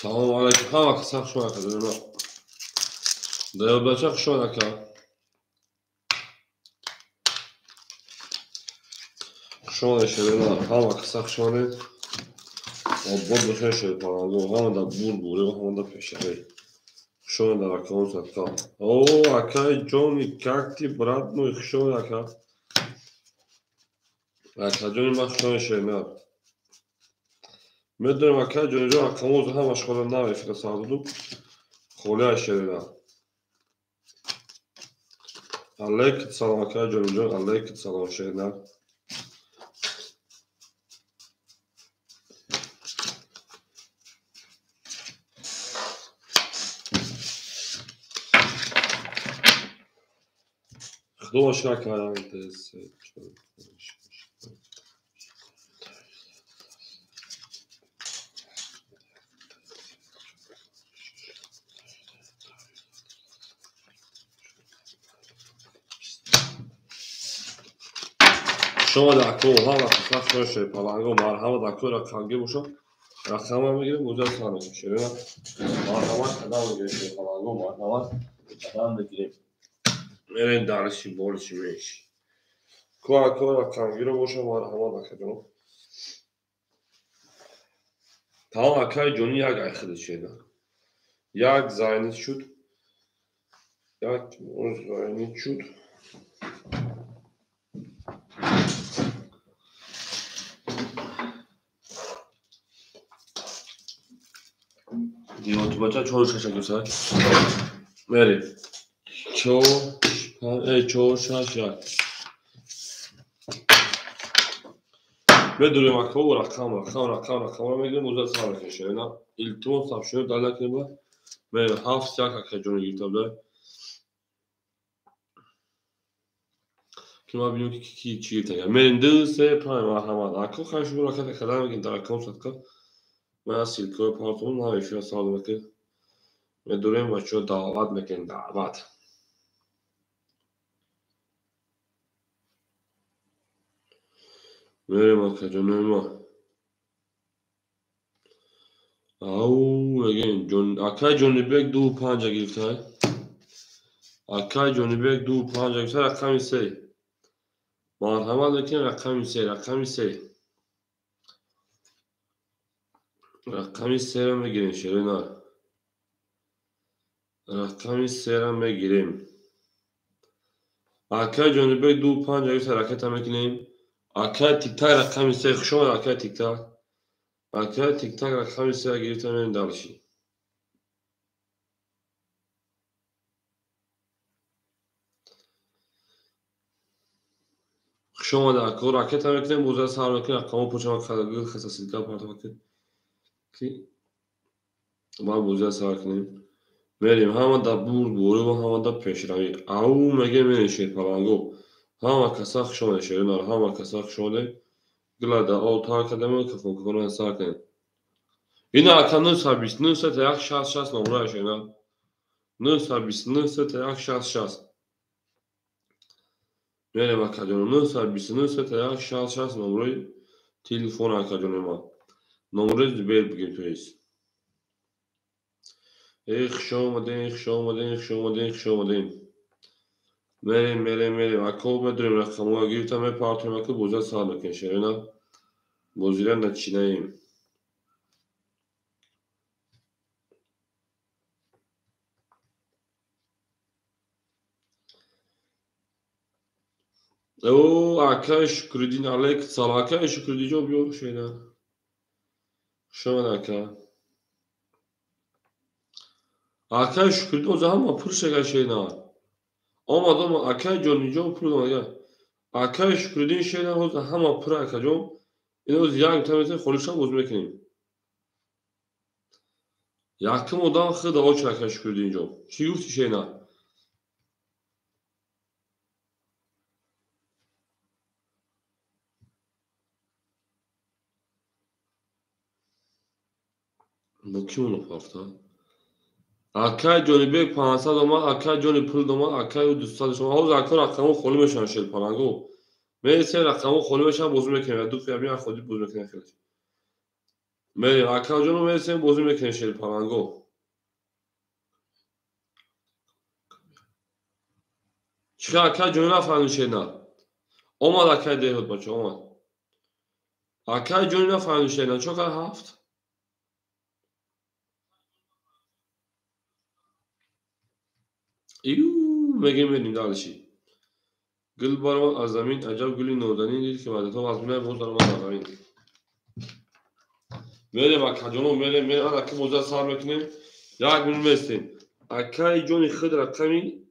Tamam aleyküm. Ha bak sak şu ana kadar. Dayablacak şu ana kadar. Şu ana şeyler ha bak sak şu ana. O burada şey falan. O da bur o da peşere. Şu anda rakam satka. O akay Johnny kakti brat mu şu ana kadar. Akay Johnny bak şu ana şeyler. Medrem akay Johnny rakam o zaman başkalarına ve fikrasağlığı. Kolay şeyler. Aleyküm selam akay Johnny. Aleyküm selam şeyler. خدوة شاكا يعني شما دکو ها و خفاش میشه پلنگو مرهم دکو را کنگی بوشم رقم میگیریم موزه سانه میشه نه مرهم کدام میگیریم پلنگو مرهم کدام میگیریم میریم درشی بولشی میشه کو را کنگی رو بوشم مرهم دکو tamam akay Johnny yak arkadaş şeyler yak zaynet şut yak o zaynet şut diyor tubaca çoğu şaşa güzel Meri çoğu şaşa ve durum akıllı rakam megirim uzat sağlık yaşayana iltimos sapşıyor dalak neba ve hafız yak akay Johnny girtablar kim abi yok ki çiğte ya merin se prime ahmad akıl karşı bu rakata kadar mı gider rakam satka من سیلکوی پارتون نمیشه سال که میدونیم و چه دعوت میکنیم دعوت میریم از کجا ما او again جون اکای جونی بیگ دو پنج گرفته اکای جونی بیگ دو پنج گرفته رقمی سه مرحمت میکنیم رقمی سه رو میگیریم شیرینا رقمی سه رو میگیریم اکای جونی بیگ دو پنج گرفته رکت میکنیم اکای تیک تاک رقمی سه خوشم اکای تیک تاک رقمی سه گرفته میریم دالشی شما در کار راکت هم میکنیم موزه سر میکنیم رقم پوچه خداگیر خصاصی که پارت وقت کی ما موزه سر کنیم میریم همه در بوری و همه در پیش روی او میگه میشه پلنگو همه کسا شما شده نار همه کسا شده گلاده او تا کدامه که فوق کنه سر کنیم این اکنون سبیس نه ست یک شاس نمره شده نه سبیس نه ست یک شاس میریم اکادون نه سبیس نه ست یک شاس نمره تلفن اکادون ما نمره بیل بگیم تویست ایخ میریم اکو بدریم رقمو گیرتم پارتیم اکو بوزه سال بکن شرینا بوزیرن نچیناییم او akay şükredin aleyk sal akay şükredici oluyor şeyler şu an akay şükredi o zaman mı pır şeker şeyler ama adam akay jonijo pır ya akay şükredin şeyler o zaman mı pır akacağım این روز یک تمیز خودشان باز میکنیم یکم odam خدا o çakar şükredince چی گفتی şeyler bu kim onu parta اکای جونی بیگ 500 اومد اکای جونی پول اومد اکای 200 شما حوض اکای رقمو خالی میشن شل پلنگو میرسه رقمو خالی میشن بوز میکنه دو فیبی خودی بوز میکنه خیلی بریم اکا جانو برسیم بازی میکنه شیر پلنگو. چرا اکا جانو نفهمیشه نه؟ اومد اکا دهود بچه اومد. اکا جانو نفهمیشه نه چون که هفت. ایو میگیم بریم دالشی. گل بارم از زمین عجب گلی نوردنی دید که بعد تو از میای بود دارم از زمین. بریم اکا جانو بریم اکا موزه سر میکنیم. یک منو برسیم. اکا جانی خود رقمی.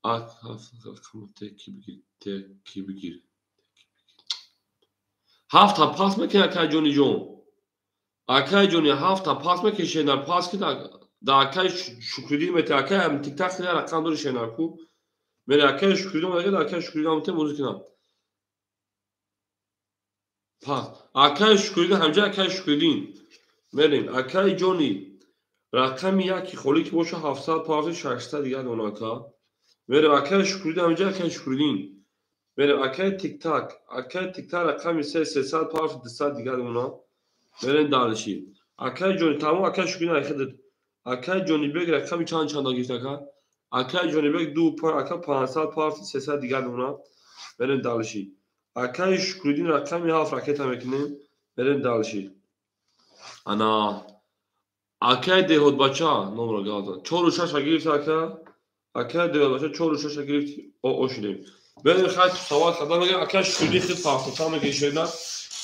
اکا تکی بگیر. هفت تا پاس میکنه اکا جانی جون. اکا جانی هفت تا پاس میکنه شنر پاس که دا اکا شکردی میته اکا هم تیک تاک خیلی رقم داره شنر کو. میره اکا شکردی میده دا اکا شکردی میته موزیک نه. پاس اکا شکردی همجا اکا شکردین. بریم اکا جانی رقم یکی خالی که باشه 700 پاس 600 دیگه اون اکا. میره اکا شکردی همجا اکا شکردین. میره اکا تیک تاک رقم 300 پاس 200 دیگه اونا. بریم دالشی. اکای جونی تمام اکای شکلی نایخد. اکای جونی بگ رقمی چند آگیش نکرد. اکای جونی بگ دو پر اکای 500 پارت 300 دیگر دونا. بریم دالشی. اکای شکلی رقمی هفت راکت هم میکنیم. بریم دالشی. انا اکای دهود بچه نمره گازن. 4 و 6 گرفت اکای دهود بچه 4 و 6 گرفت او شدیم. بریم خیلی سوال خدا میگه اکای شکلی خیلی پاکتا میکشه نه.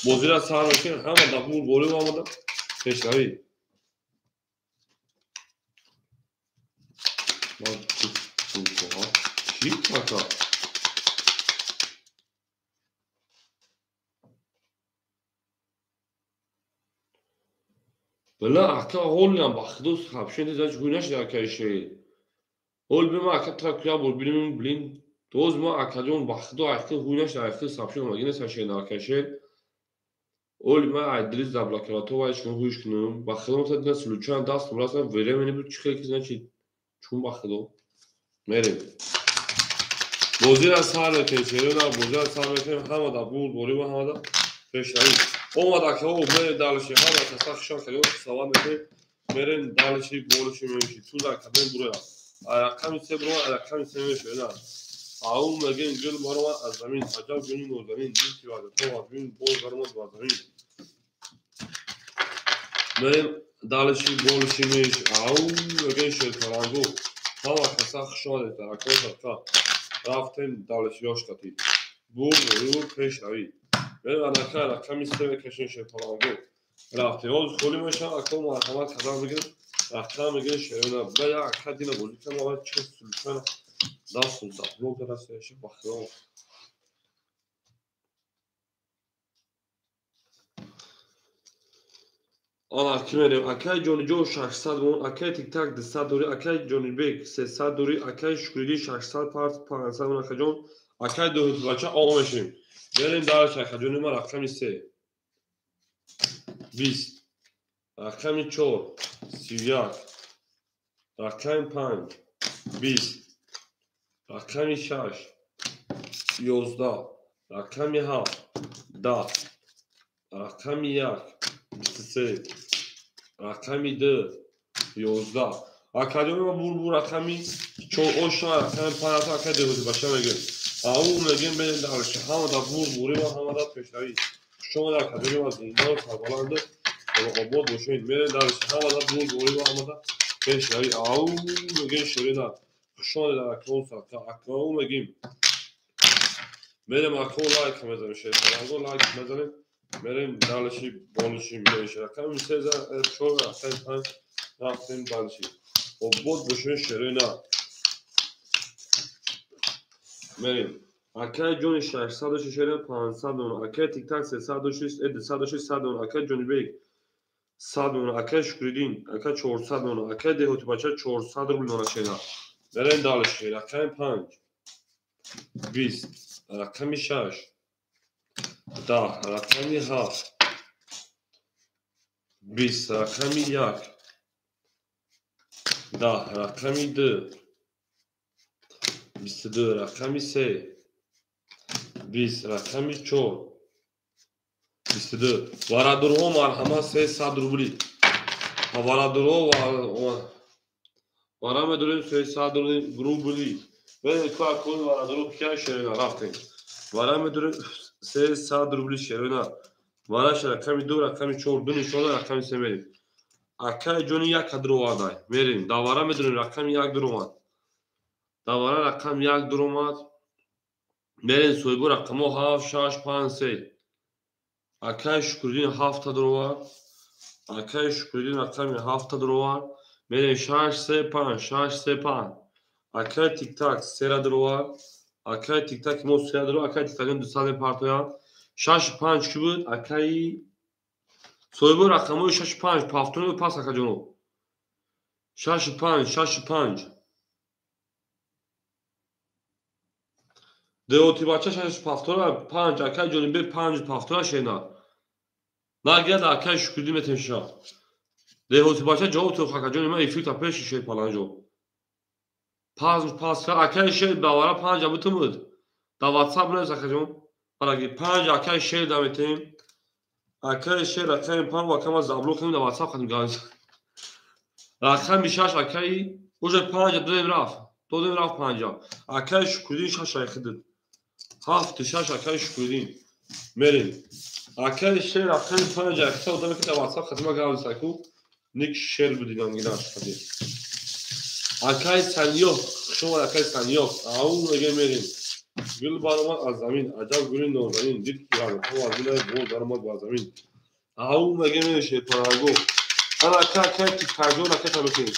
بازی را سر میکنه همه دبور بولی آمده. پیشنهایی. چی کاکا؟ بله اکا هولی هم بخدوس خبشین دیزاج گوینش در کشی. هول بیم اکا ترکیا بول بینیم بلین. دوز ما اکا جون بخدو اکا گوینش در اکا خبشین مگینه سرشین در کشی. هول ما عدلیز دبلا کراتو وایش کنم هوش کنم. بخدو متد نه سلوچان دست مراسم ویره منی بود چیکار کسی نچید. چون بخدو. میریم. بازی از سال کشی نه بازی از سال کشی همه دبور بولی و همه دا پیشنهایی. اومد که او میره دالشی ها را تصاخ شان کلیو سوال میکنه میرن دالشی بولشی میشی تو در کدوم برویا رقمی سه برو رقمی سه میشه نه او میگن گل بارو از زمین عجب گلی نور زمین دید که بعد تو از زمین بول برو از زمین میرن دالشی بولشی میشه او میگن شیر کلانگو ها را تصاخ شان در کدوم رفتن دالشی هاش کتی بول پیشنهایی بریم اکا رقمی سه میکشین شیر کلانگو رفته اوز خولی میشن اکا محکمت کدام بگیر رقم میگه شیرونه بیا اکا دینا بودی که ما چه سلوچن دست و دبلوگ درسته ایشه بخیام آن اکی میریم اکای جونی جو 600 بون اکای تیک تاک 200 دوری اکای جونی بیگ 300 دوری اکای شکریدی 600 پارت 500 بون اکا جون اکای دو هزار بچه آقا میشیم بریم دارش اکا جونی ما رقمی 3 20 رقمی 4 31 رقمی 5 20 رقمی 6 11 رقمی 7 10 رقمی 1 23 رقمی 2 11 اکادمی ما بور رقمی چون اوشا رقمی 5 تا اکادمی باشه میگن او میگن ببین دارش همه دا بوری و همه دا پیشنهایی شما در اکادمی از اینا سربلند و آباد باشید میرن دارش همه دا بوری و همه دا پیشنهایی او میگن شرینا شما در اکادمی تا اکادمی میگیم میرم اکو لایک میزنم شیطان اگه لایک میزنم میرم دالشی بولشی میشه رقم میسازه چون رقم پنج رفتیم دالشی و بود بشه شرینا میریم اکای جونی 600 شرینا 500 اون اکای تیک تاک 306 206 100 اون اکای جونی بیگ 100 اون اکای شکریدین اکای 400 اون اکای دهوتی بچه 400 روبل اون شرینا میریم دالشی رقم 5 20 رقم 6 10 رقمی 7 20 رقمی 1 10 رقمی 2 22 رقمی 3 20 رقمی 4 22. Varadurho marhama 300 rubli. Varadurho varamedurho 300 rubli. Ve kalkın varadurho kya şerina raftin. Varamedurho 300 rubli şerina. Varaş rakami 2 rakami 4 dun inşallah rakami semerim. Akay joni yak kadro aday. Merim da varamedurho rakami yak durumat. Da vara rakam yak durumat. Merin soygu rakamı hav şaş panse. Akay şükürdüğün haftadır o var. Akay şükürdüğün rakamı haftadır o var. Merin şaş sepan. Akay tik tak seradır o var. Akay tik tak mos seradır o. Akay tik takın düsane partoya. Şaş panç kübüt. Akay soygu rakamı şaş panç. Paftonu pas akacın o. Şaş panç. Deoti bacha şaş paftona panç. Akay joni bir panç paftona şeyna. Nagiyat akay şükürdüğün metemşa. Deoti bacha cevap to khaka joni ma ifita peş şey palanjo. Pas akay şey davara panca butumud. Da WhatsApp ne zakajon? Paragi panca akay şey davetim. Akay şey rakam pan vakama zablo kim da WhatsApp khadim gaz. Rakam şaş akay uje panca do raf panca. Akay şükürdüğün şaş ayıkıdır. Hafta şaş akay şükürdüğün. Merin. Akay şey rakam panca kısa o demek ki da WhatsApp khadim gaz saku. Nik şer budigan gidaş khadim. Akay sen yok. Şoma akay sen yok. Aun ege merin. Gül barmak az zamin. Acab gülün no zamin. Dik kiran. O azile bol barmak az zamin. Aun ege merin şey parago. Ana akay tik tajo akay tamekin.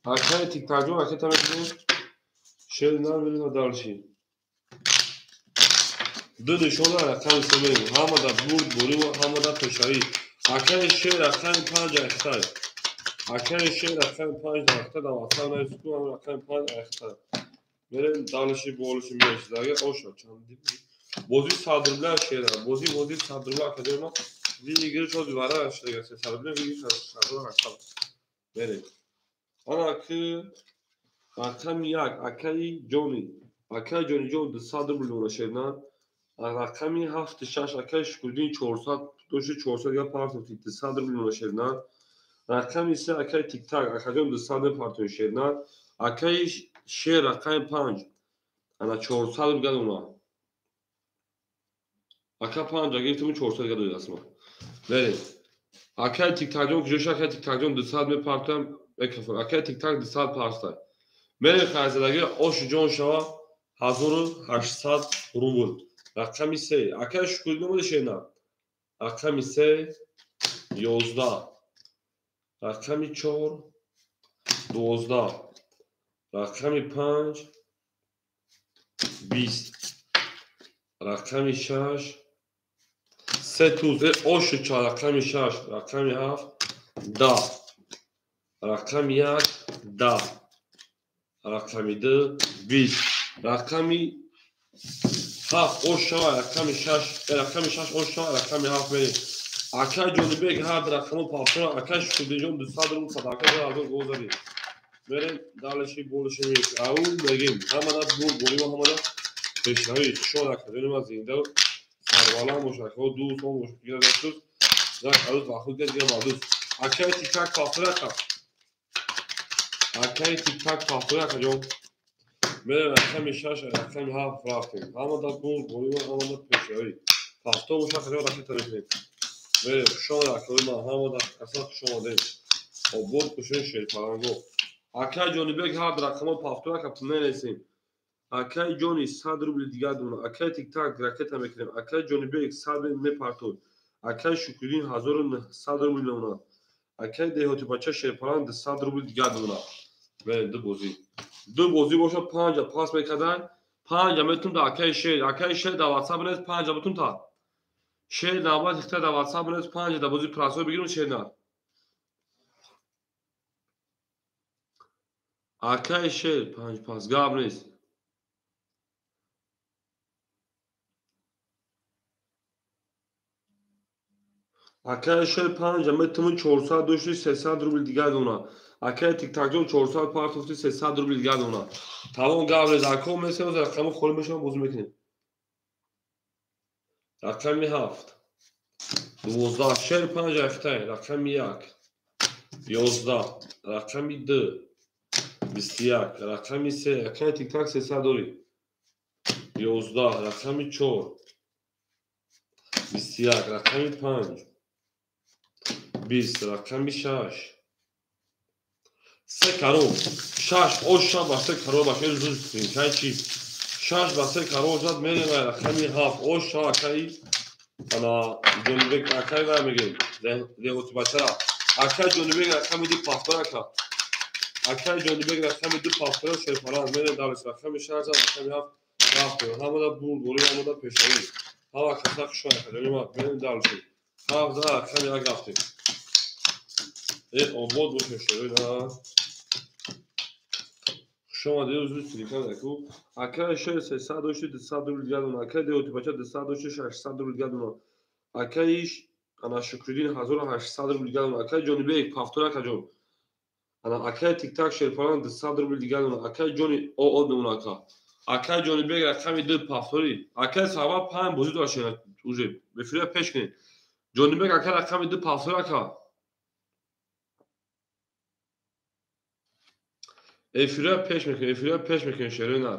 Akay tik tajo akay tamekin. Şey ne verin darşi. Dün şola akay semeyin. Hamada buri hamada peşari. Akay şey akay panca akay. Akay şey rakam panç dakika da WhatsApp mevzusu ama rakam panç dakika. Benim danışıp oluşum yaşlarda o şu çandı. Bozi sadırlar şeyler. Bozi sadırlar kadar bir giriş oldu var işte gelse sadırlar bir sadırlar akşam. Benim. Ana ki rakam yak akay Johnny. Akay Johnny da sadırlar uğraşırlar. Rakami hafta şaş akay şükürdüğün çorsat doşu çorsat yapar tutuktu sadırlar uğraşırlar. Rakam ise akay tik tak akadyon da sade partiyon şernar. Akay şer akay panç. Ana çorsal gel ona. Akay panca girtimi çorsal gel asma. Verin. Akay tik takjon kujoş akay tik takjon da sade partiyon ekafır. Akay tik tak da sade partiyay. Merin xarzalagi oş jon şava 1800 rubl. Rakam ise akay şükürdüğüm de şernar. Rakam ise 11. Rakami 4 12 rakami 5 20 rakami 6 7 osh 4 rakami 6 rakami 7 10 rakami 1 10 rakami 2 20 rakami 7 osh rakami 6 osh rakami 7 meri Akay joni bek hard rakamı patrona akay şükürdüğüm düsadırım sadakat razı gozari. Mere dalışi boluşu yok. Aun begim. Hamada bu bolima hamada. Peşnavi şola kadınıma zinde. Sarvala moşak. O du son moşak. Gira destuz. Zak alız vakit gel maduz. Akay tiktak patrona ka. Akay tiktak patrona ka jo. Mere rakam şaş rakam ha fraftin. Hamada bu bolima hamada peşnavi. Pasta moşak jo rakam tarifin. Ve şu an akılma havada asat şu an değil. O bol kuşun şey parango. Akay Johnny bek hard rakamı paftura kapı neresin? Akay Johnny sadru bil digadun. Akay tik tak raketa mekrem. Akay Johnny bek sadru ne parton. Akay şükürün hazırın sadru bil ona. Akay dehoti bacha şey paran de sadru bil digadun. Ve de bozi. De bozi boşa panca pas me kadar. Panca metun da akay şey da WhatsApp ne panca metun ta. Şey davat işte da WhatsApp ne panca da bozi praso bigirun şey ne? Akay şey panca pas gabres. Akay şey panca metun çorsa duşu sesa dur bil digaduna. Akay tiktakjon çorsa partofti sesa dur bil digaduna. Tamam gabres akay mesela rakamı kolmeşan bozu mekine. رقم 7 12 45 افتای رقم 1 11 رقم 2 21 رقم 3 رقم تیک تاک 300 11 رقم 4 21 رقم 5 20 رقم 6 3 каро 6 оша ба 3 каро ба хел зуд кунем чай чи 6 ба 3 каро зад мерем рақами 7 оша акай ана ҷонибек акай ва мегем леҳоти бачара акай ҷонибек рақами 2 пафтора ка акай ҷонибек рақами 2 пафтора шерфаранд мерем далиш рақами 6 зад рақами 7 рафт ҳамада бур бори ҳамада пешави ҳама каса хушон академима мерем далиш 7 зад рақами 1 рафтем обод боше шерина شما دیروز کلیکان دکو اکای شهر 300 داشته 200 رول دیگه دونه اکای دیوتی بچه 200 داشته 600 رول دیگه دونه اکایش انا شکرین 1800 رول دیگه دونه اکای جونی بیگ پافتورا کجون انا اکای تیک تاک شرفان 200 رول دیگه دونه اکای جونی او دونه اکای جونی بیگ رقمی 2 پافتوری اکای سوا 5 بوزی داشته اوجه بفریه پیش کنین جونی بیگ اکای رقمی 2 پافتورا کا افرا پیش میکنه شیرین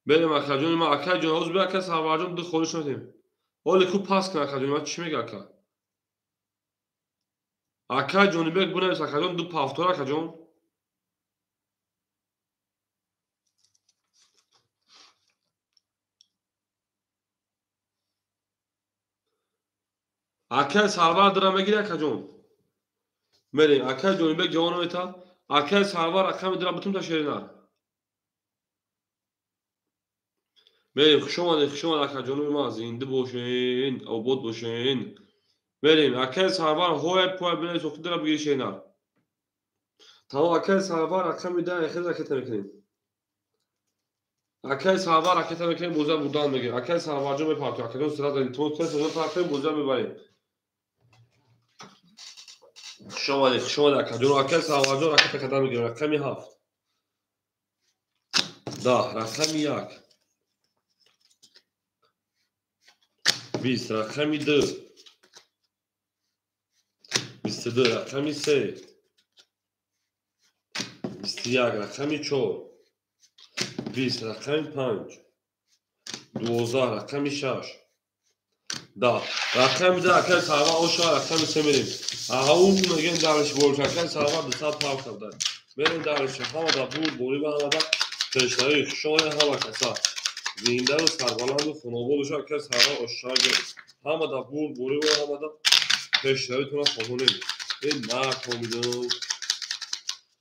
بریم اکاجون ما اکاجون اوز بیا کس هواجون دو خودش ندیم ولی کو پاس کنه اکاجون ما چی میگه اکاجون بیگ بونه اکاجون دو پافتور اکاجون اکای سالوار درام میگیره اکاجون بریم اکاجون بیگ جوانو میتا اکای سالوار اکام درام بتون تا شیرین بریم خشوم اکاجون ما زنده باشین آباد باشین بریم اکای سالوار هوای پوای بینه سوخت درام بگیری شیرین tamam اکای سالوار اکام میده اخیر حرکت میکنیم اکای سالوار حرکت میکنیم موزه بودن میگه اکای سالوار جو میپارتیم اکاجون سرا داریم تو کس رو پارتیم موزه میبریم شما اکاجون اکای سالوار جو حرکت قدم میگیریم رقمی 7 10 رقمی 1 20 رقمی 2 22 رقمی 3 21 رقمی 4 20 رقمی 5 12 رقمی 6 10 رقمی 10 اکای سالوار اوشا رقمی 3 میریم اون میگن دارش بول اکای سالوار 200 پاو کرده میریم دارش همه دا بوری و همه دا تشنایی شما همه کسا زنده و سربلند و خانواده‌اش اکای سالوار اوشا همه دا بوری و همه دا تشنایی تونه خواهونیم این نکنیدم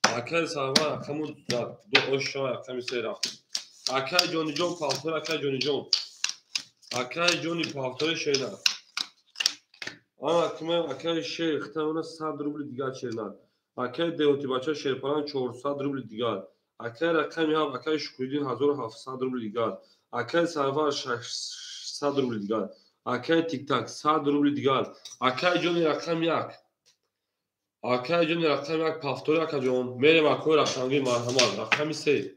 اکای سالوار رقمی 2 اوشا رقمی 3 رفت اکای جونی جون پافتور اکای جونی جون اکای جونی پافتور شیرین اکای شیخ تمام 100 روبل دیگر شیرین اکای دیوتی بچه شیرپران 400 روبل دیگر اکای رقمی هم اکای شکریدین 1700 روبل دیگر اکای سالوار 600 روبل دیگر اکای تیک تاک 100 روبل دیگر اکای جونی رقم 1 اکای جونی رقم 1 پافتور اکای جون میریم اکای رقمی مرحمت رقمی 3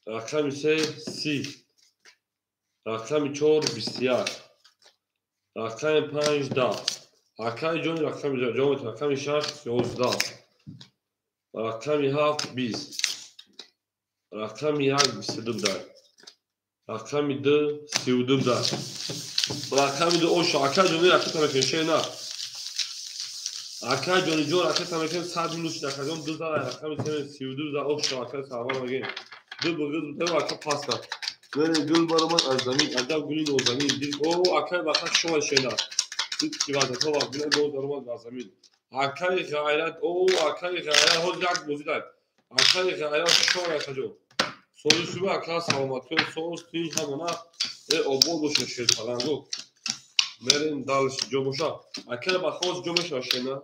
رقمی 3 30 رقمی 4 21 رقمی 5 10 اکای جون رقمی جون رقمی 6 11 رقمی 7 20 رقمی 1 22 رقمی 2 32 رقمی 2 اوش اکای جون رقمی میکنه شینا اکای جون رقمی میکنه 100 مینوش رقمی 2 رقمی 32 اوش اکای سوار میگه دو بگو دو اکای پاس کرد بریم گل برمان از زمین عجب گلی نو زمین دید او اکای بخش شما شینا دید که بعد تو وقت گل دو درمان از زمین اکای غیرت او اکای غیرت هول جاک بوزیدن اکای غیرت شما اکاجو سوری شو اکای سلامت کن سوز تین همونا obol boşa şey falan yok. Merin dalış comoşa. Akel bakhoz comoşa şeyna.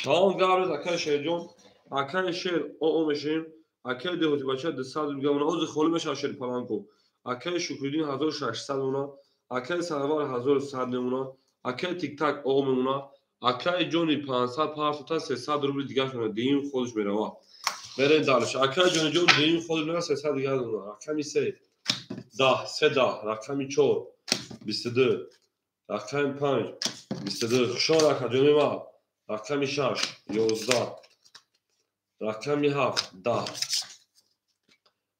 Tamam gavret akel şey com. Akel şey o meşin. Akel de hoti bacha 200 gamuna oz خولمش اشر falan کو. Akel şükredin 1600 ona. Akel salvar 1100 ona. Akel tik tak o ona. Akel joni 500 parta 300 روبل دیگه شونه دیم خودش میره وا. برین دالش. Akel joni جون دیم خودش میره 300 دیگه اون. Akel میسه 10 3 10 رقم 4 22 رقم 5 22 خوشا رقم جون ما رقم 6 11 رقم 7 10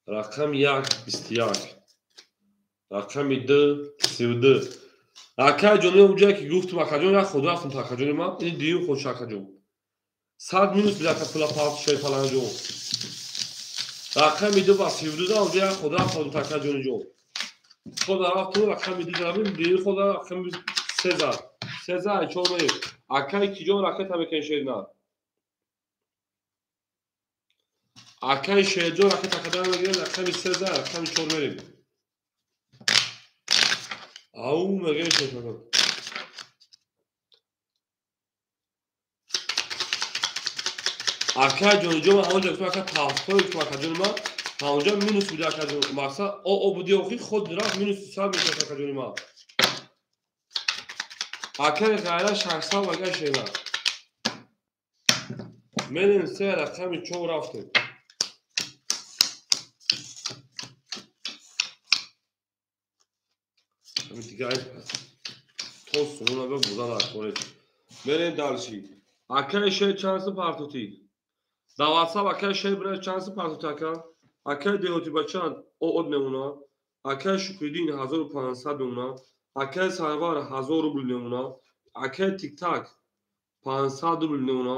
رقم 1 21 رقم 2 32 رقم جون اونجایی که گفتم رقم را خود رفتم تا رقم ما این دیو خود رقم جون 100 minus bir dakika pula parti şey falan yok. Rakam 7 basıyordu da oraya kadar falan takacağını yok. Kadar attı rakam 7 zabim değil kadar rakam Sezar. Sezar çoğunu akay ki jo rakam tabii ki şey ne? Akay şey jo rakam takacağını gelen rakam Sezar rakam çoğunu. Au mega şey falan. Arkaya döneceğim ama ancak fakat tahsil bakacağım ama ancak minus bir bakacağım maksa o bu diyor ki خود را minus حساب bakacağım ama arkaya gayra şahsa baga şeyler benim se rakamı çok raftım şimdi diğer toz sonuna ve buradan akore benim dalşı arkaya şey şansı partuti даваца акай шей брай чанси партутака акай деҳоти бачанд оод мемуна акай шукридин 1500 мемуна акай сарвар 1000 рубл мемуна акай тиктак 500 рубл мемуна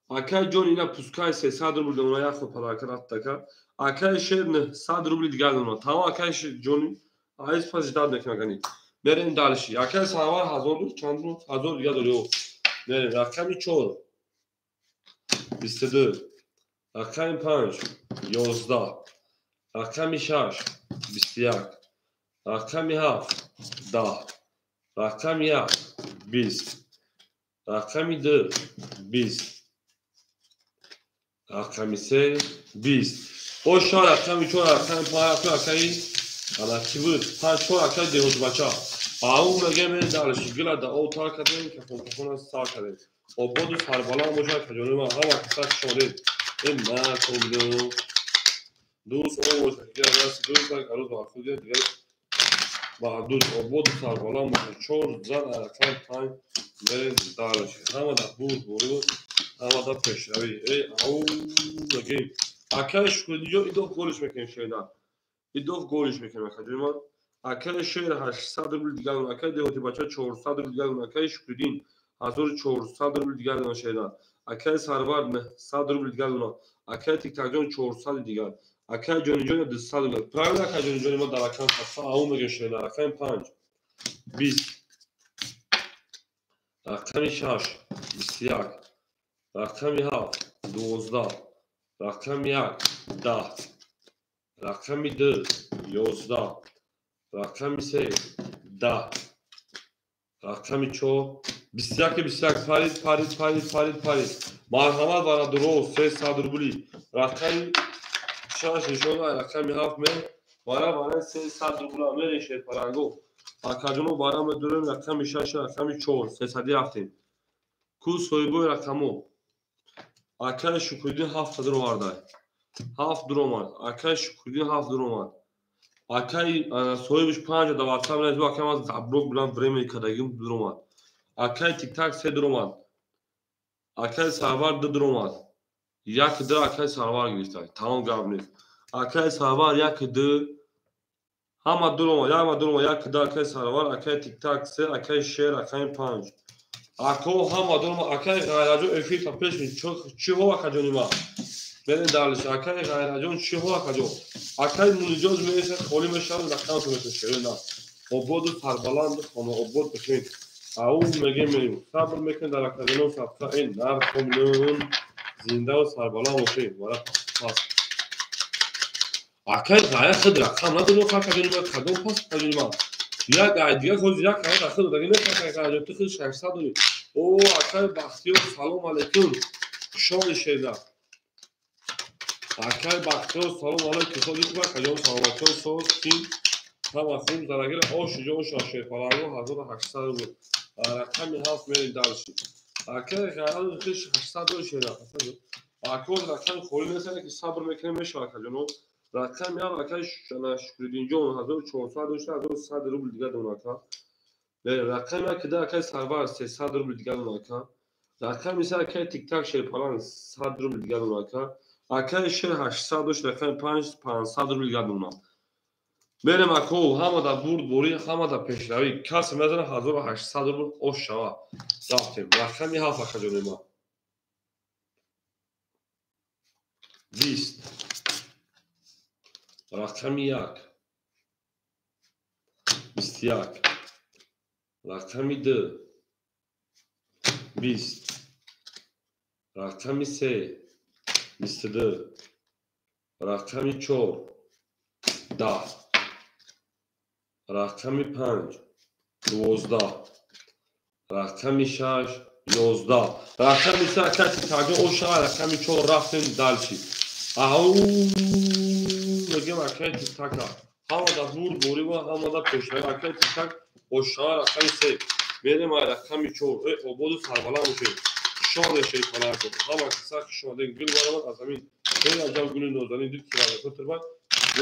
акай ҷон ина пускай 300 рубл мемуна як хурд падарка рафтака акай шер 100 рубли дигар мемуна тамом акай ҷони айз пас ждат мекунагани мерем далши акай сарвар 1000 чанд 1000 дигар дорё мерем рақами 4 22 رقم 5 11 رقم 6 21 رقم 7 10 رقم 1 20 رقم 2 20 رقم 3 20 o şu رقم 4 رقم 5 رقم ana kibir 5 رقم دهوت بچا اون میگه من دالش گلا دا او تا کردن که فون سال کردن o bodu sarbalan boşa kaçıyor ama hava kısa şöyle ne oldu دوست او شکل راست دوست کارو با خودی دیگه با دوست او بود سال بالا ما چور زد ارکان تایم بره دارش همه دا بود برو همه دا پیشروی ای او بگیم اکلش کنی جو ایدو گلش میکنیم شینا ایدو گلش میکنیم خدیم ما اکلش شیر 800 روبل دیگه اون اکل دیوتی بچه 400 روبل دیگه اون اکلش کنین 1400 روبل دیگه اون شینا اکل سروار 100 روبل دیگه اون اکل تیک تاک جون 400 دیگه акай ҷониҷони 200 рубл правда акай ҷониҷони мо дар рақам хаса аум мегӯем шумо рақами 5 20 рақами 6 21 рақами 7 12 рақами 1 10 рақами 2 11 рақами 3 10 рақами 4 21 парид марҳамат бара дуроз 300 рубли рақами شاش نشون رقمی 7 من برای 300 روبل میره شد پرنگو اکادمو برای دورم رقم 6 رقم 4 300 رفتیم کو سویبو رقمو اکای شکردین 7 درو vardı 7 درو اکای شکردین 7 درو اکای soymuş 5 da WhatsApp ne diyor akşam zabrok bilen vremeni kadagim durma اکای تیک تاک 3 درو اکای سرور 2 درو یک دو اکای سروار گرفته تمام گابنی اکای سروار یک دو همه درو یک دو اکای سروار اکای تیک تاک سه اکای شیر اکای 5 اکو همه درو اکای غیراجو افی تا پیش می چی هوا کجونی ما برین دالش اکای غیراجون چی هوا کجو اکای مونیجوز میشه خولی میشن رقم تو میشه نه obod sarbaland ama obod بخین او میگه میریم صبر میکن در اکادمی صفحه این نر کمون زنده و سربالا باشه ولی پاس اکای غیر خود رقم ندارم کجونی ما کدوم پاس کجونی ما یا دیگه خود یا کار خود دیگه نه کار تو خود 600 داری او اکای بختیار سلام علیکم شما شیدا اکای بختیار سلام علیکم خودی خوبه کجون سلام علیکم سوز تیم هم خوب درگیر آش جو شاشه پلنگو 1800 بود رقمی 7 میریم دالشی اکای غیر خودش 800 داری شیدا اکور رقم خوری نسنه که صبر میکنه میشه کجونو رقم یا رقم شکردین جون 1400 روبل دیگه دوناکا رقم یا که در سرور 300 روبل دیگه دوناکا رقم میشه که تیک تاک شیر پلان 100 روبل دیگه دوناکا اکای شیر 800 رقم 500 روبل دیگه دونا بریم اکو همه دا برد بوری همه دا پیشروی کس میزنه 1800 روبل اوش شوا رفتیم رقمی هفت اکا جونی ما 20 رقم 1 21 رقم 2 20 رقم 3 22 رقم 4 10 رقم 5 12 رقم 6 11 رقم 3 کسی تاجه او شما رقم 4 رفتیم دلشی او بگیم اکای تیک تاک همه دا برد بوری و همه دا پیشنه اکای تیک تاک او شما رقم 3 بریم رقم 4 او بودو سربالا موشیم شاده شیف کنه کنه همه کسا که شاده گل بارمد از زمین خیلی عجب گل نوزانی دید که رقم تربت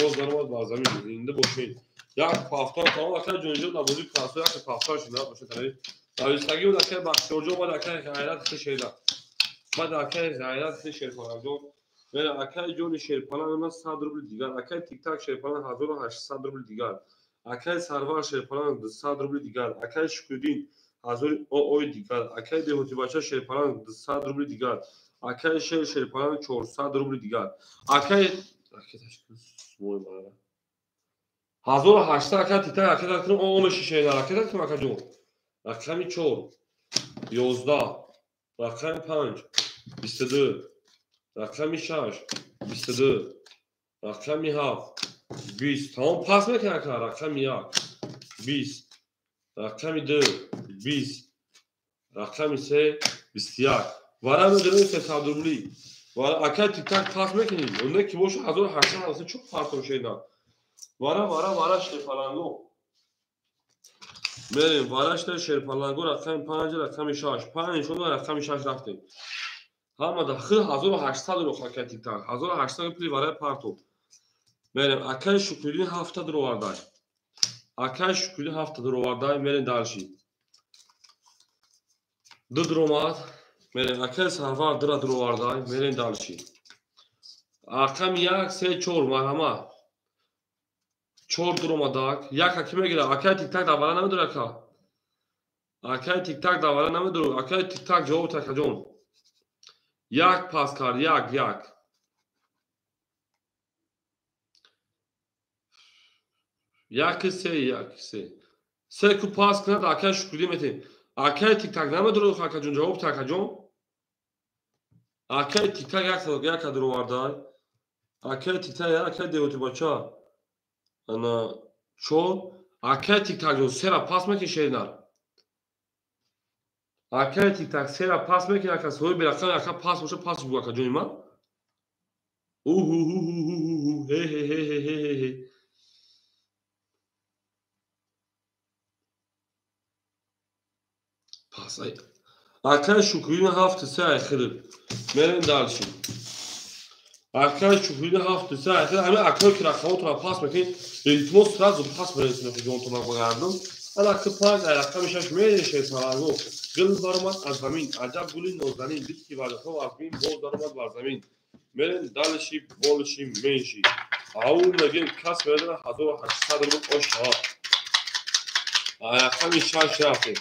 باز دارمد با زمین زنده باشین یک پافتار تمام اکای جونجو نبودی کاسو یک پافتار شده باشه تنهی نویستگی بود اکای بخشورجو بعد اکای غیرت خیلی شیده بعد اکای غیرت خیلی شیرپانه جون و اکای جون شیرپانه اون 100 روبل دیگر اکای تیک تاک شیرپانه 1800 روبل دیگر اکای سرور شیرپانه 200 روبل دیگر اکای شکودین 1000 اوی دیگر اکای دهوتی بچه شیرپانه 200 روبل دیگر اکای شیرپانه 400 روبل دیگر اکای تشکیل سموی ماره 1800 اکای تیک تاک اکای تاک اون شیشه دار اکای تاک اکای جون رقم 4 11 رقم 5 22 رقم 6 22 رقم 7 20 تمام پاس میکنه که رقم 1 20 رقم 2 20 رقم 3 21 وارا میدونی 300 روبلی وارا اکای تیک تاک پاس میکنیم اون که باشه 1800 واسه çok farklı bir şeyden وارا شیرپالانگو بریم وارا شیرپالانگو رقم 5 رقم 6 5 شد و رقم 6 رفتیم همه دا خیلی 1800 رو اکای تیک تاک 1800 پلی وارا پارتو بریم اکای شکردین 70 رو واردای اکای شکردین 70 رو واردای بریم دالشی دو درومات بریم اکای سرور درو واردای بریم دالشی رقم 1 3 4 مرحمه 4 دروماداک یک حکی میگیره اکای تیک تاک داوره نمیدونه که اکای تیک تاک داوره نمیدونه اکای تیک تاک جواب تاک جون یک پاس کار یک یک سه کو پاس کنه اکای شکردین میتین اکای تیک تاک نمیدونه که جون جواب تاک جون اکای تیک تاک یک درو واردای اکای تیک تاک اکای دیوتی بچه انا چون اکای تیک تاک جون سه را پاس میکنه شیرنر اکای تیک تاک سه را پاس میکنه اکای سوی برقم اکای پاس باشه پاس بگو اکای جونی من هی پاس ای اکای شکردین 7 3 اخیر بریم دالشیم اکای شکردین 7 3 اخیر همه اکای که رقمات رو پاس میکنید ریتمو سراز رو پاس برسونه که جون تو من بگردم انا اکای 5 رقم 6 میره شیطانگو گل دارمد از زمین عجب گلی نوزنین دید که وارد تو از بین بول دارمد بر زمین بریم دالشی بولشی منشی اون نگیم کس میدونه 1800 رو اوش ها رقم 6 رفتیم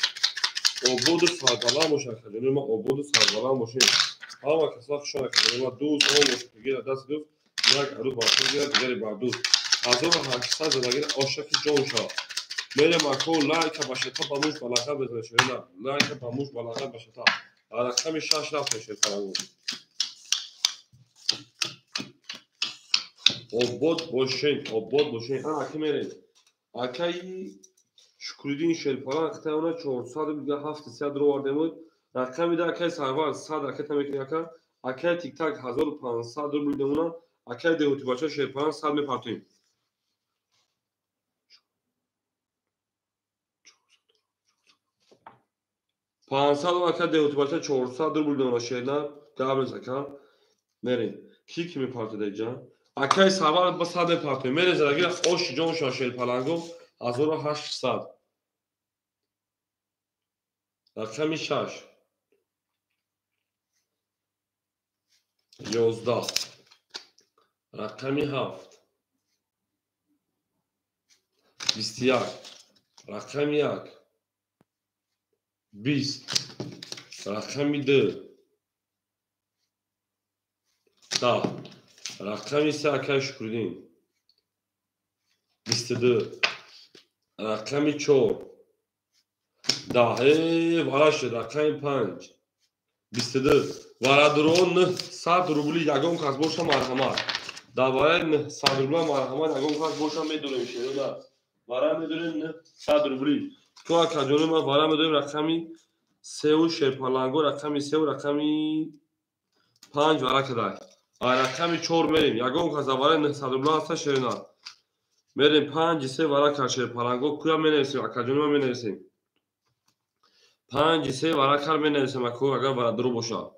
عبود سربالا موشه کنیم ما عبود سربالا موشیم همه کسا که شده کنیم ما دوست هم موشه بگیر دست دوست یک عروض باشد گیر دیگری بر دوست 1800 زدگیر آشکی جون شد میریم اکو لایک باشتا با موش بالاخه بزنه شده لایک با موش بالاخه باشتا رقم 6 رفت شد کنیم عبود باشین اکی میریم اکی شکردین شیرپالان اکتا اونا 400 میگه 700 رو وارده بود رقم میده اکای سرور 100 اکتا میکنی اکا اکای تیک تاک 1500 رو میده اونا اکای دیوتی بچه شیرپالان 100 میپرتویم 500 اکای دیوتی بچه 400 رو میده اونا شیرنر قبل اکا میریم کی میپرته دیجا Акай сарвар ба 100 партия мерезад агар оши ҷон шашелпаланго 1800 рақами 6 11 рақами 7 21 рақами 1 20 рақами 2 10 рақами 3 акай шукридин 22 рақами 4 10 вара шуд рақами 5 22 варадурон 100 рубли ягон кас боша марҳамат даваи 100 рубла марҳамат ягон кас боша медонем шерода вара медонем 100 рубли то акаҷони ман вара медонем рақами 3 шерпаланго рақами 3 рақами 5 вара кадай рақами 4 мерем ягон кас даваи 100 рубла аста шерона мерем 5 3 вара кар шерпаланго куя менависем акаҷони ман менависем 5 3 вара кар менависем аку агар варадуро боша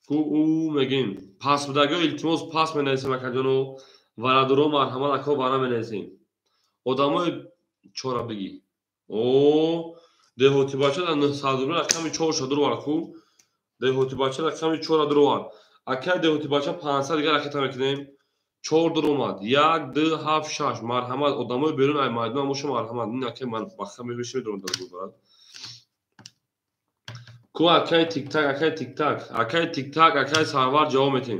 ку у мегем пас будаго илтимос пас менависем акаҷоно варадуро марҳамат ако вара менависем одамои чорабигӣ о деҳоти бача дар 900 рубли рақами 4 шадурвар ку деҳоти бача рақами 4 дурвар акай деҳоти бача 500 дигар рақета мекунем 4 дуромад 1 2 7 6 марҳамат одамои берун ай майдон боша марҳамат ин акай ман баха мебиша медонам дар гӯбарад ку акай тиктак акай тиктак акай сарвар ҷавоб метем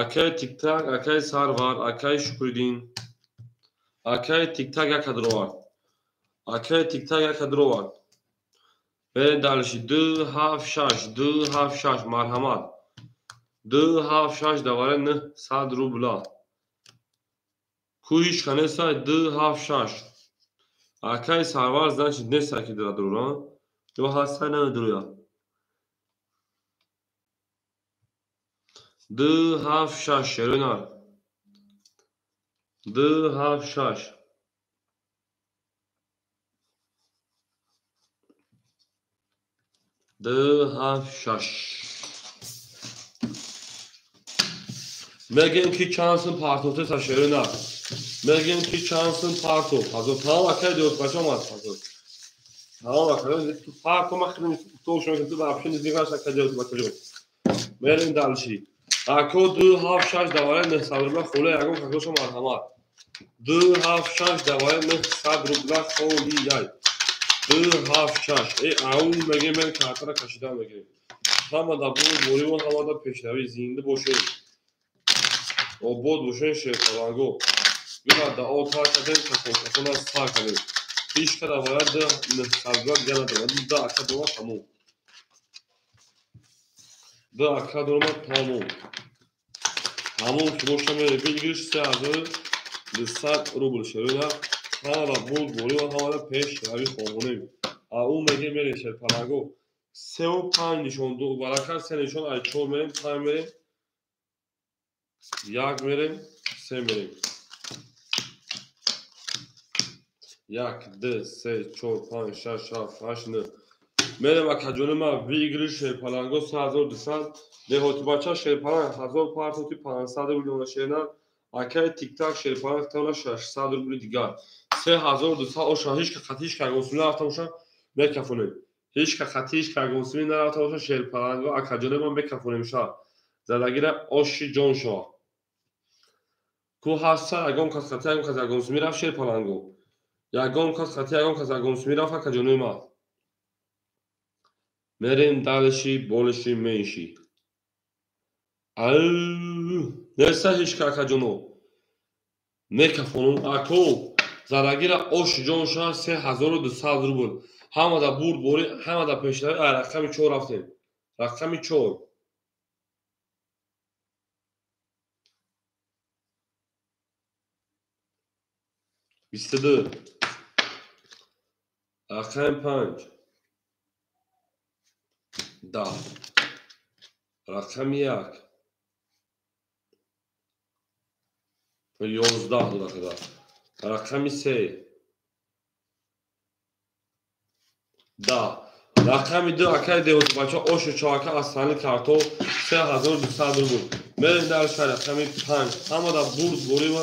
акай тиктак акай сарвар акай шукридин акай тиктак якадуровар акай тиктак якадуровар берем далши 2 7 6 2 7 6 марҳамат 2 7 6 даваре 100 рубла ку ҳич канесай 2 7 6 акай сарвар значит несай ки дадура ё ҳастай намедуроя 2 7 6 шеронар 2 7 6 2 7 6 мегем ки чансин партоте са шерона мегем ки чансин парто ҳазор тамом акай диёт бача мас ҳазор тамом акай ту парто махрин то шумо ки ту вообще не знаешь акай диёт бача ҷон мерем далши ако 2 7 6 даваре 100 рубла холи ягон кашоша марҳамат 2 7 6 даваре 100 рубла холи яй 2 7 6 э ау мегем мен картара кашида мегем ҳама да бу бориво ҳама да пешрави зинда бошед обод бошед шерпаланго бина да отар кадем кашона сар кадем ҳич када варад сарбат гана дорад да акадома тамом да акадома тамом тамом ки боша мере бигириш 3200 рубл шерона ҳама да буд бориво ҳама да пешрави хомонем ау меге мере шерпаланго 3 و 5 нишон ду баракар 3 нишон ай 4 мерем 5 мерем 1 мерем 3 мерем 1 2 3 4 5 6 7 8 9 мерем акаҷони ман вигри шерпаланго 3200 деҳоти бача шерпаланг 1000 партоти 500 рубли шерна акай тиктак шерпаланг тона 600 рубли дигар 3200 оша ҳич қатиш кагосуни рафта боша мекафонем ҳич қатиш кагосуни нарафта боша шерпаланго акаҷони ман мекафонем ша задагира оши ҷон шава ку ҳаста ягон кас қати ягон кас ягонсуми рафт шерпаланго ягон кас қати ягон кас ягонсуми рафт акаҷони ман мерем далши болиши менши ау неса ҳич акаҷоно мекафонум ако задагира оши ҷон шава 3200 рубл ҳама да бурд бори ҳама да пешрави ай рақами 4 рафтем рақами 4 22 рақами 5 10 рақами 1 11 додакада рақами 3 10 رقم 2 اکای دیوت بچه اوش چاکه اصلانی کارتو 3200 روبل میریم در شهر. رقم 5 همه دا برد بوری و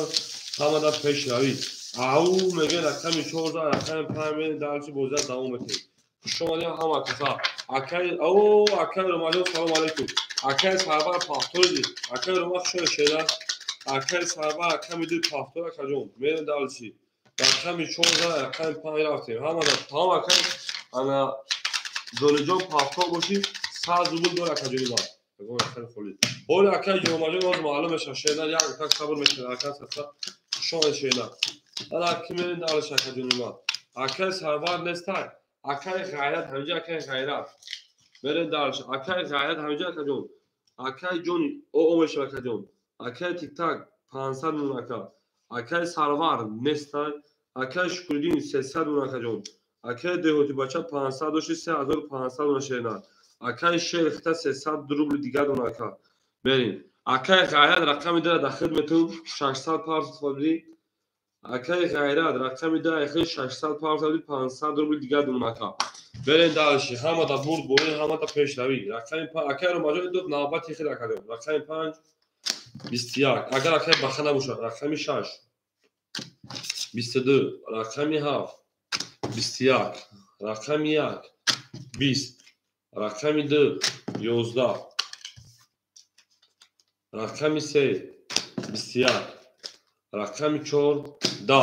همه دا پیش روی او میگه رقم 14 رقم 5 میریم در چی بوزه دوام بتیم شما دیم همه کسا اکای او اکای روماجو سلام علیکم اکای سربر پاختوری اکای روماج شده شده اکای سربر رقم 2 پاختور کجون میریم در چی رقم 14 رقم 5 رفتیم همه دا تمام اکای انا دولجان پاکتا باشی 100 روبل دور اکجوری دار بگم خیلی خوبه اول اکای جوماجو باز معلومه شینا یک تک صبر میشه اکای ستا شو شینا حالا کی میرین دارش اکجوری ما اکای سرور نستا اکای غیرت همینجا اکای غیرت میرین دارش اکای غیرت همینجا اکجون اکای جون او میشه اکجون اکای تیک تاک 500 اکا اکای سرور نستا اکای شکردین 300 اکجون اکای دیوتی بچه 500 و 3500 نشینا اکای شیخ تا 300 روبل دیگه دون اکا بریم اکای غیرت رقم داره در خدمتون 600 پارس فابری اکای غیرت رقم داره اخیر 600 پارس فابری 500 روبل دیگه دون اکا بریم دارشی همه دا برد بوری همه دا پیش روی رقم 5 اکای رو ماجرا دو نوبتی خیلی اکا دیم رقم 5 21 اگر اکای بخنه باشه رقم 6 22 رقم 7 21 رقم 1 20 رقم 2 11 رقم 3 21 رقم 4 10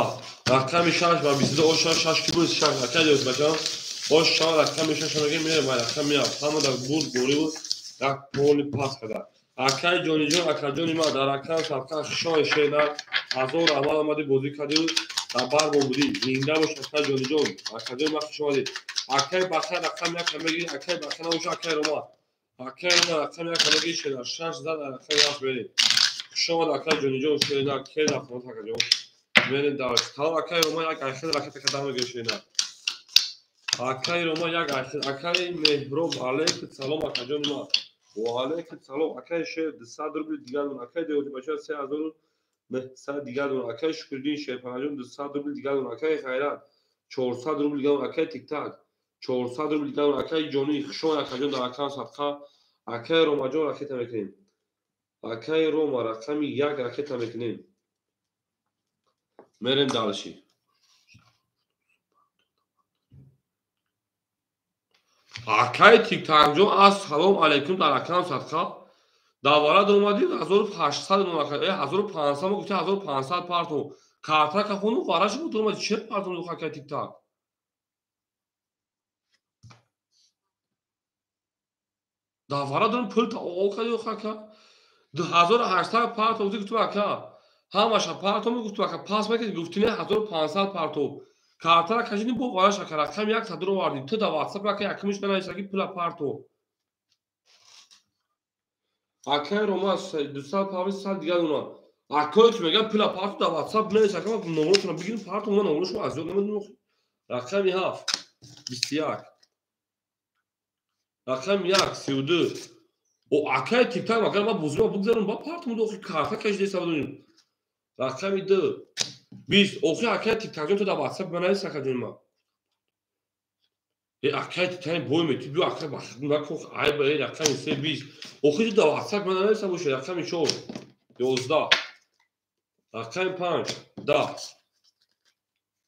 رقم 6 و 22 6 کی بود 6 اکا دیوت بچا او 6 رقم 6 میگه میره ما رقم 7 همه در بود گوری بود یک پول پاس کرده اکای جونی جون اکا جونی ما در رقم صفقه شای شیدر هزار عمل آمده بازی کردی در بر بودی زنده باش اکای جونی جون اکا جون ما شما دید اکای بخیر رقم 1 میگی اکای بخیر اوش اکای روما اکای روما رقم 1 میگی شیدر 6 زد رقم 7 برید شما در اکای جونی جون شیدر کی رفت اکا جون برید داش تا اکای روما یک اخیر رقم کدام میگی شیدر اکای روما یک اخیر اکای مهراب علیک سلام اکا جون ما و علیک سلام اکای شیر 200 روبل دیگه دون اکای دیوتی بچه 3000 100 دیگه دون اکای شکردین شیر پناجون 200 روبل دیگه دون اکای خیرات 400 روبل دیگه دون اکای تیک تاک 400 روبل دیگه دون اکای جونی خشون اکا جون در اکای صفقه اکای روما جون راکت میکنیم اکای روما رقم 1 راکت میکنیم میریم دالشی اکای تیک تاک جون السلام علیکم در اکای صفقه دوباره اومدید 1800 اون 1500 ما گفتیم 1500 پارتو کارتا که خونو وارش بود اومد چه پارتو دو که تیک تاک دوباره دون پول تا او که که 2800 پارتو گفت تو که همش پارتو می گفت تو که پاس میگه گفتین 1500 پارتو کارتا کجینی بو وارش که رقم یک صدر واردی تو دا واتساپ که یکمش بنویس که پول پارتو اکای روماس 250 سال دیگه اونا اکایت میگم پول پارتو دا واتساپ بنویس که ما نمرتون بگیریم پارتو ما نمرش رو از یاد نمیدونم رقم 7 21 رقم 1 32 او اکای تیک تاک مگر ما بوزما بگذارم با پارتو دو خی کارتا کش دیسا بدونیم رقم 2 20 او خی اکای تیک تاک تو دا واتساپ بنویس که جون ما ای اکای تیک تاک بوی میتی بیو اکای بخ نکو ای به رقم 3 20 او خی دا واتساپ بنویس باشه رقم 4 11 رقم 5 10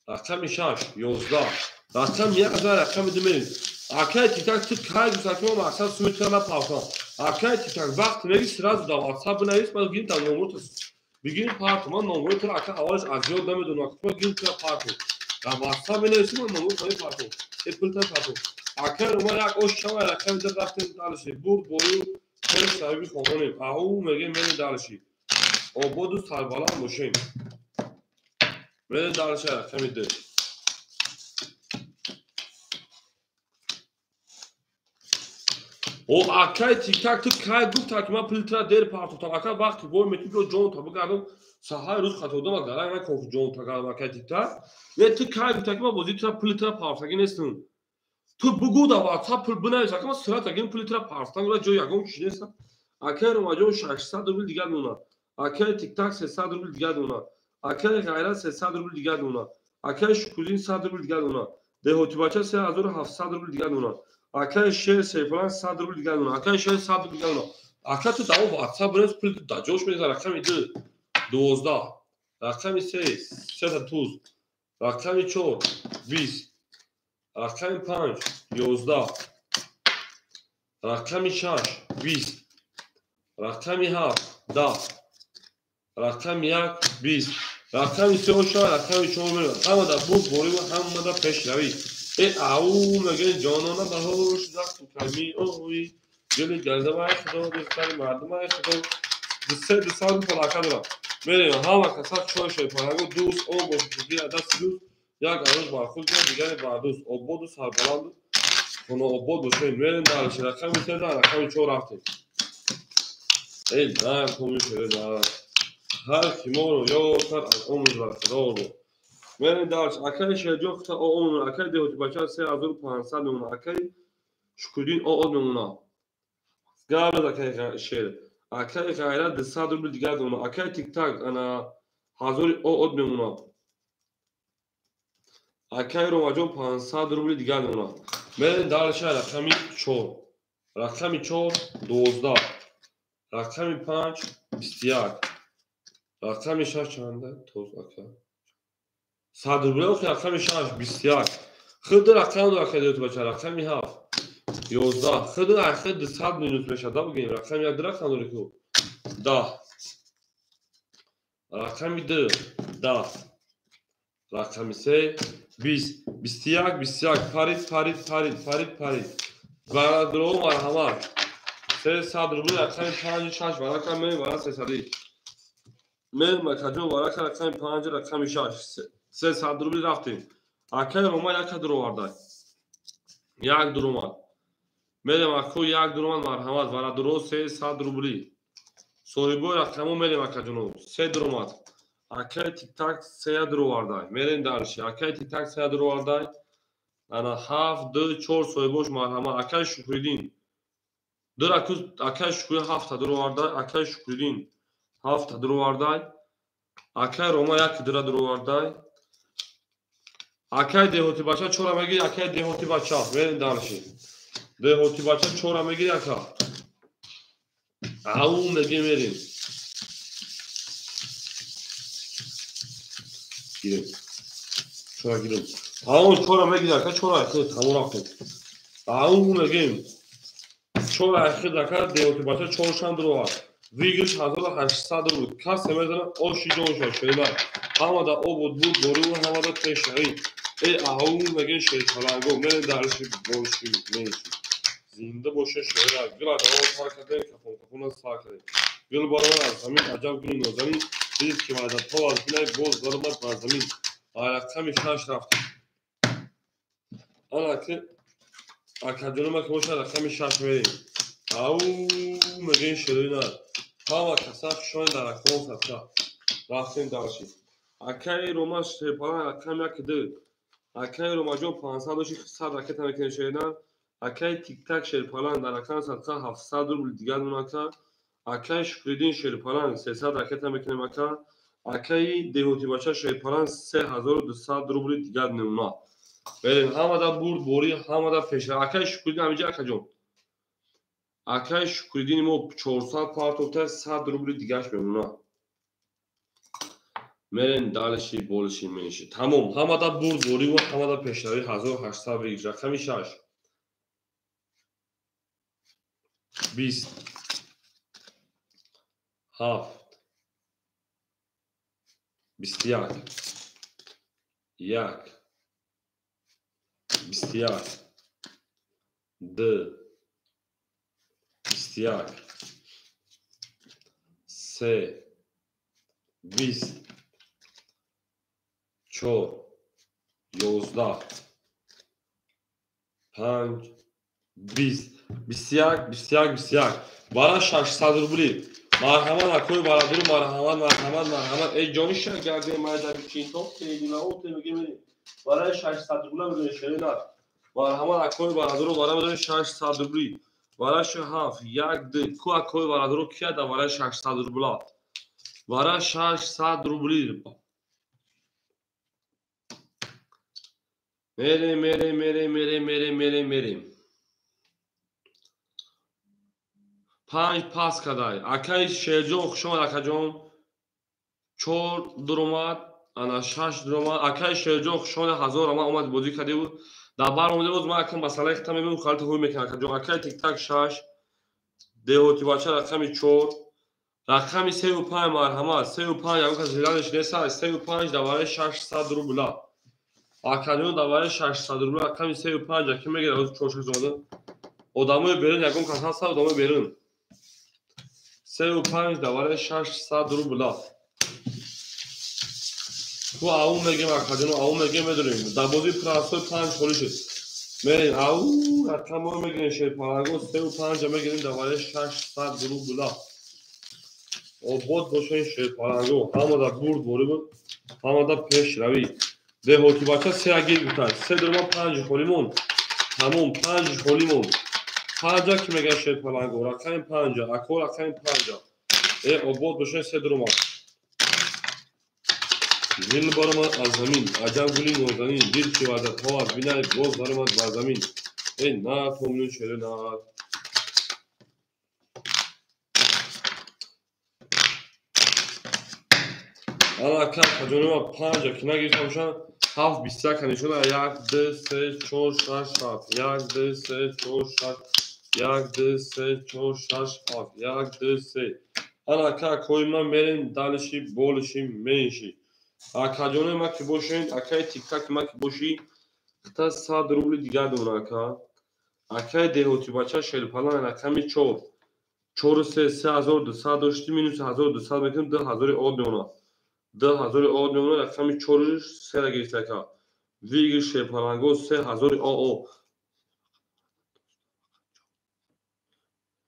رقم 6 11 رقم 1 رقم 2 میل اکای تیک تاک تو کای گوشتم ما اصلا سویت کردم پاوتا اکای تیک تاک وقت میگی سراز دا واتساپ بنویس ما گیم تا نمرت بگیریم پارتو ما نمرت رو اکای اولش از یاد نمیدونم ما گیم تا پارتو دا واتساپ بنویسیم ما نمرت های پارتو اپل تا پارتو اکای رو ما یک اوش شما رقم در رفتیم دالشی بود بوری خیلی صاحبی خوانیم او میگه میل دالشی او بود سال بالا ماشین میل دالشی رقم 2 او اکای تیک تاک تو کای گفت که من پلیترا دیر پارتو تا اکای وقتی بوی میتی رو جون تا بگردم ساهای روز خطا دادم گرای من کوف جون تا گردم اکای تیک تاک نه تو کای گفت که من بازی ترا پلیترا پارتو گی نیستم تو بگو دا واتساپ پول بنویس که من سرعت گیم پلیترا پارتو گرا جو یگم چی نیست اکای رو ماجو 600 روبل دیگه دونا اکای تیک تاک 300 روبل دیگه دونا اکای غیرت 300 روبل دیگه دونا اکای شکولین 100 روبل دیگه دونا ده هوتی بچا 3700 روبل دیگه دونا Akay şer falan 100 rubl دیگه اون akay şer 100 rubl دیگه اون akay تو داو واتساپ برنس پول دا جوش میذاره رقمی 12 رقمی 3 تا توز رقمی 4 20 رقمی 5 11 رقمی 6 20 رقمی 7 10 رقمی 1 20 رقمی 3 و 4 رقمی 4 میلیون همه دا بود بوری و همه دا پیش روی او مگه جانانه بهاش زخم کمی اوی گلی گرده بای خدا دختری مردم های خدا دسته سال پلاکه دارم میریم همه کسا چوی شوی پلاکه دوست او باشکگی دست دوست یک عروض برخود یا دیگری بردوست آباد و سربلند خونه آباد باشویم میریم درشی رقمی 3 رقمی 4 رفتیم ای در کمی شده در هر کی ما رو یاد کرد از عمر برخدا رو میریم درش اکای شجاع او عمر اکای دیوتی بچه 3500 میمونه اکای شکرین او میمونه قبل اکای شیر اکای غیرت 100 روبل دیگه میمونه اکای تیک تاک انا حضور او میمونه اکای رو 500 روبل دیگه میمونه میریم درش رقمی 4 رقمی 4 12 رقمی 5 21 رقمی 6 چنده توز اکای 100 روبل رقمی 6 21 خود رقم دو اکای دیوتی بچه رقمی 7 11 خود اخر 100 مینوت بشه دا بگیم رقم یک رقم داره که 10 رقمی 2 10 رقمی 3 20 21 21 پرید برادرو مرحمت 300 روبل رقم 5 6 برقم می برای 300 من مکجون برای رقم 5 رقم 6 300 روبل رفتیم اکای روما یک درو وارده یک درومان میریم اکو یک درومان مرحمت برادرو 300 روبلی سوریبوی رقمو میریم اکجونو 3 درومات اکای تیک تاک 3 درو وارده میریم درشی اکای تیک تاک 3 درو وارده انا 7 2 4 سوریبوش مرحمت اکای شکریدین در اکای شکری 7 درو وارده اکای شکریدین 7 درو وارده اکای روما یک درو وارده اکای دیهوتی بچه 4 میگی اکای دیهوتی بچه میریم درشی دیهوتی بچه 4 میگی اکا او میگی میریم گیریم چرا گیریم همون چرا میگی اکا چرا اکا تمام رفتیم همون میگیم چرا اکا دکا دیوتی بچه 4 شند رو وارد ویگرش 1800 رو بود کسی میدونه او شیجان شد شده همه دا او بود برو همه دا تشنهی ای اون میگین شید پلنگو میرین درشی باشی میشی زنده باشه شده گل ادامه سار کرده کپون از سار کرده گل باران از زمین عجب گل نازمین دید که بعد تو از بینای گل دارمد بر زمین رقمی 6 رفتیم آن که اکادونما که باشه رقمی 6 میریم او میگین شده نه همه کسا شوین در رقم ستا رفتیم درشی اکای روما شپاران رقم یک دو اکای روما جون 500 و 600 رکت نکنه شدن اکای تیک تاک شرپالان در رقم ستا 700 روبل دیگر نمکن اکای شکریدین شرپالان 300 رکت نکنه مکن اکای دیهوتی بچه شرپالان 3200 روبل دیگر نمونه بریم همه دا برد بوری همه دا پیش اکای شکریدین همیجا اکا جون اکای شکریدین ما 400 پارتوکتر 100 روبل دیگرش بمونه میرین دالشی بولشی میشی تمام همه دا برد بوری و همه دا پیشروی 1800 بگیر رقمی 6 20 7 21 1 21 2 21 3 20 4 11 5 20 21 برای 600 روبلی مرحمت اکوی برادر مرحمت ای جانی شهر گرده مرد چین تو خیلی نهوت میگه برای 600 روبلی میدونی شده نه مرحمت اکوی برادر رو برای 600 روبلی برای 7 1 2 کو اکوی برادر رو کیا ده برای 600 روبلی برای 600 روبلی میریم 5 پاس کردای اکای شیرجان خوش آمد اکاجان 4 درآمد انا 6 درآمد اکای شیرجان خوش آمد 1000 اومد بازی کرده بود در بر اومده بود ما یکم مسئله ختم میبینم خالت خوب میکنه اکاجان اکای تیک تاک 6 دهوتی بچه رقم 4 رقم 35 مرحمت 35 یعنی که زیرانش نیست 35 دوباره 600 روبل اکاجان دوباره 600 روبل رقم 35 که میگه روز 4 زده آدمای برن یکم کس هست آدمای برن 35 دوباره 600 روبل تو اون میگم اکاجان اون میگم میدونیم در بازی پراسو 5 خالی شد میریم او رقم رو میگیریم شیر پارانگو 35 میگیریم دوباره 600 روبل آباد باشه این شیر پارانگو همه در برد بوری بود همه در پیش روی دهوتی بچه 3 اگیر بیتن 3 درما 5 خولیمون همون 5 خولیمون 5 که میگه شیر پارانگو رقم 5 اکو رقم 5 آباد باشه 3 درما دل برم از زمین عجب گلی نازنین دل که وعدت ها از بینه باز برم از بر زمین ای نه تومنون شده نه انا کم کجانو 5 که نگیرم شن 7 21 کنیشون 1 2 3 4 6 7 1 2 3 4 6 1 2 3 4 6 7 1 2 3 انا که کوی من میرین دالشی بولشی منشی اکاجون ما که باشین اکای تیک تاک ما که باشی تا 100 روبل دیگه دونه اکا اکای دهوتی بچه شیل پلان رقم 4 4 3 3200 داشتی مینوس 1200 میکنیم 10000 آد میمونه 10000 آد میمونه رقم 4 3 را گرفته اکا ویگی شیل پلانگو 3000 آ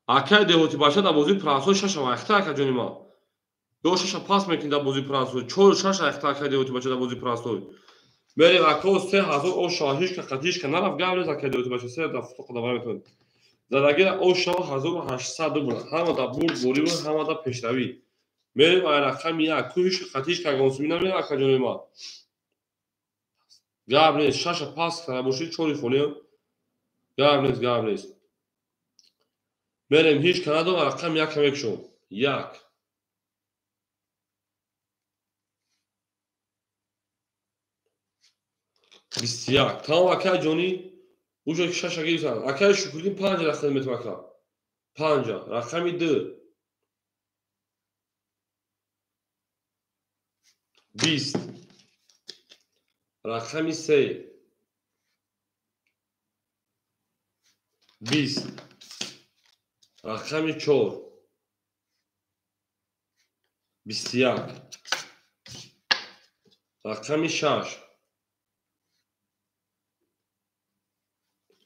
اکای دهوتی بچه در بازی پراسو 6 اخته اکاجونی ما دو 6 پاس میکنیم در بازی پراسو 4 6 اخته اکای دهوتی بچه در بازی پراسو میریم اکو 3000 او شاهیش که قدیش که نرفت گابریز اکای دهوتی بچه 3 دفعه خدا میتونه زدگی او شما 1800 بود همه در برد بوری بود همه در پیشروی میریم این رقم 1 کویش خطیش که گانسومی نمیریم اکاجونی ما گابریز 6 پاس کنه باشید چوری خونیم گابریز میریم هیچ کنه دو رقم 1 کمیک شون 1 21 تمام اکاجونی اوجا که 6 اگه بیسن اکای شکردیم 5 رقم میتوکا 5 رقمی 2 20 رقمی 3 20 رقمی 4 21 رقمی 6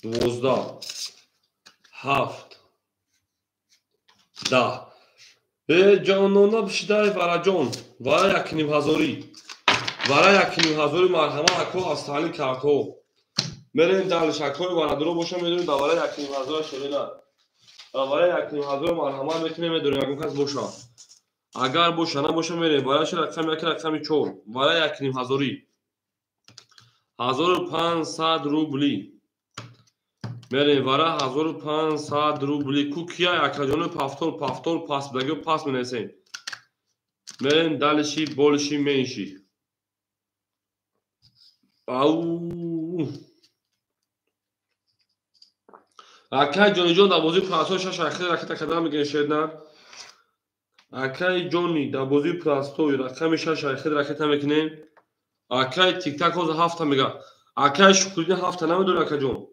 12 7 10 جانونا بشیدای وراجون ورا یکنیم هزاری مرحمه اکو استانی کاکو میرین دالش اکوی ورادرو باشه میدونیم دوباره یکنیم هزار شده نه دوباره یکنیم هزار مرحمه میتونیم میدونیم اگه کس باشه اگر باشه نباشه میریم برایش رقم 1 رقمی 4 برای یکنیم هزاری 1500 روبلی میریم برای 1500 روبلی کوکیا اکاجون پافتور پاس بگو پاس منسیم میریم دالشی بولشی منشی او اکای جونی جون در بازی پراسو 6 اخیر رکت کدام میگن شدن اکای جونی در بازی پراسو رقم 6 اخیر رکت میکنه اکای تیک تاک روز 7 میگه اکای شکردی 7 نمیدونه اکای جون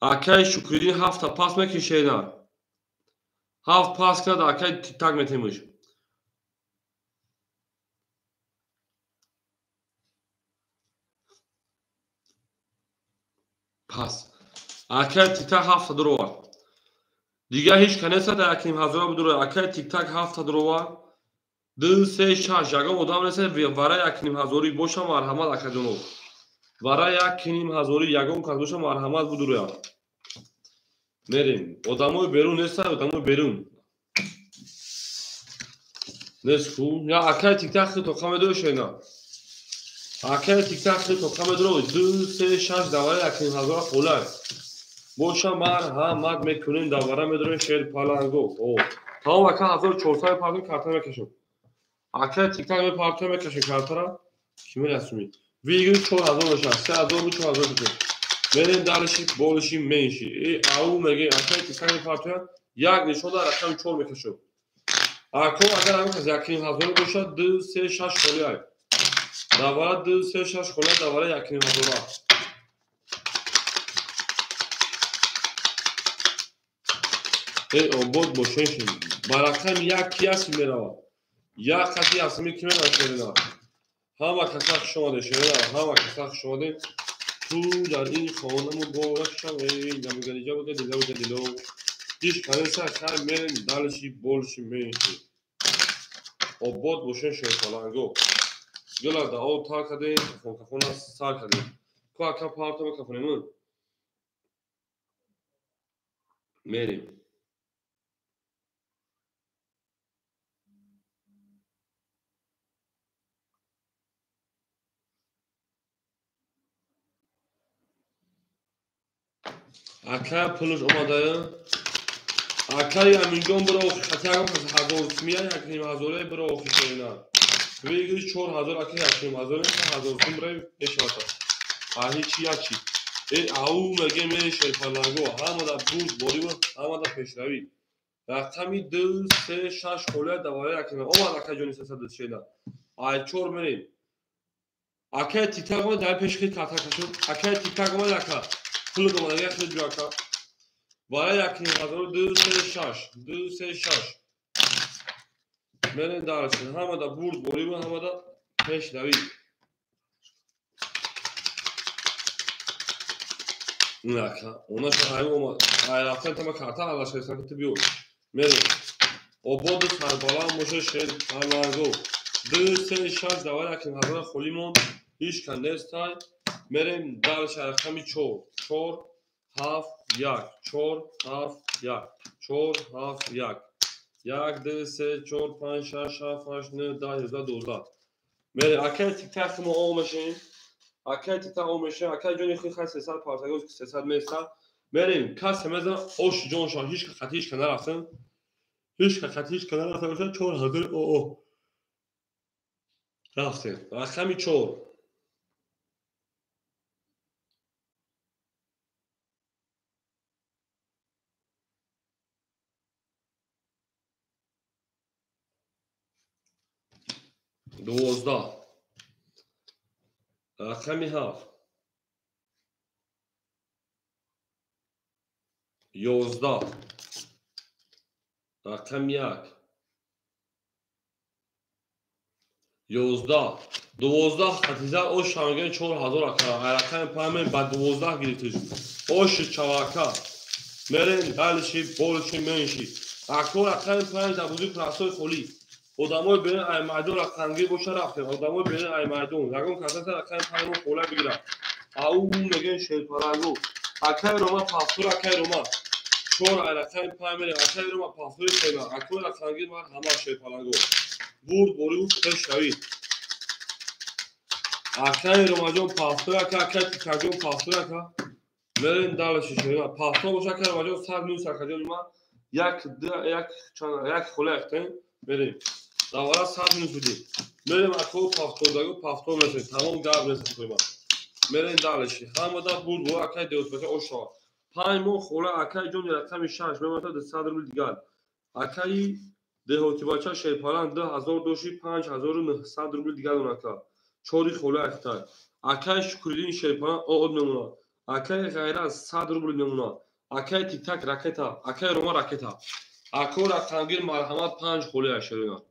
اکای شکردی 7 پاس میکنه شدن 7 پاس کرد اکای تیک تاک میتیمش پاس اکای تیک تاک 7 درو دیگه هیچ کنیسه در یکنیم هزار بدونه اکای تیک تاک 7 درو 2 3 6 یگام ادام رسه ورای یکنیم هزاری باشه مرحمت اکای جونو ورای یکنیم هزاری یگام کس باشه مرحمت بدونه میریم ادامای بیرون نیست ادامای بیرون نیست خوب یا اکای تیک تاک تو کام دوشه نه اکای تیک تاک تو کام درو 2 3 6 دوباره یکنیم هزار خوله باشم مرحمت میکنین دوباره میدونین شیر پلنگو تمام اکا 1400 پارتون کارتا میکشم اکا تیک تاک می پارتون میکشم کارتا را کی میرسونی ویگن 4000 بشه 3000 بود 4000 بشه بریم دالشی بولشی منشی ای او میگه اکا تیک تاک می پارتون یک نشون داره رقم 4 میکشم اکو اگر همین کسی یکین هزار باشه 2 3 6 خالی دوباره 2 3 6 خالی دوباره یکین هزار ای آباد باشه برقم یکی هست میره یک کسی هست می کمی نشده همه کساق شده شده همه کساق شده تو در این خانم بارک شده نمیگه جا بگه دیلو بگه دیلو دیش کنیسه خر میرین دلشی بولشی میشی آباد باشه شده پلنگو گلا دا او تا کده کفونه سار کده که اکا پارتو کفونه من میریم اکا پلوش اومده اکای امینگون برو خطی هم کسی هزار سمیه یکنیم هزاره برو خیشه اینا ویگری 4000 اکای یکنیم هزاره هزار سم برای اشواتا آهی چی یا چی ای او مگه میشه پلنگو همه دا بود باری و همه دا پیشروی رقمی 2 3 6 خوله دواره یکنیم اومد اکای جونی 300 شیده آی 4 میریم اکای تیک تاک ما در پیش خیلی کتا کشون اکای تیک تاک ما یکا پلو دومده یک خیلی جواکا برای یکنیم هزار 2 3 6 2 3 6 بریم دارشین همه دا برد باری و همه دا پیش روی نکه اونا شو های اومد های رفتن تمام کارتا علاش هستن که بیو بریم آباد سربالا هم باشه شیر پلنگو 2 3 6 دوار یکیم هزار خولیمون هیچ کنده استای بریم دارش رقمی 4 4 7 1 4 7 1 4 7 1 1 2 3 4 5 6 7 8 9 10 11 12 بریم اکای تیک تاک ما اومشین اکای تیک تاک اومشه اکای جونی خیلی خیلی 300 پارتاگوز 300 میستا بریم کس همزن اوش جون شان هیچ خطیش کنه رفتن هیچ خطیش کنه رفتن 4000 او رفتن رقمی 4 12 رقمی 7 11 رقم 1 11 12 خطیزه او شانگن 4000 اکا رقم پایمه با 12 گرفتش اوش چواکا مرین دلشی بولشی منشی اکو رقم پایمه در بودی پراسوی خولی آدمای بین ای مردم رقمگیر باشه رفتن آدمای بین ای مردم رقم کسا رقم پایمه خوله بگیره او میگن شیر پلنگو اکای روما پافتور اکای روما چون رقم پایمه اکای روما پافتور سینا اکو رقمگیر من همه شیر پلنگو برد بوری خوش شوید اکای روما جون پافتور اکای تیکا جون پافتور اکا مرین دالشی شوید پافتور باشه اکای روما جون سر نوس اکا جون ما یک خوله اختیم بریم دوباره سر نوس بدیم مریم اکو پافتور داگو پافتور میسیم تمام گرد میسیم کوی ما مرین دالشی همه دا برد بو اکای دیوت باشه اوشا پایمون خوله اکای جون رقم 6 میمونه تا 100 روبل دیگر اکای دهوتی بچه شیر پلنگ 2000 دوشی 5900 روبل دیگر اون اکا چوری خوله اختای اکای شکردین شیر پلنگ آد میمونه اکای غیر از 100 روبل میمونه اکای تیک تاک راکتا اکای روما راکتا اکو رقمگیر مرحمت 5 خوله اشرینا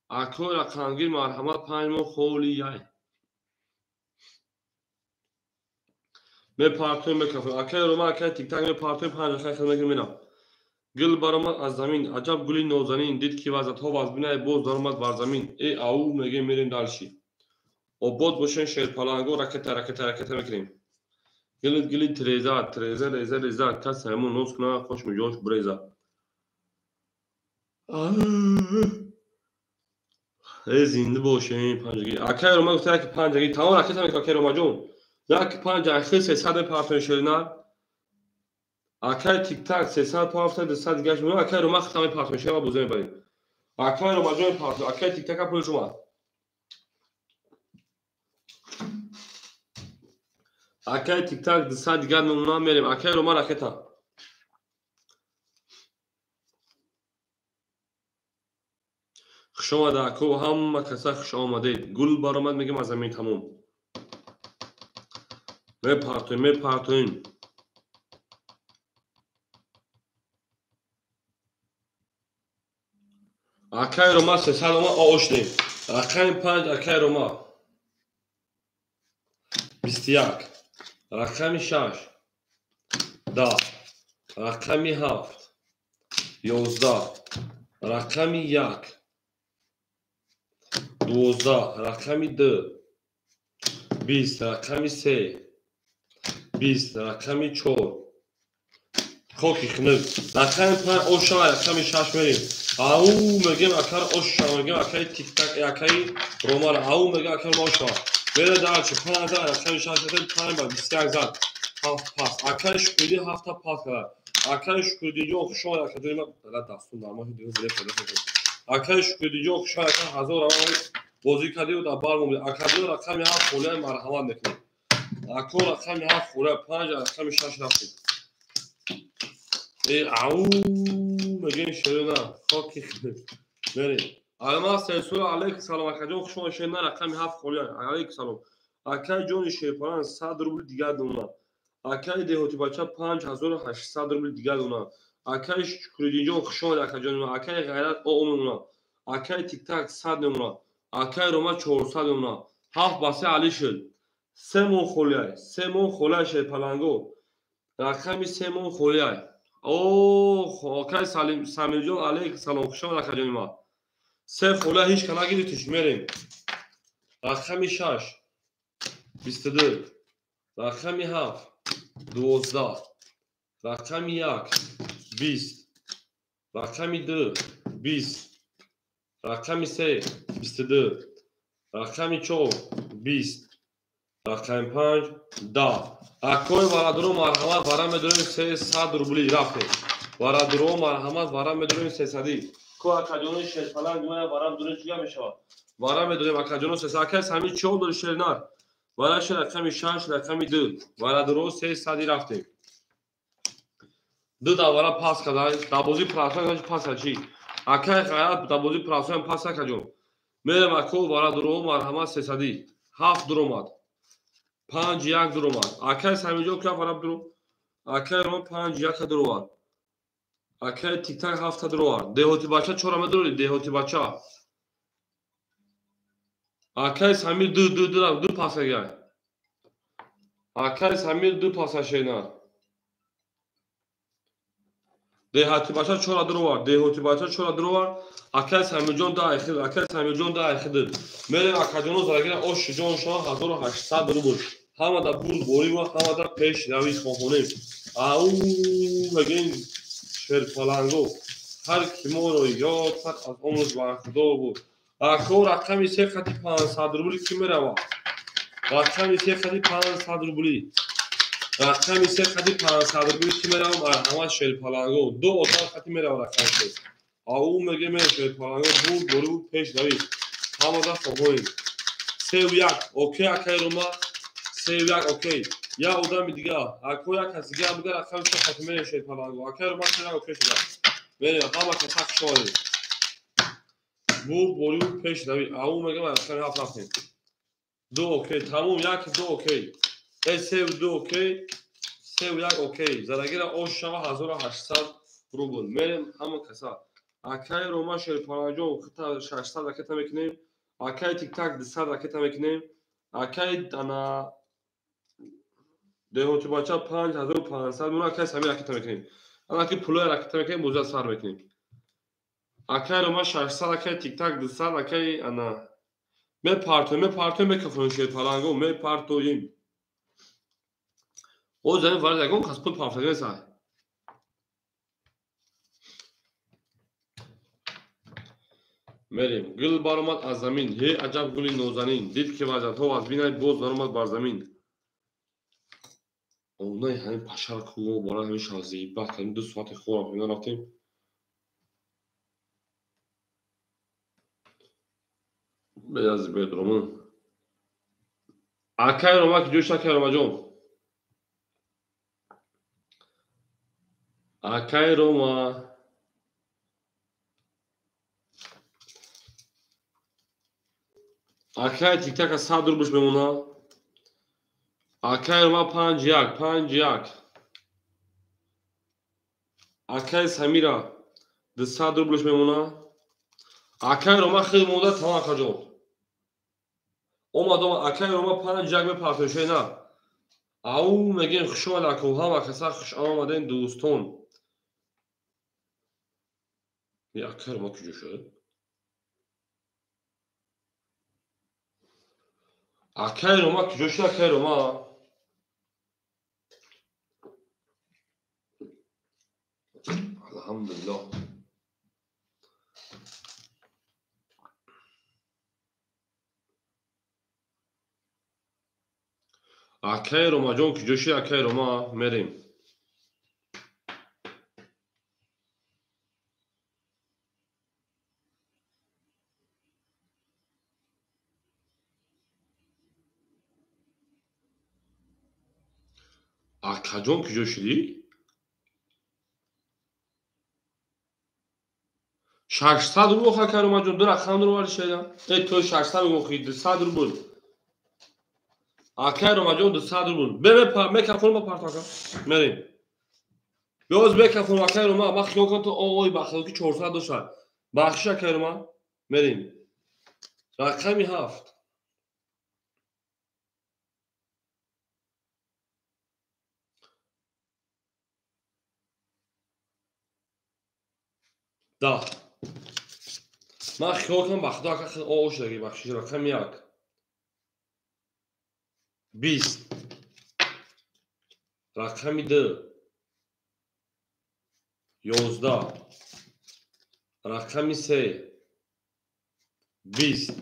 اکو رقمگیر مرحمت 5 مو خولی یای می پارتون میکفه اکای روما اکای تیک تاک می پارتون 5 خیلی خدمت مینا گل برآمد از زمین عجب گلی نازنین دید که وزد ها از بینای باز درآمد بر زمین ای او میگه میریم دالشی آباد باشین شیر پلنگو رکت میکنیم گلی تریزه کس همون نوز کنه خوش میجوش بریزه ای زنده باشین پنجگی اکای روما گفته که پنجگی تمام رکت میکنه اکای روما جون یک پنج خیلی 300 پارتون شیر نه Акай тик-так 300 пафта 200 гаш муна акай рома хатами пафта шема бузем барим. Акай рома ҷои пафта акай тик-така пули шума. Акай тик-так 200 гаш муна мерим. Акай рома ракета. خوش آمده اکو همه کسا خوش آمدید گل برآمد میگم از زمین تموم میپرتویم اکای روما 300 روما آشتیم رقم 5 اکای روما 21 رقم 6 10 رقم 7 11 رقم 1 12 رقم 2 20 رقم 3 20 رقم 4 خوکی خنک رقم 5 اوشا رقم 6 میریم او میگم اکر اوشا میگم اکای تیک تاک اکای روما او میگم اکر اوشا بره در چه 5000 رقم 6 تایم با 21 زد هفت پاس اکای شکودی 7 تا پاس کرد اکای شکودی جو خوشا اکای ما دستون در ما دیگه بله اکای شکودی جو خوشا اکای هزار بازی کردی و در بار مومد اکای رقم 7 خوله مرحمت میکنه اکو رقم 7 خوله 5 رقم 6 رفتیم او میگیم شروع خاکی بریم علما سرسول علیک سلام اکجان خوشما شدن رقم 7 خوله علیک سلام اکای جون شیپران 100 روبل دیگر دونا اکای دهوتی بچه 5800 روبل دیگر دونا اکای شکردی جون خوشما اکجان اکای غیرت اومونا اکای تیک تاک 100 نمونا اکای روما 400 نمونا 7 باسه علی شد 3 مون خوله شیپلانگو رقم 3 مون خوله اوه اوکی سامیل جون علیک سلام خوش آمد اکجان ما 3 خوله هیچ که نگیریدش میریم رقم 6 22 رقم 7 12 رقم 1 20 رقم 2 20 رقم 3 22 رقم 4 20 رقم 5 10 اکوی ورادرو مرحمت ورم بدونیم 300 روبلی رفته ورادرو مرحمت ورم بدونیم 300 کو اکجانو شیرپلنگ دومه ورم دونه چیگه میشه ورم بدونیم اکجانو 300 اکیس همین 4 دل شیرنار ورش رقم 6 رقم 2 ورادرو 300 رفته دو داورا پاس کردن دابوزی پراسان پاس چی اکای غیرت دابوزی پراسان پاس کجو میرم اکو ورادرو مرحمت 300 7 درومات 5 1 درومات اکای سمیجو که وراب درو اکای رو 5 1 دروات اکای تیک تاک 7 دروات دهوتی بچه چورا مدرولی دهوتی بچه اکای سمیر دو پاس گای اکای سمیر دو پاس شینا دهوتی بچه چورا دروات دهوتی بچه چورا دروات اکای سمیر جون دا اخیر اکای سمیر جون دا اخیر میرم اکجانو زرگیر اوش جون شاه 1800 روبل همه دا بول بوری و همه دا پیش روی خواهونیم او بگین شیرپلنگو هر کی ما رو یاد کرد از عمرش برخوردار بود اکو رقم 3 خطی 500 روبلی کی میره رقم 3 خطی 500 روبلی رقم 3 خطی 500 روبلی کی میره مرحمت شیرپلنگو 2 اتاق خطی میره رقم 3 او میگه میره شیرپلنگو بول بوری بود پیش روی همه دا خواهونیم 3 و 1 اوکی اکای روما 3 و 1 اوکی یا آدم دیگه اکو یک کسی دیگه بوده رقم 3 خطی میره شیرپلنگو اکای روما 3 اوکی شده میره همه که تک شده بول بوری بود پیش روی او میگه من رقم 7 رفتیم 2 اوکی تموم 1 2 اوکی 3 و 2 اوکی 3 و 1 اوکی زرگیر اوش شما 1800 روبل میریم همه کسا اکای روما شیرپلنگو خطا 600 رکتا میکنیم اکای تیک تاک 200 رکتا میکنیم اکای انا دهوتی بچه 5500 اون اکای سمی رکتا میکنیم انا که پلوی رکتا میکنیم موزه سر میکنیم اکای روما 600 اکای تیک تاک 200 اکای انا میپرتویم میکفون شیرپلنگو میپرتویم او زمین وارد اگون کس پول پافلگه سای میریم گل برآمد از زمین هی عجب گلی نازنین دید که وجدها از بینای باز برآمد بر زمین اونایی همین پشر کو بالا همین شازی بعد همین 2 ساعت خورم اینا رفتیم beyaz bedroom'un akay Roma ki coşa akay Roma John akay Roma akay tik tak sağ durmuş bemuna akay Roma panjiyak akay Samira de sağ durmuş bemuna akay Roma خیلی مدت تمام کجا اومدم akay Roma panjiyak به پرتوشه نه او میگن خوشو لکوها و کسا خوش آمدین دوستون یه akay Roma کی جوشه akay Roma ki coşa akay Roma elhamdülillah akay Roma John ki coşa akay Roma merim akay John ki coşili 600 رو بخواه که اومد جون دو رقم رو وارد شدم تو 600 میگوخی 200 رو بود akay Roma John 200 رو بود به میکافون با پارتاکا مریم بیاز میکافون akay Roma ما خیال کن تو آقای بخیل که 400 داشت بخش akay Roma مریم رقمی 7 10 ما خیال کنم بخدا که خیلی آقا شدگی بخشی رقم 1 20 رقم 2 11 رقم 3 20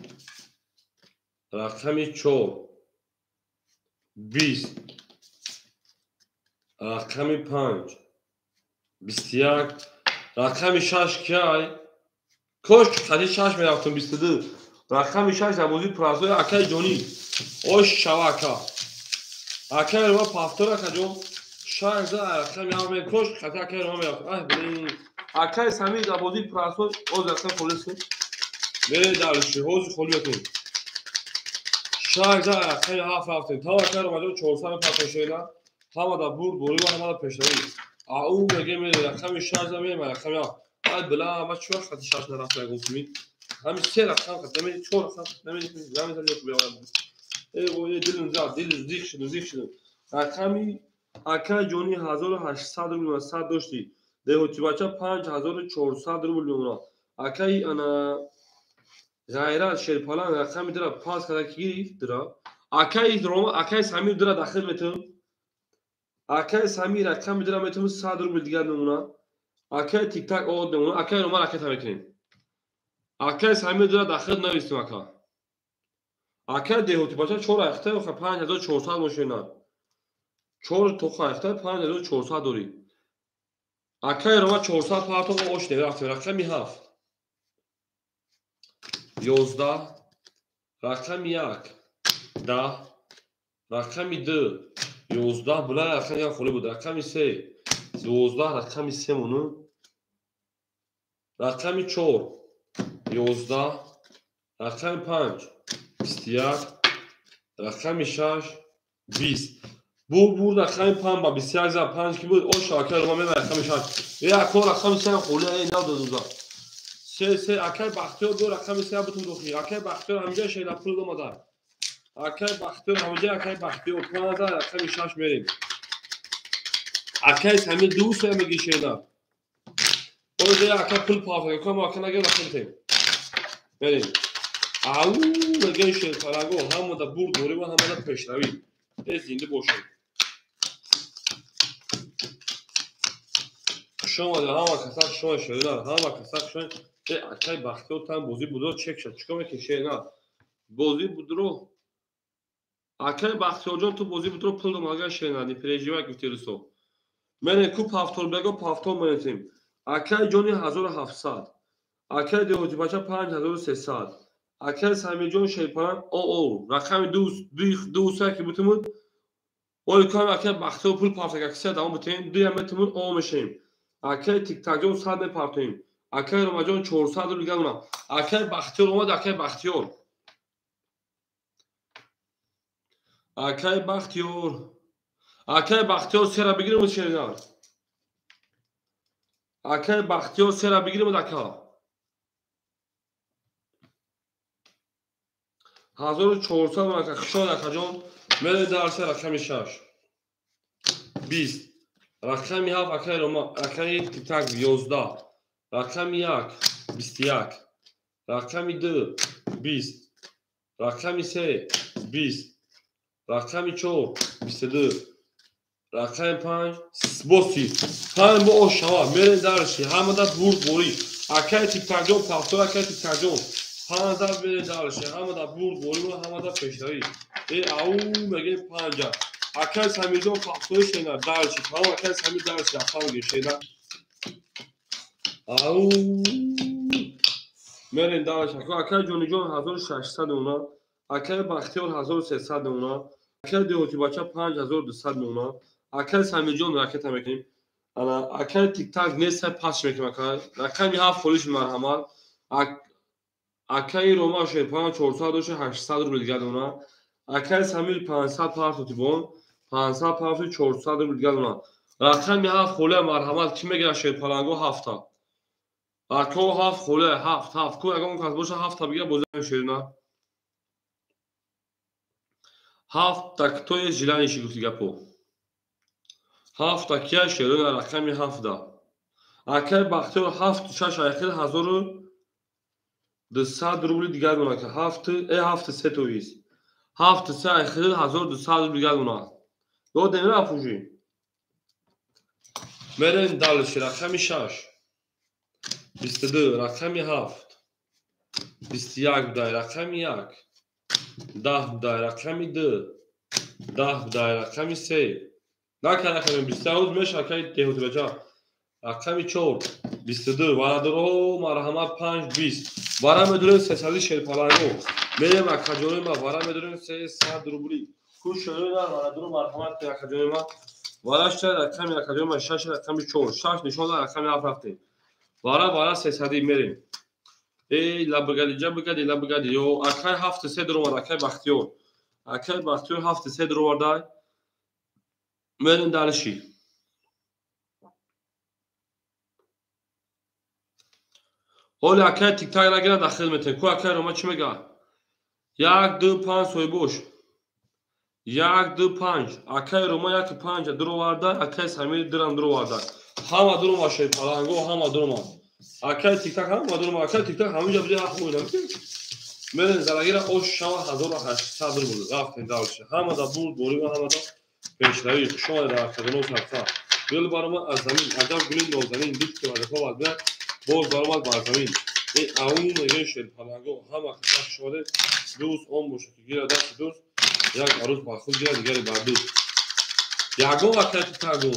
رقم 4 20 رقم 5 21 رقم 6 کی کاش خدی 6 میرفتم 22 رقم 6 زبوزی پرازوی akay جونی اوش شواکا akay Roma پافتورا کجا شاید رقم یارم کاش خدی akay Roma میرفتم ببین akay سمی زبوزی پرازوی او رقم پلیس بره دالشی حوز خالی بکن شاید akay 7 رفتیم تا akay Roma جو 400 پاتوشینا همه دا بوری و همه دا پیشروی او میگه میره رقم 6 میره رقم یا بلا ما چه وقت 6 نرفته گفتمی همین 3 رقم قدمی 4 رقم نمیدونی زمین زدی بیارم ای دلم زد دل زیخ شد رقمی akay جونی 1800 رو 100 داشتی دهوتی بچه 5400 رو میلیون akay انا غیرت شیرپالان رقمی درا پاس کرده کی درا akay Roma akay سمیر درا داخل میتون akay سمیر رقمی درا میتون 100 رو دیگر میمونه akay تیک تاک آورد میمونه akay Roma رقم میکنیم akay سمیر درا داخل نویستیم akay دهوتی بچه 4 اخته و 5400 ماشینا 4 تو اخته 5400 دوری akay Roma 400 پارتو اوش نرفت رقمی 7 11 رقم 1 10 رقم 2 11 بلا رقم یا خالی بود رقم 3 12 رقم 3 مونو رقم 4 11 رقم 5 21 رقم 6 20 bu رقم 5 با 21 زد 5 کی بود او شاکر ما میاد رقم 6 یا کار رقم 3 خالی نه دو سه akay بختیار دو رقم 3 بتون دوخی akay بختیار همینجا شیلا پول دو مادر akay بختیار همینجا akay بختیار 15 رقم 6 میریم akay سمی دوست میگی شیلا اون دیگه akay پول پافه کنم akay نگه رقم تیم بریم او نگه شیلا گو هم دا بور دوری و هم دا پیشروی زنده باشه شما ده همه کسا شما شیلا همه کسا شما akay بختیار تن بازی بود چک شد چیکار میکنی شیلا بازی بود رو Акай Бахтиёрҷон ту бозӣ будро пул домага шенадӣ переживай гуфти рӯсо. Мене ку пафтолбего пафтол менетим. Акай ҷони 1700. Акай деҳотибача 5300. Акай Самиҷон шерпаран рақами дусая ки бутимун кам акай Бахтиёр пул пафтага киса давом бутем 2 метимун мешем. Акай Тиктакҷон 100 мепартоем. Акай Ромаҷон 400 рубл гамна. Акай Бахтиёр омад акай Бахтиёр. Акай Бахтиёр. Акай Бахтиёр сера бигирим шернар. Акай Бахтиёр сера бигирим ака. 1400 ака хишон акаҷон мере дарса рақами 6. 20. Рақами 7 акай Рома акай Тиктак 11. Рақами 1 21. Рақами 2 20. Рақами 3 20. Рақами 4 22. Рақами 5 боси. Ҳам бо ошава мере дарши ҳамада бурд бори. Акай Тиктакҷон пафтор акай Тиктакҷон ҳамада мере дарши ҳамада бурд бори ва ҳамада пешравӣ. Меге 5. Акай Самиҷон пафтор шена дарши ҳам акай Самиҷ дарши афанги шена. Мере дарши акай Ҷониҷон 1600 меона. Акай Бахтиёр 1300 меона. Акай Деҳотибача 5200 меона. Акай Самиҷон ракета мекунем. Акай Тиктак неса пас мекунем акай. Рақами 7 фолиш марҳамат. Акай Рома шерпан 400 доша 800 рубл дига меона. Акай Самиҷ 500 пафт тибон 500 пафт 400 рубл дига меона. Рақами 7 фолия марҳамат ки мегира шерпаранго 7. Ако 7 фолия 7 ку ягон кас боша 7 бигира боза шерна. 7 так то е жиланиши гуфти гапо. 7 такия шерона рақами 7. Акай Бахтиёр 7 6 айхил 1200 рубли дига меона. 7 3 тоис. 7 3 айхил 1200 рубли дига меона. До демира фужи. Мерен далши рақами 6. 22 рақами 7. 21 дай рақами 1. 10 дай рақами 2. 10 дай рақами 3. Нака рақами 22 меша акай Деҳотибача. Рақами 4 22 варадро марҳамат 5 20. Вара медурем 300 шерпаранго. Мерем акаҷонима вара медурем 300 рубли. Ку шерона варадро марҳамат акаҷонима. Вараш рақами акаҷонима 6 рақами 4 6 нишон рақами 7 рафтем. Вара 300 мерем. Лабгади ё акай 7 3 дро акай Бахтиёр. Акай Бахтиёр 7 3 дро вардай. Мерем далши. Оли акай Тиктак нагира дахил метем. Ку акай Рома чӣ мега? 1 2 5 сойбош. 1 2 5. Акай Рома 1 5 дро вардай. Акай Самиҷ дирам дро вардай. Ҳама дро машед паланго ҳама дро. Акай Тиктак ҳама дро акай Тиктак ҳамиҷа бида ҳақ муйдам. Мерен зарагира ош шава 1800 рубл. Рафтем далши. Ҳама да бурд бори ва ҳама да пешравӣ. Шоя дар акадоно сарфа. Гул баромад аз замин. Аҷаб гули нозанин дикти вазифа вазда. Боз баромад бар замин. Меге шерпаранго ҳама хизмат шоде. Дӯст он бошад ки гира дасти дӯст. Як арӯз ба худ гира дигари бар дӯст. Ягон акай Тиктаго.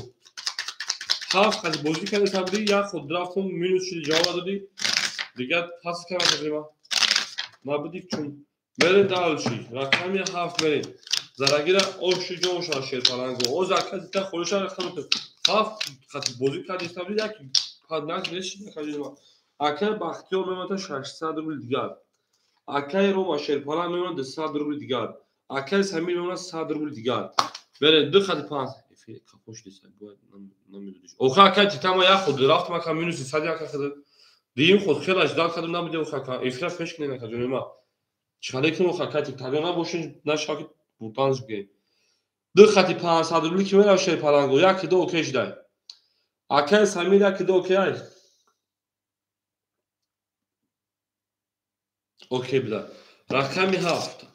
7 хази бозӣ карди табди як худ рафтум минус шиди ҷавоб додӣ. Дигар пас кама кардима. Набудик чун. Мерем далши. Рақами 7 мерем. Зарагира оши ҷоша шерпаранго. Оз акай Тиктак холиша рахтам. 7 хази бозӣ карди табди як паднак неши акаҷонима. Акай Бахтиёр мемонад 600 рубли дигар. Акай Рома шерпаран мемонад 200 рубли дигар. Акай Самиҷ мемонад 100 рубли дигар. Берем 2 хади 5. Капош диса бояд намедудиш. Охир акай Тиктак ма як худ рафтам акай минус 100 акай хад. Дим худ хела аҷдал кадам набуде акай. Эфира феш кинем акаҷонима. Чиқаде ким акай Тиктак набошин нашаки буртанш бигем. 2 хади 500 рубли ки мера шерпаранго. Як до окей шидай. Акай Самиҷ як до окей. Окей бида. Рақами 7.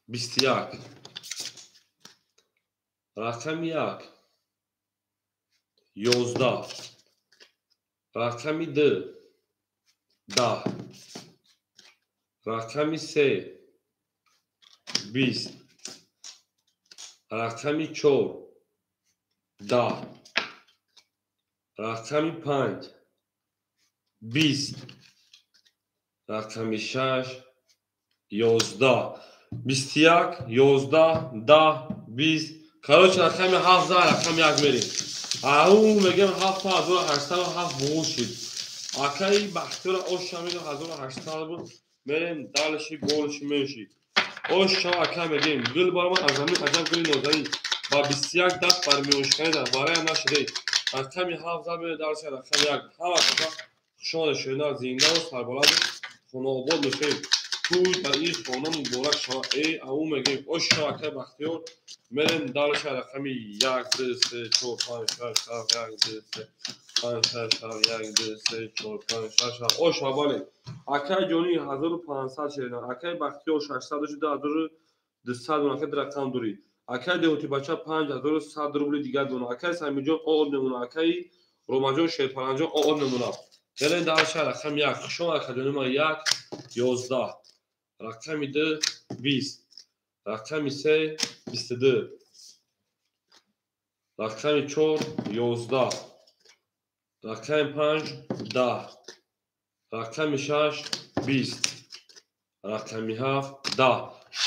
21. Рақами 1. 11. Рақами 2. 10. رقم 3 20 رقم 4 10 رقم 5 20 رقم 6 11 21 11 10 20 короче رقم 7 رقم 1 میریم اون میگم 7807 بغول شد اکای بختور اوش میگم 1800 بود میریم دالشی گولشی میشی اوش اکای میگیم گل بارم از زمین عجب گلی نوزایی با 21 دست برمیوش کنید برای نشده رقم 7 میره دالش رقم 1 همه کسا شما شیرنا زنده و سربلند خونه آباد میشید توی در این خانه مبارک شما ای او میگیم اوش اکای بختور میریم دالش رقم 1 2 3 4 5 6 7 1 2 3 5 6 7 1 2 3 4 5 6 7 اوش بالی اکای جونی 1500 شیرنا اکای بختور 600 شده 1200 اکای رقم دوری اکای دیوتی بچه 5100 روبل دیگر دونه اکای سمیجان آب نمونه اکای روماجان شیرپرنجان آب نمونه برین دالش رقم 1 شما اکای جونی ما 1 11 رقم 2 20 رقم 3 22 رقم 4 11 رقم 5 10 رقم 6 20 رقم 7 10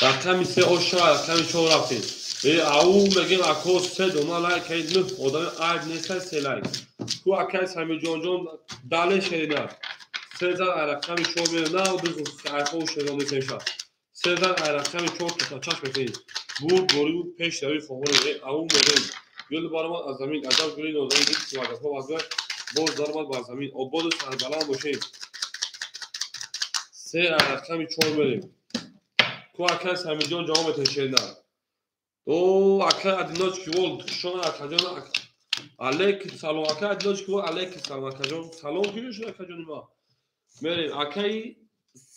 رقم 3 اوشا رقم 4 رفتیم او میگیم اکو 3 دونا لایک هید نه آدم عیب نیست 3 لایک تو اکای همی جون جون داله شیرنا 3 زن رقم 4 میره نه و دو اکو شیرنا میشه 3 زن رقم 4 تا چاش بکنید بود گوری پیش داری فوری او میگیم گل بارمان از زمین عجب گلی نوزایی دیگه سواگت ها وزبه باز دارمد بر زمین آباد و سربلند باشیم 3 رقم 4 میریم تو اکای همی جون جواب تشیرنا او اکای ادیناج کی ول شما اکای جون علیک سلام اکای ادیناج کی ول علیک سلام اکای جون سلام کیش اکای جون ما میریم اکای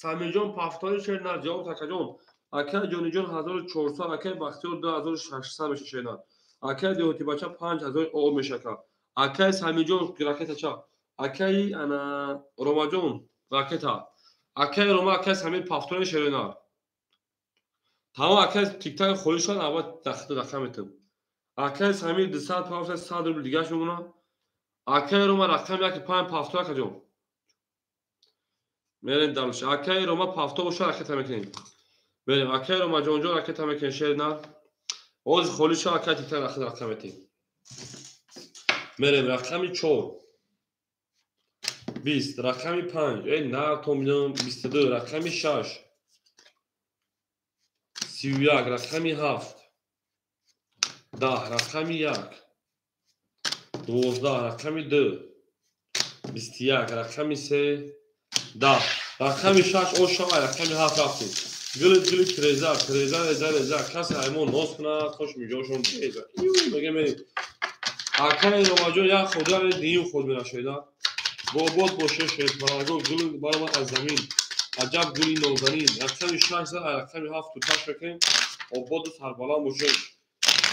همی جون پافتای شیرنا جواب اکای جون اکای جون جون 1400 اکای بختیار 2600 میشه شیرنا اکای دیوتی بچه 5000 او میشه کا اکای همی جون راکت چا اکای انا روما جون راکت اکای روما اکای همی پافتای شیرنا تمام اکای تیک تاک خودشون اول تخت رقم میتم اکای همی 200 پافت 100 روبل دیگه میمونه اکای روما رقم یک 5 پافتو اکای جون میرین دالش اکای روما پافتو باشه راکت میکنیم بریم اکای روما جون جون راکت میکنیم شیرنا اوز خودش اکای تیک تاک رقم میتیم میریم رقم 4 20 رقم 5 ای نه تو میدونم 22 رقم 6 31 رقم 7 10 رقم 1 12 رقم 2 21 رقم 3 10 رقم 6 او شما رقم 7 رفتیم گل تریزر کسی همون ناز کنه خوش میجاشون تریزر میگه میریم اکای روماجو یا خدا دیم خود میره شیده بابات باشه شید براگو گل برام از زمین عجب گلی نوزنین رقم 6 رقم 7 تو تاش بکنیم آباد و سربلند باشه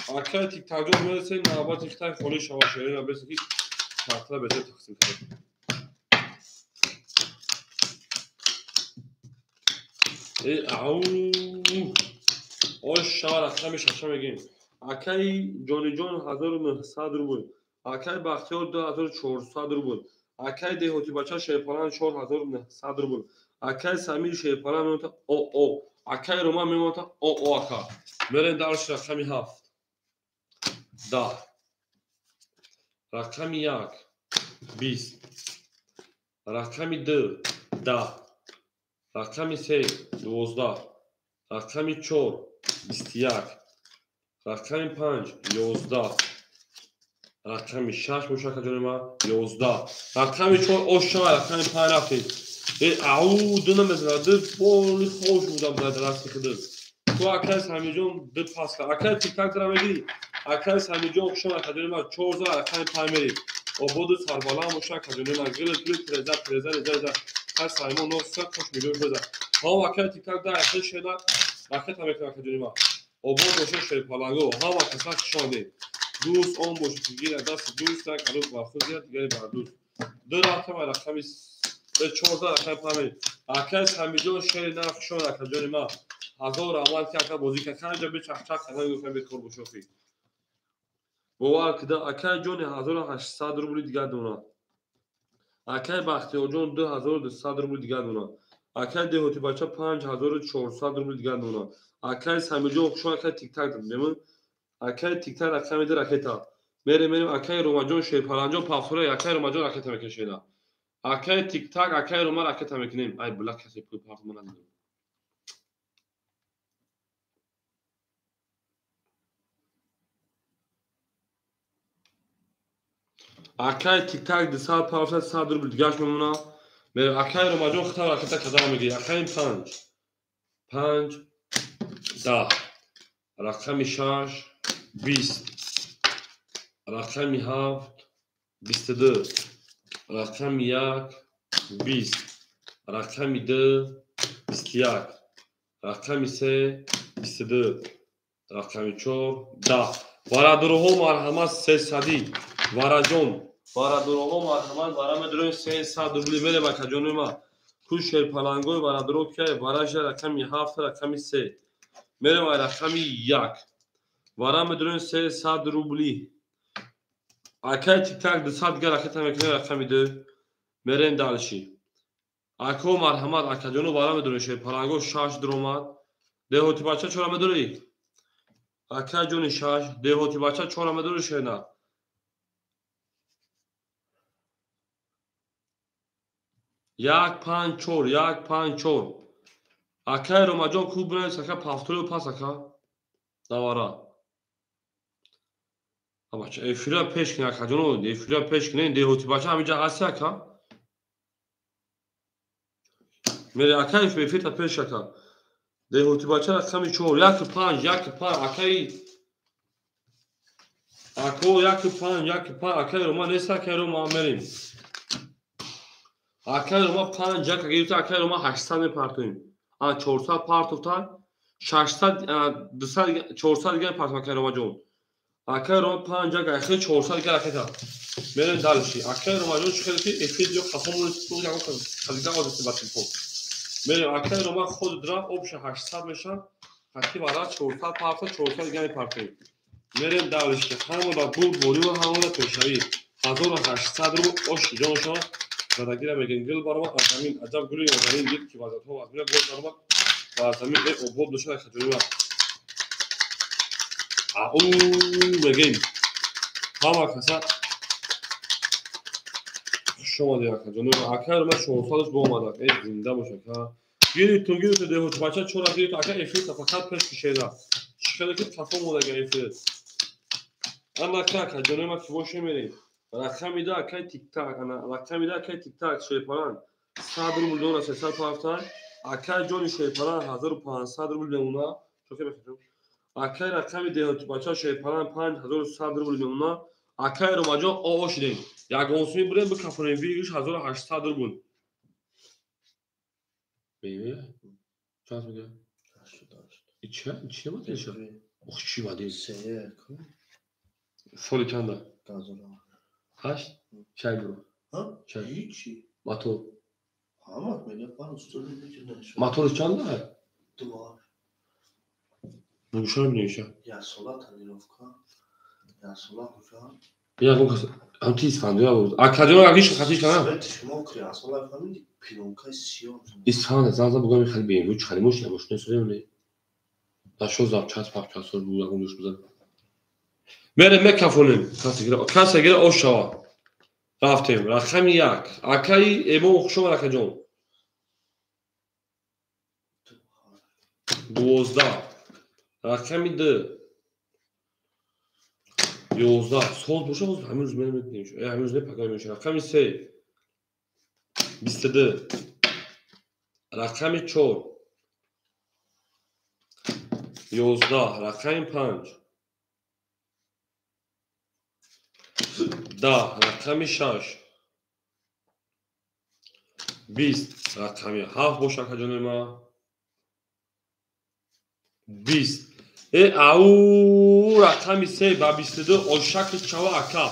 اکای تیک تاک جو میرسیم نوبت تیک تاک خالی شما شیرین بس کی شرطه بده تقسیم کنیم او اوش شما رقم 6 میگیم اکای جونی جون 1900 روبل اکای بختیار 2400 روبل اکای دیهوتی بچه شیپالان 4900 روبل اکای سمیر شیپالان میمونه او اکای روما میمونه او اکا میرین دارش رقم 7 10 رقم 1 20 رقم 2 10 رقم 3 12 رقم 4 21 رقم 5 11 رقم 6 مشاکل جون ما 11 رقم 4 اوشا رقم 5 رفتیم او دو نمیزنه دو بولی خوش بودم در راستی خود تو اکاس همیجون دو پاس کرد اکاس تیک تاک دارم میگی اکاس همیجون اوشا رقم ما 14 رقم 5 میری و بود سربالا مشاکل جون ما گل تریزر کاس همون نو سر خوش میجون بزن ها اکاس تیک تاک داره اکاس شده رقم میکنه جون ما و بود اوشا شی پالانگو ها اکاس شده دوست باشه که گیر دست دوست کارو با خود دیگه بر دوست دو رقم رقم به 14 رقم پنج اکای سمیجان شیر نقشون اکا جان ما 1000 عمل که اکا بازی که خنجا به چخ چخ کنن گفتم به کار بشوفی باور کده اکای جان 1800 روبل دیگه دونا اکای بختیار جان 2200 روبل دیگه دونا اکای دهوتی بچه 5400 روبل دیگه دونا اکای سمیجان شو اکای تیک تاک دادم اکای تیک تاک رقم میده راکتا میریم اکای روماجان شیر پرانجان پافوره اکای روماجان راکتا میکشه اکای تیک تاک اکای روما راکتا میکنیم ای بلاک کسی پول پارت من اکای تیک تاک 200 پافوره 100 روبل دیگهش میمونه میریم اکای روماجان خطا راکتا کدا میگی اکای 5 10 رقم 6 20 رقم 7 22 رقم 1 20 رقم 2 21 رقم 3 22 رقم 4 10 وارادروها مرحمت 300 وارجون وارادروها مرحمت وارامدرون 300 روبل میره با جون ما کوش شیر پلنگوی وارادرو که وارش رقم 7 رقم 3 میره و رقم 1 وارامدرون 300 روبلی اکای تیک تاک 200 دیگه راکتا میکنه رقم 2 میرین دالشی اکو مرحمت اکا جونو وارامدرون شیر پلنگو 6 درومات دهوتی بچه چرا میدونی اکا جون 6 دهوتی بچه چرا میدونی شینا 154 اکای روماجان خوب بنه سکا پافتولو پاس اکا دوارا بچه افریا پیش کنه اکا جونو افریا پیش کنه دهوتی بچه همینجا هستی اکا میره اکای افریا پیش اکا دهوتی بچه رقم 4 1 5 اکای اکو 1 5 اکای روما نیست اکای روما میریم اکای روما 5 اکا گیرتا اکای روما 800 میپرتویم 400 پارتوفتن 600 200 400 دیگه پارتوم اکای روما جون اکای روما 5 اکا اخیر 400 دیگه راکتا میریم دالشی اکای روما جون چه خیلی افید جو خفمون تو جامو خلیقا آدرس باتیم پو میریم اکای روما خود درا اوبش 800 میشن خاطی برای 400 پارتو 400 دیگه میپرتویم میریم دالشی همون با بول بوری و همون پیشایی 1800 رو اوش جون شما زدگیر میگن گل بارما از زمین عجب گلی از زمین دید که واسه تو از میره گل بارما و از زمین ای اوبود دوشه خطوری ما او میگن همه کسا شما دیا که جنوب اکر من شما سالش با اومد ای زنده باشه که گیری تو دهوت بچه چورا گیری تو اکر افیت فقط پیش کشیده شکلی که تفاهم بوده گیری افیت اما که جنوب ما که باشه میریم رقم میده اکای تیک تاک انا رقم میده اکای تیک تاک شیپران 100 روبل دونه 300 پافتن اکای جون شیپران 1500 روبل دونه چون که بخیرم اکای رقم دهوتی بچه شیپران 5100 روبل دونه اکای رو ماجا آوش دیم یک اونسمی بریم به کافرین ویگش 1800 روبل بیه چند میگه 88 چی بودیش اخ چی بودی سال چنده 8 چای برو ها هیچی ماتور همه میگه پان استوری میگه ماتور چنده دوار نمیشه نمیشه یا سولا تنیروفکا یا سولا کجا یا گفت هم تیز فهمیده بود اکادیو اگیش خاطیش کنم سویتش موکری اصلا فهمیدی پیرونکای سیاه İsfahan zaten bugün خیلی بیرون بود خیلی مش نموش نسویم تا شو زاب چاس پاک چاس رو بوده اونش بزن میره مکافونیم کاسه گیره اوشا رفتیم رقم 1 اکای ایمو شما رقم جون 12 رقم 2 11 sol boşa olsun هنوز benim etmiyor هنوز ne پاکایمش رقم 3 22 رقم 4 11 رقم 5 10 رقم 6 20 رقم 7 boşa kacanır mı 20 او رقم 3 و 22 اوشک چاوا اکا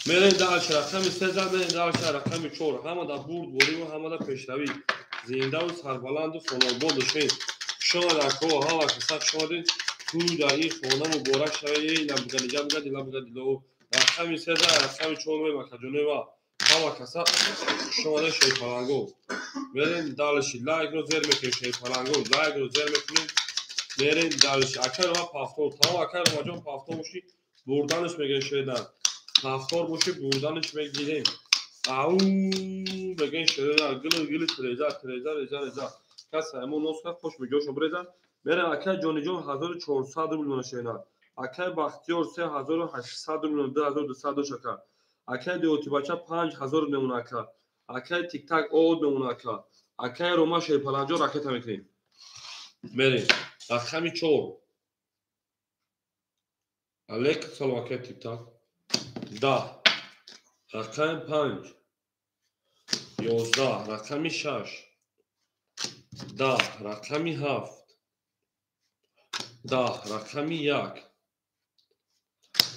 میریم دالش رقمی 3 زد میریم دالش رقمی 4 همه در برد بریم و همه در پیشروی زنده و سربلند و خانوادگی داشتیم شما در کوه ها و کسات شما دید تو در این خانه مبارک شوی لبگلیجا بگد لبگدلو رقمی 3 زد رقمی 4 میریم مکجونه و همه کسات شما در شوی پلنگو میریم دالشی لایک رو زیر میکنیم شوی پلنگو لایک رو زیر میکنیم میریم دالشی اکر و پافتور تمام اکر و جان پافتور باشی بردانش میگه شدن پافتور باشی بردانش میگیریم او بگین شده گل تریزا کس همون نسخه خوش میگه شو برزا میرم اکر جانی جان 1400 میلیون شینا اکر بختیار 3800 میلیون 2200 شکر اکر دیوتی بچه 5000 میلیون اکر اکر تیک تاک اود میلیون اکر اکر روما شی پلنجو راکت میکنیم میریم رقمی 4 الک سلواکت تیک تاک 10 رقم 5 11 رقمی 6 10 رقمی 7 10 رقمی 1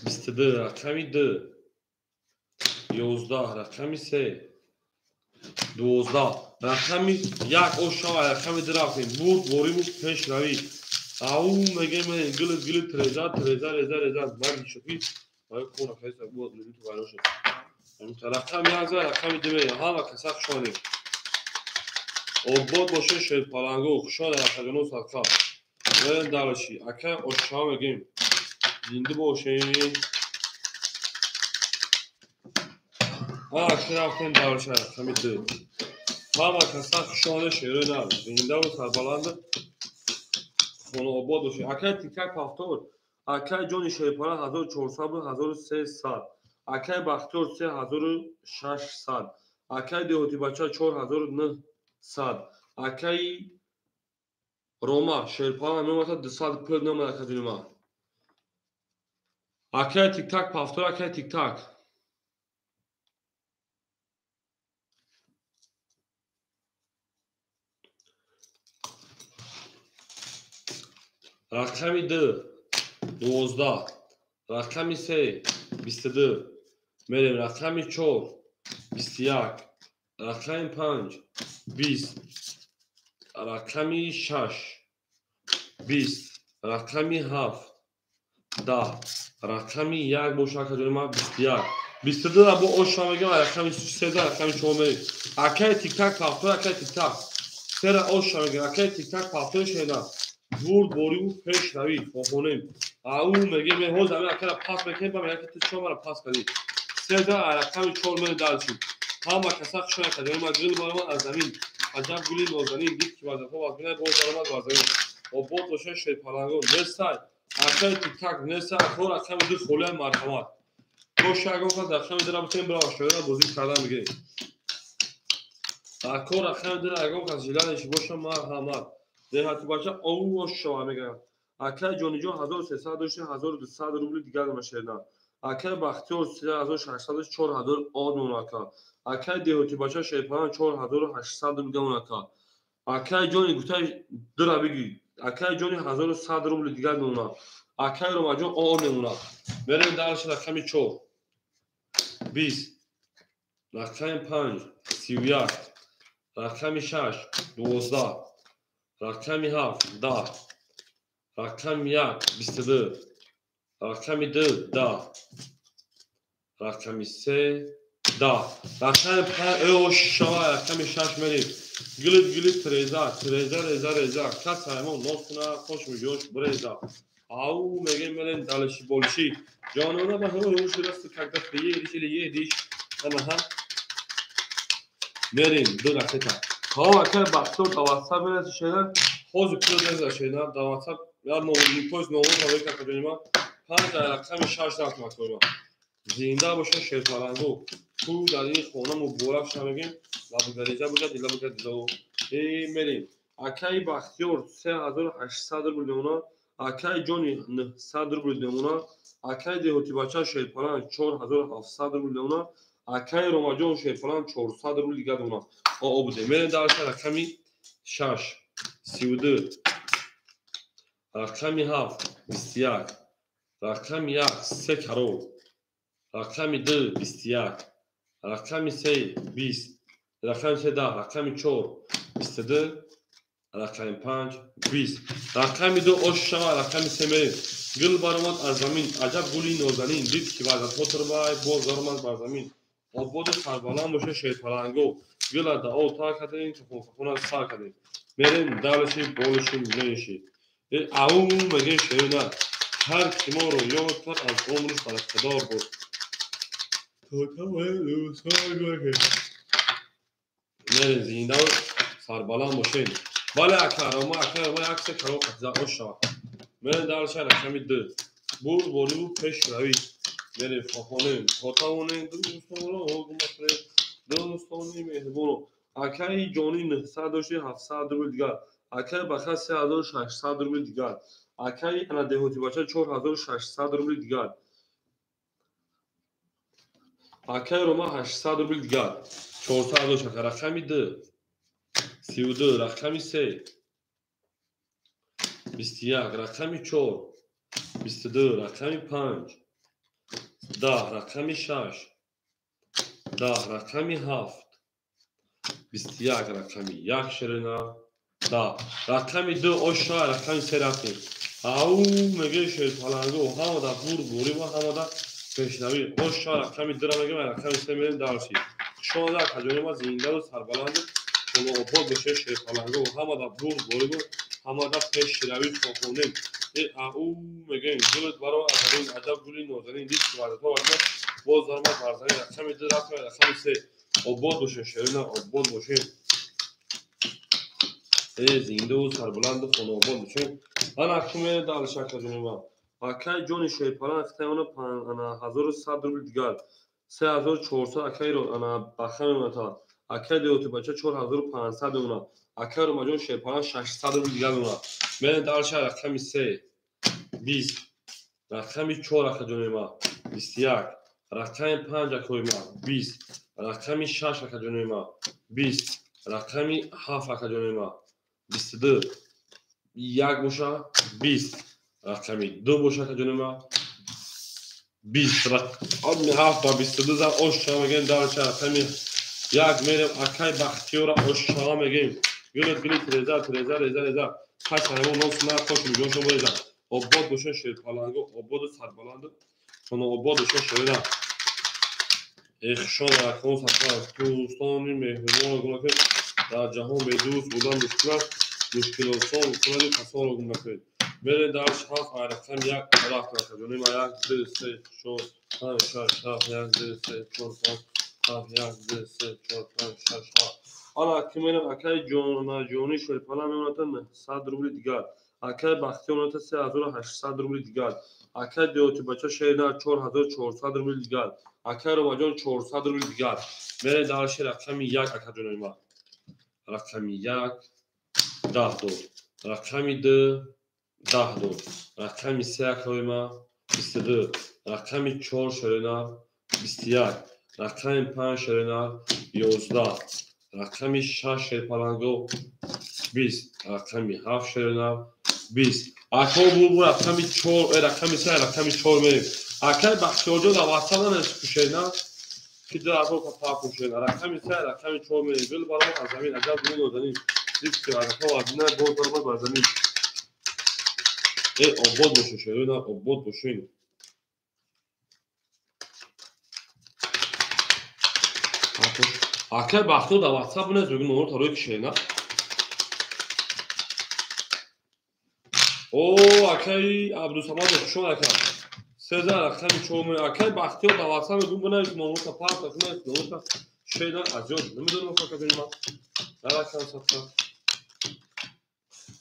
22 رقمی 2 11 رقمی 3 12 رقمی 1 او شما رقمی 2 رفتیم بود بریم پیش روی او میگه من گل تریزا من شوکی ما کنه خیلی بود لیدی تو بالا شد رقمی 1 رقمی 2 ها و کسات شونی obod باشه شیر پلنگو خوشحال رقم 900 بریم دالشی اکه اشها میگیم زنده باشین ها اکه رفتیم دالش رقمی 2 همه کسا خوشحال شیره نه زنده و سربلند خونه obod باشه اکه تیک تاک پافتور اکه جانی شیر پلنگ 1400 و 1300 اکه بختور 3600 اکه دیوتی بچه 4900 اکه روما شیر پلنگ نومتا 250 نومتا کدوما اکه تیک تاک پافتور اکه تیک تاک رقمی 2 12 رقمی 3 22 میریم رقمی 4 21 رقمی 5 20 رقمی 6 20 رقمی 7 10 رقمی 1 بوشا کجوری ما 21 22 را با اوشا میگم رقمی 13 رقمی 4 میریم اکه تیک تاک پافتور اکه تیک تاک 3 را اوشا میگم اکه تیک تاک پافتور شینا برد بریم پیش روی فهمونیم او میگه من هو زمین اکر پاس میکنیم با میگه که تو شما را پاس کردی 3 رقمی 4 میره دالشی همه کسا خوشحال کردیم ما گل بارمان از زمین عجب گلی نازنین دید که وظیفه واز بینه بود بارمان وازنین و بود باشه شی پلنگو نستای اکر تیک تاک نستای خور رقمی 2 خوله مرحمت باشه اگه وقت رقمی در بتیم برای شده بازی کردن میگه اکر رقمی در اگه وقت جیلانش باشه مرحمت دهاتی بچه او شما میگه اکر جانی جان 1300 داشته 1200 روبل دیگر نمیشدن اکر بختیار 3600 4000 آد اوناکا اکر دیهاتی بچه شیپان 4800 میگه اوناکا اکر جانی گوته درا بگی اکر جانی 1100 روبل دیگر اونا اکر رو ماجون آد اونا بریم دالش رقمی 4 20 رقم 5 31 رقم 6 12 رقمی 7 10 رقم 1 22 رقمی 2 10 رقمی 3 10 رقم 5 او شما رقمی 6 میریم گلت تریزا کس همون نوستنا خوش میجوش بریزا او میگه میرین دالشی بولشی جانونا با همون شدست کاکدست یه دیش اما هم میریم دو رقیتا ها اکر بختور دواستا برسی شدن خوز پیلو دنزا شدن دواستا یا نیپوز نوون هایی که کدومی ما 5 رقم 6 رقم مکتوبا زنده باشه شیر پلنگو تو در این خونه مبارک شمگیم لبگریجا بگد لبگدلو میریم اکای بختیار 3800 میلیون اکای جانی 900 میلیون اکای دیهاتی بچه شیر پلنگ 4700 میلیون اکای روماجون شیر پلنگ 400 میلیون دیگه دونا او بوده میریم درش رقمی 6 32 رقمی 7 21 رقم 1 3 کرور رقم 2 21 رقم 3 20 رقم 10 رقم 4 22 رقم 5 20 رقم 2 اشا رقم 3 میریم گل برآمد از زمین عجب گلی نازنین دید که وضعیت تربای باز آمد بر زمین آباد سربلند باشه شیطانگو گل دا او تا کردیم که خونه سر کردیم میریم دلشی بالشی میلیشی او مگه شیرینه هر کی ما رو یاد کرد از عمرش برخدار بود میریم زینده و سربلند باشین بله اکر ما عکس کرو قضا اشا میریم دلشی رقم 2 بور بولو پیش روی میریم فخانیم خطاونیم دوستانی مهربانو اکای جانی 900 داشتی 700 روبل دیگر اکای بخش 3600 روبل دیگر اکای انا دهوتی بچه 4600 روبل دیگر اکای روما 800 روبل دیگر 400 داشت رقمی 2 32 رقمی 3 21 رقمی 4 22 رقمی 5 10 رقمی 6 10 رقمی 7 21 رقمی 1 شرنا 10 رقمی 2 اشا رقمی 3 رقمی او میگه شیطانگو همه بور بوری و همه پیشنوی اشا رقمی 2 میگه رقمی 3 میریم دارشی شما در کجای ما زنده و سربلند شما آباد بشه شیطانگو همه بور بوری و همه پیشنوی فخونیم او میگه گلت برای اولین عجب گلی نازنین دید که وعدت وارد باز دارم برزنی رقمی 2 رقمی 3 آباد باشه شیرینه آباد باشه زنده و سربلند و خانه آباد باشه انا کمی دال شکل جنوبا اکای جون شیطان اختیان 1100 روبل دیگر 3400 اکای رو انا بخم متا اکای دیوتی بچه 4500 اونا اکای رو مجون شیطان 600 روبل دیگر اونا من دال شکل رقمی 3 20 رقمی 4 اکای جنوبا 21 رقمی 5 اکای ما 20 رقمی 6 اکای جنوبا 20 رقمی 7 اکای جنوبا 22 یک بوشه 20 رقمی 2 بوشه که جنوبا 20 رقمی 7 با 22 زن اشا میگیم دارچه رقمی 1 میریم اکای بختیورا اشا میگیم گلت ریزه پس همون نوست نه خوش میگوشن بریزن آباد بوشه شیطانگو آباد سربلند خونه آباد بوشه شیرینه اخشان رقم سفر دوستانی مهربان گونه که در جهان به دوست بودن مشکل آسان کنند و کسان را گم نکنید میرین درش 7 رقم 1 رقم جانیم 1 2 3 4 5 6 7 1 2 3 4 5 7 1 2 3 4 5 6 7 حالا که میرم اکای جانی شیرپالا میمونتن 100 روبل دیگر اکای بختی میمونتن 3800 روبل دیگر اکای دیوتی بچه شیرینه 4400 روبل دیگر اکای رومجان 400 روبل دیگر میرین درش رقم 1 اکای جانیم رقم 1 10 دور رقمی 2 10 دور رقمی 3 اکای ما 22 رقمی 4 شرینه 21 رقمی 5 شرینه 11 رقمی 6 شیرپلنگو 20 رقمی 7 شرینه 20 اکای بو رقمی 4 رقمی 3 رقمی 4 میریم اکای بخشیار جان واسه من شرینه که در اول پاپ شرینه رقمی 3 رقمی 4 میریم گل برام از زمین عجب گل نازنین دید که وعدت وارد باز دارم بر زمین آباد باشه شیرینه آباد باشین اکای بختیار در واتساپ نیست بگیم نمبر تاروی که شیرینه او اکای عبدالصمد خوشون اکای 13 رقمی 4 میریم اکای بختیار در واتساپ بگیم بنویس نمبر تا پاک نیست نمبر تا شیرینه از جان نمیدونم فقط ببینم هر رقم صفر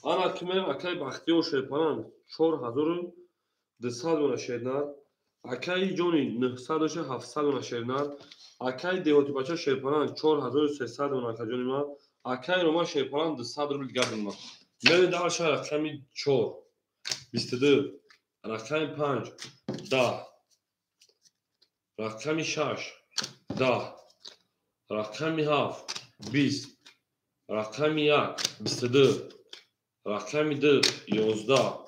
انا که میرم اکای بختیار شیرپلان 4200 اون شیرینه اکای جونی 900 و 700 اون شیرینه اکای دیوتی بچه شیرپلان 4300 اون اکای جونی ما اکای روما شیرپلان 200 روبل دیگر ما میریم دارش رقمی 4 22 رقمی 5 10 رقمی 6 10 رقمی 7 20 رقمی 1 22 رقمی 2 11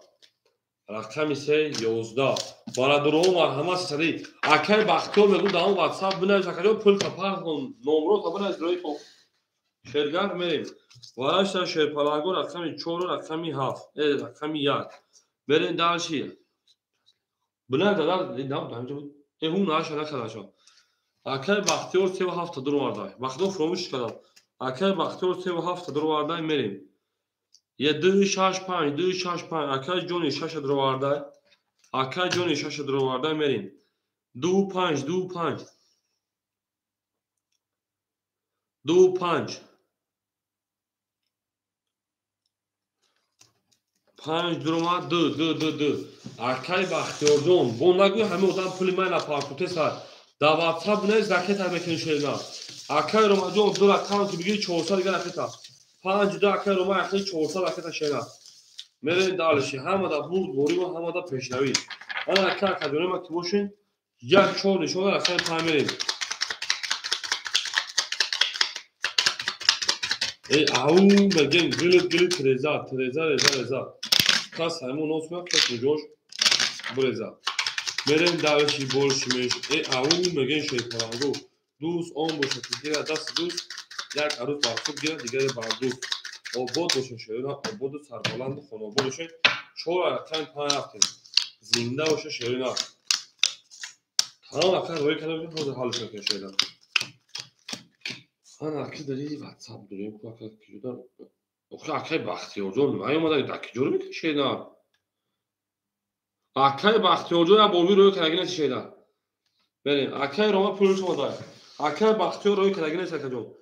رقم 3 11 برادران مرحمت سری اکای بختیار میگو دام واتساپ بنویس اکجا پول کپار کن نمره تا بنویس روی کن شرگرد میریم وارش شرپلنگو رقم 4 و رقم 7 رقم 1 برین دالشی بنویس دادم همینجا بود اون ناش نکرداشو اکای بختیار 37 تا درو واردای وقتو فراموش کردم اکای بختیار 37 تا درو واردای میریم یه 265 265 اکای جونی 6 درو واردای اکای جونی 6 درو واردای میریم 25 25 25 5 درما 2 2 2 2 اکای بختیار جون بون نگو همه آدم پول من اپارتوته سر دا واتساپ نه زکات هم میکنی شینا اکای روما جون دو رقم که بگیری 400 دیگه رکتا 5 دو اکای روما اخی 400 رکتا شینا میرین دالشی همه دا بود بوری و همه دا پیشروی انا اکای کدونه ما که باشین یک چور نشونه اصلا تعمیریم ای او مگن گلت رضا کاس همون نوت میاد که جوش برزا میریم دالشی بولشیمش ای او مگن شیطانگو دوست اون باشه که گیره دست دوست یک عروس بارخود گیره دیگه بار دوست آباد باشه شیرین آباد و سربلند خانوباد باشه چور رقم 5 هفته زنده باشه شیرین تمام اکر روی کنم خود حالش میکنه شیرین انا اکی داری واتساپ داریم که اکر کی جدا اوخه اکای بختیار جون نیومدن دکی جور میکنه شیرین اکای بختیار جون بولوی روی کنگی نسی شیرین بریم اکای روما پولش اومده اکای بختیار روی کنگی نسی اکر جون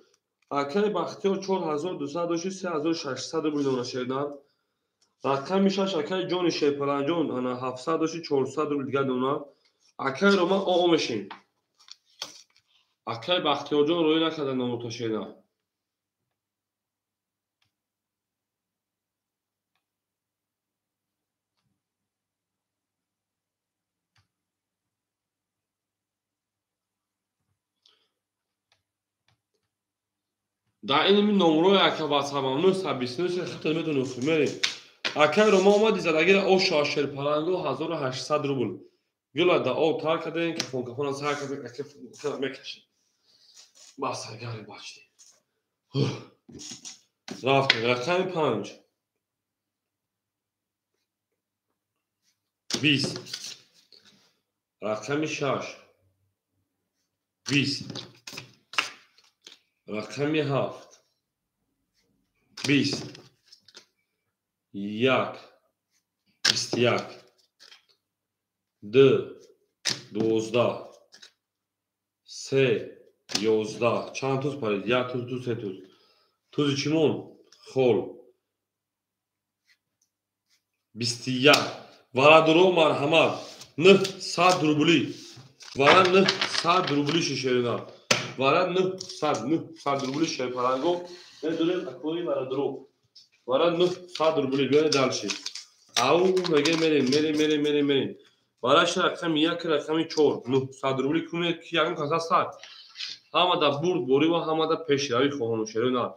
اکای بختیار 4200 داشت 3600 روبل شیرین رقم میشه اکای جون شیپلان جون انا 700 داشت 400 روبل دیگه دونا اکای روما او مشین اکای بختیار جون روی نکرده نمو تا شیرین در این می نمره اکا واتساپ هم 929 خدمت نفر اکای روما اومدی زدگیر او شاشر پلنگو 1800 روبل گلا دا او تار کردین که فون از هر کسی که میکشه بس گاری باشی رفتیم رقم 5 20 رقم 6 20 رقم 7 20 یک 21 2 12 3 11 چند توز پارید یک توز سه توز توز چیمون خول 21 ورادرو مرحمت 900 روبلی ورا 900 روبلی شیرینا ورا 900 روبلی شیر پرنگو نداره اکوی ورادرو ورا 900 روبلی بیاره دالشی او مگه میریم وراش رقم یک رقم 4 900 روبلی کنه کی یکم کاسا سات همه دا برد بوری و همه دا پیشیاری خواهانو شیرینا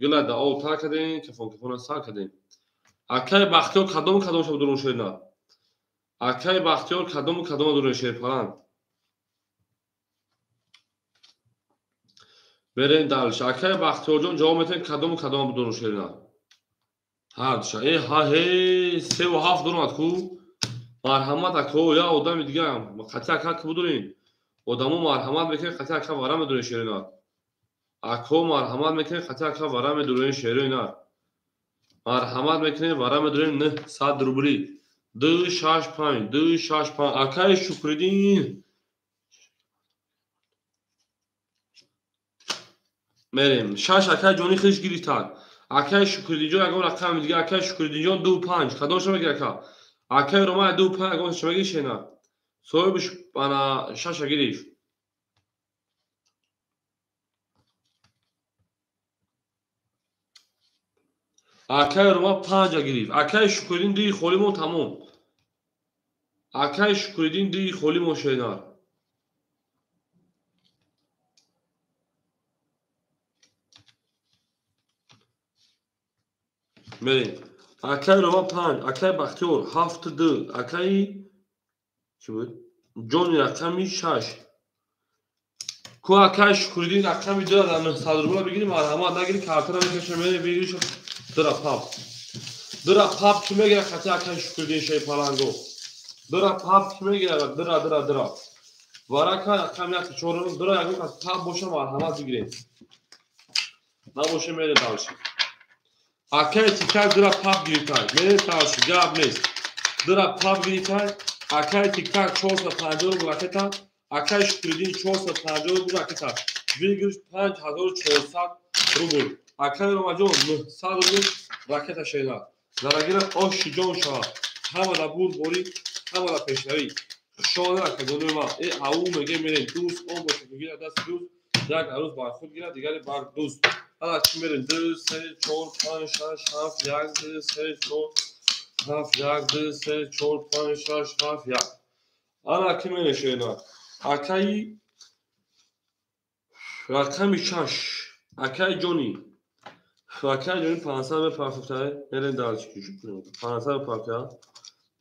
گلا دا او تا کردین که فون سا کردین اکای بختیار کدام شب درون شیرینا اکای بختیار کدام درون شیر پرنگ برین دالش اکای بختیار جون جواب میتین کدام درون شیرینا هر شا ای ها هی 3 و 7 درون کو مرحمت اکو یا آدم دیگه هم قطع اکا که بدونین آدمو مرحمت میکنه قطع اکا ورم درون شیرینا اکو مرحمت میکنه قطع اکا ورم درون شیرینا مرحمت میکنه ورم درون 900 روبلی 265 اکای شکردین میریم 6 اکای جونی خیش گیریتر اکای شکردین جون اگه رقم دیگه اکای شکردین جون 25 کدام شما میگه اکا اکای روما 25 اگه شما میگه شینا صاحبش انا 6 گیریش اکای روما 5 گیریف اکای شکردین دی خولیمون تمام اکای شکردین دی خولیمون شینا میریم Akay Roma 5. Akay Baxtiyor 7-2. Akay ki بود؟ جونی رقمی 6. کو akay Şükrüddin رقمی 2 در 900 روبل بگیریم مرحمت نگیری کارت رو بکشیم میره ویدیوش درا پاپ. درا پاپ کی میگیره خطی akay Şükrüddin şey پالانگو. درا پاپ کی میگیره درا. وارکا رقمی 4 درا یکم از پاپ باشه مرحمت بگیریم. نباشه میره دالش. Akay tiktak dura pap giritay. Mere tavşi cevap ne? Dura pap giritay. Akay tiktak 450 bu raketa. Akay Şükrüddin 450 bu raketa. 5400 rubl. Akay Romajon 100 rubl raketa şeyler. Zaragire oş jon şa. Hamada buri, hamada peşnavi. Şola kadonu ma. Au mege meren dus on boşu girer das dus. Yak aruz bar khud girer digari bar dus. Hala kim verin 2 3 4 5 6 7 8 8 7 8 8 4 5 6 7 8. Hala kim verin şeyler. Akay rakami 6. Akay Johnny. Akay Johnny 500 به پرفکتای میرن دارش کیش 500 پرفکتا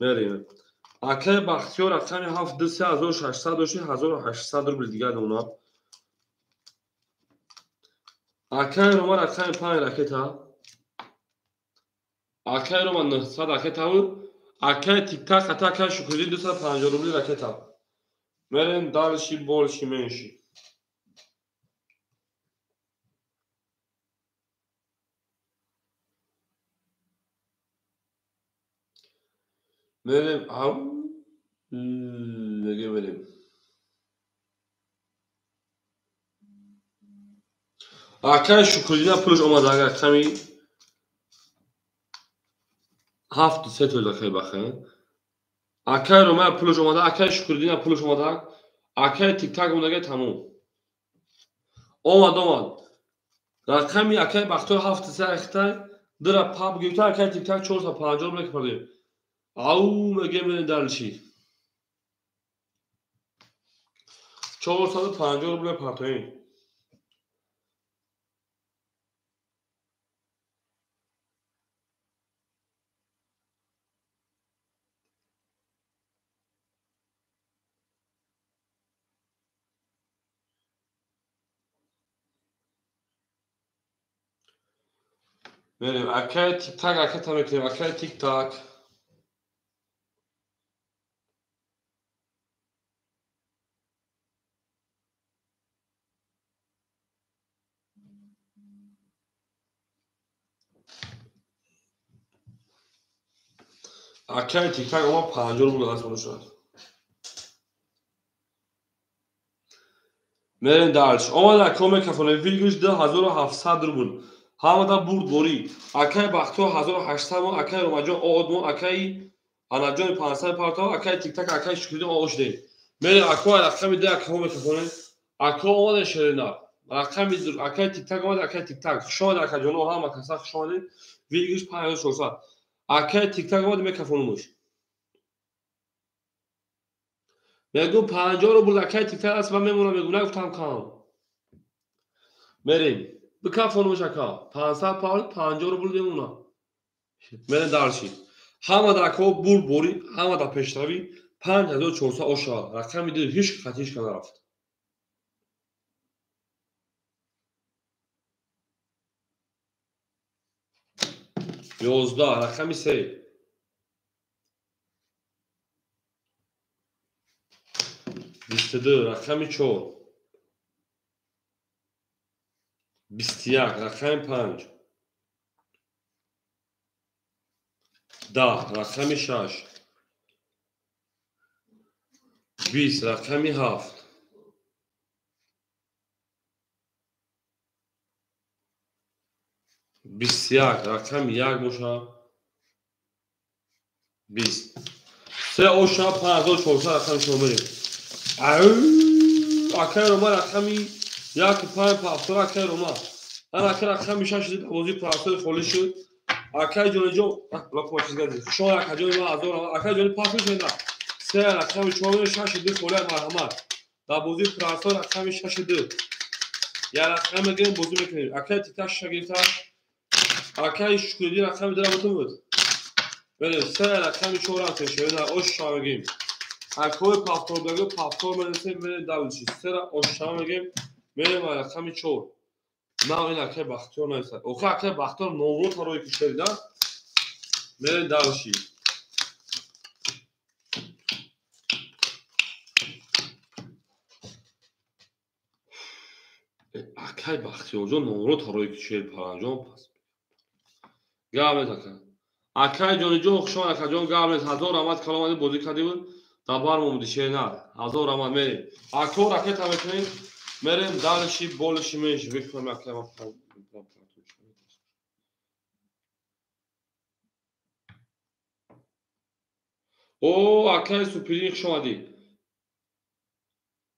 میرن. Akay Baxtiyor rakami 7 3600 و 1800 روبل دیگه اونا. Akay Roma rakami 5 raketa. Akay Roma 900 raketa و Akay tiktak hatta Akay Şükrüddin 250 روبل raketa. میرن دارشی بولشی منشی. میرم او نگه میرم. Akay Şükrüddin'e puluş olmadı aga kami 7 set öyle akay bakın. Akay Roma'ya puluş olmadı. Akay Şükrüddin'e puluş olmadı. Akay tiktak olmadı tamam. Olmadı. Rakami Akay Baxtiyor 7 set dira pap gibta Akay tiktak 450 روبل کردیم. Au mege میرن دالشی. 450 روبل پرتوین. میریم Akay tiktak Akay tam ekledim. Akay tiktak. Akay tiktak ama 50 روبل از اون شد. میرن دارش. اومد کمک کفونه ویلگوش 2700 روبل. همه برد بوری. Akay Baxtiyor 1800 و Akay Romajon آدمو Akay Anajon 500 پارتا. Akay tiktak Akay Şükrüddin آش değil. میره Akay رقمی ده کمک کفونه. Akay اومد شرینا. رقمی Akay tiktak اومد Akay tiktak. شما Akay جلو هم کسا شما دی ویلگوش 5400. Akay tiktak اومد میکفونمش. میگو 50 روبل Akay tiktak است و میمونم میگم نگفتم کام. میریم. بکفونمش Akay 500 پارت 50 روبل دیمونا. میرن دارشی. همه در Akay برد بوری. همه در پیشروی 5400 آشا. رقمی دید هیچ خطیش کنه رفت. 11 رقمی 3. 22 رقمی 4. 21 رقمی 5. 10 رقمی 6. 20 رقمی 7. 21 رقمی 1 موشا. 20 3 اوشا 5400 رقمی شما بریم. Akay Roma رقمی 1.5 Akay Roma. انا Akay رقمی 6 دید بازی پرستار خالی شد. Akay جون بلاک ماچیز گردید. شما Akay جون ما ازور Akay جون پاس میشه نه. 3 رقمی 6 دید خالی مرحمت. در بازی پرستار رقمی 6 دید. یا رقم گیم بازی میکنیم. Akay تیکاش شگیرتا. Akay Şükrüddin رقمی درامتون بود. بریم سه رقمی چهار تشه نه آشنا میگیم اکوی پافتور بگو پافتور منسه بریم دالشی سه آشنا میگیم بریم رقمی چهار نه این اکه باختور نیست اوخه اکه باختور نورو تا روی کشیده بریم دالشی اکه باختور جو نورو تا روی کشیده پرانجام پس گامه تکن اکه جونی جو خشون اکه جون گامه هزار آمد کلامانی بودی کردی بود دبار مومدی شه نه هزار آمد میریم اکور اکه تمکنیم میریم دالشی بولشی میش بکنم اکه ما او اکه سوپرین خشوندی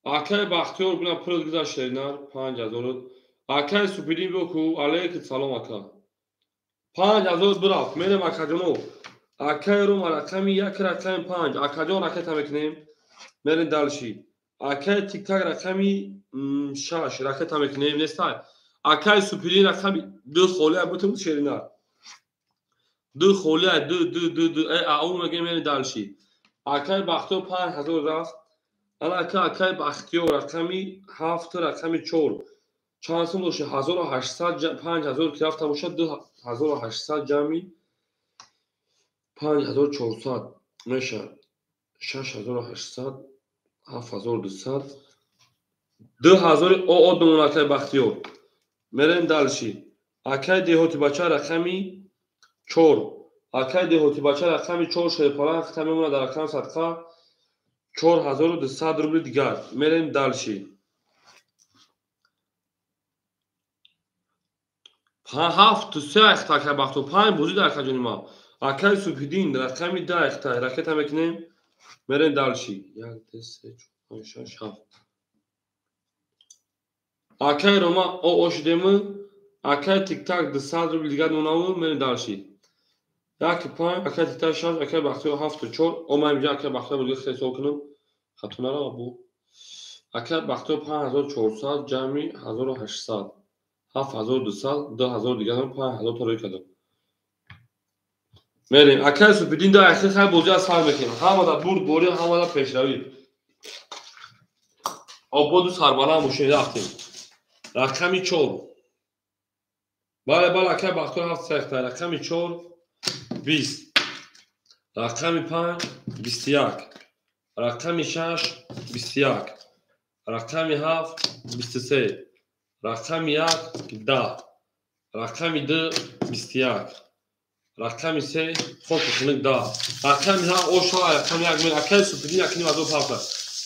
اکه باختور بنا پرد گذاشته نه 5000 اکه سوپرین بکو علیک سلام اکه 5000 براف میریم اکه جونو اکه رو رقمی یک رقم 5 اکه جون اکه تمکنیم میریم دالشی اکه تیک تاک رقمی 6 رقم تمکنیم نیستای اکه سوپرین رقمی دو خوله بوتم شیرینه دو خوله دو اون میگه میریم دالشی اکه باختور 5000 رفت الان اکه باختور رقمی 7 رقمی 4 چانسم داشته 1800 5000 که رفتم باشه 2800 جمعی 5400 میشه 6800 7200 2000 او دمون اکه باختور میریم دالشی اکه دهوتی بچه رقمی 4 اکه دهوتی بچه رقمی 4 شده پارا ختم میمونه در رقم صدقه 4200 روبل دیگر میریم دالشی 7 3 اختا که باختو 5 بوزی در کجونی ما اکه سوپیدین رقمی 10 اختا رکت هم بکنیم میریم دالشی 1 2 3 4 5 6 7 اکه روما او اوشدیمو اکه تیک تاک 200 روبل دیگر نوناو میریم دالشی 1 5 اکه تیک تاک 6 اکه باختو 7 4 او من میگم اکه باختو بلگی خیلی سو کنم خطونه را بو اکه باختو 5400 جمعی 1800 7200 2000 دیگر هم 5000 تا روی کدام میریم اکه سوپیدین دا اخیر خیلی بوزی از سر بکنیم همه دا برد بوری همه دا پیشروی آبا دو سربالا مشاهده رفتیم رقمی 4 بله اکه باختور 7 سخته رقمی 4 20 رقمی 5 21 رقمی 6 21 رقمی 7 23 رقمی 1 10 رقمی 2 21 رقمی 3 خود کنید 10 رقمی 7 اوشا رقمی 1 میل اکه سوپیدین اکنیم از دو پاپر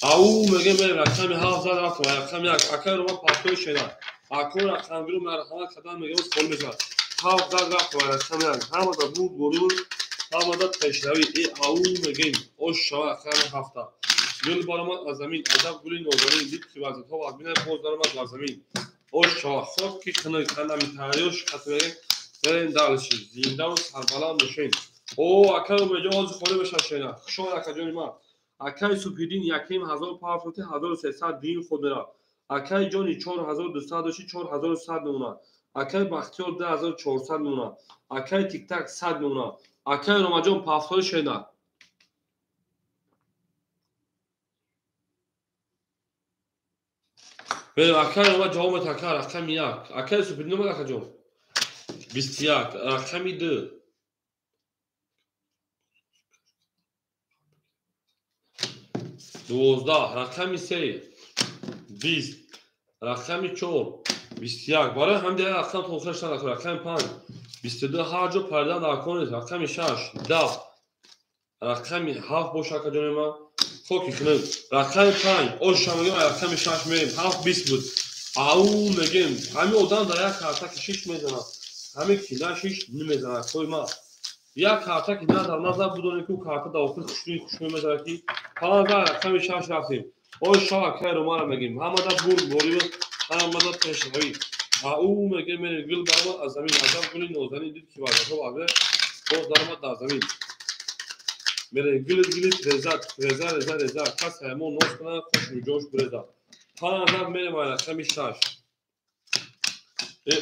او میگه میریم رقمی 7 زد رفتم رقمی 1 اکه رو ما پاپر شده اکو رقم گرو مرحمت قدم میگه از کل میشد 7 زد رفتم رقمی 1 همه دا بود برود همه دا پیشروی او میگیم اوشا رقمی 7 گل بارمان از زمین عجب گلی نوزانی دید که وزد ها و بینه پوز دارم از زمین اوشا خود که خنده میتریوش خطوره بریم دالشی زنده و سربلند باشین او اکه رو میگه از خونه بشن شینا شما اکه جانی ما اکه سوپیدین یکیم 1500 دین خود میرا اکه جانی 4200 داشتی 4100 نمونه اکه بختیار 10400 نمونه اکه تیک تاک 100 نمونه اکه رمجان پافتور شینا بریم اکه رو ما جواب تکه رقم 1 اکه سوپیدین ما اکه جان 21 رقمی 2 12 رقمی 3 20 رقمی 4 21 برای هم دیگه رقم توصیل شده رقم 5 22 هر جا پرده در کنید رقمی 6 10 رقمی 7 باشه که جان ما خوکی کنید رقم 5 اوش هم میگم رقم 6 میریم 7 20 بود او میگیم همین آدم در یک کارتا که 6 میزنه همین کینا 6 نمیزنه کوی ما یک کارتا که نه در نظر بدونید که کارتا داخل خوشی میزنه که 15 رقم 6 رفتیم اوش ها که رو ما رو میگیم همه دا بوری همه دا پیشروی او میگه میره گل برام از زمین عجب گلی نوزانی دید که واسه تو آبه باز دارم در زمین میره گل رزا کس همون نوز کنه خوش رو جوش برزا 15 میره ما رقم 6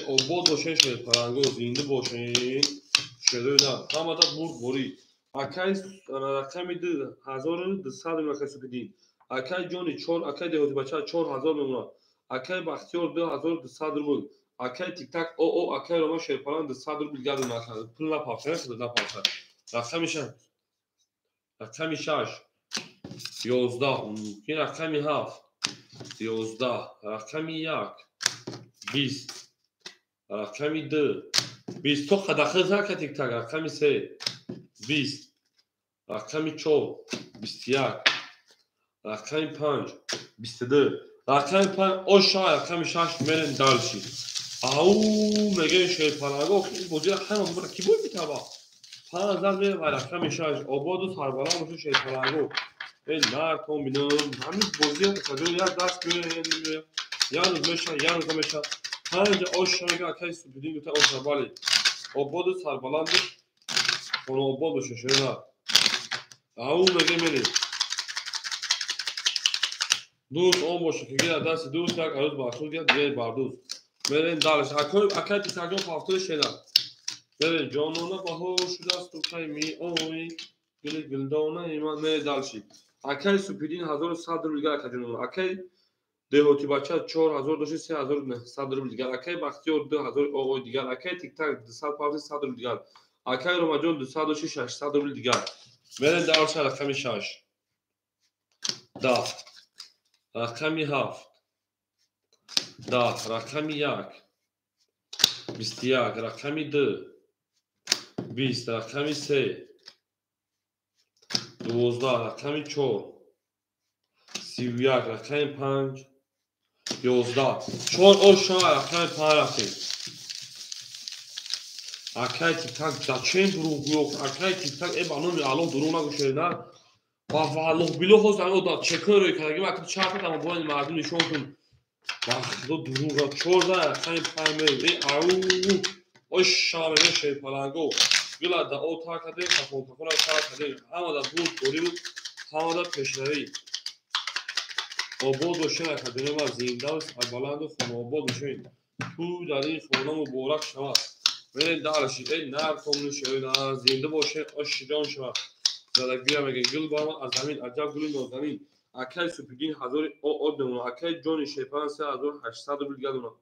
او بود باشین شده پرنگو زنده باشین شده نه همه دا بوری Акай рақами 1200 акай Супидин. Акай ҷони 4 акай деҳотибача 4000 мемонад. Акай Бахтиёр 2200 рубл. Акай Тиктак ОО акай Рома Шерпалан 200 рубл гардон накард. Пул напахта напахта. Рақами 6. Рақами 6. 11. Ки рақами 7. 11. Рақами 1. 20. Рақами 2. 20 то хадахаза ка Тиктак рақами 3. 20. Рақами 4. 21. Рақами 5. 22. Рақами 5 оша рақами 6 мерен далши. Ау меген шерпанаго ки боди ҳама мура ки бой метава. 5000 мерен рақами 6 ободу сарбала мушу шерпанаго. нар комбинам ҳамин боди каҷо як даст мерен. Януз меша януз меша. Панҷ оша мега акай Супидин гута оша бали. Ободу сарбаланд хоно ободу шешена. Ау меген мерен. Дуст он боша ки гира дасти дуст як арӯз бахшуд як дигар бардуз. Мерен далаш акай Тиктакҷон пафтои шена. Мерен ҷонона баҳор шудасту кай меои гули гулдонаи ман мерен далши. Акай Супидин 1100 рубл дигар акаҷон. Акай деҳотибача 4000 дошти 3100 рубл дигар. Акай Бахтиёр 2000 оғои дигар. Акай Тиктак 250 рубл дигар. Акай Ромаҷон 200 дошти 600 рубл дигар. Мерен далши рақами 6. 10. Рақами 7. 10. Рақами 1. 21. Рақами 2. 20. Рақами 3. 12. Рақами 4. 31. Рақами 5. 11. 4 оша рақами 5 рақи. Акай Тиктак зачем дуруғ гӯёк? Акай Тиктак номи Аллоҳ дуруғ нагӯшеда. Ва валлоҳ билоҳ ҳозир ано да чекон рӯи кардаги вақти чапад ама бояни мардум нишон кун. Вахто дуруға 14 рақами 5 мерен. Ау оша меген шерпанаго. Гула да ота каде кафонкафона сар каде. Ҳама да буд борибуд. Ҳама да пешравӣ. Обод бошен академия зинда сарбаланду хонаобод бошен. Ту дар ин хона муборак шавад. Мерен далши нар комни шавена зинда бошен ошиҷон шавад. Задагира меген гул бама аз замин аҷаб гули нозанин. Акай Супидин 1000 од мемонад. Акай ҷони шерпалан 3800 рубл гардонад.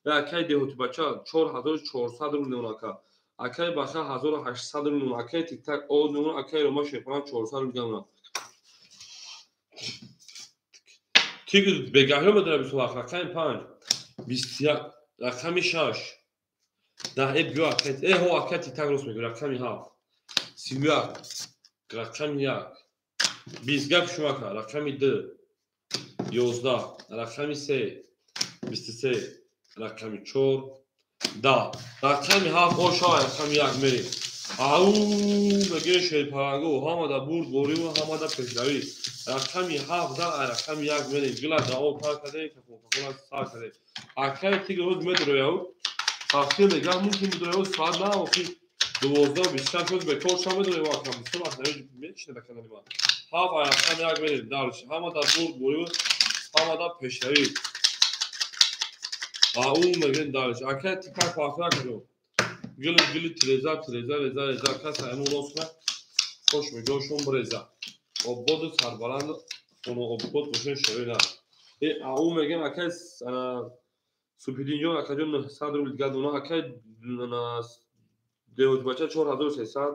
Акай деҳотибача 4400 рубл мемонад. Акай Баха 1800 рубл мемонад. Акай Тиктак од мемонад. Акай Рома Шерпалан 400 рубл гардонад. Тиг бегаҳё медара бисовақ рақами 5. 21. Рақами 6. 10 биё акай ҳо акай Тиктак рост мегӯяд. Рақами 7. 31. Рақами 1. 20 гап шумака. Рақами 2. 11. Рақами 3. 23. Рақами 4. 10. Рақами 7 оша рақами 1 мерем. Ау меген шерпанаго ҳама да бурд бориву ҳама да пешравӣ. Рақами 7 дар рақами 1 мерем. Гула да ол тар каде кафонкафона сар каде. Акай тиг рӯз медурояв. Тахсил мегам мумкин медурояв саат на охи 12:25 рӯз бекор шам медурояв акам бисома мечина канали ман. Ҳафт рақами 1 мерем далш. Ҳама да бурд бориву ҳама да пешравӣ. Ау меген далш. Акай Тиктак пафтора каҷон. Гули тиреза каса ҳамон росна хош меҷошон бреза. Ободу сарбаланд хоно обод бошен шавена. Ау меген акай Супидинҷон акаҷон 900 рубл дигар дона. Акай деҳотибача 4300.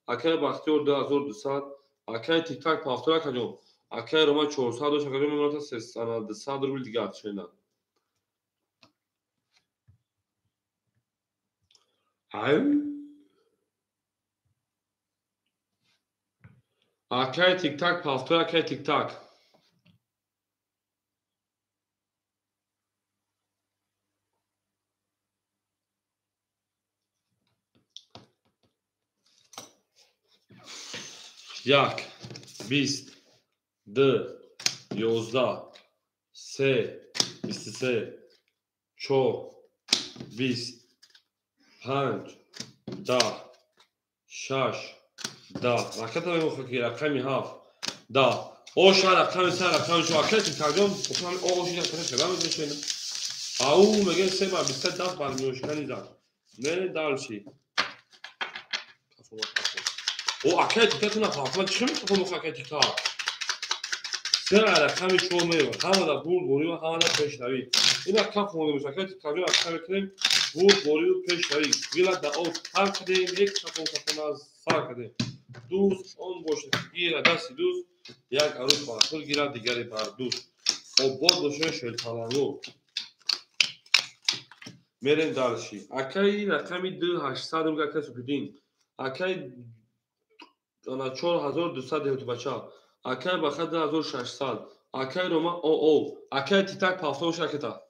Акай Бахтиёр 2200. Акай Тиктак пафтора каҷон. Акай Рома 400 дош акаҷон мемонад 200 рубл дигар шена. Акай Тиктак пафтора акай Тиктак. Як, 20, 2, 11, 3, 23, 4, 20, 5, 10, 6, 10. Ракета мемохаки рақами 7, 10. оша рақами 3 рақами 4. Акай Тиктакҷон охами оғоши як шеба мешена. Ау меген сема 20 даст бармиёшкани зад. Мерен далши. او اکای تیک تاک نفهم چی میخوام اکای تیک تاک سه رقمی چهار میوه همه دا برد بوری و همه دا پیشروی اینا کف مونده میشه اکای تیک تاک اکای کنیم برد بوری و پیشروی گیلا دا او هر کدیم یک کپون از سر کدیم دوست اون باشه گیلا دستی دوست یک عروس پارکل گیلا دیگری بر دوست او بود باشه شلطانانو میریم دارشی اکای رقمی 2800 میگه اکای سپیدین اکای 4200 بچه اکای بخد 1600 اکای روما او اکای تیک تاک پافتا باشه اکتا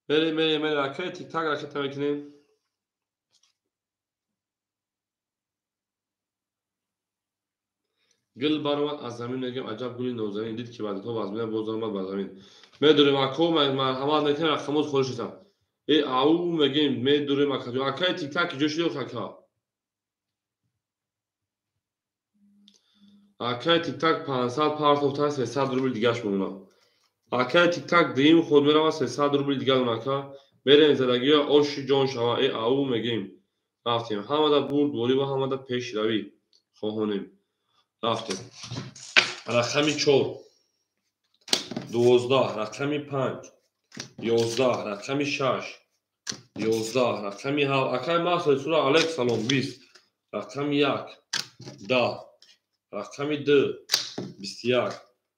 میریم اکای تیک تاک اکتا میکنیم گل بارم از زمین نگیم عجب گلی نوزمین دید که بعد تو باز میدم باز دارم بر زمین میدونیم اکو مرحمت نکنیم رقموز خورشیدم ای او میگیم میدونیم اکتا اکای تیک تاک جوشی دو اکا اکای تیک تاک 500 پارت 300 روبل دیگهش بمونه اکای تیک تاک دیم خود میرم 300 روبل دیگه اون اکا بریم زندگی آشی جان شما ای او میگیم رفتیم همه دا برد بوری و همه دا پیش روی خواهونیم رفتیم رقمی 4 12 رقمی 5 11 رقمی 6 11 رقمی 7 اکای ماسه سورا علیک سلام 20 رقمی 1 10 رقمی 2 21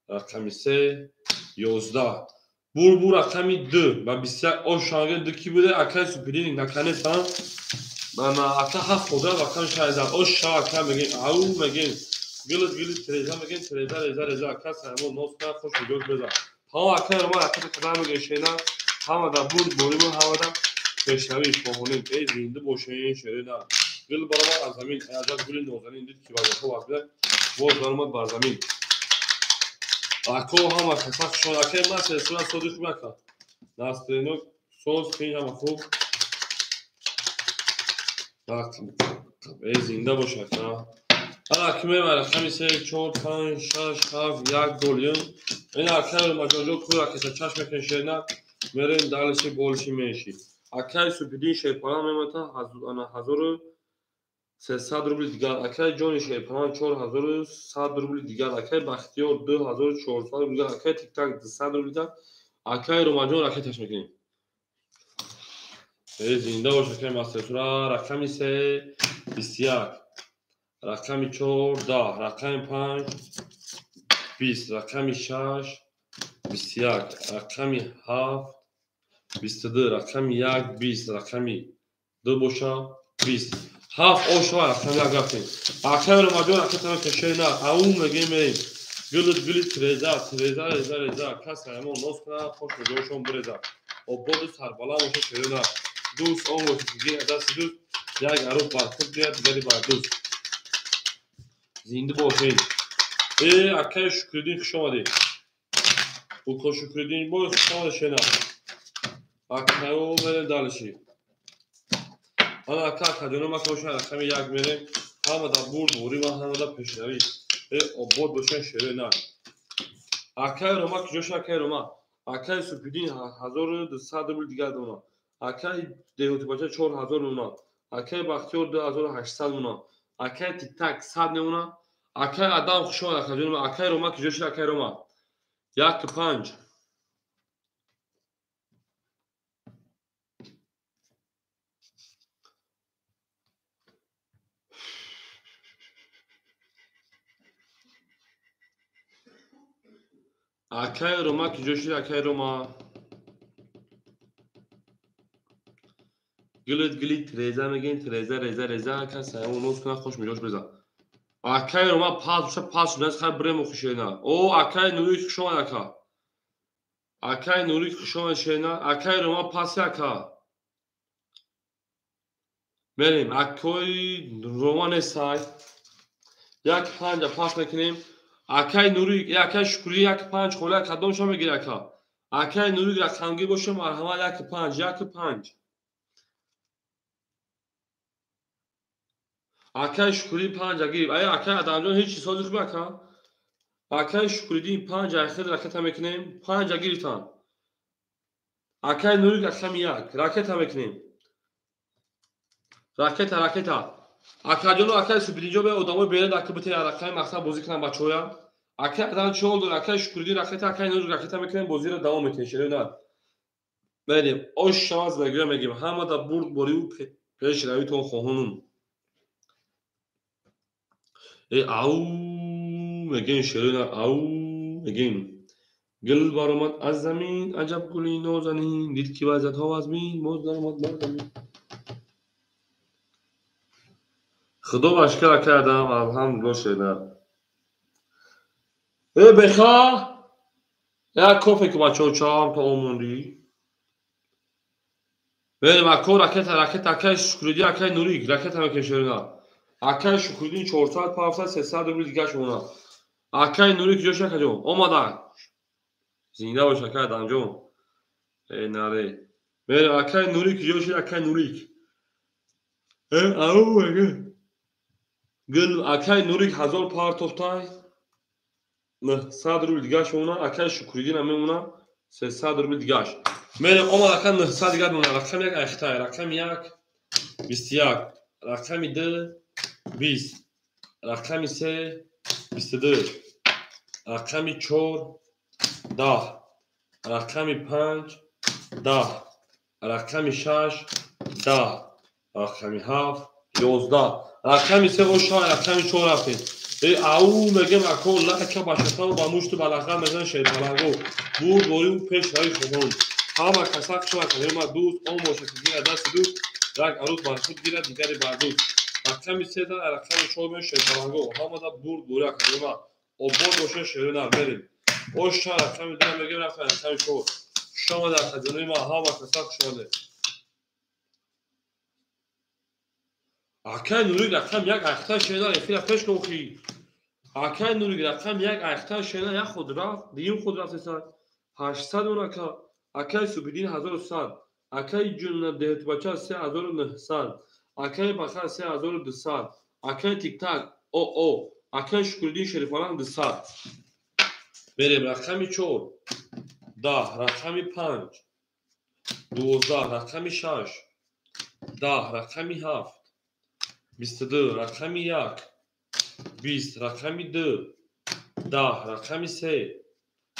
رقمی 3 11 بور رقمی 2 و 21 او شانگه دکی بوده اکای سپیدین نکنه سان من اکا هفت خوده رقم 16 او شا اکا میگین او میگین گلت تریزا میگین تریزا اکا سایمون نوز کنه خوش بجوز بزا ها اکا رو ما اکا کدام میگین شینا همه دا بود بوریم همه دا پیشنویش بخونیم ای زنده بوشین شرینا گل برام از زمین عجب گل نوزنین دید که باید تو بده باز دارم بر زمین اکو هم خفاش شد اکای ما سه سوال سودش بکن ناستینو سوز پین هم خوب ای زنده باشه که حالا کمی رقمی 3 4 5 6 7 1 گلیون این اکای رو مجاجو کورا که چشم میکنشه نه میریم دالشی بولشی میشی اکای سپیدین شیپاران میمتا 1300 روبل دیگر اکای جون شیپاران 4100 روبل دیگر اکای بختیار 2400 روبل دیگر اکای تیک تاک 200 روبل دیگر اکای روماجون اکای تش میکنیم ای زنده باشه که مسترسورا رقمی 3 21 رقمی 14 رقمی 5 20 رقمی 6 21 رقمی 7 22 رقمی 1 20 رقمی 2 باشه 20 7 اوشا رقمی 1 رفتیم اکای رو مجموع رقمی کشه نه اون میگیم گلت تریزا کس همون نوز کنه خوش بجوشون بریزا و بود سربالا باشه شده نه دوست اون باشه که دست دوست یک عروب بر خود بیاد دیگری بر دوست زنده باشین ای اکای شکردین خوش آمدی او که شکردین باید خوش آمده شنا اکای او بریم دالشی حالا اکا کدونو ما کوشن رقمی 1 میریم همه دا برد بوری و همه دا پیشنوی ای بود باشن شده نه اکای روما که جوش اکای روما اکای سپیدین 1200 روبل دیگر دونا اکای دیوتی بچه 4000 اونا اکای بختیار 2800 اونا اکای تیک تاک 100 نمونا اکای آدم خوشون اکای روما که جوش اکای روما 1 5 اکای روما که جوش اکای روما گلت تریزا میگین تریزا کس همون نوز کنه خوش میجوش بزا اکای روما پاس نز خیلی بریم خوشه نه او اکای نوری خوش آمد اکای نوری خوش آمد شینا اکای روما پاس اکا بریم اکای روما نسای 1 5 پاس میکنیم اکای نوری اکای شکری 1 5 خوله کدومشو میگیره اکا اکای نوری رقمگی باشه مرحمت 1 5 اکای شکری 5 اگیر ای اکای ادمجان هیچ چیز خوب اکا اکای شکری دیم 5 اخیر راکت میکنیم 5 اگیرتان اکای نوری رقم 1 راکت میکنیم راکت акаҷону акаи субидинҷо бе одамои бере дакибити рақами мақсад бозӣ кунам бачаҳоя акай адан чол дор акай шукуридин рақета акай нур рақета мекунем бозиро давом метем шерона мерем ош шаваз мегӯям мегим ҳамада бурд бориву пеш равитон хоҳонум ау мегем шерона ау мегем гул баромад аз замин аҷаб гули нозанин дид ки вазъятҳо аз мин боз даромад бар замин худо башкар акай адам алҳамдулилло шерона беха як кофе ки бачаҳо чаҳам то омондӣ берем ако ракета акай шукуриди акай нурик ракета мекунем шерона акай шукуридин 400 500 300 рубли дигаш мона акай нурик ҷош акаҷон омада зинда бош акай адамҷон наре берем акай нурик ҷош акай нурик ау гул акай нурик 1000 партофтай 900 рубли дигаш мона акай шукуридин мемона 300 рубли дигаш мерем омада акай 900 дигар мона рақами як айхтай рақами 1 21 рақами 2 20 рақами 3 22 рақами 4 10 рақами 5 10 рақами 6 10 рақами 7 11 рақами 3 оша рақами 4 рафтем ау мегем ако лака башатану ба мушту балаға мезан шейтаранго бурд борию пеш рави хоҳон ҳама касак шуа калема дӯст он боша ки гира дасти дӯст як арӯз бар худ гира дигари бар дӯст рақами 3 дар рақами 4 меш шейтаранго ҳамада бурд бория калема обод боша шерона мерем оша рақами 2 мегем рақами 4 шамада каҷонема ҳама касак шуаде акай нурик рақам як айхта шена эфира пеш кохи акай нурик рақам як айхта шена як худ рафт дигим худ рафт 800 он акай субидин 1100 акай ҷуна деҳтбача 3900 акай бахар 3200 акай тиктак акай шукуридин шерифонан 200 берем рақами 4 10 рақами 5 12 рақами 6 10 рақами 7 22 рақами 1 20 рақами 2 10 рақами 3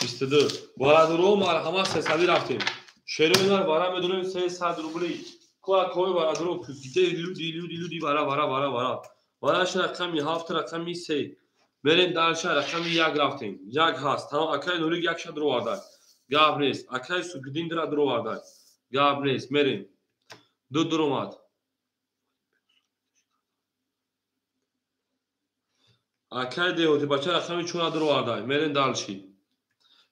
22 барадуро марҳама 300 рафтем шерона бара медонем 300 рубли кои барадуро куфиде люди бара бараш рақами 7 рақами 3 мерем дарша рақами 1 рафтем як ҳаст ҳам акай нурик як ша дуро вардай гап нест акай субидин дира дуро вардай гап нест мерем ду дуромад акай деҳоти бача рақами 4 дуро вардай мерем далши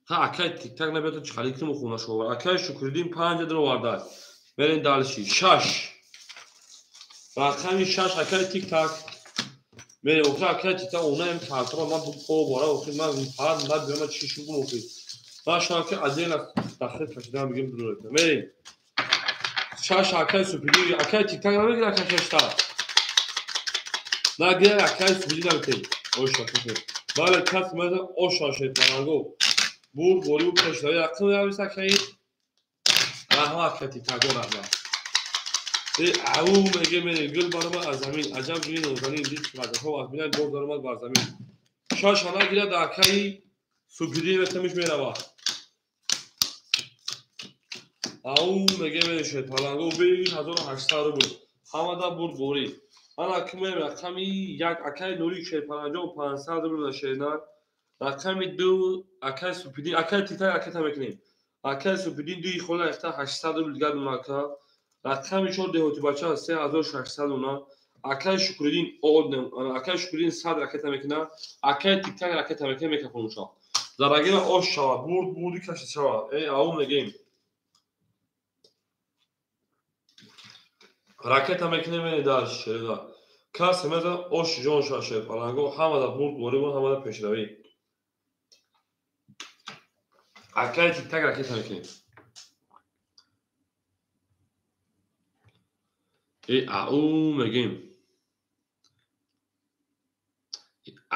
акай тиктак набиёд чи халикимо хунашовар акай шукуридин 5 дуро вардай мерем далши 6 рақами 6 акай тиктак мерем охир акай тиктак онаем картора ман бо бора охир ман пар ман биёма чи шугум охир ман шуаки адена дахил кашидам бигем дуро мерем 6 акай субидин акай тиктак намегира акай 6 нагира акай субидин намекунем оша куфе бале кас меза оша шейтаранго бурд бориву пешрави рақам явис акай раҳмат акай тиктакон раҳмат ау меге мерем гул баромад аз замин аҷаб гули нозанин дид ки вазъятҳо аз мин боз даромад бар замин шаша нагирад акаи субидин метамиш меравад ау меге мерем шейтаранго бегин 1800 рубл ҳамада бурд борӣ ана кумем рақами 1 акай нурик шерпаранҷон 500 рубли шернар рақами 2 акай субидин акай тиктак ракета мекунем акай субидин 2 хола яхта 800 рубли дигар мунака рақами 4 деҳоти бача 3600 мона акай шукуридин акай шукуридин 100 ракета мекунад акай тиктак ракета мекунем мекафонуша зарагира ош шавад бурди кашид шавад ау мегем ракета мекунем дар шерда кас меза ош ҷон шашед паланго ҳамада бурд бориву ҳамада пешравӣ акай тиктак ракета мекунем ау мегем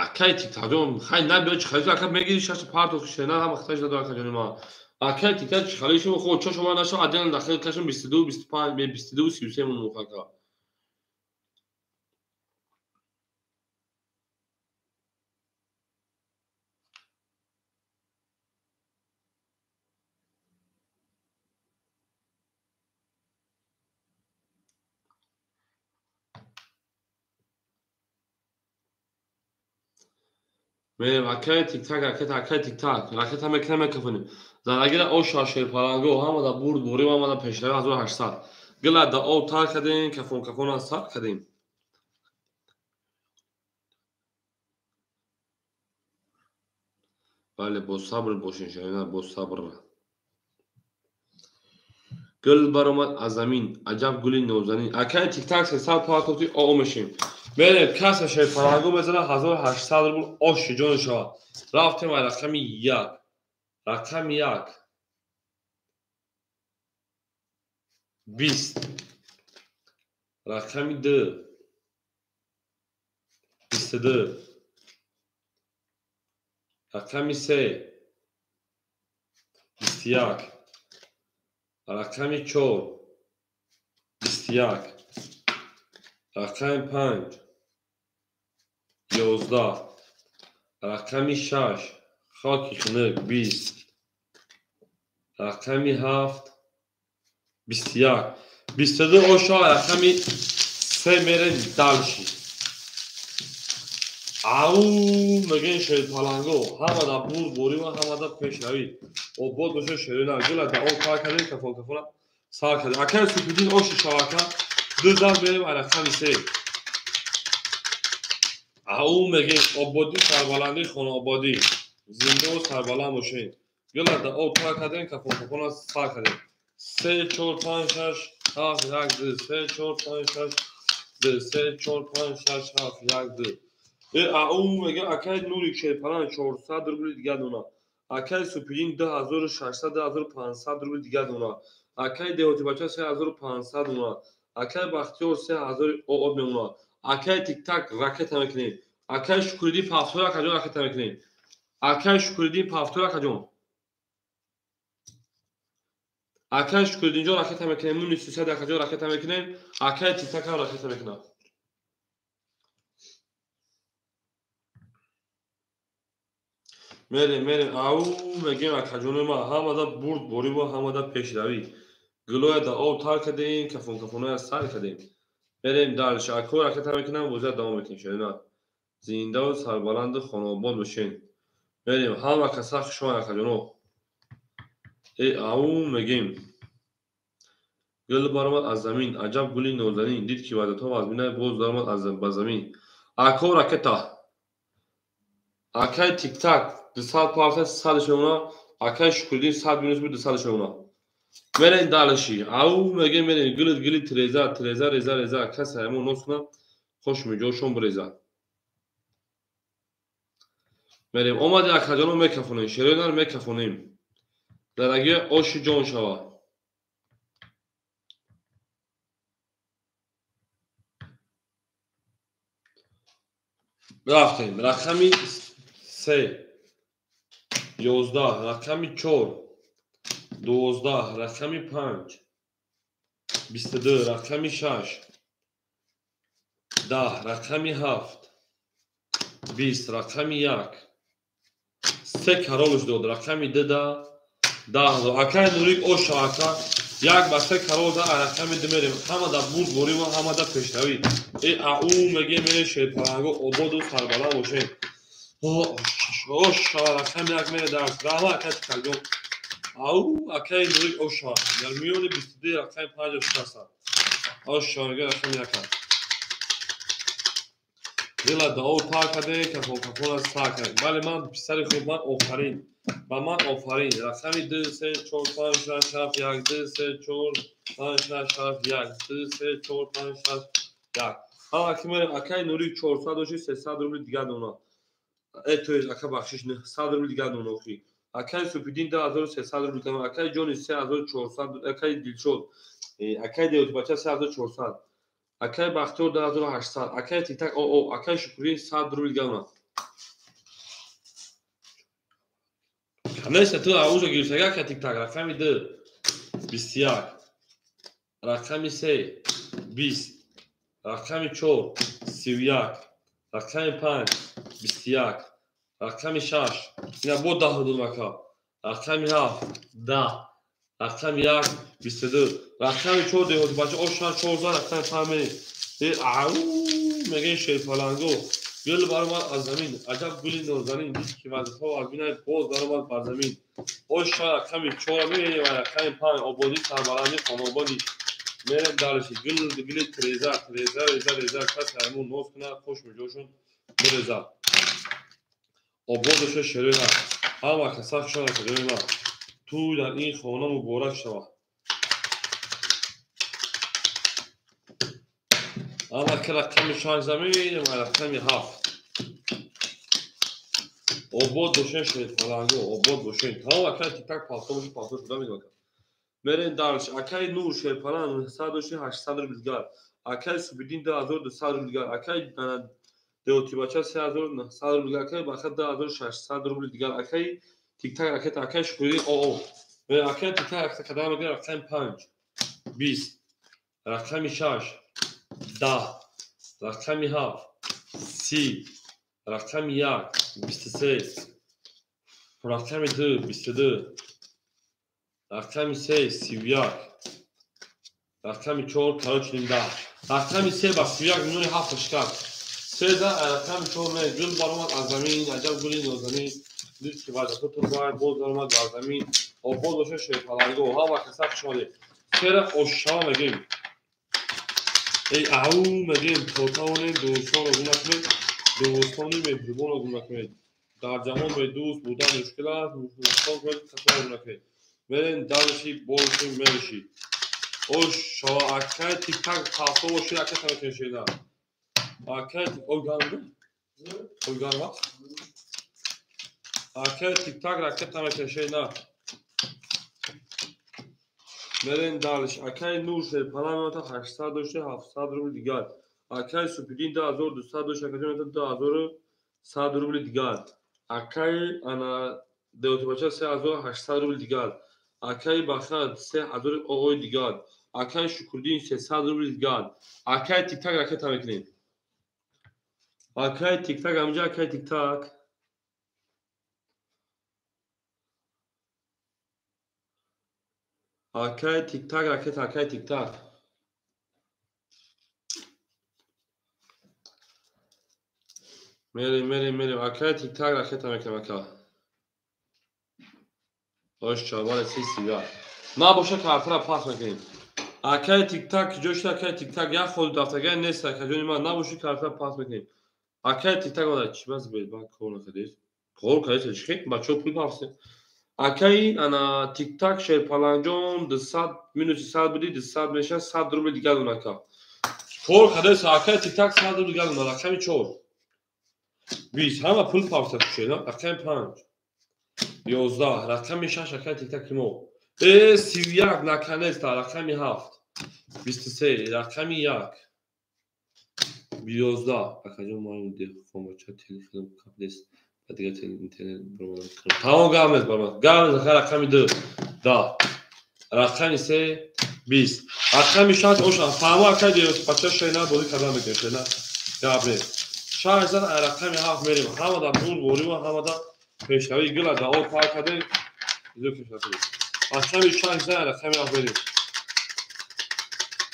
акай тиктакҷон хай набиёд чи халишо акай мегири шаш партов шена ҳама хаташ дадо акаҷони ман акай тиктак чи халишо ход чошома наша адена дахил кашам 22 25 22 33 мун мухака میریم اکای تیک تاک اکای تیک تاک راکت هم میکنیم میکفونیم زنگیر او شاشه پرانگو هم دا برد بوری و هم دا پیشروی 1800 گلا دا او تار کردیم کفون از سر کردیم. بله با صبر باشین شما با صبر. گل برآمد از زمین عجب گلی نوزنین اکای تیک تاک 300 پاکوتی او میشیم. میریم کس شیر پرانگو بزنه 1800 رو آش جان شما رفتیم رقم یک رقم یک 20 رقم 2 22 رقم 3 21 رقم 4 21 رقم 5 11 رقم 6 خاکی خنک 20 رقم 7 21 22 آشا رقم 3 میره دلشی او مگه شد پلنگو همه دا بوری و همه دا پیشروی و بود بشه شیرین گل دا او کار کردیم کفون سال کردیم اکر سپیدین آشی شواکا دو دست بریم رقم 3 او مگه آبادی سربلندی خونه آبادی زنده و سربلند باشین گل دا او کار کردیم کفون سال کردیم 3 4 5 6 7 1 2 3 4 5 6 2 3 4 5 6 7 1 2 او میگه اکای نوری که پران 400 روبل دیگه دونا اکای سوپیدین 2600 2500 روبل دیگه دونا اکای دیوتی بچه 3500 دونا اکای بختیار 3000 او میمونا اکای تیک تاک راکت میکنین اکای شکردی پافتورا کجا راکت میکنین اکای شکردی پافتورا کجا اکای شکردی اینجا راکت میکنین مونی 300 کجا راکت میکنین اکای تیک تاک راکت میکنین. میریم او میگیم اکجون ما همه دا برد بوری و همه دا پیشروی گلوی دا او تار کردیم کفونه از سر کردیم میریم دارش اکو راکت هم میکنم وزر دام میکنیم شدینا زنده و سربلند خانواباد باشین میریم همه کسا شما اکجونو او میگیم گل برآمد از زمین عجب گلی نوزنین دید که وعدت ها از بینه بوز درآمد از زمین اکو راکتا اکای تیک تاک 200 پارت 100 شونا اکای شکردی 100 مینوس بود 200 شونا میرین دالشی او میگه میرین گلی تریزا کس همون نوسنا خوش میجوشون بریزا میریم اومدی اکجانو میکفونیم شیرینار میکفونیم درگه اوشی جون شوا رفتیم رقمی 3 11 رقمی 4 12 رقمی 5 22 رقمی 6 10 رقمی 7 20 رقمی 1 3 کرولش داد رقمی 10 اکای نوریک او شاکا یک با 3 کرول دا رقمی دمیریم همه دا بود بوریم و همه دا پیشروی او میگه میره شید پرانگو عباد و سربلند باشین اوشا رقمی یک میره درست رحمه اکای تکلگون او اکای نوریک او شاکا در میون 22 رقمی 5 و 6 اوشا میگه رقمی اکای دل دا او تا کده کفون از تا کرد ولی من پسر خود من آفرین با من آفرین رقمی 2 3 4 5 6 7 1 2 3 4 5 6 7 1 2 3 4 5 6 1 ها که میرم اکای نوری 400 و 300 روبل دیگه دونا اتویز اکا بخشش نه 100 روبل دیگه دونا اخی اکای سوپیدین 2300 روبل تمام اکای جونی 3400 اکای دیلشود اکای دیوتی بچه 3400 اکای بختیار 2800 اکای تیک تاک او اکای شکری 100 روبل گاونا نمیشه تو اوجا گیرسگی اکای تیک تاک رقمی 2 21 رقمی 3 20 رقمی 4 31 رقمی 5 21 رقمی 6 اینا بود 10 دو مکا رقمی 7 10 رقمی 1 22 رقمی 4 دیوتی بچه او 14 رقمی 5 او میگه شیر پلنگو گل برآمد از زمین عجب گلی نازنین دید که وظیفه و بینای باز درآمد بر زمین اوشا رقمی 4 می‌بینیم و رقمی 5 آبادی سربلندی خانوادی میریم دارشی گل تریزه ریزه کس همون نوز کنه خوش میجوشون بریزه آبادش شروع همه کسا شده که ما تو در این خانه مبارک شود اما که رقمی 6 می‌بینیم و رقمی 7 آباد باشین شد فلانگو آباد باشین تمام اکای تیک تاک پالتو شده میگم میرین دارش اکای نور شد فلان 800 رو بیزگار اکای سوبیدین 2200 رو بیزگار اکای دیوتی بچه 3900 رو بیزگار اکای بخد 2600 رو بیزگار اکای تیک تاک راکت اکای شکردین او و اکای تیک تاک کدام میگه رقم 5 20 رقم 6 10 رقم 7 30 رقم 1 23 رقم 2 22 رقم 3 31 رقم 4 40 رقم 3 با 31 میلیون 7 شکر 13 رقم 4 گل برآمد از زمین عجب گلی نازنین دید که وظیفه تو باید باز درآمد بر زمین آباد باشه شیطانگو ها و کسق شده سر اوشا میگیم ای او میگیم توتاون دوستان رو گونک مید دوستانی مهربان رو گونک مید در جهان به دوست بودن مشکل است دوستان کنید کسا رو گونک مید میرین دلشی بولشی میرشی اوشا اکای تیک تاک تافتا باشی اکای تاک کشیده اکای اوگان وقت اکای تیک تاک اکای تاک کشیده میرین دلش اکای نور شد پناه 800 داشته 700 روبل دیگر اکای سوپیدین 2200 داشته اکای 2100 روبل دیگر اکای انا دیوتی بچه 3800 روبل دیگر اکای بخد 3000 اوی دیگر اکای شکردین 300 روبل دیگر اکای تیک تاک اکای تا میکنیم اکای تیک تاک همجا اکای تیک تاک اکای تیک تاک اکای تیک تاک میریم اکای تیک تاک اکای تا میکنیم اکای باش چهار سی سیگار ما باشه کارت را پاس میکنیم اکای تیک تاک جوشت اکای تیک تاک یا خود دفترگاه نیست که جونی ما نباشه کارت را پاس میکنیم اکای تیک تاک ولی چی باز باید با کار نکردید کار کردید چی بچه پول پاسه اکای انا تیک تاک شیر پالانجون 200 مینوتی 100 بودی 200 میشه 100 روبل دیگه اون اکا کار کردید اکای تیک تاک 100 روبل دیگه اون رقم 4 20 همه پول پاسه شده رقم 5 11 رقم 6 اکای تیک تاک مو 31 نکنست رقم 7 23 رقم 1 11 اکاجون ما اون دی فومچا تلفن کابلیست دیگه اینترنت برام تمام گامز برام گامز رقم 2 دا رقم 3 20 رقم 6 اوشان فهمو اکای دی بچه شینا بودی کدام میگه نه گابه 6000 رقم 7 میریم همه دا پول بوریم همه دا پیشروی گل دا او پاک کردن زو کشافی رقم 6000 رقم 7 میریم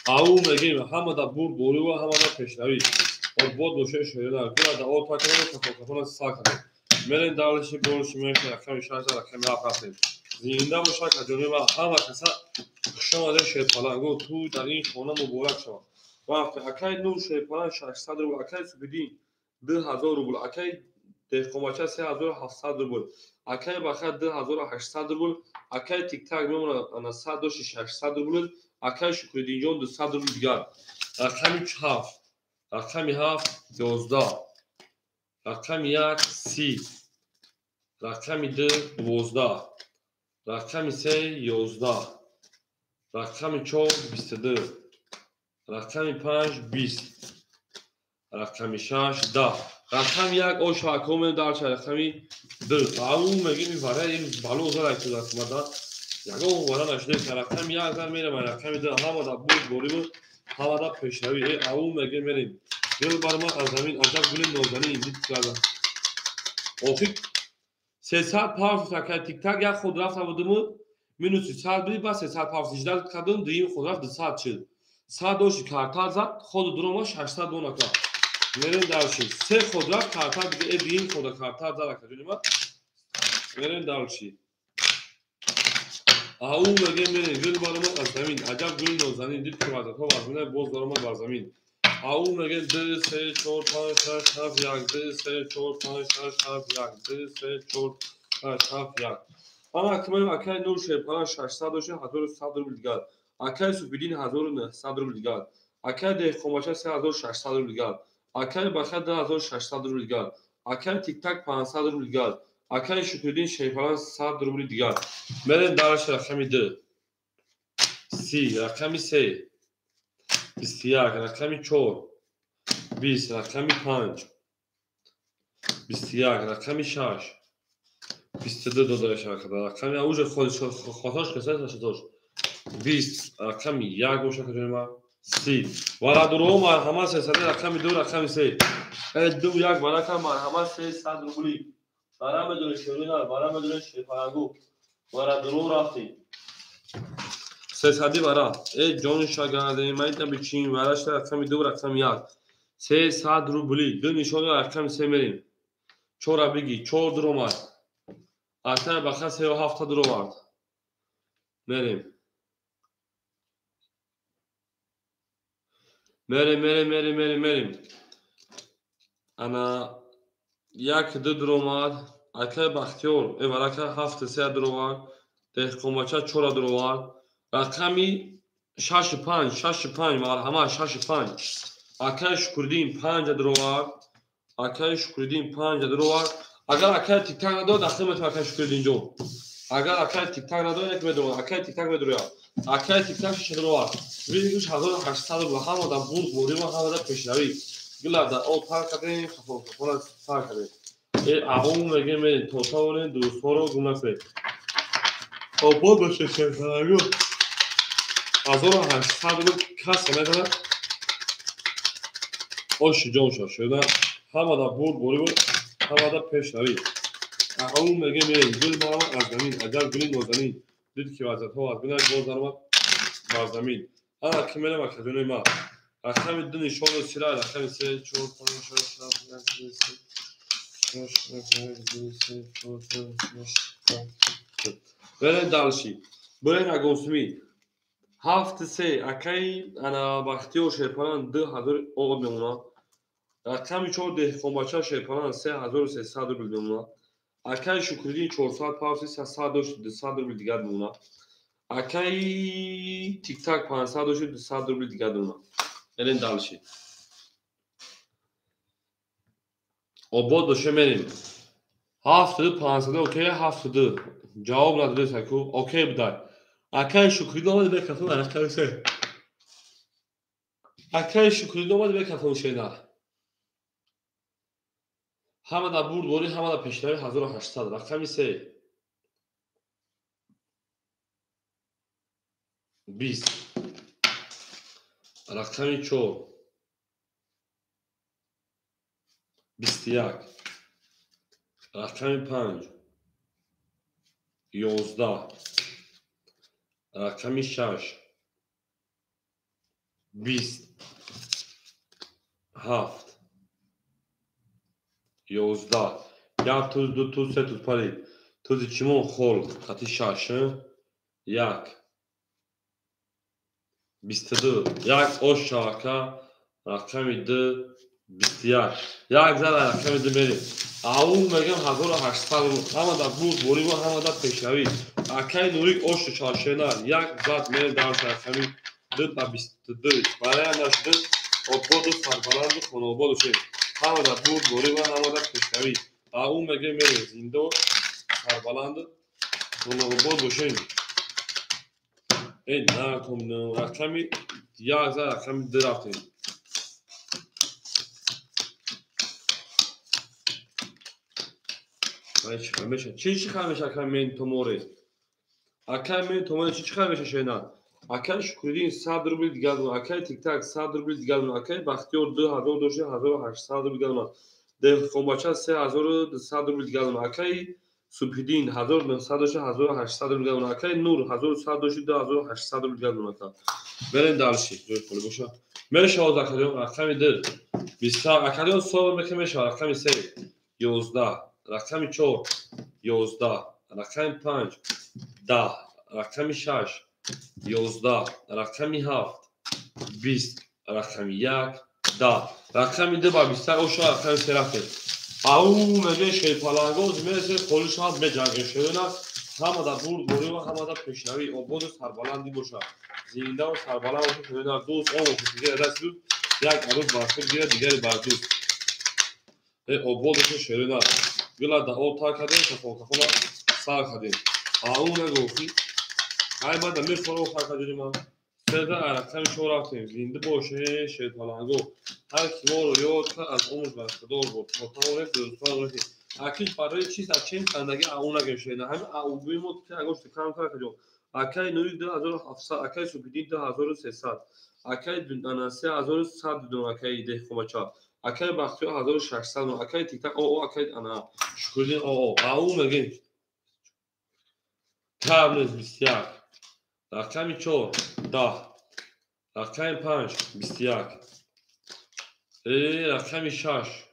او میگیم همه دا بور بوریم همه دا پیشروی آباد باشه شده در گل دا او پاک کردن کفاکفون ساکن میرین دارشی بورشی میشه رقم 6000 رقم 7 هستیم زنده باشه که جونی ما همه کسا شما در شیطانگو تو در این خانه مبارک شما وقتی اکای نور شیطان 600 روبل اکای سوبیدین 2000 روبل اکای دهقماچه 3700 روبل اکای بخد 2800 روبل اکای تیک تاک میمونه انا 100 داشت 600 روبل اکای شکردین جون 200 روبل دیگر رقم 7 رقم 7 12 رقم 1 30 رقم 2 12 رقم 3 11 رقم 4 22 رقم 5 20 رقم 6 10 رقم 1 او شاکوم دار چه رقمی 2 او میگیم برای این بالو زرا که دست مدا یگو ورا نشده که رقم 1 زر میره و رقم 2 همه دا بود بوریم همه دا پیشروی او میگیم میریم گل برما از زمین عجب گل نازنین دید کردم اوکی 300 پاس که تیک تاک یا خود رفت بودم minus 300 بودی با 300 پاس 18 کردم دیم خود رفت 200 شد 100 دوشی کارتال زد خود درومش 800 دون اکا Merin dalşi. Se kodra kartar bir edin koda kartar da rakacı. Merin dalşi. Ahu mege merin gül barıma azzamin. Acab gül nozani dit kıvazat. O vazmine boz barıma barzamin. Ahu mege dı se çor pan şar şaf yak. Dı se çor pan şar şaf yak. Dı se çor pan şaf yak. Ana akımı akay nur şey pan şar sadoşu hazır sadır bilgal. Akay subidin hazır sadır bilgal. Akay de komaşa se hazır şar sadır bilgal. Akay baxa da hazır şar sadır bilgal. Akay tik tak pan sadır bilgal. Akay şükürdin şey falan sadır bilgal. Merin daraş rakami dı. Si rakami se. Bistiyak rakami çor. Bis rakami panç. Bistiyak rakami şaş. Bistedı dodaraş arkada. Rakami avuca khotoş kesen taşıtoş. Bis rakami yak boşa kacınma. Si. Vara duru marhama se sade rakami dur rakami se. Evet du yak vara marhama se sad rubli. Vara medure şörünar. Vara medure şefarangu. Vara duru rafti. Se sadi vara. John şagade mayta biçin varaş rakami dur rakami yak. Se sad rubli. Dün işoda rakami se merin. Çora bigi. Çor durumar. Ata baxa se o hafta duru vardı. Merim. Merim. Ana yak dı durumar. Ata baxtiyor. Evaraka hafta se duru var. Dehkomaça çora duru var. Rakami şaşı pan var. Hama şaşı pan. Aka şükürdin panca duru var. Aka şükürdin panca duru var. Agar aka tik tak nado daxmet aka şükürdin jo. Agar aka tik tak nado ek medro. Aka tik tak medro ya. Aka tik tak şedro var. Biz 1800 bu hamada burs bori ve havada peşnavi. Gülada o parkade kafona parkade. Ahum mege totale du soro gunafe. O bodo şeşerhayo. Azora 800 kasene kadar. O şijon şaşırdı. Hamada bori ve havada peşnavi. Ahum mege gül bana azzamin. Acab gülün nozani. Dit ki vazat hava bina gozarma barzamin. Ana kimene bak dönema. Akşam dün şonu silah akşam se çok konuşuyor. Böyle dalşi. Böyle nagosmi. Hafta se akay ana baxtiyor şey falan dı hazır olmuyor. Akşam çok de kombaça şey falan se hazır se sadır bilmiyor. Akay şükürdi 4 saat pauze se sadır bildiğad buna. Akay tik tak pan sadır bildiğad buna. Elin dalşi. O bodo şemerim. Haftada pansada okey haftada. Cevap nadire saku okey bday. Akay şükürdi olmadı be kafam anahtarı se. Akay şükürdi olmadı be kafam şeyler. Hamada buri hamada peşleri hazır 800. Rakam ise 20. Rakami çor. Bistiyak. Rakami panc. 11. Rakami şaş. 20. Haft. 11. Ya tuz se tuz pari. Tuz içimon xol. Xati şaşı. Yak. 22. Yak o şaka. Rakami dı. Bistiyak. Yak zara rakami dı meri. Aum megem hazır 800. Hamada buz bori ve hamada peşnavi. Akay nurik o şaşenar. Yak zat meri dar rakami dı da 22. Baraya naşdı. O bodu sarbalandı konu bodu şey. Hamada buz bori ve hamada peşnavi. Aum megem meri zindo sarbalandı. Konu bodu şey. Ne komunu rakami ya zara rakami dı raftin. چی خواهمش اکر من توموره اکر من توموره چی خواهمش شینا اکر شکردین 100 روبل دیگر دون اکر تیک تاک 100 روبل دیگر دون اکر بختیار 2000 دوشه 1800 روبل دیگر دون ده کومباچا 3200 روبل دیگر دون اکر سوپیدین 1900 دوشه 1800 روبل دیگر دون اکر نور 1100 دوشه 2800 روبل دیگر دون اکر برن دالشی جوی پولی باشا میره شواز اکادیون رقم دو 20 اکادیون صبح میکنه میشه رقم 3 11 رقم 4 11 رقم 5 10 رقم 6 11 رقم 7 20 رقم 1 10 رقم 2 با 20 اوشا رقم 3 رفته او میگه شیپالانگوز میرسه خودش هم به جنگ شدن همه در بوری و همه در پیشنوی آباد و سربلندی باشه زنده و سربلند باشه که در دوست آب و کشیده دست بود یک عروض برخود گیره دیگری بردوست آبادش شدن گلا در آب تا کردیم کفا سر کردیم او نگفتی ای من در میرفان او تا کردیم ما سرده عرقتن شو رفتیم زنده باشه شیپالانگو هر کی ما رو یاد کرد از عمر برخدار بود تا اونه دوستان رسید اکیش برای چیز از چین زندگی اونه گشته همین اوبی مود که اگه کام کرد جو اکی نوی 2700 اکی سوپیدین 2300 اکی دندان 3100 دون اکی ده کومچا اکی بختی 1600 اکی تیک تاک او اکی انا شکرین او میگه تابلت 21 رقم 4 10 رقم 5 21 رقم 6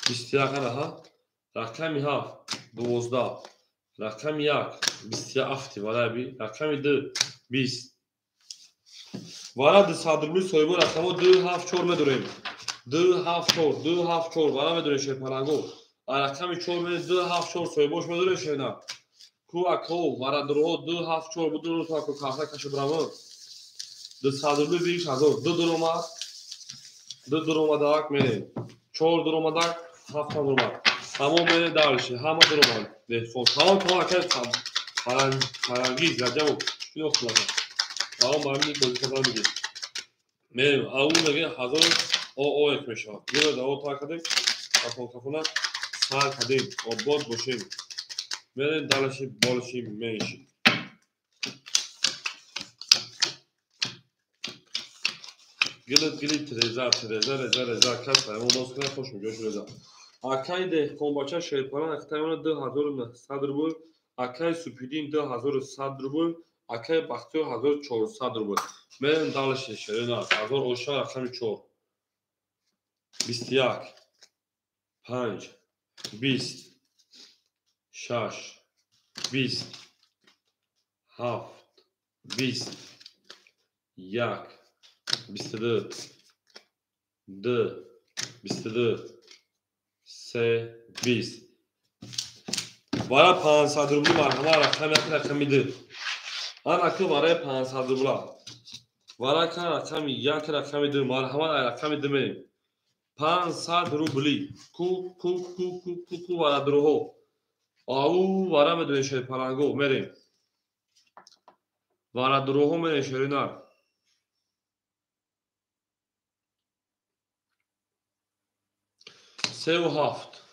21 ها رقم 7 12 رقم 1 27 ولا بی رقم 2 20 ولا د صادرمی سویبو رقم 2 7 4 میدونیم 2 7 4 2 7 4 ولا میدونیم شیپالانگو رقم 4 می 2 7 4 سویبوش میدونیم شینا کو اکو ولا درو 2 7 4 بدون تو اکو کافه کشو برامو د صادرمی بیش هزار دو درومداک میریم 4 درومداک 7 درومداک همون میره دارشه همه درومداک دهفون همون تو اکل فرنگیز رجبو شنو خلاصه همون با همین بازی کردن میگه میریم اون میگه هزار او یک میشه میره در او تا کردیم کافونه سر کردیم آباد باشیم میریم دلشی بالشی میشیم گلی ترزا کس همون باز کنه خوش میگه ترزا اکای ده کمباچه شیپالان اختیمان 2900 روبل اکای سوپیدین 2100 روبل اکای بختیو 1400 روبل من دالش شیرنا هزار اوشا رقم 4 21 5 20 6 20 7 20 1 22 2 22 3 20 برای 500 روبل مرحمه رقم میده آن اکو برای 500 روبل برای که رقم یک رقم دو مرحمه رقم دو می 500 روبلی کو برای دروه او برای بدون شیپالانگو میریم برای دروه میریم شیرینار 3 و 7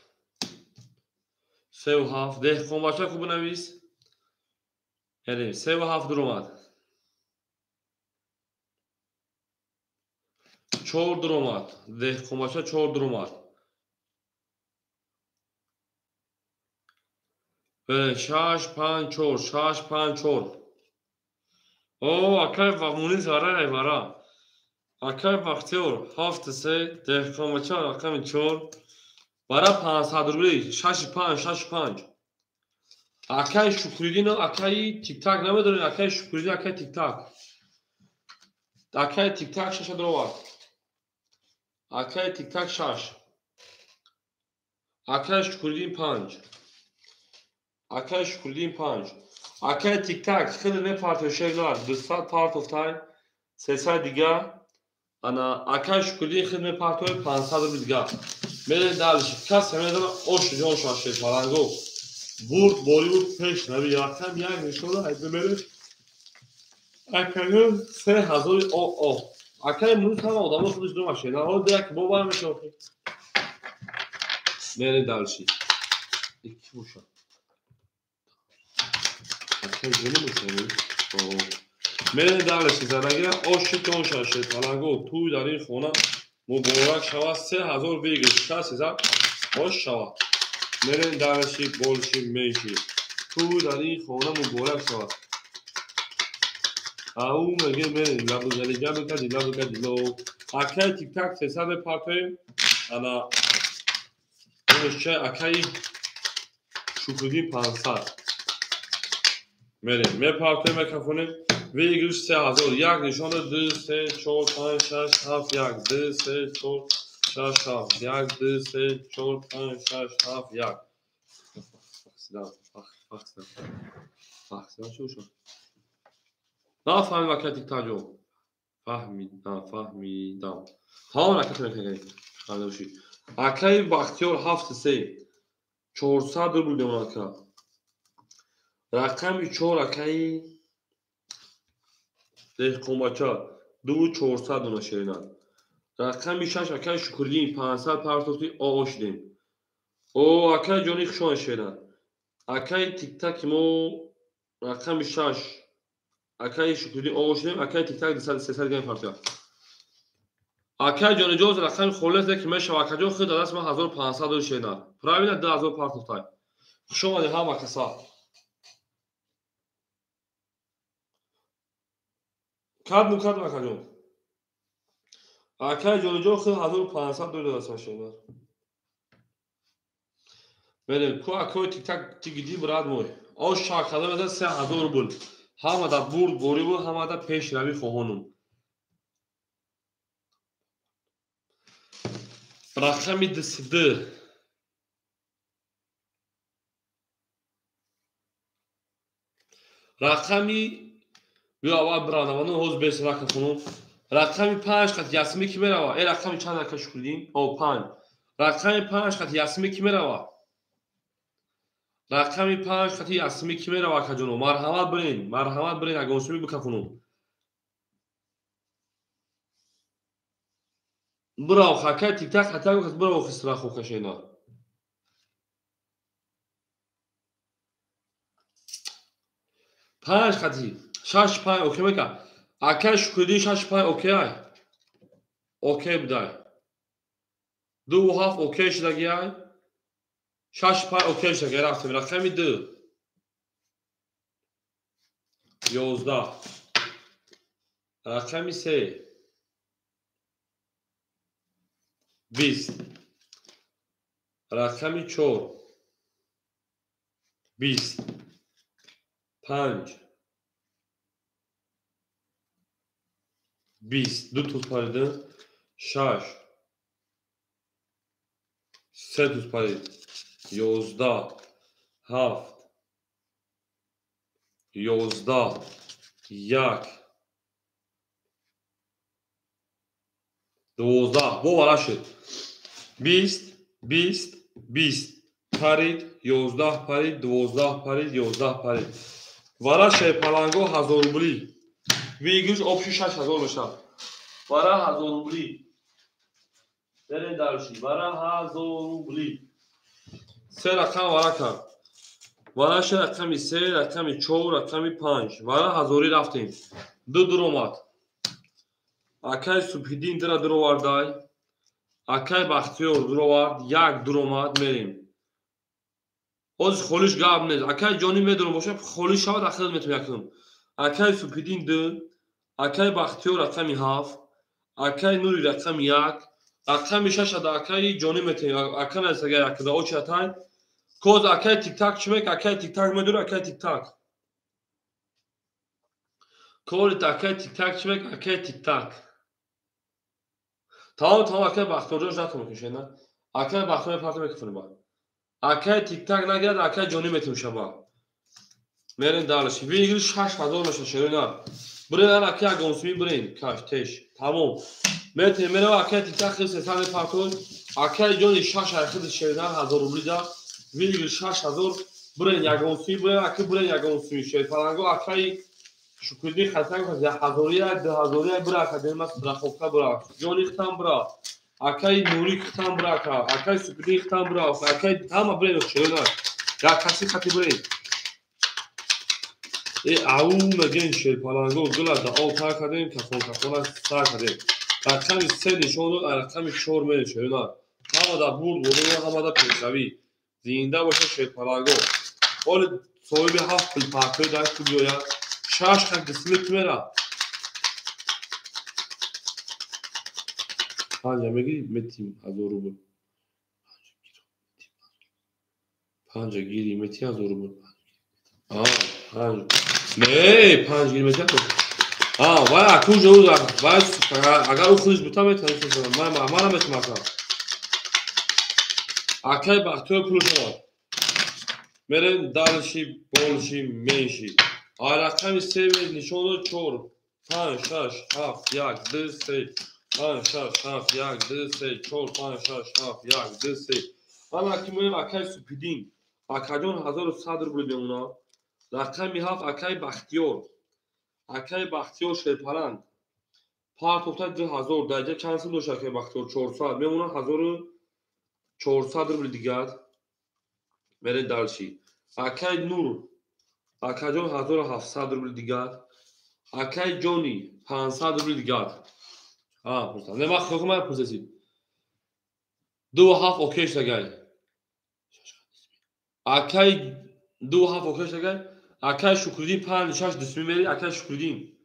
3 و 7 ده کمباچه کو بنویس یعنی 3 و 7 درومد 4 درومد ده کمباچه 4 درومد 6 5 4 6 5 4 او اکای وامونی زاره نیوارا اکای بختیور 7 3 ده کمباچه رقم 4 برای 500 روبلی 6 5 6 5 اکای شکریدین اکای تیک تاک نمیدونین اکای شکریدین اکای تیک تاک اکای تیک تاک 6 درومد اکای تیک تاک 6 اکای شکریدین 5 اکای شکریدین 5 اکای تیک تاک خیلی نه پارت شیلار 200 پارت اف تایم 300 دیگه انا اکای شکریدین خیلی نه پارت 500 روبل دیگه میره دالش کس میدونه اوش جون شاشه فلانگو برد بولیوود پیش نبی یاکم یک نشونه ایده میره اکای 3000 او اکای مون تمام آدم خودش دو ماشین حالا دیگه با برام میشه میره دالشی iki boşa اکای جنو میشه میره دالشی زدگه اوش جون شاشه فلانگو توی در این خونه مبارک شود 3000 بیگش کسی زد خوش شود میرین دارشی بولشی میشی تو در این خونه مبارک شود او میگه میرین لبو گلی گلو کدی لو Akay tik tak 300 پرتویم انا اونش akay شکودی 500 میریم پرتویم میکنیم ویگرش 3000 یک نشانه 2 3 4 5 6 7 1 2 3 4 6 7 1 2 3 4 5 6 7 1 فحصیدم چه شد نفهمی وقتی تیک تاک جو فهمیدم تمام حرکت میکنیم خواهدوشی اکای بختیار 7 400 رو بودیم اکا رقم 4 اکای دهقومچا 2400 اونا شیرینن رقم 6 اکای شکردیم 500 پرتوفتی آش دیم او اکای جانی خشون شیرینن اکای تیک تاک مو رقم 6 اکای شکردیم آش دیم اکای تیک تاک 300 گیم پرتویا اکای جانی جوز رقم خولت که میشه اکای جو خود دست ما 1500 رو شیرینن پراوینا 2000 پرتوفتای خشون دی هم اکسا کد مکد اکای جو اکای جانی جو خود 1500 رو دست ما شیرینن بریم کو اکای تیک تاک تیگیدی براد موی آش شاکاده بده 3000 بود همه دا برد بوری بود همه دا پیش روی خواهانم رقمی دسته رقمی بیا اول برانوانو حوز بیس رقم خونم رقمی 5 قط یاسمی کی میره ای رقمی چند اکش کردیم او 5 رقمی 5 قط یاسمی کی میره رقمی 5 قط یاسمی کی میره اکا جونو مرحمت برین اگه اسمی بکفونم براو خاکای تیک تاک خطا گفت براو خسرا خو کشینا 5 قطی 6 5 اوکی میگه اکش کردی 6 5 اوکی بدای 2 هاف اوکی شده گیای 6 5 اوکی شده رفتیم رقمی 2 11 رقمی 3 20 رقمی 4 20 5 20 دو توز پریده 6 3 توز پرید 11 7 11 1 12 بو والا شد 20 20 20 پرید 11 پرید 12 پرید 11 پرید والا شد پلنگو 1000 روبلی ویگوش آبشی 6000 میشه والا 1000 روبلی برین دارشی والا 1000 روبلی 3 رقم والا کرد والا شد رقمی 3 رقمی 4 رقمی 5 والا 1000 رفتیم دو درومات اکای سوپیدین درا درو واردای اکای بختیار درو وارد یک درومات میریم از خولش گاب نیست اکای جانی میدونم باشه خولش شود اخیر میتونم یکم اکای سوپیدین دو اکای بختیار رقمی 7 اکای نوری رقمی 1 رقمی 6 دا اکای جانی میتونم اکای نسگه یک دا او چتای کوز اکای تیک تاک چمک اکای تیک تاک میدونه اکای تیک تاک کول اکای تیک تاک چمک اکای تیک تاک تمام اکای بختیار جاش نتونم کشه نه اکای بختیار پارت میکنه با اکای تیک تاک نگرد اکای جانی میتونم شبا میرین دارشی ویگل 6000 میشه شیرین برین اکای اگونسمی برین کاش تش تمام میتونم میرم اکای تیک تاک خیلی سال پارتون اکای جانی 6 خیلی شیرین 1000 روبلی دا ویگل 6000 برین اگونسمی برین اکای برین اگونسمی شیر پلنگو اکای شکردی خطا کنه 1000 2000 برا اکادمی برا برا جانی ختم برا اکای نوری ختم برا اکای سوپیدی ختم برا اکای تمام برین شیرین یا کسی خطی برین ای او مگین شیر پلنگو گلا دا آل تا کردیم کفون سر کردیم رقمی 3 نشون داد رقمی 4 میره شیرین همه دا برد همه دا پیشروی زنده باشه شیر پلنگو اول صاحب 7 پل پاکه داشت تو بیاید 6 خط دسمیت میره پنج میگیری میتیم 1000 روبل. پنج گیری میتی 1000 روبل. پنج نه 5 گیری میتی تو. وای کجا بود وای اگر او خودش بتا میتونه من میتونم مثلا اکای بختور پولش var. Merin dalşi, bolşi, menşi. Alakami sever nişonu çor. Pan şaş haf yak dısı. Pan şaş haf yak dısı. Çor pan şaş haf yak dısı. Alakimi akay supidin. Akajon 1100 ruble be ona. Rakami haf akay baxtiyor. Akay baxtiyor şeparan. Partofta 2000 derece cancel doş akay baxtiyor 400. Ben ona 1400 ruble digad. Merin dalşi. Akay nur. Akajon 1700 ruble digad. Akay Johnny 500 ruble digad. Pursan. Ne vaqt xalqım var pursasi. 2.5 okey şagay. Akay 2.5 okey şagay. Akay şukridi 5 6 dismi meri akay şukridi.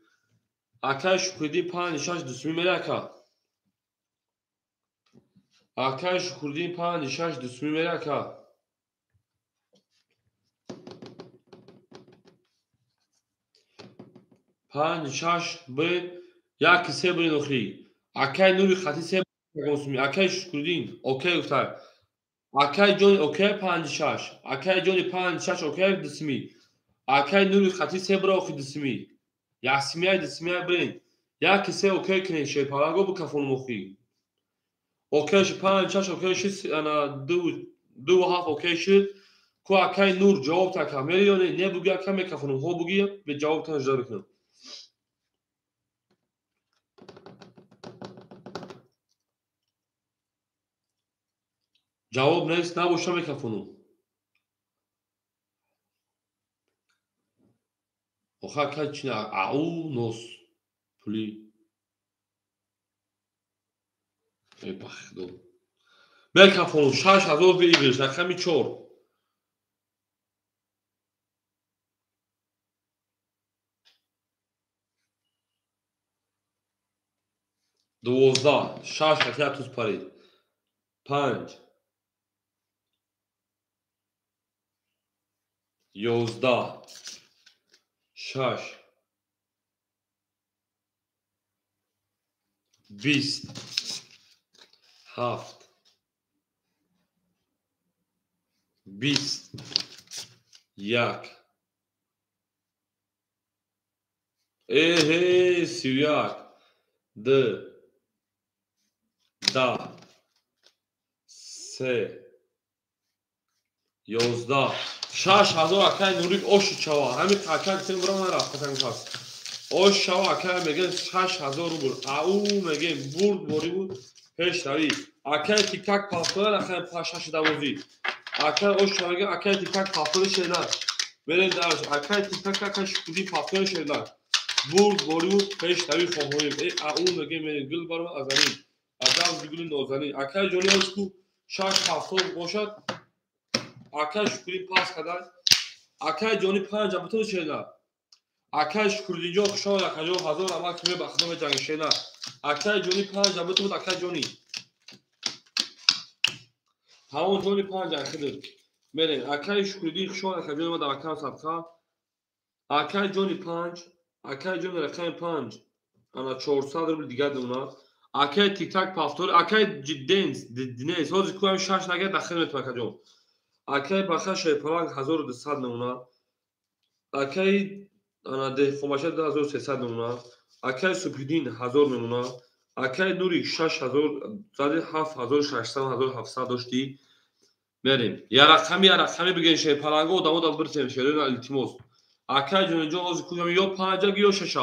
Akay şukridi 5 6 dismi meri aka. Akay şukridi 5 6 dismi meri aka. Pan şaş be ya kise be noxi. Akay nuri khati se consumi. Akay şukridi. Okey utar. Akay Johnny okey 5 6. Akay Johnny 5 6 okey dismi. Akay nuri khati se bra oxi dismi. Yasmiyay dismiyay brin. Ya kise okey kine şey parago bu kafon moxi. Okey 5 6 okey şi ana 2.5 okey şi. Ko akay nur cevap ta kameri ne bugi akame kafonum ho bugi ve cevap ta jda bekinam. Cevap neyse ne boşa kafonum. Oha kay çine au nos. Puli. Ey baxdo. Be kafonum 6000 be igrish rakami 4. 12 6 حتی توز پارید 5 11 6 20 7 20 1 31 2 10 3 11 6000 akay nurik oş çava hemi akay sen buram raftan kas oş çava akay megen 6000 rubl au megen burd bori bud heş tavi akay tiktak pastor akay paşaşı davozi akay oş çava megen akay tiktak pastor şeyler beren daş akay tiktak akay şukudi pastor şeyler burd bori bud heş tavi khohoyim au megen megen gül barma azani adam bigulun ozani akay joni osku 6000 boşat Akay şükürün pas kadar. Akay Johnny Panja bütün şeyler. Akay şükürün yok şu an akay yok hazır ama kime bakdım ve canlı şeyler. Akay Johnny Panja bütün akay Johnny. Tamam Johnny Panja kıdır. Mere akay şükürün şu an akay Johnny da akay sapka. Akay Johnny Panj. Akay Johnny akay Panj. Ana 400 ruble دیگه دونا. Akay TikTok pastor. Akay cidden dinle. Söz koyam şaş nagel daxil metmakacım. Akay baxa şepalang 1200 نمونه. Akay ana de xomashad 1300 نمونه. Akay supidin 1000 نمونه. Akay nuri 6000 zade 7600 1700 doshti. Merim. Ya raqami bigin şepalango odamo da birtem şerina iltimos. Akay jonjo oz kuyam yo 5 yo 6.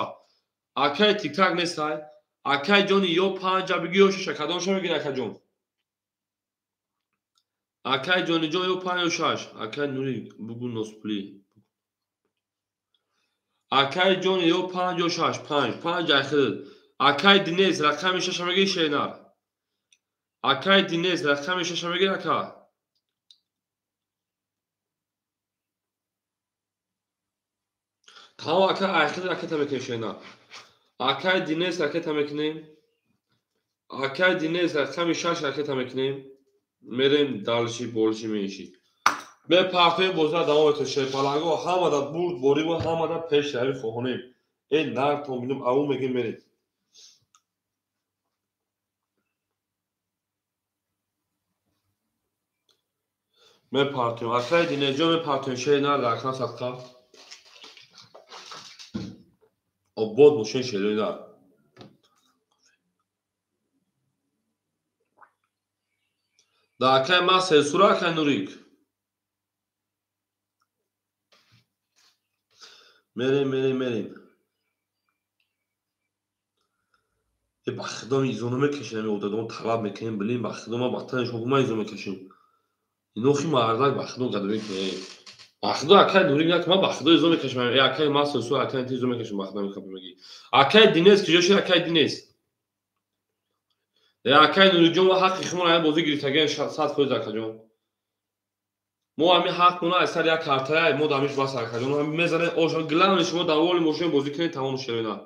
Akay tiktak nesay. Akay joni yo 5 yo 6 kadom shome gina kajom. Akay Johnny Joe yo 5 6. Akay nuri bugun nospli. Akay Johnny yo 5 6 5 5 axir. Akay Dines raqami 6 megi şeynar. Akay Dines raqami 6 megi aka. Tamam akay axir raket mekin şeynar. Akay Dines raket mekin. акай Динес рақами 6 ҳаракат мекунем. Мерем далши болши меши. Ме партои бозиро давом метавонем. Шепаланго ҳамада бурд боримо ҳамада пеш равӣ хоҳонем. Нар то бинем аву мегем мерем. Ме партоем. Акай Динес ҷо ме партоем шей нар рахна садқа. Обод бошен шелои нар. Да акай ма сесура акай нурик. Мерем. ба худо изону мекашем одадон талаб мекунем билем ба худо ма баттани шумо ма изо мекашем. Инохи мардак ба худо гадавӣ кунем. Ба худо акай нурик як ма ба худо изо мекашем. Акай ма сесура акай ти изо мекашем ба худо мекапем меги. Акай Динес ки ҷоши акай Динес. Акай нурик ҷон ва ҳаққи хумон ай бозӣ гирифтаген 100% акай ҷон. мо ҳами ҳаққуна аз сар як картая мо дамиш бас акай ҷон ҳами мезанем ошо главни шумо даволи мошин бозӣ кунед тамом шавена.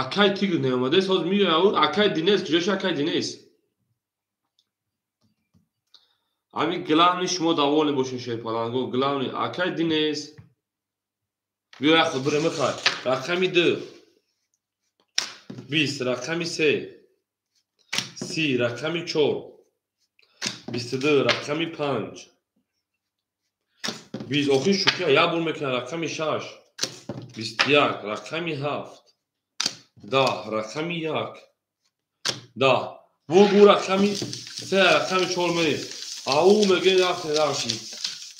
Акай тигр неомадес ҳоз миёяд акай Динес ки ҷоши акай Динес. ҳами главни шумо даволи бошин шепаланго главни акай Динес. биё як худ бире мехай. Рақами 2 20 рақами 3 30 рақами 4 22 рақами 5 20 охир шукя як бор мекунад рақами 6 21 рақами 7 10 рақами 1 10 бу рақами 3 рақами 4 мерем ау мегем рафте рафши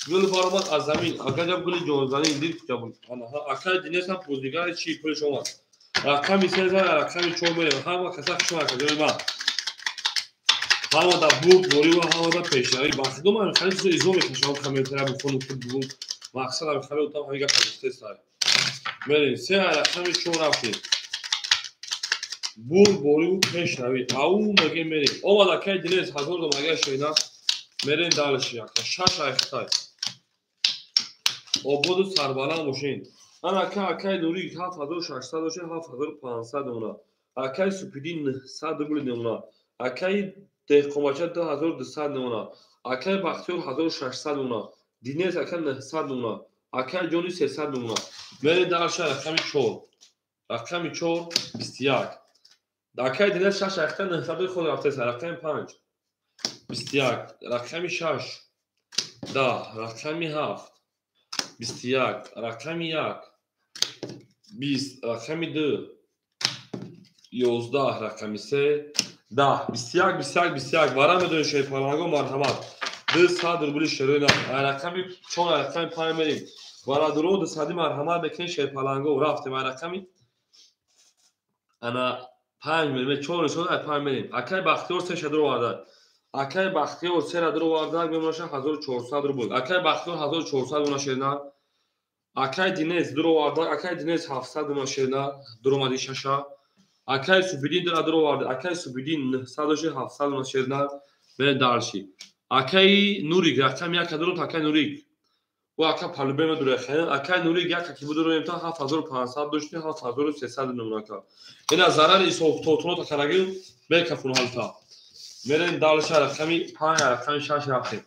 гул баромад аз замин агаҷаб гули ҷонзанин дид куҷа буд акай Динес ҳам поздигари чӣ пулш омад рақами 3 рақами 4 мерем ҳама касак шума акаҷои ман ҳамада бурд борива ҳамада пешравӣ ба худо ман хали чизо изо мекашам комментария бухону худ бу мақсадам хали утам ҳамига пазистесай мерем 3 рақами 4 рафтем бурд бориву пешравӣ ау мегем мерем омад акай Динес 1000 дом агар шоина мерем далши ака 6 айхтай ободу сарбаланд бошен ан акай нурик 7600 доше 7500 мона акай Супидин 900 рубли мона акай деҳқомача 2200 мона акай Бахтиёр 1600 мона Динес акай 900 мона акай ҷони 300 мона мерем далши рақами 4 рақами 4 21 акай Динес 6 айхтай 900 худ рафтеса рақами 5 21 рақами 6 10 рақами 7 21 рақами 1 20 рақами 2 11 рақами 3 10 21 вара медонем шепаланго марҳамат 200 рубли шерои нав ай рақами 4 ай рақами 5 мерем вара дуро 200 марҳамат мекунем шепаланго рафтем ай рақами ана 5 мерем 4 нишон ай 5 мерем акай Бахтиёр 3 шадро варда акай Бахтиёр 3 радро варда мемоша 1400 рубл акай Бахтиёр 1400 мона шерна акай Динес дуро варда акай Динес 700 мона шерна дуромади шаша акай Супидин радро варда акай Супидин 700 мона шерна бе далши акай Нурик рақами 1 дуром акай Нурик ва акай палубе медуре хен акай Нурик як ки будурем та 7500 дошти 7300 номака ина зарар исохтотно такарагил бе кафун халта мерен далши рақами 5 рақами 6 рафтем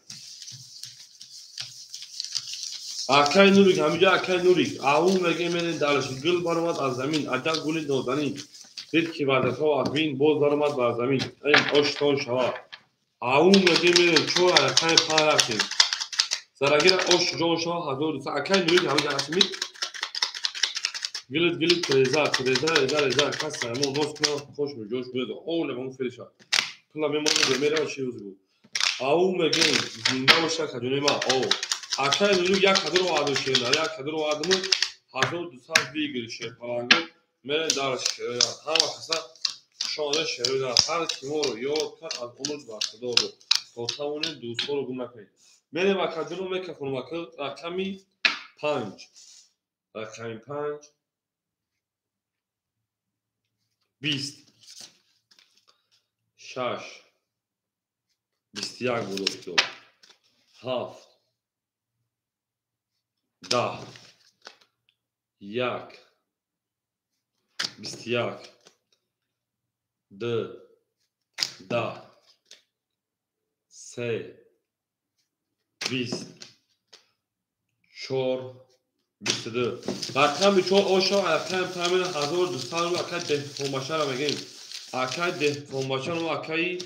акай Нурик ҳамиҷа акай Нурик аву мегем мерен далши гул баромад аз замин аҷаб гули нозанин дид ки вазатҳо аз бин боз баромад бар замин ин оштон шава аву мегем мерен 4 рақами 5 рафтем зарагира ош ҷон шава 1200 акай Нурик ҳамиҷа расмид гилит реза каса мо ноз кунам хош меҷош бедо оле мо фериша пула мемонад мерава чӣ ӯзгу ау мегем зинда боша каҷони ма о акай Нурик як кадро ваъду шена як кадро ваъдуму 1200 бигир шепаланго мерен далши шероя ҳама каса шона шероя ҳар ки моро ёд кард аз умрш ба худо дод то тавонем дӯстҳоро гум накунем мерем акаҷоно мекафонам ака рақами 5 рақами 5 20 6 21 бурохто 7 10 1 21 2 10 3 20 4 22 رقم 4 آشا رقم تامین 1200 رو اکای دهقان باشه رو میگیم اکای دهقان باشه رو اکای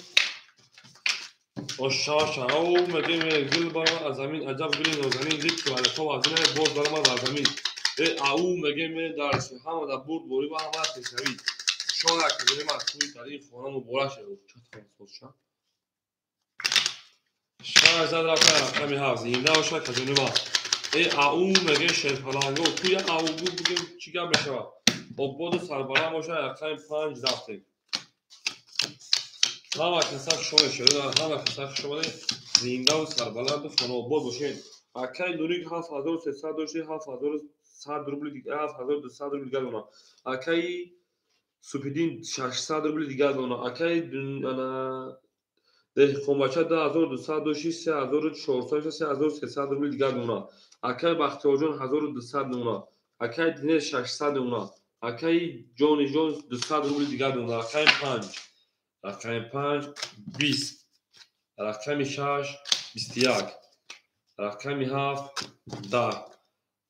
آشا شاو میگیم گل برام از زمین عجب گلی نازنین دید که ولی تو از زمین برد برام از زمین او میگیم درش هم در برد بوری با هم تشوی شاید که ما توی تاریخ خونم مبارک شد چطور خوشم شاید زد رقم هفت زنده باشه که جنوبا او میگه شرپلنگو توی او بگیم چیکار بشه عبود سربلند باشه رقم 5 رفتیم همه کسا شما شده همه کسا شما زنده و سربلند و خانه عبود باشین اکای نوریک 7300 داشتی 7100 روبل دیگه 7200 روبل دیگه اونا اکای سوپیدین 600 روبل دیگه اونا اکای دهقان باشه 10200 داشتی 3400 3300 روبل دیگه اونا اکای بختیار جان 1200 اونا اکای دینه 600 اونا اکای جون 200 روبل دیگه اونا اکای 5 رقم 5 20 رقم 6 21 رقم 7 10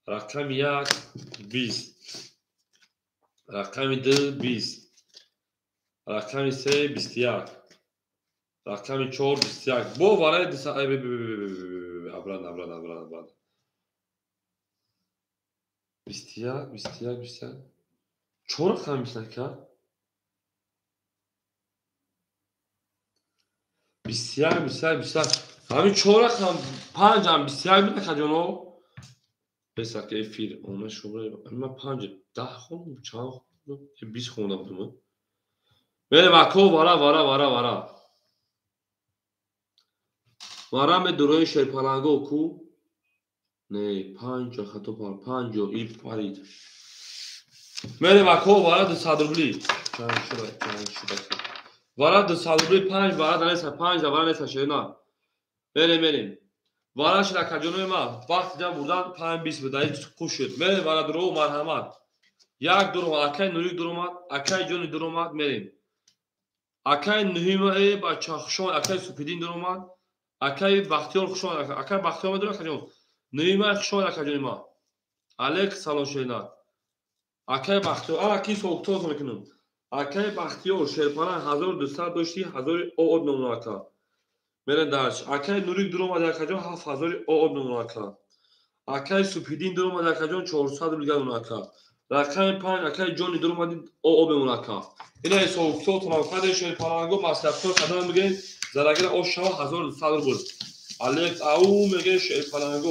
رقم 1 20 رقم 2 20 رقم 3 21 رقم 4 21 بو وارد ابران 21 4 رقم میشن که 21 همین 4 رقم 5 هم 21 میده که جانو بسا که فیر اونه شما اما 5 10 خون چند خون 20 خونده بودم بله مکو وارا به دروی شرپلنگو کو نه 5 خطا پار 5 ای پارید بله مکو وارا 200 روبلی چند شده وارا 200 روبلی 5 وارا دانست 5 وارا نست شده بریم وارا شده که جنوب ما وقت جا بودن 5 20 بدهی خوش شد بله وارا درو مرحمت یک درو اکای نوری درو اکای جونی درو میریم اکای نهیمه با چاخشون اکای سوپیدین درو اکای بختیار خوشون اکای بختیار درو کجون نهیمه خوشون اکای ما الک سلام شینا اکای بختیار اکی سوکتوز میکنم اکای بختیار شرپانه 1200 داشتی 1000 او نمونه اکا میرن درش اکای نوری درو ما در کجون 7000 او نمونه اکا اکای سوپیدین درو ما در کجون 400 میلیون نمونه اکا رقم 5 اکای جونی درو ما او بمونه اکا اینا سوکتوز تنافده شرپانه مصرف تو قدم میگن زرگر او شما 1200 بود الک او میگه شرپانه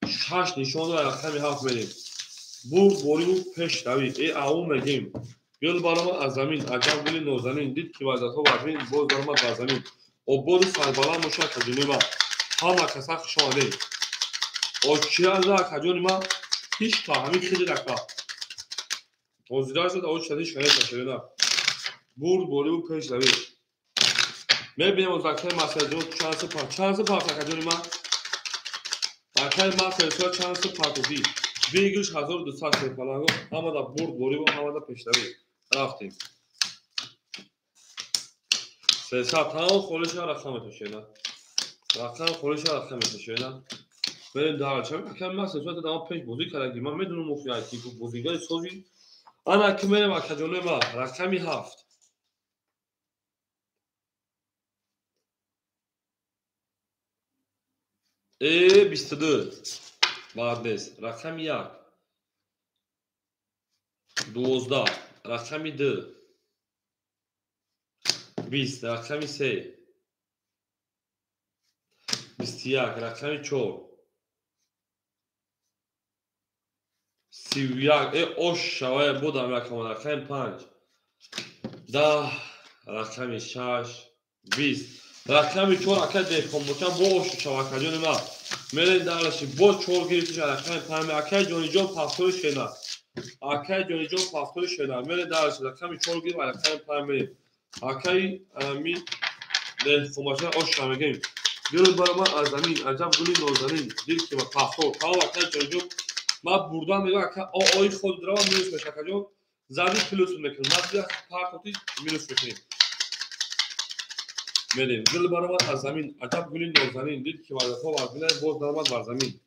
شش نشون داره رقم 7 میریم برد بوری پیش روید او میگیم گل برام از زمین عجب گلی نازنین دید که وضعیت ها برمین باز برام از زمین عبود سربلند باشه کجونی ما همه کسا خوشاده آچی از کجونی ما هیچ تا همین خیلی رکا وزیده شد آج شدیش کنه تشریده برد بوری پیش روید میبینیم از وقتی مسئله جون چند پارت کجونی ما اکای ما فرسوها چند پارتوفی بیگیش 1200 شرپلنگو همه دا برد بوری و همه دا پیشتوی رفتیم 300 تمام خورش ها رقمتو شینا رقم خورش ها رقمتو شینا بریم دارال چه اکای ما فرسوها تا پیش بوزی کردیم من میدونم مفیدی که بوزیگاه سوزی انا که میرم اکجونه ما رقمی 7 22 بعد نیست رقم 1 12 رقم 2 20 رقم 3 21 رقم 4 31 اوش شوای بودم رقم 5 10 رقم 6 20 رقم 4 اکا دهقان باشه با اوش شوای کجون ما میرین دارشی با 4 گیریتش رقم 5 اکای جونی جون پافتور شینا اکای جونی جون پافتور شینا میرین دارشی رقم 4 گیر و رقم 5 میرین اکای می دهقان باشه اوش شوای میگیم گل برای ما از زمین عجب گلی نازنین دید که ما پافتور تا اکای جونی جون ما بردم میگم که آی خود درام میرس میشه کجون زدی پلوس میکنیم نزدی پارتوتی مینوس میکنیم میریم گل برآمد از زمین عجب گلی نازنین دید که وظیفه وزینه باز درآمد بر زمین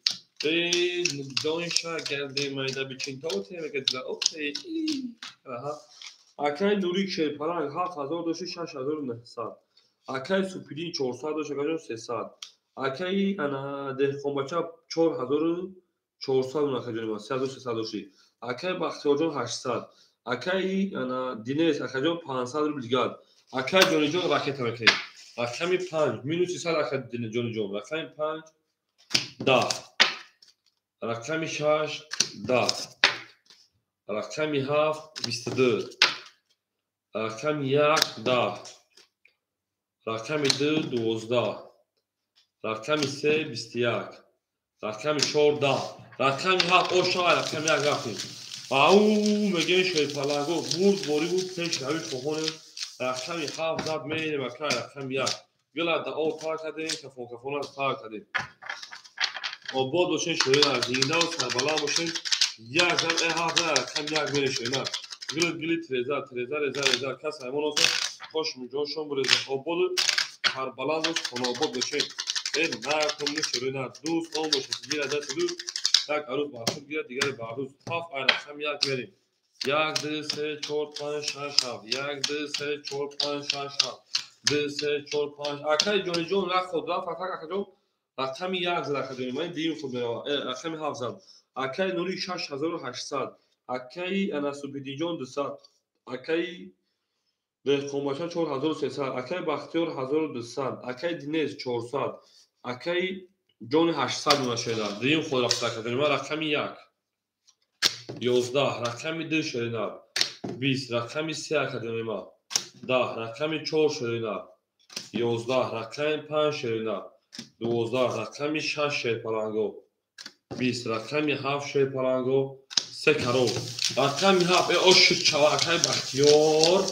ای دانشا گرده میده بچین تا تیمه که دیده اوکی اکای نوری شیرپرنگ 7000 داشته 6900 اکای سوپیدین 400 داشته گجان 300 اکای انا دهقانبچه 4400 اون اکای جان 3300 داشتی اکای بختیار جان 800 اکای انا دینیس اکای جان 500 رو بلیگاد اکای جانی جان راکت میکنی رقمی 5 مینوس 300 اکای جانی جان رقمی 5 10 رقمی 6 10 رقمی 7 22 رقم 1 10 رقم 2 12 رقم 3 21 رقم 4 10 رقم 7 اوشا رقم 1 رفتیم او میگه شیطانگو بود باری بود پیش روی خوهونه رقم 7 زد میریم رقم 1 گلا دا او تا کردیم کفون از تا کردیم و با دوشن شوید از زینده و سربالا باشین یک زن هفت زن رقم 1 میره شوید گلی تریزا کس همون olsa hoş mu coşun buraya obalı karbalan olsa konobot beşe ne yaptığını söylüyor دوست olmuş bir adet dulu tak aruz bahsediyor diğer diğer bahsediyor taf aynı hem yak verin yak dese çorpan şaşav yak dese çorpan şaşav dese çorpan akay joni jon ra khudra fatak akay رقم 1 زد اکای من دیم خود میرم رقم 7 زد اکای نوری 6800 اکای اناسوپیدی جان 200 اکای دهقانبچه 4300 اکای بختیار 1200 اکای دینیز 400 اکای جان 800 اون شده دیم خود رفت اکای من رقم 1 11 رقم 2 شده 20 رقم 3 اکای من 10 رقم 4 شده 11 رقم 5 شده 12 رقم 6 شیرپرنگو 20 رقم 7 شیرپرنگو 3 کرور رقم 7 اوش چواکای بختیار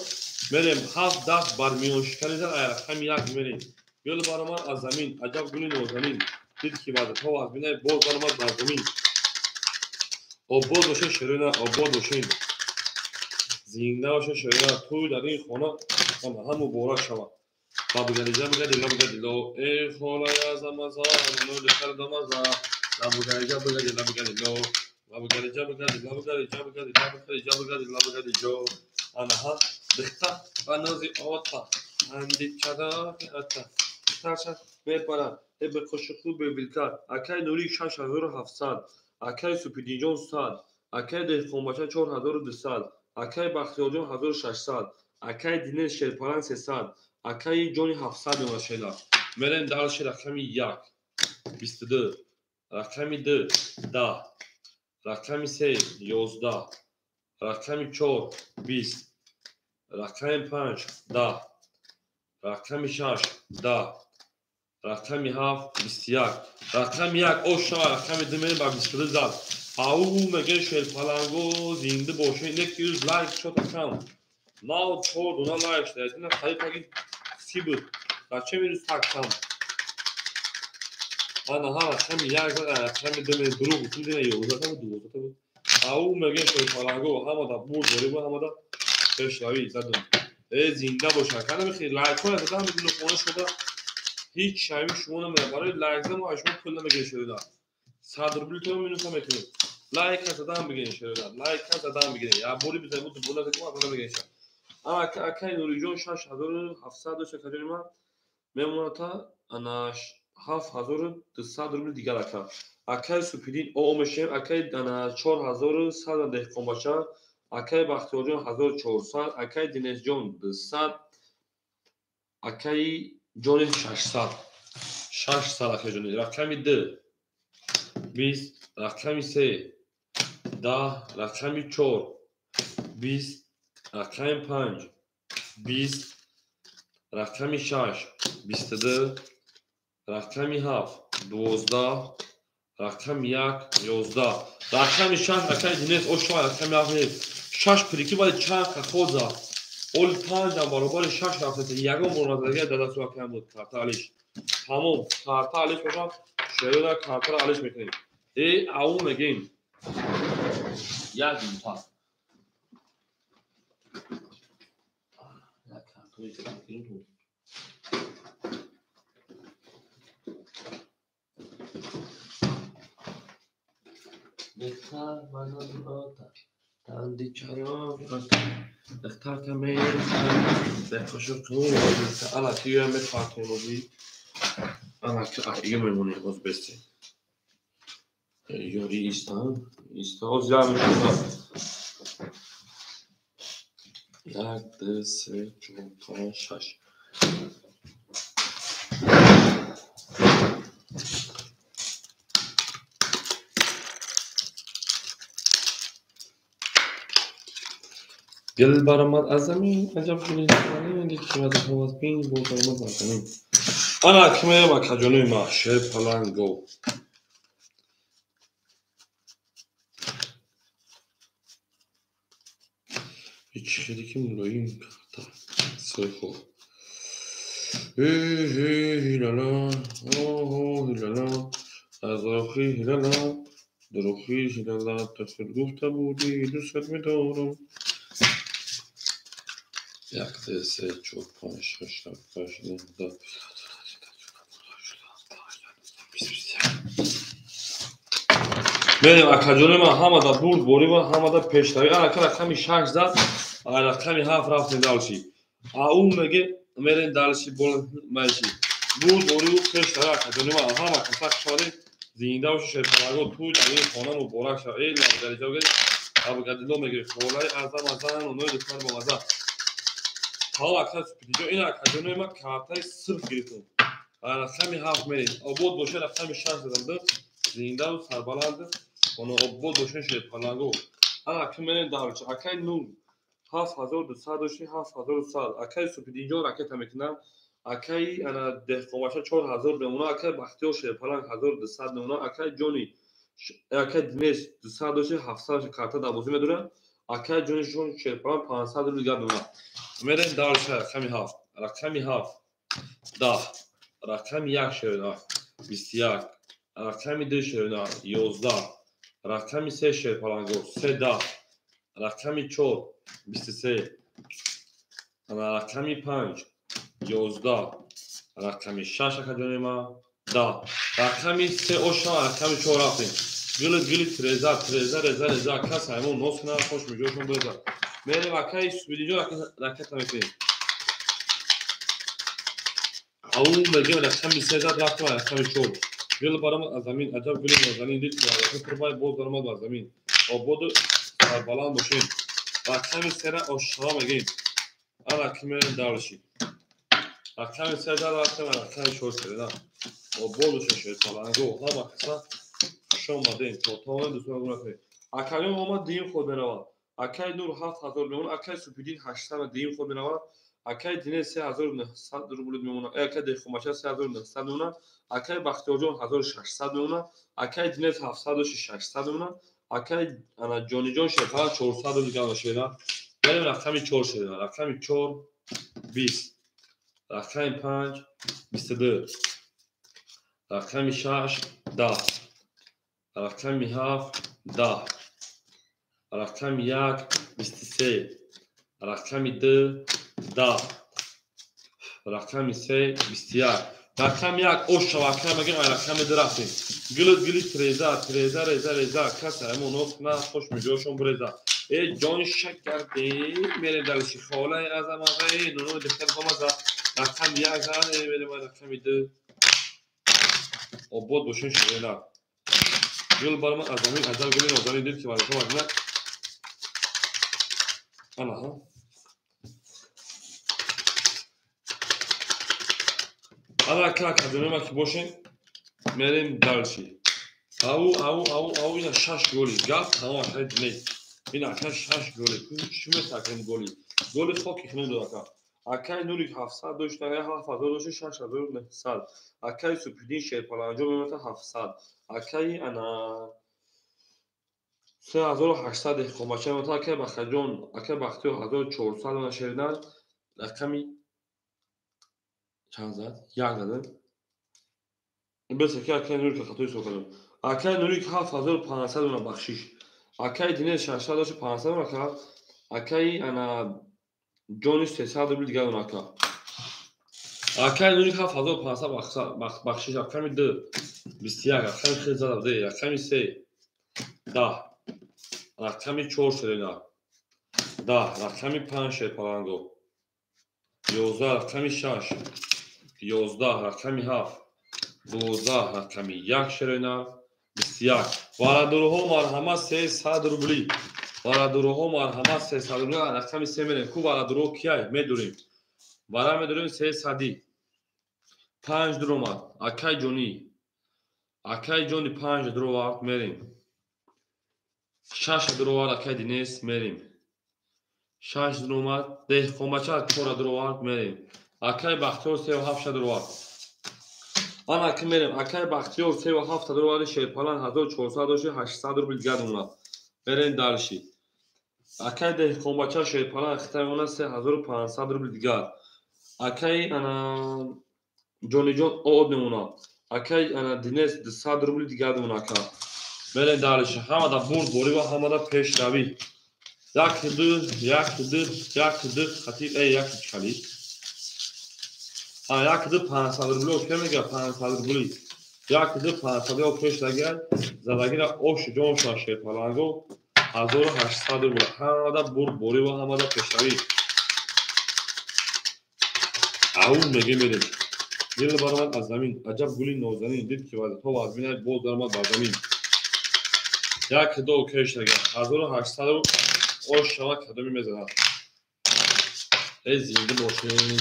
میریم 7 10 بر میون شکلی زن رقم 1 میریم گل برآمد از زمین عجب گلی نازنین دید که بعد تو از بینه باز برآمد بر زمین آباد باشه شیرینه آباد باشین زنده باشه شیرینه توی در این خانه هم مبارک شود لابگردی لو ای خالای از امازان لو دکر دمازان لابگردی لو لابگردی جو آنها دکتا بنازی آتا اندی چدا اتا ترشد بپرن به خوشخو به بیلکار اکای نوری 6700 اکای سوپیدی جان 100 اکای دهقانبچه 4200 اکای بختیار جان 1600 اکای دینیز شیرپرنگ 300 اکای جانی 700 اون شده میریم دالش رقم 1 22 رقم 2 10 رقم 3 11 رقم 4 20 رقم 5 10 رقم 6 10 رقم 7 21 رقم 1 اوشا رقم 2 میریم بر 22 زد او میگه شیرپرنگو زنده باشه 200 لایک شد اکاونت Now told ona like dedin. Kayıp hagi sibir. Kaçı virüs taksam. Ana hala hem yer hem de duru bütün dine yok. Zaten du. Au megen şey falango hamada bur bori bu hamada beşlavi zaten. Zinde boşa. Kanı bir like koy zaten bir telefonu şurada. Hiç şeyi şunu mu var? Like'da mı açmak kullanma geçiyor da. Sadır bir tane minus metri. Like zaten bir geçiyor da. Like zaten bir geçiyor. Ya bori bize bu buna da kuma geçiyor. اکای نوری جان 6700 داشته کجایی من میمونه تا انا 7200 روبل دیگر اکا اکای سوپیدین او میشه اکای انا 4100 دهقانبچه اکای بختیار جان 1400 اکای دینیز جان 200 اکای جان 600 اکای جان رقم 2 20 رقم 3 10 رقم 4 20 رقم 5 20 رقم 6 22 رقم 7 12 رقم 1 11 رقم 6 رقم دینیز اوشا رقم 7 6 پریکی باید چند خوزا اول 5 برابر 6 رفته یگان مناظره داده سو کم بود کارتالیش تمام کارتالیش باشم شروع کارتالیش میکنیم ای او میگیم یک دوتا Dechtar manam ata, tandi charam ata. Dechtar tamir, dechashukun. Ana kiyo me fakim obi. Ana kiyo me moni oz besti. Yori istan oz yami shuna. Yak, 2, 3, 4, 5, 6. Gel baramat azami, acab gülün zamanı, dikşivat havas bin, bu baramat azami. Ana kime bak haconu ma, şey falan go. İçerideki mulayim kata, sıhho. Hilala, hilala, azrahi hilala, duruhi hilala, tasir gufta budi, dusat midorum. Yaktı se çok paşa başında. Benim akademim hamada bur boriva hamada peştavi. Ana kara kami şahzat, ana kami haf rafte dalşi. Aum mege meren dalşi bol melşi. Bur boriu peştavi akademim hama kasak şari zinda uş şerpalago tu tani khonam u borak şari la derece ge. Ab gadilo mege kholay azam onu dikar bomaza. Hal akas pidijo ina akademim kartay sırf girdim. Ana kami haf meren. Obod boşa kami şahzadı. Zinda u sarbalandı. Onu obbo doşun şey palago. Ana kimenen davçı. Akay nur. 7200 7000 akay supidinjo raket amekna. Akay ana dehqomasha 4000 be ona akay baxtiyo şey palan 1200 be ona akay joni. Akay dines 200 karta da bozime dura. Akay joni shon şey palan 500 be gad ona. Meren davçı kami haf. Rakami haf. Da. Rakami yak şöyle. Bisyak. Rakami de şöyle. 11. Rakami 3 şey palango, 3 da. Rakami 4, 23. Rakami 5, 11. Rakami 6 akademima, da. Rakami 3 oşa, rakami 4 raftin. Gılı 13 kasa emon nosna hoş mu joşun böyle. Mere vakay sübilici raket amekli. Aul mege rakami 3 da raftin rakami 4. Gılı barama azamin acab gılı azamin dit ya. Kurbay boz barama azamin. O bodu sarbalan boşun. Rakami sera oşağım egin. Ana kimenin davlışı. Rakami sera rakami şor sera. O bodu şoşur falan. Go hama kısa. Şoma deyin. Totalını düzme bırakmayın. Akali olma deyin kodena. Akay nur 7000 memon. Akay supidin 800 deyin kodena var. Akay dine 3900 rubl memon. Akay dehkomaşa 3900 memon. Akay baxtiyorjon 1600 memon. Akay dine 700 memon. Akay ana jonijon şefa 400 digan şeda. Benim rakami 4 şeda. Rakami 4 20. Rakami 5 24. Rakami 6 10. Rakami 7 10. Rakami 1 27. Rakami 2 10. Rakami 3 21. Rakami 1 oşa rakami gen rakami 2 raftin. Gılı 13 kasa emon osna hoş mu joşun bureza. John şeker değil mere dalşi kholay azam ağay nono dikkat bamaza. Rakami 1 zane benim rakami 2. O bod boşun şöyle. Gıl barma azamin azal gülün ozani dit ki var ne? Ana ha. Ana kaka döneme ki boşun merin dalşi. Au ina şaş goli. Gaf tamam hadi ne? Ina şaş goli. Şume sakın goli. Goli xoki xnendo aka. Akay nurik 700 doştaya 700 600 ne sal. Akay supidin şey palanjo memata 700. Akay ana 3800 dehqomacha memata akay baxajon akay baxtiyo 1400 na şeridan. Rakami چند زد؟ 1 زدن؟ بس که اکای نوری که خطوی سوکنم اکای نوری که 7500 اونا بخشیش اکای دینه 600 500 اونا که اکای انا جونی 300 روبل دیگر اون اکا اکای نوری 7500 بخشش اکمی 2 21 اکمی خیلی زده ده اکمی 3 10 اکمی 4 شده 10 اکمی 5 شده پالانگو 11 اکمی 6 11 اکمی 7 12 اکمی 1 شده 21 وارادوروها مرحمت 300 روبلی وارادوروها مرحمت 300 روبلی اکمی 3 میریم کو وارادورو کیای میدونیم وارا میدونیم 300 5 درومات اکای جونی 5 دروات میریم 6 دروات اکای دینیس میریم 6 درومات ده کوماچا 4 دروات میریم اکای بختیار 37 دروات آن اکی میریم اکای بختیار 37 دروات شیرپالان 1400 داشته 800 روبل دیگر اومد برین دالشی اکای ده کوماچا شیرپالان اختر اومد 3500 روبل دیگر اکای انا جونی جون آب نمونا اکای انا دینیس 200 روبل دیگر اومد برین دالشی همه دا برد بوری و همه دا پیش روی یک خطیب یک چلی یک 500 روبلی اوکی میگه 500 روبلی یک 500 اوکیش لگر زدگیر اوش جون شاشه پلانگو 1800 روبلی همه دا برد بوری و همه دا پیش روی اون میگه میریم دل برمد از زمین عجب گلی نوزنین دید که وزد ها و از بینه بود درمد بر زمین یک اوکیش لگر 1800 اوش شما کدومی میزد ای زنده باشین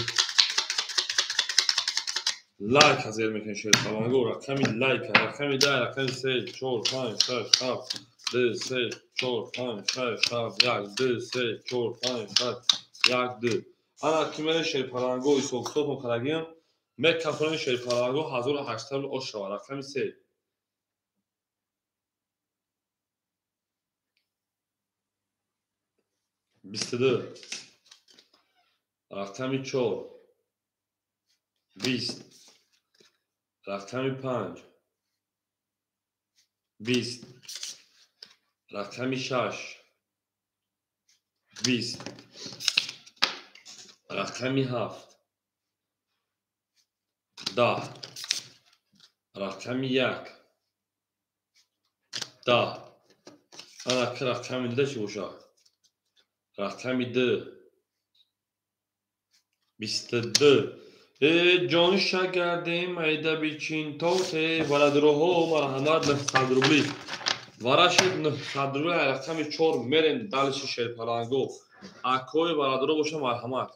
لایک hazır mekan şöyle falan go rakami like rakami da rakami 3 4 5 6 7 2 4 5 6 7 1 2 3 4 5 6 1 2 ana kimene şey falan go isokto to karagim mek kafone şey falan go 1800 o şava rakami 3 22 rakami 4 20 rakami 5 20 rakami 6 20 rakami 7 10 rakami 1 10 ana که رقمی ده چی باشه رقمی 2 22 جان شگردیم ایده بیچین توته ولدروها مرحمت 900 روبلی ورشید 900 روبلی رقمی 4 میرین دلش شیرپلنگو اکوی ولدرو باشه مرحمت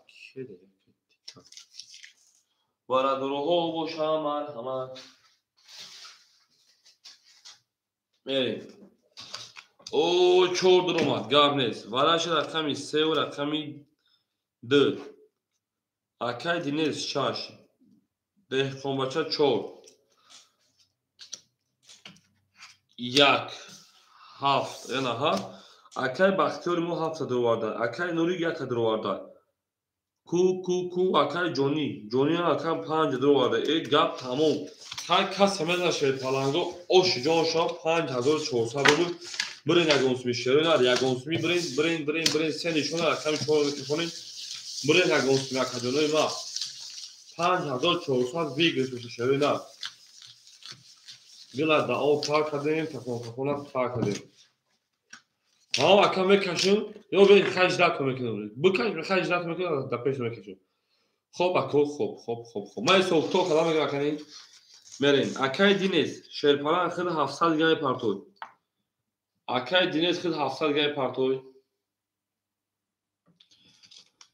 ولدروها باشه مرحمت میرین او 4 درومات گاب نیست ورشید رقمی 3 و رقمی 2 اکای دینیز 6 دهقان بچه 4 1 7 یعنی ها اکای بختیاری مو 7 دروارده اکای نوری 1 دروارده کو اکای جونی اکای 5 دروارده ای گپ تموم هر کس همه نشه پلنگو اوش جان شا 5400 بود برین اگونس میشه نه اگونس می برین سه نشونه اکای 4 کنین برین اگونس می اکادونای ما 5400 ویگرش میشه نه گلا دا او پارک کردیم تکون پارک کردیم ها اکا میکشون یا برین خرج داد میکنم بکش خرج داد میکنم دا پیش میکشون خوب اکو خوب ما سوق تو کلام میگم کنین مرین اکای دینیز شیرپالان خود 700 گای پارتوی اکای دینیز خود 700 گای پارتوی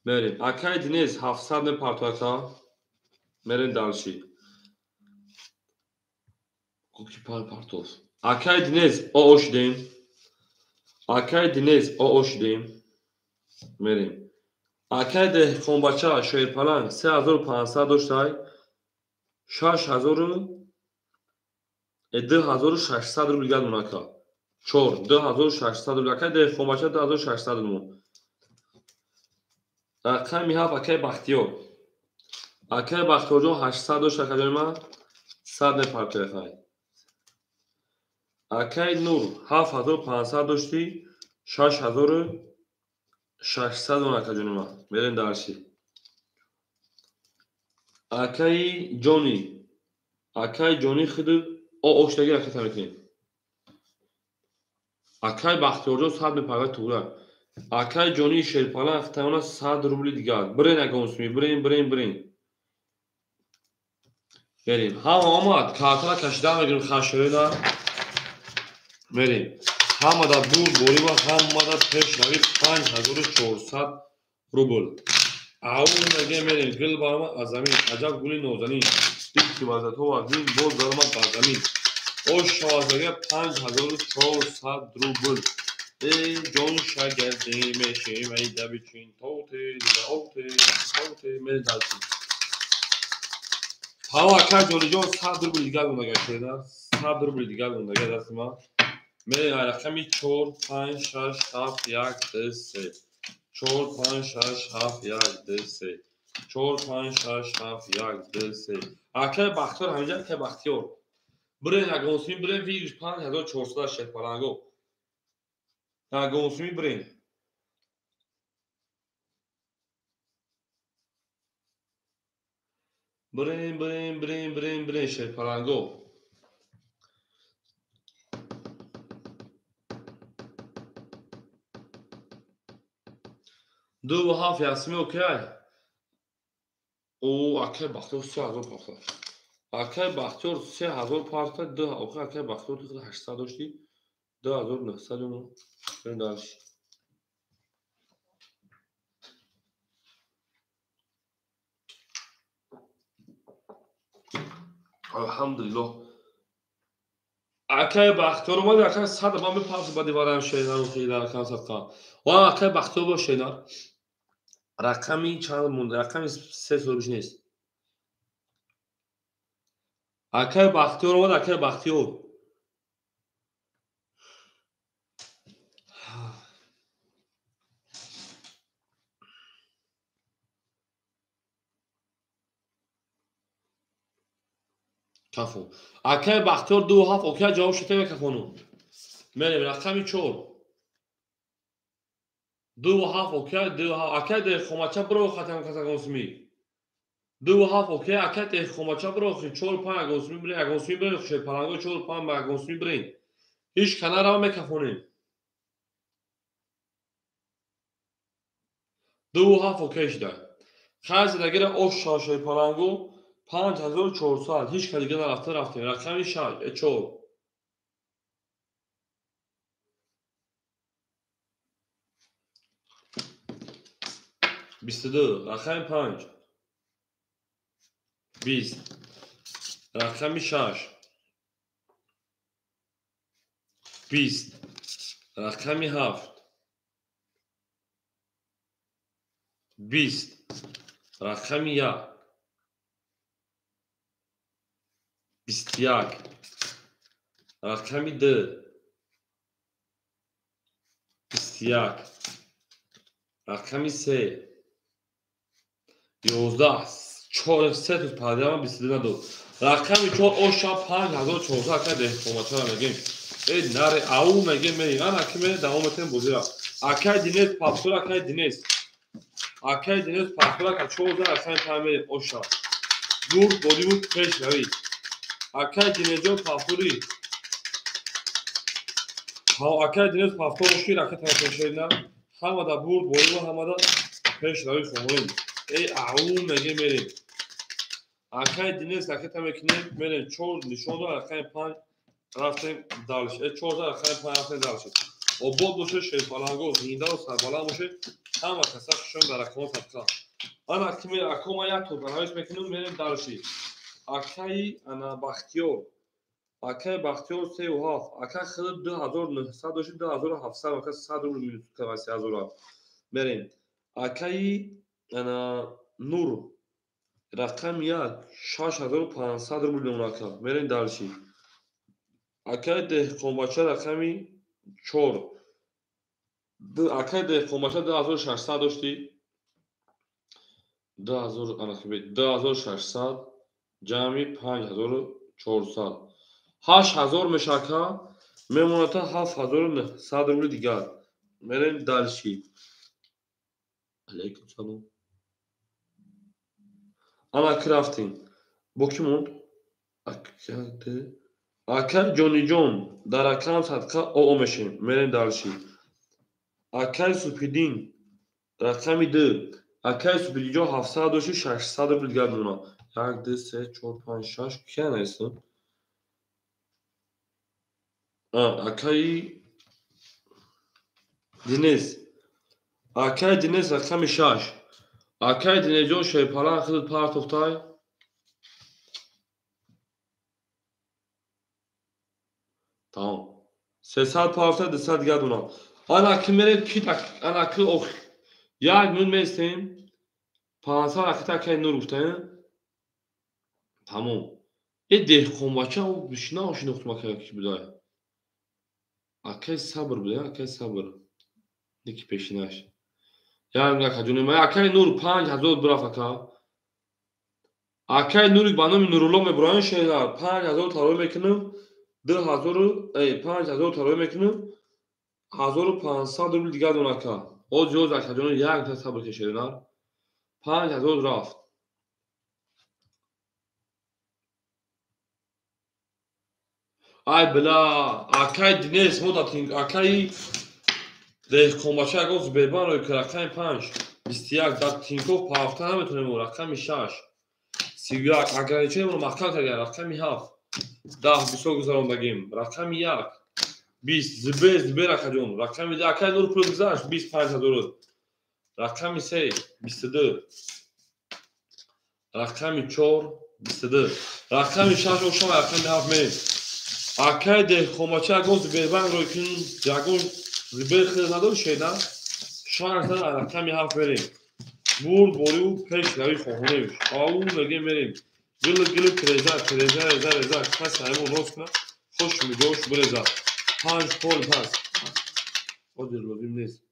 مرین اکای دینیز 700 نه پارتوی تا مرین دالشی کوکی پارتوز اکای دینیز او اوشدیم اکای دینیز او اوشدیم مرین اکای ده خونبچه شیرپالان 3500 داشتای 6000 2600 روبل گل مناکا 4 2600 روبل اکای ده خونبچه 2600 مون رقمی هفت اکای بختیار جون 800 داشت اکای ما 100 نپرکه خواهی اکای نور 7500 داشتی 6000 600 اونکا جونیما برین درشی اکای جونی خود او اوشتگی اکای تمیکنیم اکای بختیارجو 100 میپاگه توره اکای جونی شیرپالا افتمانا 100 روبلی دیگر برین اگونسمی برین بریم هم آمد کارتلا کشیدن میگیریم خشوینا بریم هم دا بوری و هم دا پیش نوی 5400 روبل او مگه میریم گل بارما از زمین عجب گلی نوزنین دیکی وزد هو اگین باز دارما بازمین او شوازگه 5400 روبل ای جون شگردی میشیم ای دبیچین توتی میریم دلچین هوا اکای جونی جون 100 روبل دیگر بونده گشته 100 روبل دیگر بونده گشته دست ما میریم رقمی 4 5 6 7 1 2 3 4 5 6 7 1 2 3 4 5 6 7 1 2 3 اکای بختیار همینجا اکای بختیار برین اگونسمی برین ویگش 5400 شرپالانگو اگونسمی برین شرپالانگو دو و هاف یاسمی اوکی او اکای بختیار 3000 پارتا اکای بختیار 3000 پارتا دو اوکی اکای بختیار تو 800 داشتی 2900 اونو برین دارش الحمدلله اکای بختیار اومد اکای 100 با میپرسه با دیوارم شیدار و خیلی اکای صفقا و اکای بختیار با شیدار رقمی چند مونده رقمی 3 بیش نیست اکای بختیار اومد اکای بختیار کفو اکای بختیار 2 هفت اوکی جواب شده کفونو میریم رقمی 4 2 هفت اوکی 2 هفت اکای ده خماچه برو ختم کسا گونسمی 2 هفت اوکی اکای ده خماچه برو خی 4 5 اگونسمی برین خوشه پلنگو 4 5 با اگونسمی برین هیچ کنار هم میکفونیم 2 هفت اوکی شده خرج دگیر اوش شاشه پلنگو 5400 هیچ که دیگه رفتیم رقمی 6 4 22 رقم 5 20 رقم 6 20 رقم 7 20 رقم 1 21 رقم 2 21 رقم 3 11 4 3 تو پادیام 22 ندو رقم 4 اوشا 5400 که ده کوماچا میگیم ای نره او میگه میگن اکیمه دوامتن بوزیرا اکای دینس پاپسورا اکای دینس پاپسورا که 14 رقم پامه اوشا دور بودی بود پیش روی اکای دینجو پاپوری ها اکای دینس پاپسورا رقم تاشینا همه دا بور بودی و همه دا پیش روی خمولیم ای او میگه میریم اکای دینس رقم میکنیم میریم 4 نشون دو رقم 5 رفتیم دالش 14 رقم 5 رفتیم دالش و بود باشه شیرپالانگو زینده و سربالا باشه همه کسا شون در رقم صفقه آن اکیمی اکوما یک تو برایش میکنیم میریم دالشی اکای انا بختیار اکای بختیار 3 و هاف اکای خیلی 2900 داشت 2700 اکای 100 رو میلیون که 3000 بریم اکای انا نور رقم 1 6500 رو میلیون اکا میریم دالشی اکای ده کومباچه رقمی 4 اکای ده کومباچه 2600 داشتی 2000 انخبی 2600 جمعی 5400 8000 مشاکا میمونه تا 7900 روبل دیگر میریم دالشی علیکم سلام. انا کرافتین با کی موند؟ اکر جونی جون در اکرم صدقه او میشیم میریم دالشی. اکر سوپیدین رقمی دو اکر سوپیدی جو 700 و 600 رو دیگر دونا 1 2 3 4 5 6 کی هستن؟ اکای Deniz. Akay Deniz rakami 6. Akay Denizjon şeypalan xizit part oftay. Tamam. 300 parta 200 دیگر دونا. Ana kimere ki tak ana ki ok. Ya gün mesleğim. 500 akita kay nur uftay. Tamam. Dehqon bacha o bishna oshini oxtmak ki buday. Akay sabr buday, akay sabr. Neki peşinaş. Ya nga kajuni ma akay nur 5000 brafaka. Akay nurik banam nurullo mebran şeyler 5000 taro mekinim 5000 taro mekinim 1500 rubl دیگر donaka o joz akajuni yak ta sabr keşerinar 5000 raft ay bla akay dines modatin akay de kombacha goz beban ro krakay 5 21 dat tinkov pa hafta نمیتونه رقم 6 سیگار اگر چه رو مخکل کرده رقمی 7 10 20 گذراندگیم رقمی 1 20 زبه رقم رقمی 10 اکای نور پول گذاشت 25000 رقمی 3 22 رقمی 4 22 رقمی 6 و شما رقمی 7 می اکای ده خماچه گوز بربن رو کن جاگون زبه خیلی نداره شیدن شما رقمی 7 بریم بور بوریو پیش روی خواهونیش آو نگه میریم گل ترزا کس همون روز کنه خوش میگوش برزا 5 پول پس o روزیم نیست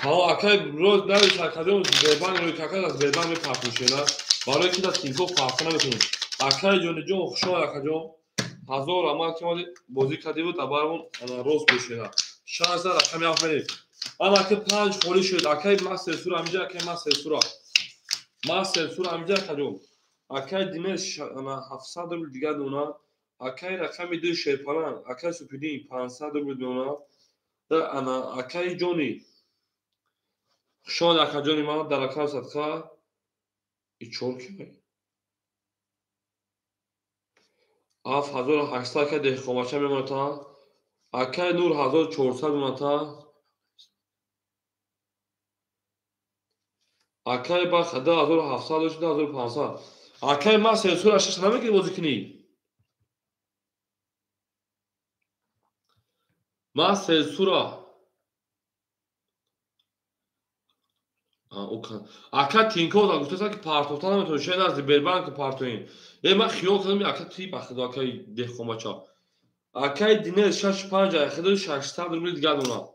ها اکای روز نویش اکادون زبان روی کاکاد از زبان می پاپوشینا برای کی دست تینکو پاپنا بتونیم اکای جون جو خوشو اکاجو هزار اما که ما بازی کردی بود تبارمون روز بشینا 16000 رقمی آفرین اما که 5 پولی شد اکای ماستر سور امجا اکای ماستر سور امجا کجو اکای دینش انا 700 رو دیگه دونا اکای رقمی دو شیپالان اکای سوپیدین 500 رو دونا در انا اکای جونی شون اکای جونی ما در اکای صدقه ایچور که 7800 که ده کماچه میمونه تا اکای نور 1400 میمونه تا اکای با خدا 1700 شده 1500 اکای ما سنسور اشش نمیگی بازی کنی ما سنسورا اوکا اکا تینکو دا گفته که پارتوتان نمیتونه شاید از بربنک پارتوین ما خیال کردم اکا تی بخدا اکای ده خماچا اکای دینه 65 خدا 600 روبل دیگه دونا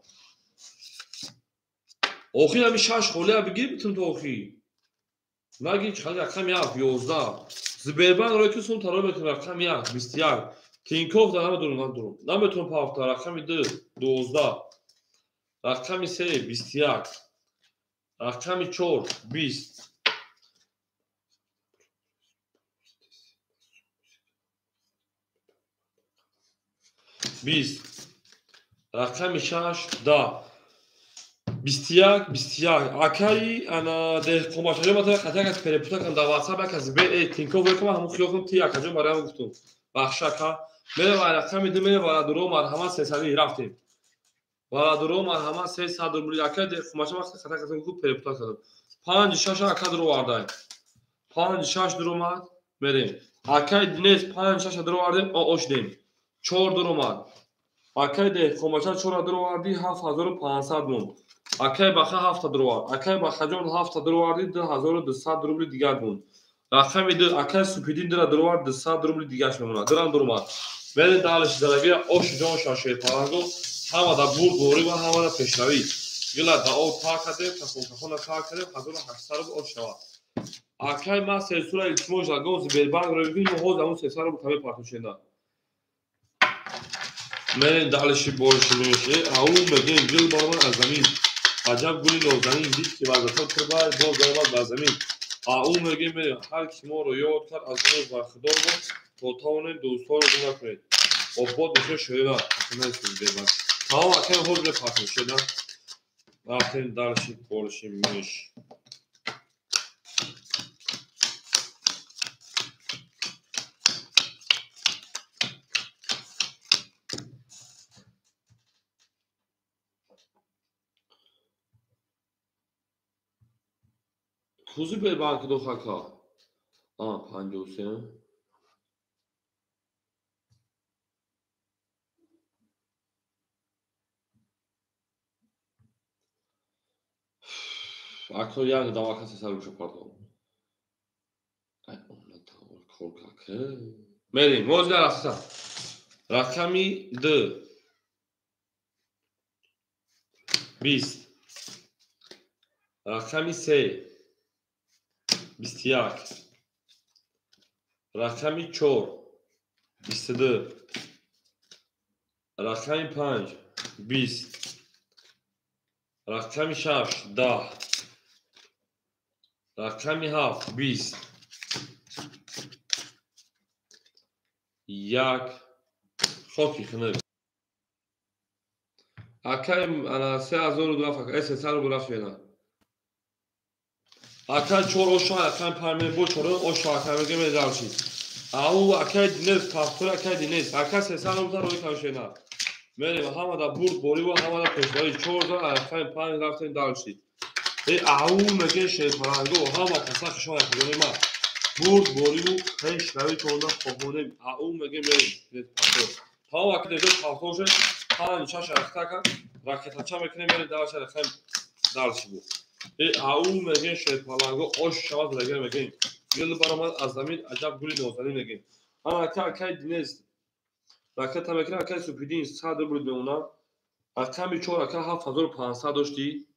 اوخی نمی 6 خوله بگیر بتون تو اوخی نگی چقدر رقم 11 زبربن رو که سون تارو بتون رقم 21 تینکوف دا نمیتون پافتا رقم 2 12 رقم 3 21 رقم 4 20 20 رقم 6 10 21 اکای انا ده کماچه ما تا خاطر از پرپوتا کن دا واتساپ از به تینکو وکم همون خیابون تی اکاجو برام گفتم بخشکا میره رقم میده میره والا درو مرحمت 300 رفتیم والا درو مرحمت 300 روبل اکای ده کماچه ما خاطر از گفت پرپوتا کردم 5 6 اکا درو واردای 5 6 درو ماد بریم اکای دینس 5 6 درو واردیم اوش دیم 4 درو ماد اکای ده کماچه 4 درو واردی 7500 مون اکای باخه 7 درو اکای باخه جون 7 درو واردی 2200 روبل دیگر بون رقم دو اکای سوپیدین درو وارد 200 روبل دیگهش میمونه درام درو ماد بریم دالش درگیر اوش جون شاشه پارانگو همه دا بوری و همه دا پیشروی گلا دا او تا کده کفون تا کده 1800 روبل اوش شوا اکای ما سنسور التموج گوز بربنگ رو ببین و هوز همون 300 روبل تابع پارتوشنده من دالشی بولش میشه اون بگیم گل بارمان از زمین عجب گلی نازنین دید که وظیفه کرد باز آمد بر زمین. اون میگه میره هر کی ما رو یاد کرد از اون برخوردار بود تا توانید دوستا رو گمراه کنید. با دوشه شده نمی‌تونید ببرید. تمام اکنون حول به پاکن شده. رفتیم درشیم پولشیم میش. کوزی به بانک دو خاکا. 53. اکنون یعنی دوا کسی سر روش پاردم. اون تاور korkak. بریم موز در اصلا. رقمی 2 20 رقمی 3 21 رقمی 4 22 رقمی 5 20 رقمی 6 10 رقمی 7 20 یک خاکی خنه اکایم انا 3000 فقط 300 گلاف شدن اکای 4 oşağı اکایم پرمه بو 4 oşağı اکایم گه مدارشی او اکای دینز پاستور اکای دینز اکای 300 رو کاشینا میریم همه برد بوری و همه پشتوی 4 اکایم 5 رفتن دالشی او میگه شه فرانگو همه کسا شما کنیم ما برد بوری و پنج روی چوندا خوبونیم او میگه میریم پاستور تا وقتی دو پاستور پنج شش اختاکا راکتاچا میکنه میره دالش اکایم دالشی بود او میگه شه فرانگو اوش شما دیگه میگه گل برام از زمین عجب گلی نازنین میگه انا اکای دینز راکتا میکنه اکای سوپیدین 100 بود به اونا اکامی 4 اکای 7500 داشتی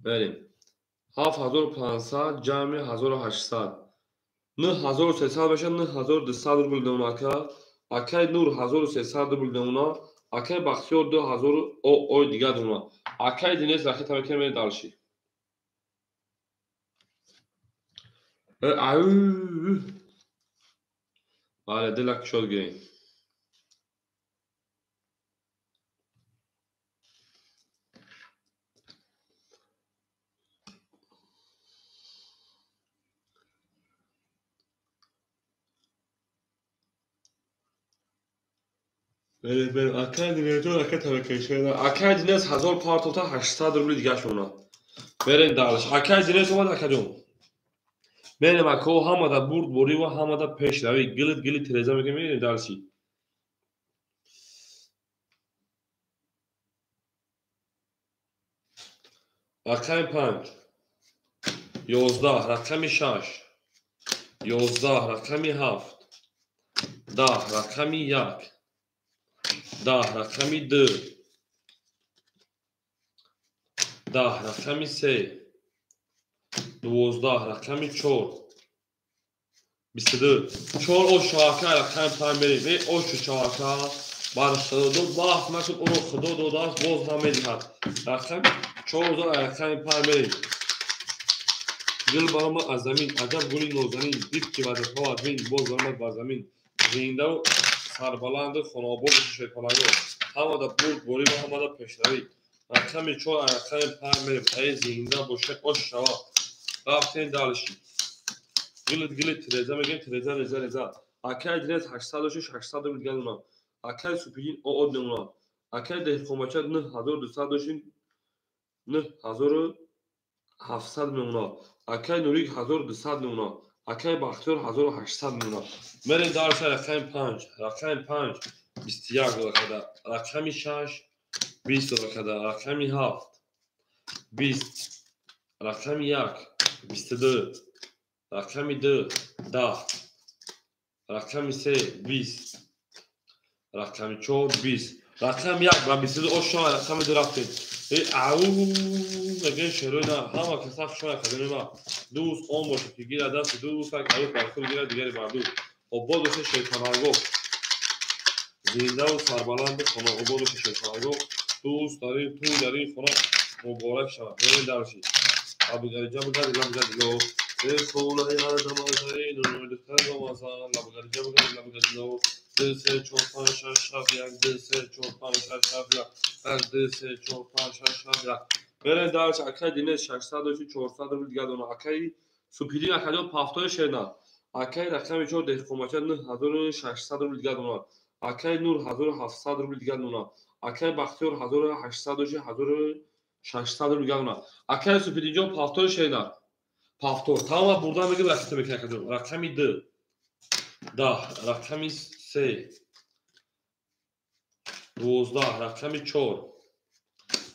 بریم 7500 جمع 1800 9300 بشه 9200 بوده اونا که اکای نور 1300 بوده اونا اکای بختیار 2000 او دیگه اونا اکای دینز راکتا میکنه میره دالشی بله دلک شد گرین بریم اکای دینز راکتا میکنه اکای دینز 1000 پارتوتا 800 روبل دیگه شونا بریم دالش اکای دینز اومد اکادون بریم اکو همه دا برد بوری و همه دا پیش روی گلی تریزا میگه میریم دالشی اکای 5 11 رقمی 6 11 رقمی 7 10 رقمی 1 10 رقمی 2 10 رقمی 3 12 رقمی 4 22 4 o şaka رقم تعمیری می o şaka بر خدا باخت نشد اون خدا داداش باز نمیدهد رقم 4 رقم تعمیری گل برام از زمین عجب گلی نازنین دید که بعد پا از بین باز آمد بر زمین زنده و سربلند خنابور شیطانگو همه دا برد بوری و همه دا پیشروی رقم 4 رقم 5 میریم ای زنده باشه آش شوا رفتین دالشی گلت تریزه میگیم تریزه ریزه اکای دینز 806 800 میگن اونا اکای سوپیدین او اونا اکای دهقانبچه 9200 داشتین 9700 اونا اکای نوریک 1200 اونا اکای بختیار 1800 اونا میریم دالش رقم 5 21 دکده رقمی 6 20 دکده رقمی 7 20 رقمی 1 22 رقمی 2 10 رقمی 3 20 رقمی 4 20 رقم 1 و 22 آشان رقم 2 رفتیم میگه شروع نه همه که صف شما کدومی ما دوست اون باشه که گیره دست دوست که اوی پرکول گیره دیگری بردو و با دوست شیطانگو زنده و سربلند خانه و با دوست شیطانگو دوست داریم توی در این خونه مبارک شود. بریم درشی لبگری جبگری لبگری لو به خونه یادم آزارین و دختر بامازن لبگری جبگری لبگری لو دو سه چهار پنج شش هفت یک دو سه چهار پنج شش هفت یک یک دو سه چهار پنج شش هفت یک بریم درش اکای دینه 600 400 رو دیگه دونه اکای سوپیدین اکای پافتای شنا اکای رقم 4 دهقومچه 9600 رو دیگه دونه اکای نور 1700 رو دیگه دونه اکای بختیار 1800 1600 رو دیگه دونه اکای سوپیدینجا پافتای شنا پافتور تمام buradan میگم رقم میکنم رقمی 2 10 رقمی 3 12 رقمی 4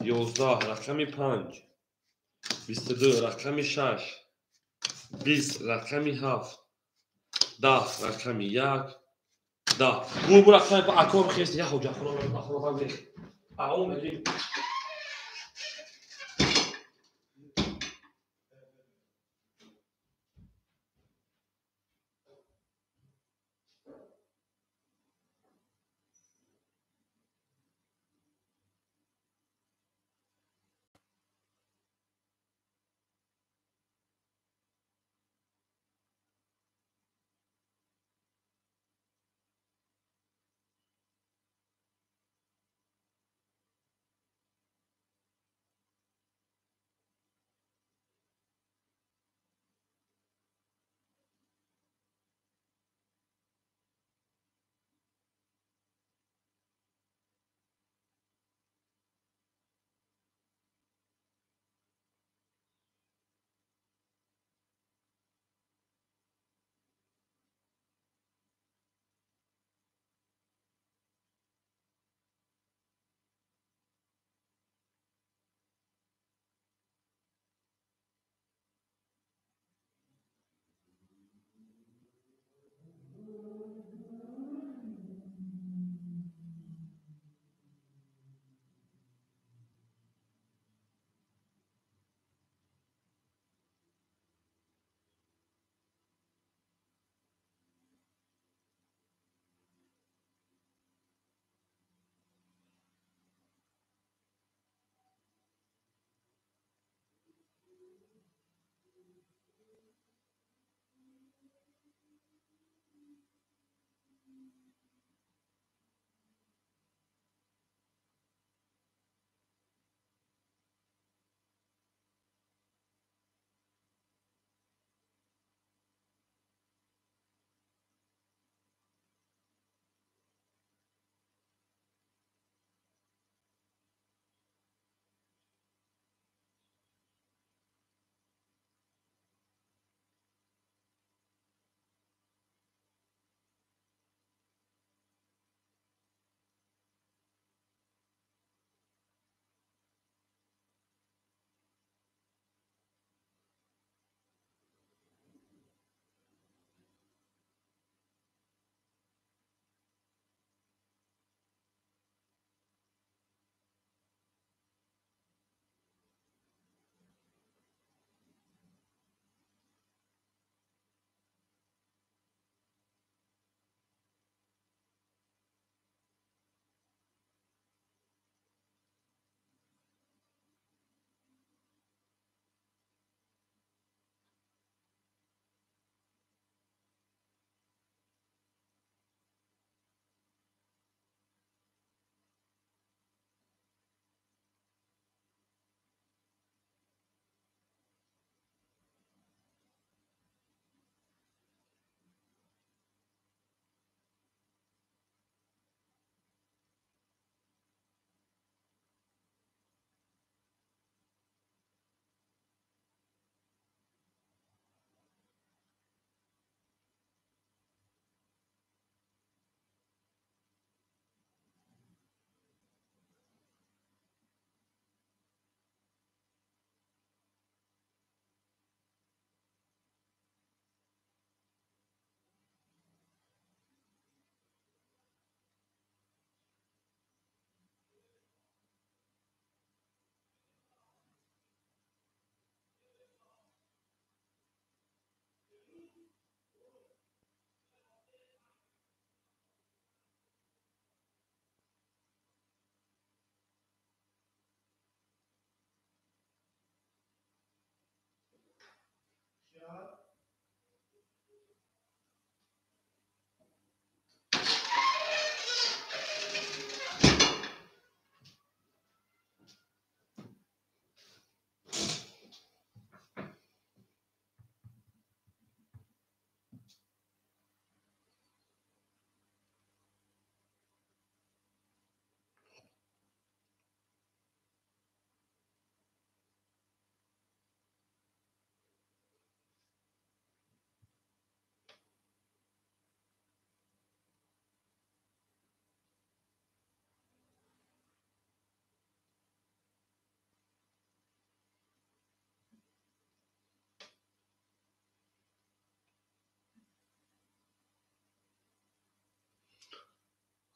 11 رقمی 5 22 رقمی 6 20 رقمی 7 10 رقمی 1 10 bu raqami akor xesti ya hoca xona bak aum eli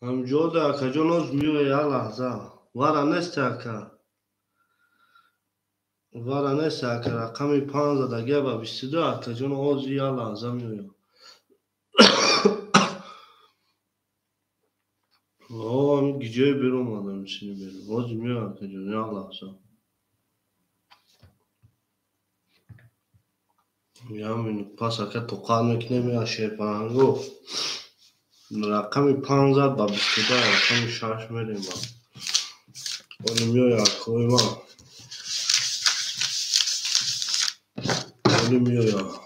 همجا اکا جان از میوه یا لحظه وارا نیست اکا وارا نیست اکا رقمی 15 دگه با 22 اکا جان از یا لحظه میوه هم گیجه بیرون آدم چینی بیرون از میوه اکا جان یا لحظه یا همین پس اکا تو قانون کنیم یا شیپانگو رقمی 15 با 22 رقمی 6 میریم با از میوه اکوی ما از میوه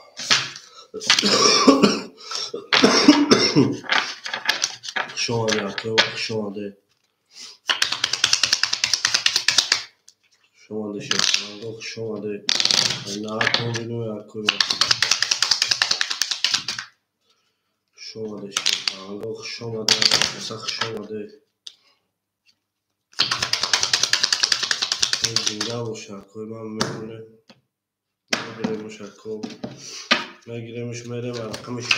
شماده اکا شماده شماده شیپانگو شماده نه کنبینو اکوی ما شماده شیپانگو شماده مسخ شماده زنده باشه اکوی من میمونه میگیریمش اکو میگیریمش میریم رقم 6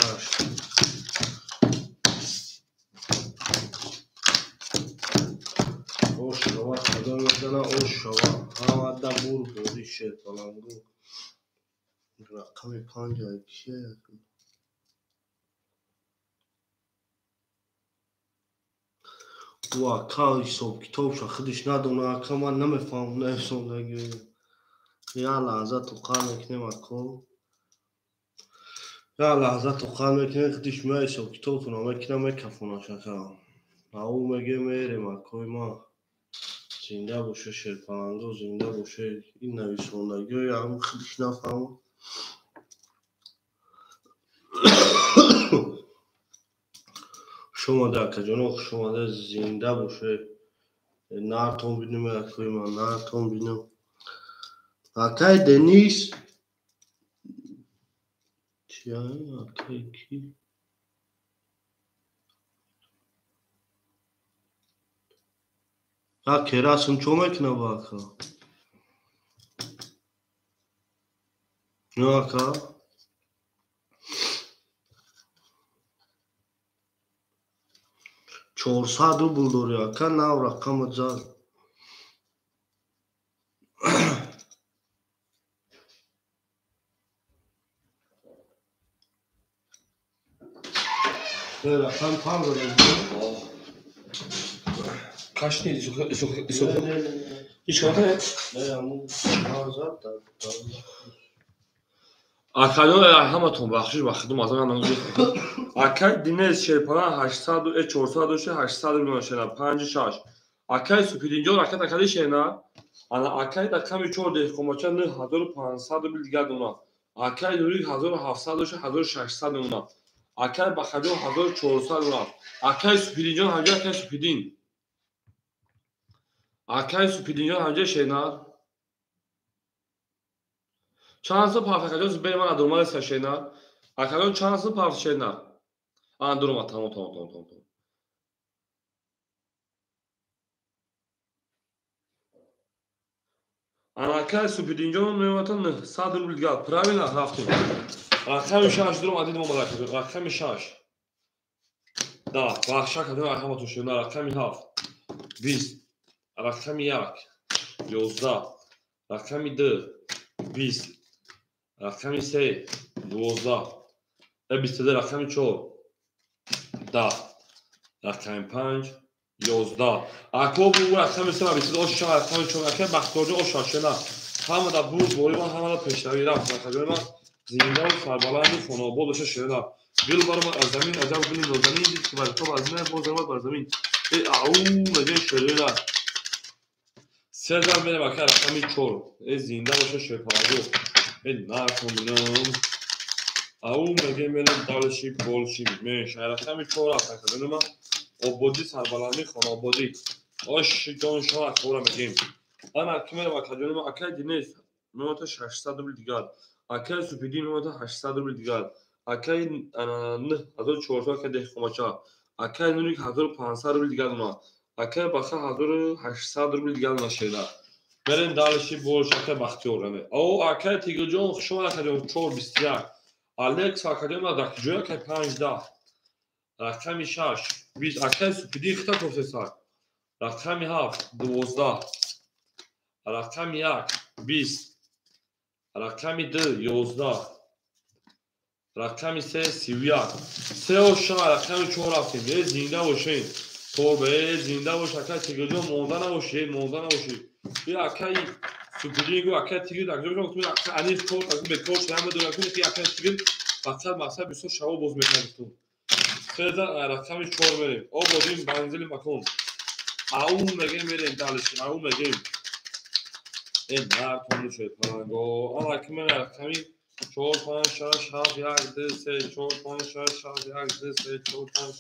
اوش شوا خدا میدنه اوش شوا همه ده بور بودی شیطانگو رقم 5 کیه او اکا حساب کتاب شا خودش ندونه اکا من نمیفهم نفسوندگی یا لحظه تو قان میکنیم اکو یا لحظه تو قان میکنیم خودش می حساب کتاب تونه میکنه میکفونه شکا او میگه میریم اکوی ما زنده باشه شیرپرندو زنده باشه این نویسندگی یا هم خودش نفهم شما در کجانو شما در زنده باشه نرتون بینیم اکوی ما نرتون بینیم اکای دنیس چیه اکای کی اکی رسم چو میکنه با اکا نه اکا 400 روبل داری اکا نو رقم زد رقم 5 داری Kaç neydi? نه Hiç kadar نه همون 400 داد Akadyon همتون بخشش بخدم از من نمیگه Akay Dines Şerpana 800 400 800 milyon şena 5 Akay Supidinjo raket akadi şena ana Akay da kami çor de komaça ne 1500 bil diga dona Akay duri 1700 1600 dona Akay bakadyo 1400 dona Akay Supidinjo hamca Akay Supidin Akay Supidinjo hamca şena Çansı parfakacı benim ana durma ise şena Akadyon çansı parf şena ana durma tamam. Akay Supidinjo'nun nöbetinde sadır bilgal. Правильно, Рафтин? Рахами шаш дурум адид мо малакад. Рахами шаш. Да, бахша кадем рахама тушена рахами хаф. 20. Рахами як. 11. Рахами 2. 20. Рахами 3. 12. 20 рахами 4. Да. Рахами 5. 11. Ако бу рахами 3 20 ош рахами 4 рахами бахторҷо ош шашена. Ҳама да бур бори ва ҳама да пешравӣ рафт. Рахами ма زنده و سربلند و فناباد باشه شنیدم گل برم از زمین عجب گلی نازنین دید که برکاب از زمین باز درمد بر زمین ای اعو مگه شنیدم 3000 میره بکر رقمی 4 ای زنده باشه شپاردو ای نکنم اعو مگه میره دالشی بولشی میشه رقمی 4 رفتن که من آبادی سربلندی خانابادی آش جان شما اکورا میگیم انا کمیره بکر جانم اکای دینیست میموتا 600 روبل دیگر Akay Supidin میموتا 800 روبل دیگر Akay نه 1400 که ده خماچا Akay نوریک 1500 روبل دیگر اونا Akay باخه 1800 روبل دیگر اونا شیده برین دالشی بولش Akay بختیور رمه او Akay تیگل جان شما اکای 4 21 Alex Akay ما دکجویا که 15 رقم 6 20 اکای سپیدی خطا پروفسور رقم 7 12 رقم 1 20 رقم 2 11 رقم 3 31 3 و 6 رقم 4 رفتیم یه زنده باشین توبه زنده باش اکای تیگر جان مونده نباشید یه اکای سپیدی گو اکای تیگر در جا تو اکای انیف کورت از به کورت هم دور کنید که اکای تیگر مقصد بسیار شوا باز میکنید سه رقم 4 بریم او بودیم بنزل مکان او میگیم دالش او میگیم این هر تونو شد پرنگو اما که من رقمی 4 5 6 7 1 2 3 4 5 6 7 1 2 3 4 5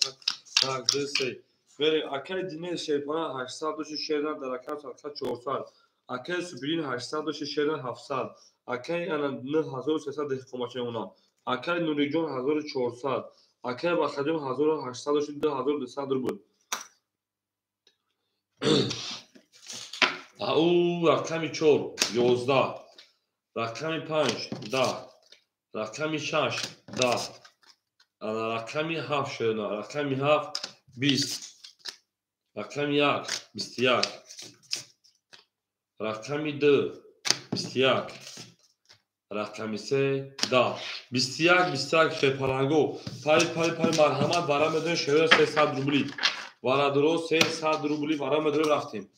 6 1 2 3 بریم اکای دینه شیپان 800 شیردن در اکای 400 اکای سوبرین 800 شیردن 700 اکای انا 9300 دهقامچه اونا اکای نوری جون 1400 اکای بخدیم 1800 شد 2200 بود او رقم 4 11 رقم 5 10 رقم 6 10 رقم 7 شد رقم 7 20 رقم 1 21 رقم 2 21 رقم 3 10 21 شپرانگو پای مرحمت برام بدون شهر 300 روبلی وارا درست 300 روبلی برام بدون رفتیم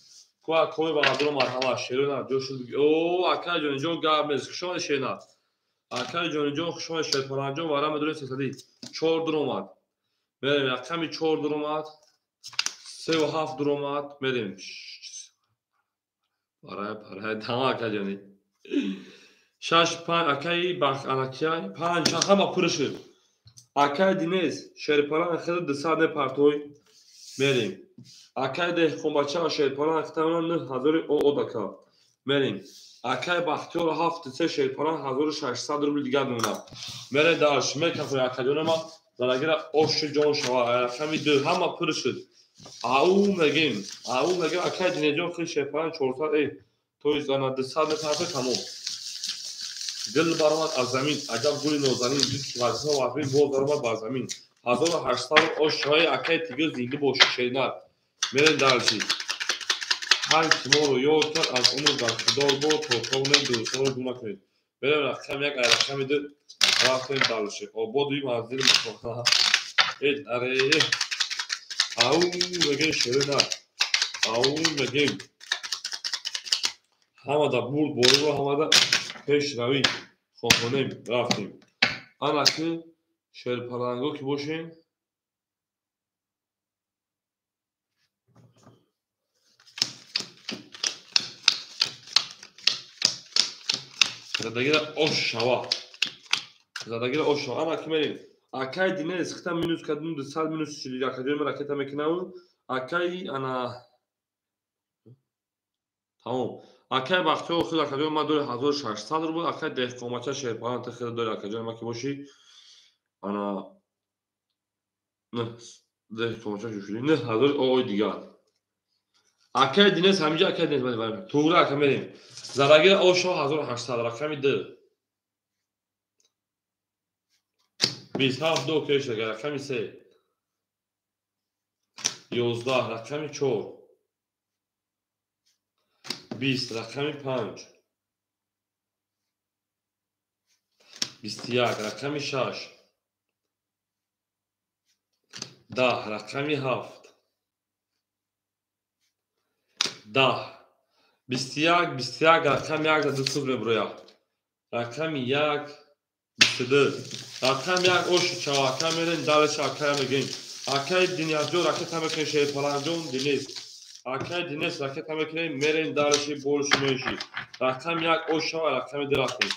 کوی برادر مرحمت شهر نه جوش او اکای جون جو گامز شما شینا اکای جون جو شما شپرانگو برام بدون 300 4 درآمد بریم رقم 4 درآمد 3 و 7 درآمد بریم برای تمام اکای جونی 6 5 اکای باخ اکای 5 همه پر شد اکای دینز شرپران خود 200 پارتوی بریم اکای ده خمبچه شرپران اختمون 9000 او دکا بریم اکای بختیار 7 شرپران 1600 روبل دیگر دونه میره داش میکفر اکادون ما درگیر اوش جون شوا رقم 2 همه پر شد او میگیم اکای دینجون خود شرپران 400 ای تو زنا 200 پارتو تمام دل برآمد از زمین عجب گل نازنین دید که وزنه و افرین باز برآمد بر زمین 1800 آشهای اکای تیگر زنده باشه شیرنر میرن درشی هر کی ما رو یاد کرد از عمر برخدار بود تا تاونه دوستان رو گونه کنید بریم رقم 1 رقم 2 رفتیم درشی آباد دوی منزل مکان اید اره او میگه شیرنر او میگیم همه دا برد باری رو همه دا پیش روی خواهانیم رفتیم آن اکی شیرپرنگو که باشین زدگیر آش شوا آن اکی مریم اکای دینه اسختا مینوس کدوم 200 مینوس شدید اکادیون مرکتا میکنم اکای انا تمام اکای بختی و خود اکادیون ما دور 1600 رو بود اکای دهقامچه شیرپران تخیل دور اکادیون ما که باشی انا نه دهقامچه جو شدی نه 1000 اوی دیگر اکای دینه همینجا اکای دینه بریم توگره اکای مریم زدگیر آش شوا 1800 رقم 2 27 دو کش دیگر رقم 3 11 رقم 4 20 رقم 5 21 رقم 6 10 رقم 7 10 21 رقم 1 دو صفر برویا رقم 1 22 رقم 1 اوش چا رقم میرن دالش اکای میگین اکای دنیازجو رقم میکنه شیر پلانجون دینیز اکای دینیز رقم میکنه میرن دالشی بولش میشی رقم 1 اوش چا رقم درختی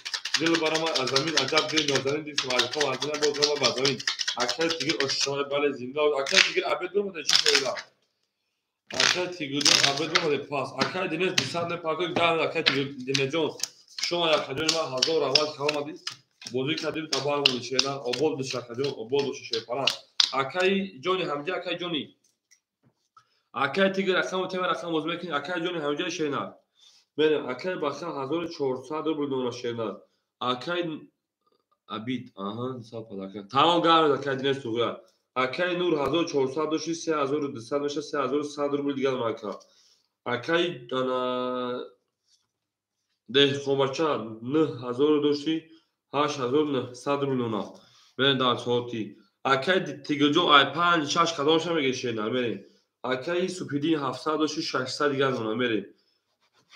دل برام از زمین عجب گیر نازنین دید که معرفه وزنه بود رو با زمین اکای تیگر اوش چا بالا زنده اکای تیگر عبد بوده چی شده اکای تیگر عبد بوده پاس اکای دینیز 200 پاکو گام اکای تیگر دینجون شما اکادیون ما 1000 روز کامادی بودی کدیم تبار بود شیران آباد بشه کدیم آباد بشه شیرپران اکای جونی همجا اکای جونی اکای تیگر رقم تیم رقم ازبکین اکای جونی همجا شیران من اکای باخا 1400 رو بدون شیران اکای ابید آها حساب اکای تمام گام اکای دینس تو Акай Нур 1400 дошти 3200 меша 3100 рубли дигар мака. Акай деҳқонбача 9000 дошти 8900 рубли уна. Мерен дар соати. Акай Тигрҷон ай 5-6 кадомша мегешенар мерен. Акай Супидин 700 дошти 600 дигар уна мерен.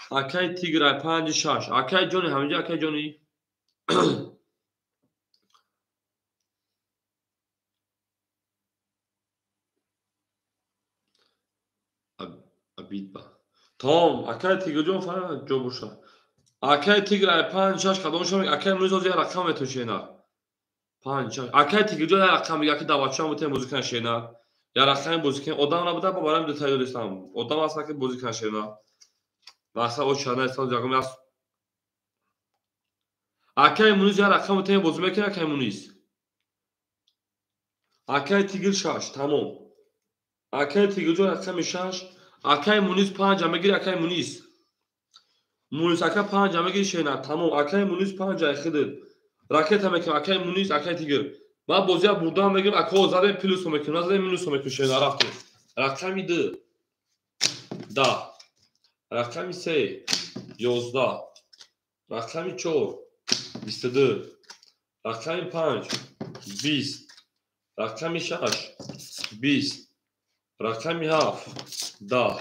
Акай Тигр ай 5-6. Акай ҷони ҳаминҷа акай ҷони. Абидба. Том, акай Тигрҷон фарҳад ҷо боша. Акай Тигр ай 5-6 кадомша мег. Акай муниз ҳозир як рақам метошенар. 5-6. Акай Тигрҷон як рақам мега ки давачаам бутем бозӣ кунад шенар. Я рақами бозӣ кунад. Одам набуда ба барам детайли дестам. Одам аст ки бозӣ кунад шенар. Вақса о чана истан ягом аст. Акай муниз як рақам бутем бозӣ мекунад акай муниз. Акай Тигр 6 тамом. Акай Тигрҷон рақами 6. Акай муниз 5 мегири акай муниз. Муниз акай 5 мегири шенар тамом. Акай муниз 5 ай хидр. Ракета мекунад акай муниз акай Тигр. Ма бозия бурдан мегирам акао задем плюс мекунам задем минус мекунам шенар рафтем. Рақами 2 10. Рақами 3 11. Рақами 4 22. Рақами 5 20. Рақами 6 20. Рақами 7 10.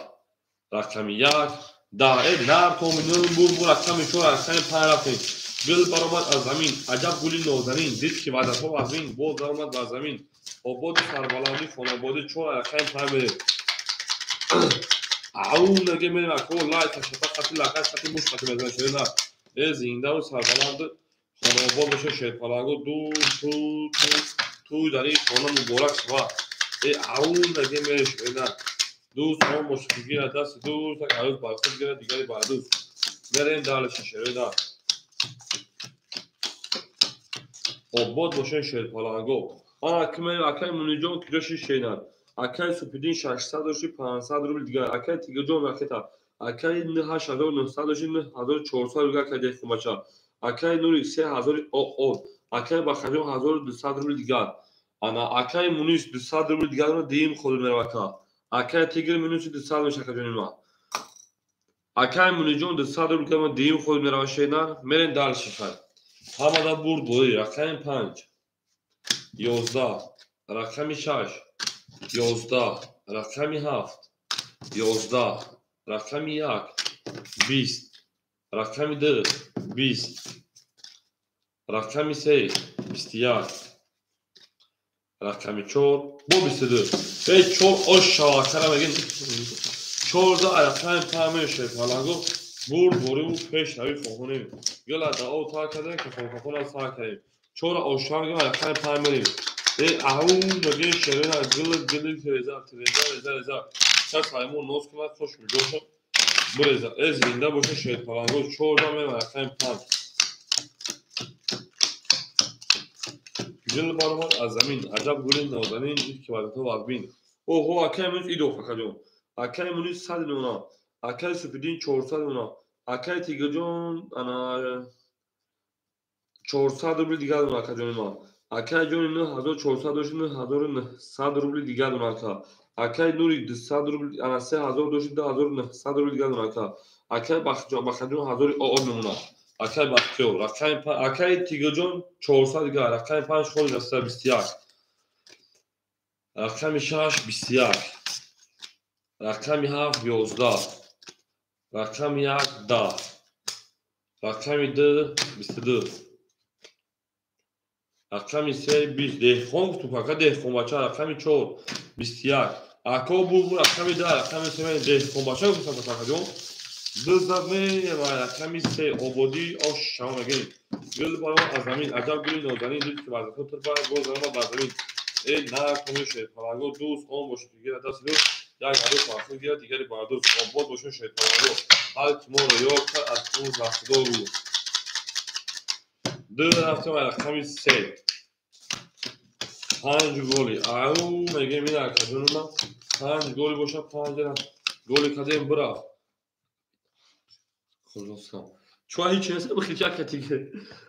Рақами 1 10. Эй нар то минун бур рақами 4 рақами 5 рафтем. Гул баромад аз замин аҷаб гули нозанин дид ки ваъдатҳо ваҳмин боз даромад бар замин ободи сарбаланди хонободи 4 рақами 5 мерем. Ау наге мерем ако лай ташафа қати лақай қати муш қати мезан шена. Э зиндаву сарбаланд хонобод боша шерпаланго туй дар ин хона муборак шава. Э ау наге мерем шена. Дӯст он боша ки гира дасти дӯст так арӯз бар худ гира дигари бар дӯст. Мерем дали шишерена. Обод бошен шерпаланго. Акмел акай муниҷон киҷоши шенар. Акай Супидин 600 дошти 500 рубли дигар. Акай Тигрҷон ракета. Акай 8900 дошти 9400 рубли акай деҳқонбача. Акай Нури 3000 од. Акай Бахаҷон 1200 рубли дигар. Ана акай муниз 200 рубли дигар уна дим холи меравака. Акай Тигр минуси 200 меша акаҷони ма. Акай муниҷон 200 рубли дигар уна дим холи мерава шенар. Мерен дал шихай. Ҳамада бурд бои рақами 5 11. Рақами 6 11. Рақами 7 11. Рақами 1 20. Рақами 2 20. Рақами 3 21. Рақами 4 бо 22. Эй 4 ош шавакара мегин 14 рақами 5 меше фаланго бурд бориву пеш нави фохонем. Гила дао та кардем ки фохона са кардем. 4 ошам гим рақами 5 мерем. Эй ау мегин шерена гил реза. Час ҳаймон ноз кунад хош меҷоша. Буреза. Э зинда боша шерпаланго 14 мем рақами 5. Гил баромад аз замин аҷаб гули нозанин дид ки ваъдатҳо ваҳбин. Оҳо акай муниз идох акаҷон. Акай муниз 100 уна. Акай Супидин 400 уна. Акай Тигрҷон ана 400 рубли дигар уна акаҷони ма. Акай ҷони 9400 дошти 9100 рубли дигар уна ака. Акай Нури 200 рубли ана 3000 дошти 2900 рубли дигар уна ака. Акай Бахаҷон 1000 од мемона. Акай Бахтиёр рақами 5. Акай Тигрҷон 400 дигар. Рақами 5 холи даста 21. Рақами 6 21. Рақами 7 11. Рақами 1 10. Рақами 2 22. Рақами 3 20. Деҳқон гуфтум ака деҳқонбача рақами 4 21. Ако бурбур рақами 2 рақами 3 деҳқонбача гуфтам акаҷон. Дузаме рақами 3 ободӣ ош шава мегирем. Гул баромад аз замин аҷаб гули нозанин дид ки ваъдатҳо тирба боз даромад бар замин. Э нар томи шерпаланго дӯст он боша ки гира дасти дӯст як арӯз фархуд гира дигари бар дӯст. Обод боша шерпаланго. Ҳар ки моро ёд кард аз он захдор бу. Ду рафтем рақами 3. 5 голи. Ау мегем ин акаҷони ма 5 голи боша 5 голи кадем бирафт. چون هیچ چیزی بخیر که تیگر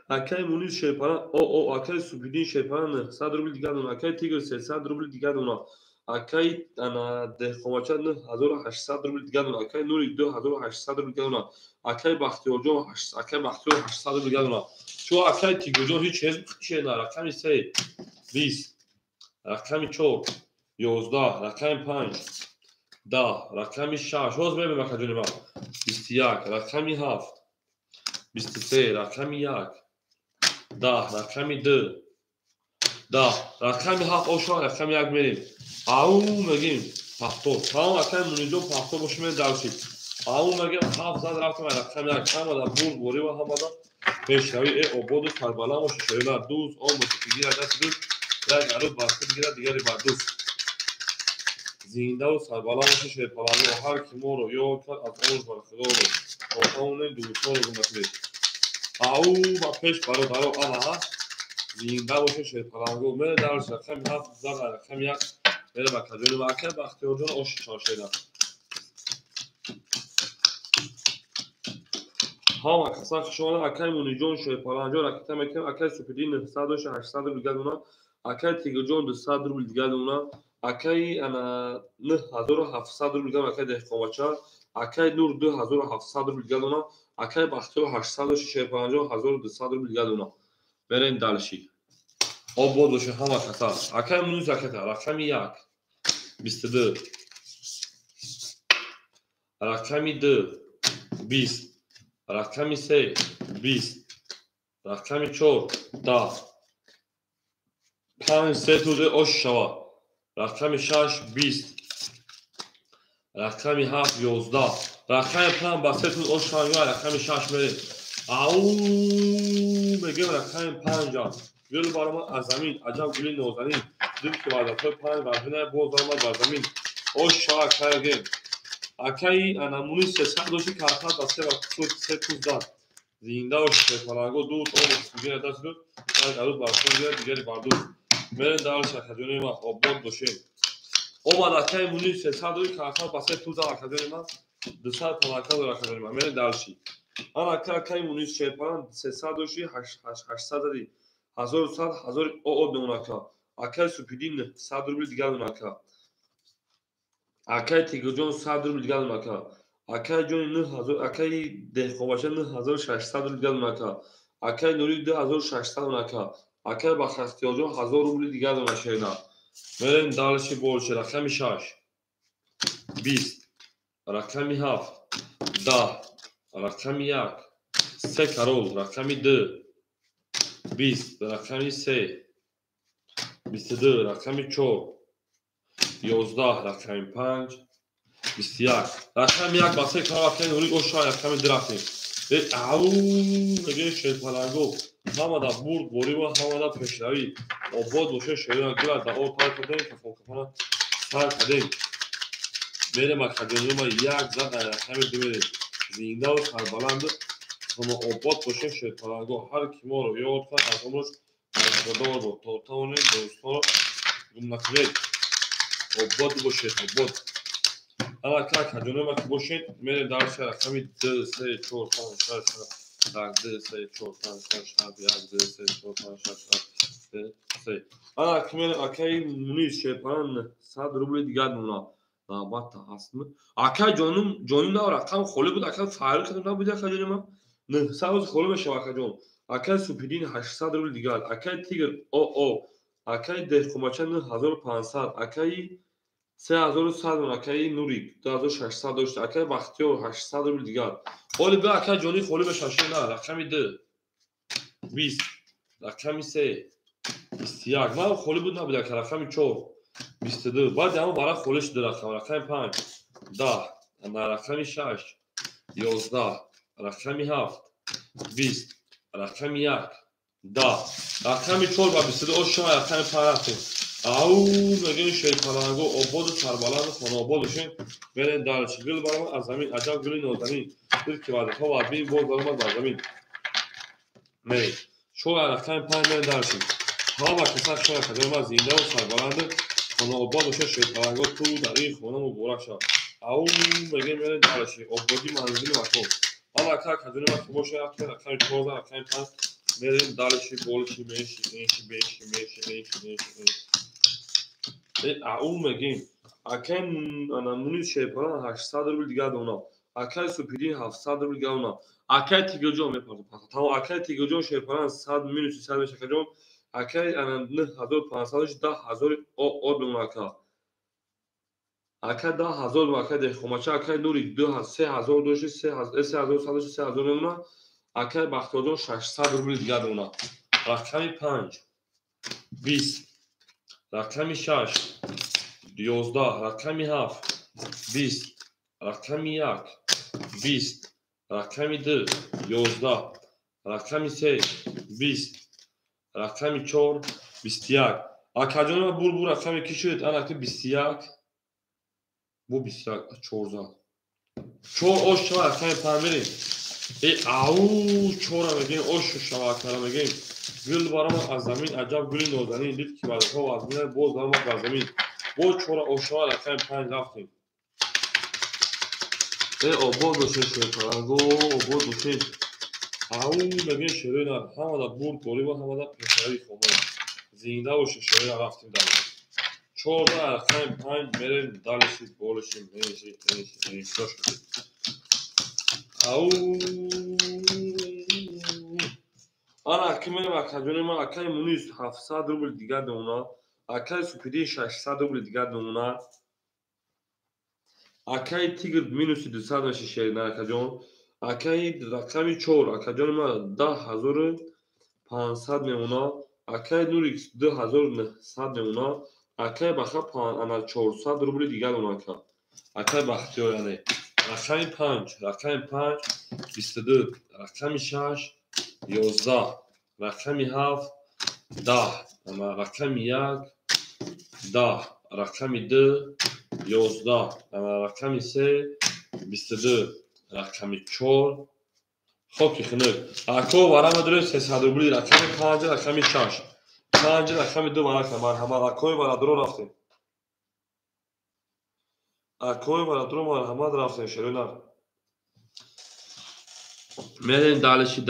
اکای مونیز شیپاران او اکای سوپیدین شیپاران 100 روبل دیگه دونه اکای تیگر 300 روبل دیگه دونه اکای انا دهقماچان 1800 روبل دیگه دونه اکای نوری 2800 روبل دیگه دونه اکای بختیار جان اکای بختیار 800 روبل دیگه دونه چون اکای تیگر جان هیچ چیزی بخیر نه رقمی 3 20 رقمی 4 11 رقمی 5 10 رقمی 6 باز ببین مخاجون ما 21 رقمی 7 23 رقمی 1 10 رقمی 2 10 رقمی 7 اوشا رقمی 1 میریم او میگیم پاختور تمام رقم مونیجو پاختور باشیم درسی او میگیم 7 زد رفتم رقمی 1 هم در بور بوری و هم در پیشروی عبود و کربلا و شیشویلا دوز آم بگیره دست دوز یک عروض بسته بگیره دیگری بر دوز زنده و سربالا باشه شیرپلنگو و هر کی ما رو یاد کرد از اون بر خدا رو تا اون دوستان رو نکنید او با پیش برادرو آنها زنده باشه شیرپلنگو من در رقم 7 زد رقم 1 میره با کجوری واقع بختیار جان اوش چاشیدن ها کسان شما اکای مونیجون شیرپلنگو راکتا میکنم اکای سوپیدین 900 800 رو دیگه دونه اکای تیگر جان 200 رو دیگه دونه اکای انا 9700 روبل دیگه اکای دهقماچان اکای نور 2700 روبل دیگه دونه اکای بختیار 850 1200 روبل دیگه دونه برین دالشی آب بود باشه همه کسا اکای مونیز اکتا رقمی 1 22 رقمی 2 20 رقمی 3 20 رقمی 4 10 5 3 توده اوش شوا رقمی 6 20 رقمی 7 11 رقمی 5 با 3 توده اوش شوا رقمی 6 میره او میگم رقمی 5 جان گل بارما از زمین عجب گلی نوزنین دل که بعد تو 5 بردنه باز بارما بر زمین اوش شوا کارگیم اکای انامونی 300 دوشی کارتا دسته و 3 توز داد زنده و شیرپلنگو دوست اون دیگه دست داد یک عروض بر دیگری بر دوست میرن دارش کجوری ما آباد باشه اومد اکای مونی 300 دوی کارتا بسه توزا کجوری ما 200 پلاکا داره کجوری ما میرن دارشی آن اکای مونی شیرپلنگ 300 دوشی 800 دی 1100 1000 او دوناکا اکای سوپیدین 100 روبل دیگه دوناکا اکای تیگر جان 100 روبل دیگه دوناکا اکای جان 9000 اکای دهقماچان 9600 روبل دیگه دوناکا اکای نوری 2600 دوناکا اکای بختیار جان 1000 روبل دیگه دوناشینا میرن دالشی بولشه رقمی 6 20 رقمی 7 10 رقمی 1 3 کرول رقمی 2 20 رقمی 3 22 رقمی 4 11 رقمی 5 21 رقمی 1 با 3 کرول اکای نوری اوشا رقمی درختی او میگه شیرپلنگو همه در برد بوری و همه در پیشروی آباد باشه شیران گل در آب پای کردن که فوقفانه سر کردیم میره مکجانی ما یک زد رقمی 2 میره زنده و سربلند همه آباد باشه شیرپلنگو هر کی ما رو یاد کرد از عمرش برخوردار بود تا اون دوستان رو گم نکنید آباد باشه آباد اما که کجونه ما که باشید میره درش رقمی 2 3 4 5 6 2 3 4 5 6 7 1 2 3 4 5 6 3 اما که میره اکای مونیز شیرپلنگ 100 روبل دیگه دونه نابات اسم اکای جانم نه رقم خالی بود اکای فایل کردم نبود اکای ما نه ساز خالی بشه اکای جان اکای سوپیدین 800 روبل دیگه اکای تیگر او اکای دهقماچان 1500 اکای 3100 اکای نوری 2600 داشت اکای بختیار 800 روبل دیگه ولی به اکای جانی خالی بشه نه رقمی 2 20 رقمی 3 21 ما خالی بود نبود اکای رقمی 4 22 بعد همون برای خالش دو رقمی 5 10 رقمی 6 11 رقمی 7 20 رقمی 1 10 رقمی 4 و 22 اوشا رقمی 5 او میگه شیرپلنگو آباد و سربلند خانه آباد باشین برین دارچی گل برام از زمین عجب گلی نازنین دل که بعد ها و بین باز برام بر زمین میرین شو رقمی 5 برین دارچی ها و کسان شو رقمی از زنده و سربلند خانه آباد باشه شیرپلنگو تو در این خانه مبارک شد او میگه میرین دارچی آبادی منزل مکان Ana kadını bak boş yaptı. Rakam çorba rakam pan. Merim dalışi boluşi beşi. Meگیم اکن انامونی شیپران 800 روبل دیگه دونا اکای سوپیدین 700 روبل دیگه دونا اکای تیگوجو میپردم تمام اکای تیگوجو شیپران 100 مینوسی 100 میشه کجا اکای ان 9500 10000 او دونا اکای 10000 اکای ده خماچه اکای نوری 3000 دوشی 3000 3000 دونا اکای بختوجو 600 روبل دیگه دونا رقمی 5 20 رقمی 6 11 رقمی 7 20 رقمی 1 20 رقمی 2 11 رقمی 3 20 رقمی 4 21 akacanıma bu rakam kişi anakta 21 bu 21 14 çor o şava rakam pamiri çora megin o şu şava kara megin gül barama azamin acab gülün ozani did ki var o azmin boz barama azamin bu çora o şava rakam pan raftin o boz do şey parango o boz do şey megin şerena hamada bur goli va hamada peşari xomay zinda o şerena raftin da çora rakam pan merin dalişi bolişi meşi şoş ana kimene akacanıma akay muniz 700 روبل دیگه دونا akay سوپیدی 600 روبل دیگه دونا akay تیگر مینوسی 200 میشه شیر akacan akay rakami 4 akacanıma 10500 میمونا akay نوریکس 2900 میمونا akay baxa ana 400 روبل دیگه دونا akay baxtıyor yani rakami 5 rakami 5 22 rakami 6 11 rakami 7 10 ama rakami 1 10 rakami 2 11 ama rakami 3 22 rakami 4 خب که خنک اکو ورام داره 300 روبلی رقم 5 رقم 6 5 رقم 2 ورق مرحمت اکو ورا درو رفتیم اکو ورا درو مرحمت رفتیم شروع میرین دالشی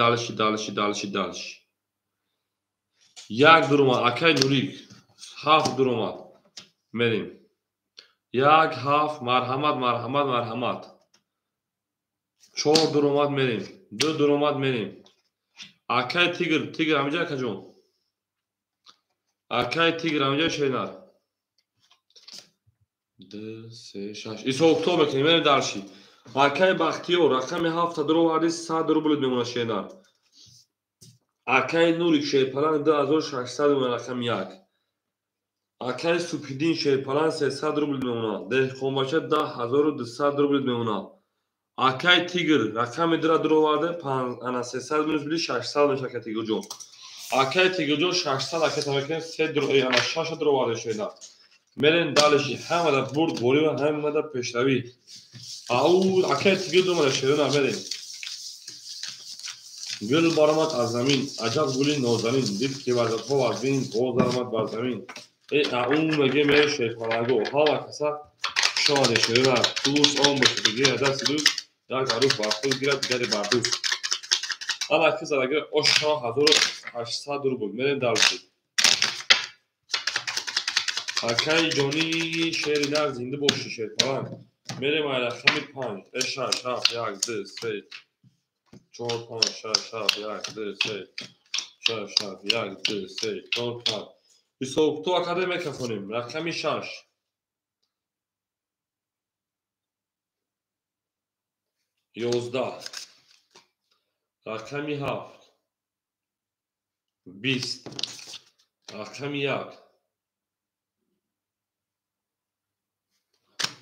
یک درومات اکای نوریک 7 درومات میریم یک 7 مرحمت 4 درومات میریم 2 درومات میریم اکای تیگر همینجا کجون اکای تیگر همینجا شینار 2 3 6 ایسا اکتوبر کنیم میریم دالشی اکای بختیو رقم 7 درو وردی 100 روبل میمونه شینار اکای نوریک شیپران 2600 میمونه رقم 1 اکای سوپیدین شیپران 300 روبل میمونه ده خونباشه 10200 روبل میمونه اکای تیگر رقم درو ورده انا 300 مینوس بلی 600 میشه که تیگر جون اکای تیگر جون 600 اکای تمکن 3 درو انا 6 درو ورده شینا میرین دالشی همه دا برد بوری و همه دا پیشروی اکای تیگر دو مده شیرون میرین گل بارمات از زمین عجب گلی نازنین دید که وزد ها از بین باز درمت بر زمین مگه میره شیفانگو ها و کسا شاد شیرون دوست آن باشه بگیره دست دوست یک عروف برخود گیرد دیگری بردوست اما کسا اگر اشتا 1800 روبل میرین دالشی اکای جانی شیری در زنده باشی شیفان میریم رقمی 5 اشاش 7 1 2 3 4 5 6 7 1 2 3 6 7 1 2 3 4 5 22 اکادمی کنیم رقمی 6 11 رقمی 7 20 رقمی 1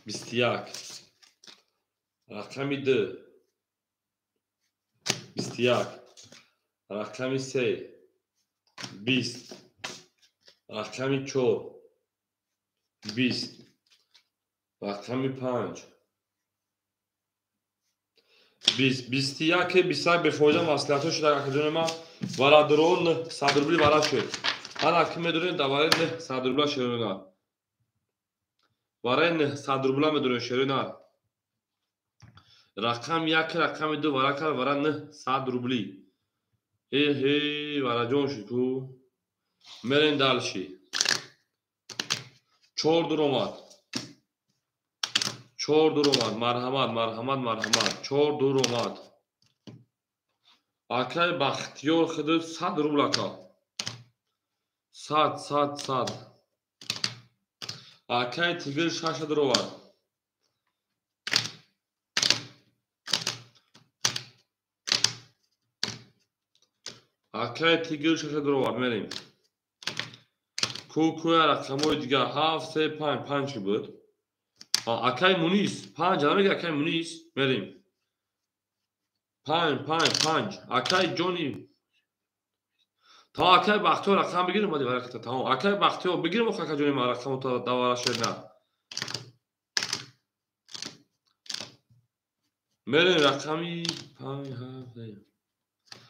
21 رقمی 2 21 رقمی 3 20 رقمی 4 20 رقمی 5 21 21 به فایده مصلحتش در اکادمی ما ورا درون 100 روبلی ورا شد انا که میدونید دواره 100 روبلا شروع برای 100 روبلا میدونید شروع Rakam 1, rakam 2 varakal vara 100 rubli. Hey varajon shiku. Merin dalshi. 4 duromad. 4 duromad. Marhamat. 4 duromad. Akay Baxtiyor xidi 100 rublaka. 100. Akay Tigir 6 duromad. Akay Tigir 6 duromad merim. Kukuya raqamoy digar 7 3 5 5 bud. Akay Muniz 5 namiga Akay Muniz merim. 5 Akay Johnny. Tamam Akay Baxtiyor raqam بگیریم hadi barakata. Tamam Akay Baxtiyor بگیریم و Akay Johnny raqamı davara şerna. Merim raqami 5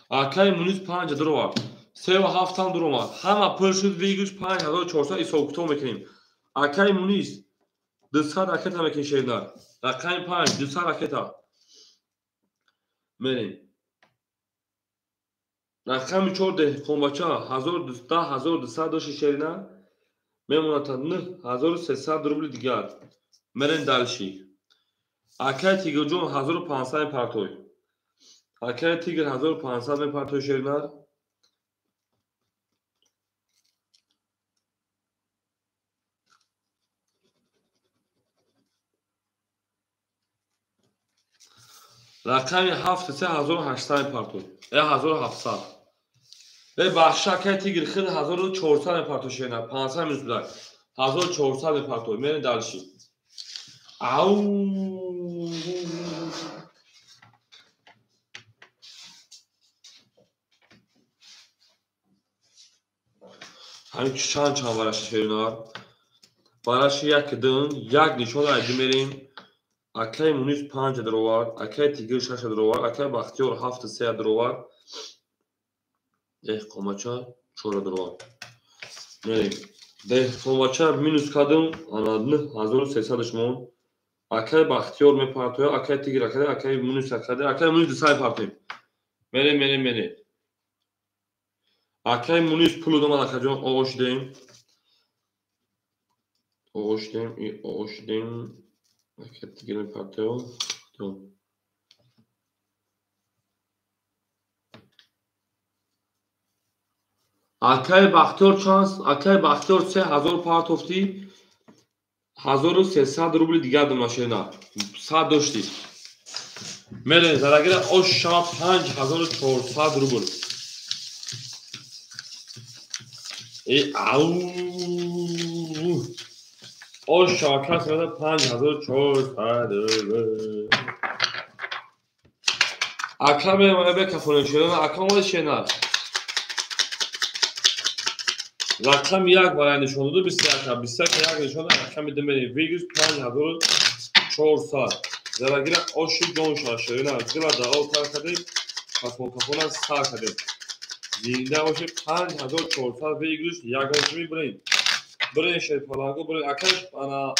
Akay Muniz 5 duromad. 3 و 7 هم duromad. Hamma pul shud viguz 5400 isokto mekinim. Akay Muniz 200 raketa mekin şehirler. Rakam 5 200 raketa. Merim. Rakam 4 dehqonbacha 1200 doshi şehrine memunatadni 1300 rubli digar. Merin dalshi. Akay Tigirjon 1500 partoy. Akay Tigir 1500 partoy şehirler. Rakam 7 3800 partoy. 1700. Ve başka Akay Tigir xil 1400 partoy şehirler. 500 minus bilak. 1400 partoy. Merin dalshi. Au. Hani çan varaşı şehirler. Varaşı yakdın. Yak nişon aydı merim. Akay Muniz 5 duromad. Akay Tigir 6 duromad. Akay Baxtiyor 7 3 duromad. Dehqonbacha 4 duromad. Merim. Dehqonbacha minus kadın anadını 1300 düşman. Akay Baxtiyor me partoya. Akay Tigir Akay Muniz Akay Muniz disay partoy. Merim. Akay Muniz pulu dama akajon oğuşdayım. Akay Tigir me partoya. Tamam. Akay Baxtiyor chans. Akay Baxtiyor 3000 partofti. 1300 rubli digar dumashena. 100 doshti. Merin zaragira oshama 5400 rubl. Au. Oshama kasmada 5400 Akame mane kafone shedana akame shena. Rakam 1 varayı nişonludur. 20 yak nişonludur. Rakam edemeli. Virgüs 5400. Zaragira oşi jon şaşırına. Zilada o tarkadı. Kafona sağ kadı. Zilda oşi 5400 virgüs yak nişonludur. Buraya şey falan. Buraya akay bana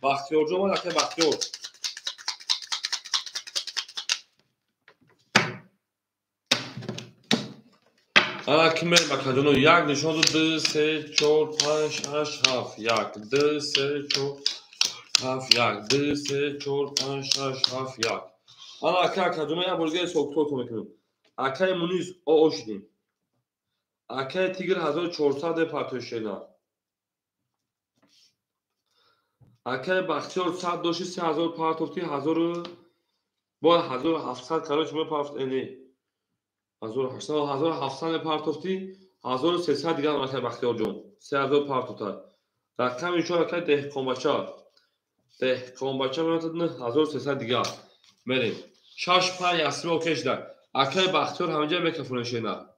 Baxtiyorcu ama akay Baxtiyor. Ana kimler bakacağını yak nişonludur. 2 3 4 5 6 haf yak. 2 3 4 haf yak. 2 3 4 5 6 haf yak. Ana akay akacağını ya bölgeye soktu mekanım. Akay Muniz o oşdin. Akay Tigir 1400 partoy şehirler. Akay Baxtiyor 100 doshi 3000 partofti 1000 با 1700 کاروش می پافت یعنی 1700 partofti 1300 دیگه Akay Baxtiyor جون 3000 partofta. Rakam şu Akay Dehqonbacha میاد 1300 دیگه. بریم. شاش پنج اسمی اوکیشدار. Akay Baxtiyor همینجا میکروفون شینا.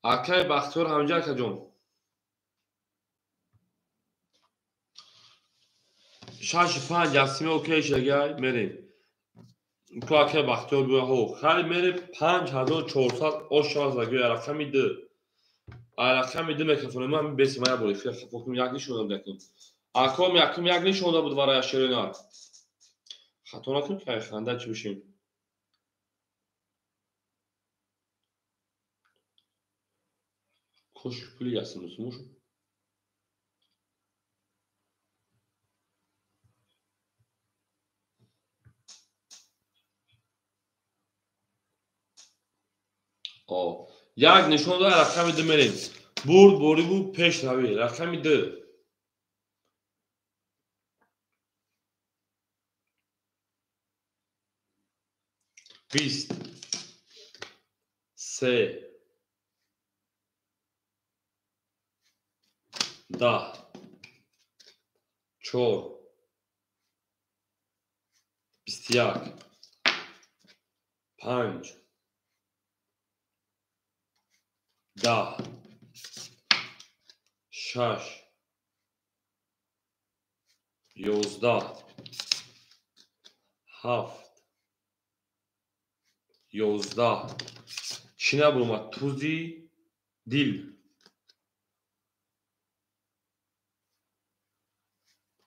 Akay Baxtiyor همینجا که جون. شاش پنج اسمی اوکیشدار بریم. تو Akay Baxtiyor bu ho. خالی میره 5400 o şansla göre rakam idi. Rakam idi mikrofonu من besimaya boyu. Fokum yakni şuna bakın. Akom yakım yakni şuna bu duvara yaşayana. خطا نکن که خنده چی بشیم. Koş puli yazsınız mur. یک نشون داره رقم دو میریم. برد بوری بو پیش روی رقم دو. بیست. سه. ده. چهار. بیست یک. پنج. ده. شش. یازده. هفت. یازده. چی نبرومد توزی دیل.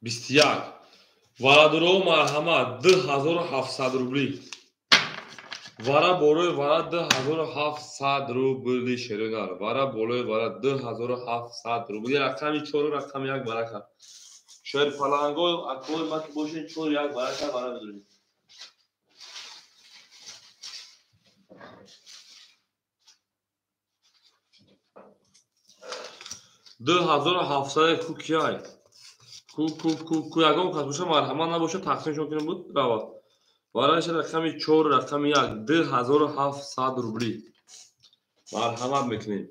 21 варадро марҳамат 2700 рубли вара болои вара 2700 рубли шеринар вара болои вара 2700 рубли рақами 4 рақами 1 барака шер паланго акой мат бошин 4 1 барака вара бидурӣ 2700 кукияй ку ягон кас боша марҳамат набоша тақсимшон кунем буд рава вараша рақами 4 рақами 1 2700 рубли марҳамат мекунем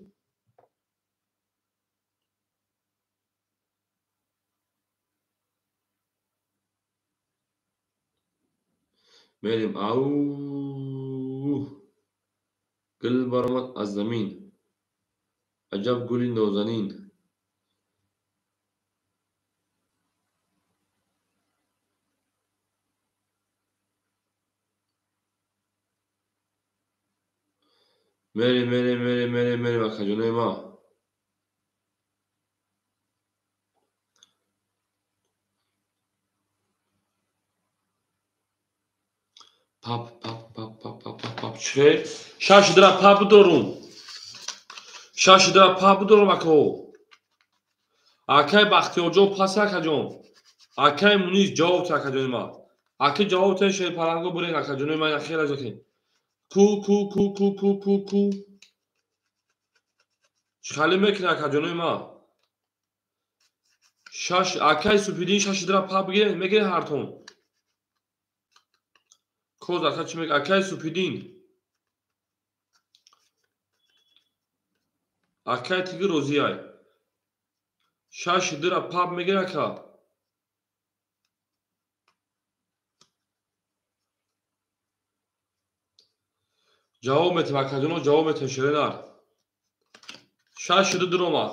мерим ау гул баромад аз замин аҷаб гули нозанин мерим акаҷонаи ма пап чӣ шаш дра пап дорум ако акай бахтиёрҷон пас акаҷон акай муниз ҷавоб акаҷони ма аки ҷавоб те шер паранго бурен акаҷонаи ма яхел аҷаки ку чхали мекуни акаҷонаи ма шаш акай супидин шаш дра пап мегире ҳартон коз ака чӣ мегӯяд акай супидин акай тиги розияй шаш дра пап мегир ака ҷавоб метем акаҷоно ҷавоб метем шеринар шаш дуромад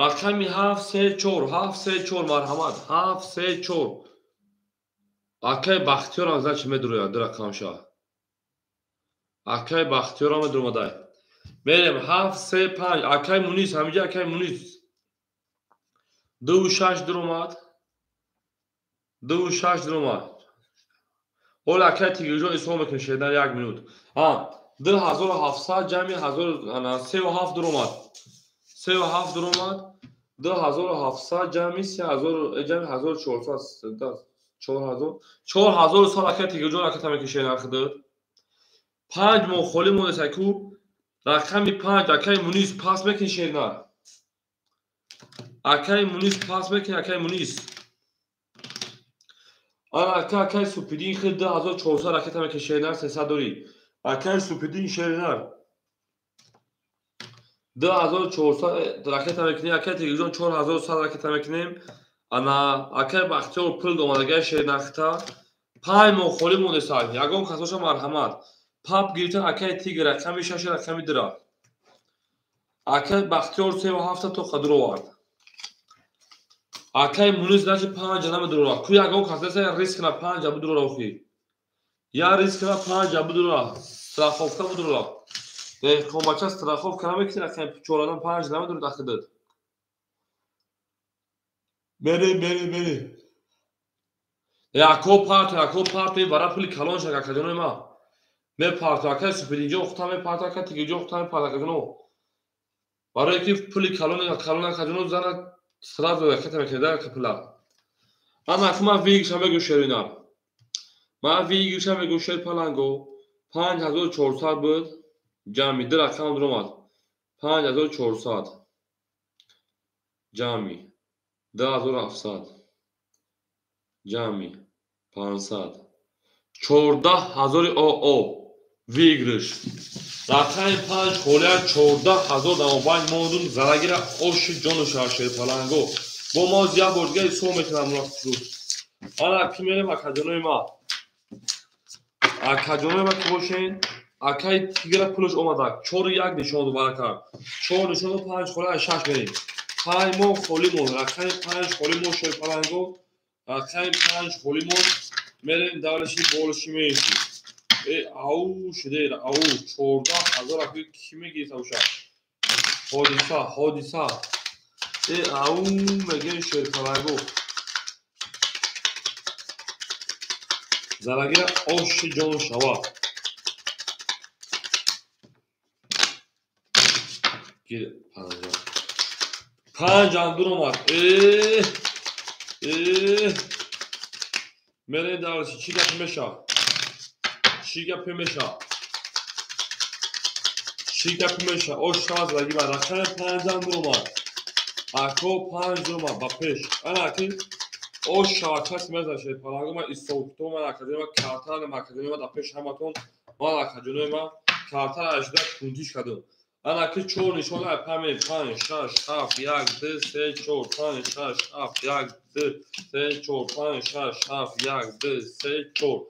рақами 734 марҳамат 734 акай бахтиёр аза чӣ медурояд ду рақамша акай бахтиёрам медуромадай мерем 735 акай мунис ҳамиҷа акай мунис 26 дуромад 26 дуромад ҳол акай тигиҷо исҳоб мекунем шедан 1 минут 2700 ҷамъи 37 дуромад 37 дуромад 2700 ҷамъи 1400 4000 сол акай тигиҷо акай тамаки шедан хидад 5 моҳ холӣ монеса ку рақами 5 акай мунис пас мекунӣ шернар акай мунис пас мекунӣ акай мунис акай супидин хид 2400 акай тамаки шернар 300 дорӣ акай супидин шернар 2400 акай тамакини акай тигиҷон 4100 акай тамакинем ана акай бахтиёр пул домадагай шернархта 5 моҳ холӣ монеса ягон касоша марҳамат пап гирифта акай тиг рақами 6 рақами дра акай бахтиёр 37 то қадр овард акай мунис начи 5 намедурора ку ягон касоша риск на 5 абудурора охи я риск на 5 абудурора страховка будурора деҳқонбача страховка намекунӣ акай 4 5 намедурад ахидад мерем Яко парто бара пули калон шага каҷонои ма. Ме партоакаи супидинҷо ухта ме партоакаи тигиҷо ухта ме партоакаҷоно. Барое ки пули калона каҷоно зана сразу якета мекеда капула. Ама ки ман вигиша мегӯшеринам. Ман вигиша мегӯшер паланго 5400 буд. Ҷамъи ду рақам дуромад. 5400 ҷамъи 2700 ҷамъи 500 14000 оо вигриш. Рақами 5 холия 14000 дамобайн мондум зарагира оши ҷону шаршер паланго. Бо моз я бордига исо метавам рафту. Ана ки мерем акаҷонои ма. Акаҷонои ма ки бошен акаи тигра пулаш омада 4-1 нишону баракар. 4 нишону 5 холия 6 мерем. 5 мо холи мо рақами 5 холи мо шер паланго. Рақами 5 холи мо мерем давлаши болши меши. Ау шидер ау 14000 аки ки мегирса уша. Ҳодиса. Ау мегем шер паланго. Зарагира оши ҷону шава. Гир 5 андур омад. Мерем давлаши чӣ гапи меша? Чӣ гапи меша? Ош шава зараги ба рақами 5 андур омад. Ако 5 дума ба пеш. Ана ки ош шава каси меза шер паланго ма исоуто ман акаҷонои ма картар акаҷонои ма да пеш ҳаматон ман акаҷонои ма картар ашда кунтиш кардум. Ана ки 4 нишона паме 5 6 7 1 2 3 4 5 6 7 1 2 3 4 5 6 7 1 2 3 4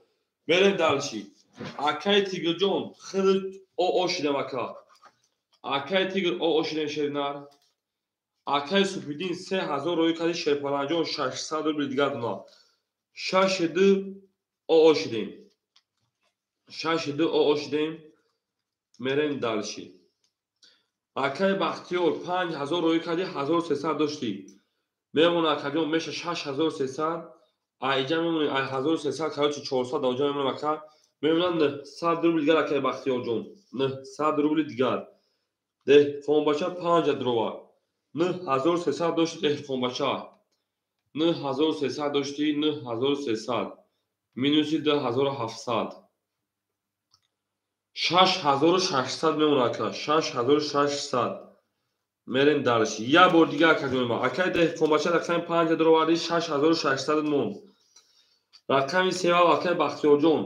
мерем далши. Акаи тигрҷон хеле ошидем ака. Акаи тигр ошидем шеринар. Акаи супидин 3000 рои кади шерпаланҷон 600 рубли дигар дуна. 6 ошидем. Мерем далши. Акаи бахтиёр 5000 рои кади 1300 дошти. Мемона акаҷон меша 6300. Айҷа мемони 1300 каёчи 400 оҷа мемонам ака. Мемонам 100 рубли дигар акаи бахтиёрҷон. 100 рубли дигар. Деҳқонбача 5 дурова. 9300 дошти деҳқонбача. 9300 дошти 9300. Минуси 2700. 6600 мемонад ака. 6600. Мерем далши. Я бор дига акаҷонои ма. Акаи деҳқонбача рақами 5 дуровади 6600 мон. Рақами севав акаи бахтиёрҷон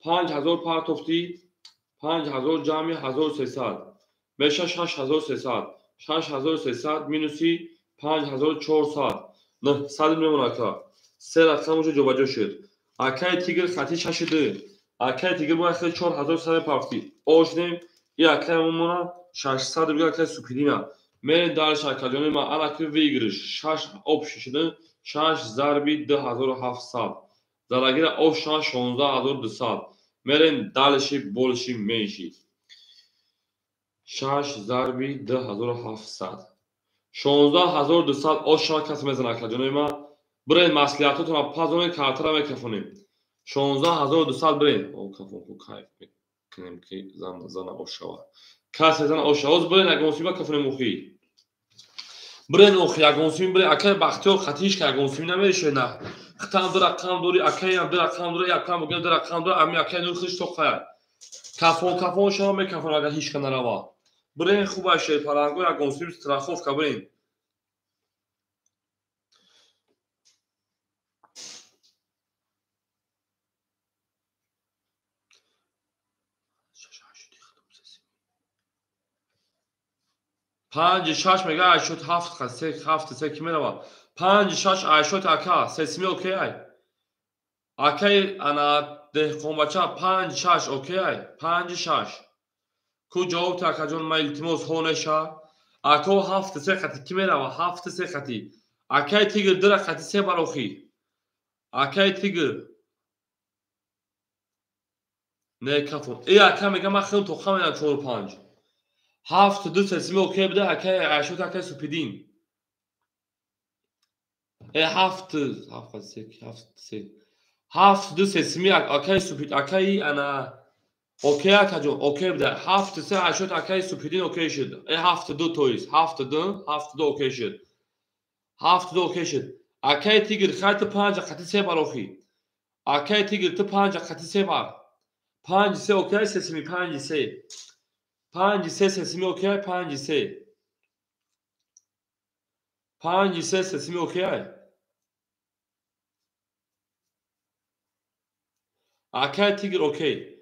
5000 партофти 5000 ҷамъи 1300. Меша 6300. 6300 минуси 5400. 900 мемонад ака. се рақам уҷо ҷобаҷо шуд. Акаи тигр хати 62. Акаи тигр бо хати 4100 партофти. Ошидем и акаи мемона 600 рубли акаи супидина. Мерем далш акаҷонои ма ана ки вигриш 6 обши шуда 6 зарби 2700. Зарагира оша 16200. Мерем далши болши меши. 6 зарби 2700. 16200 оша кас мезана акаҷонои ма. Брен маслиҳатотона пазонед картара мекафонем. 16200 брен. О кафон ку кайф мекунем ки зана ошава. Кас мезана ошава. Оз брен ягонсима кафонем ухи. Брен ухи ягонсими брен акаи бахтиёр хатиш ка ягонсими намеши на. Хтам ду рақам дори акаи ам ду рақам дори якам бугем ду рақам дори ами акаи нур хиш тоқая. Кафон шава мекафон ага ҳиш ка нарава. Брен хуба шер паланго ягонсими страховка брен. پنج شش میگه 87 هفت سه کی میروا 5-6 айшот ака сесми окей акай ана деҳқонбача 5-6 окей 5-6 ку ҷавоб акаҷон ма илтимос ҳонеша ако 7 қати ки мерава 7 қати акай тигр дра қати се барохи акай тигр не кафон ака мега ма хел то хамена 4-5 7 сесми окей буда акай айшот акай супидин 7 3 7 سسمی اکای سوپید اکای انا اوکی اکاجو اوکی بده 7 سه 8 اکای سوپیدین اوکی شد 72 تویز 72 اوکی شد 72 اوکی شد اکای تیگر خط 5 خط 3 باروخی اکای تیگر تو 5 خط 3 بار 5 3 اوکی سسمی 5 3 5 3 سسمی اوکی 5 3 5 3 سسمی اوکی اکای تیگر اوکی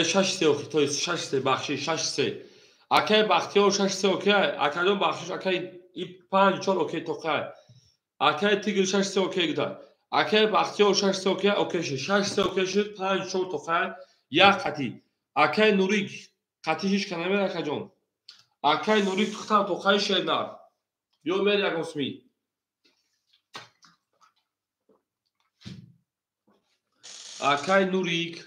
6 3 اوکی تویز 6 3 بخشی 6 3 اکای بختیار 6 3 اوکی اکادون بخشش اکای 5 4 اوکی توخای اکای تیگر 6 3 اوکی گدا اکای بختیار 6 3 اوکی اوکی 6 3 اوکی شد 5 4 توخای یک خطی اکای نوریک خطی هیچ کنه اکاجون اکای نوریک توخای شدنار یو مر یک اسمی اکای نوریک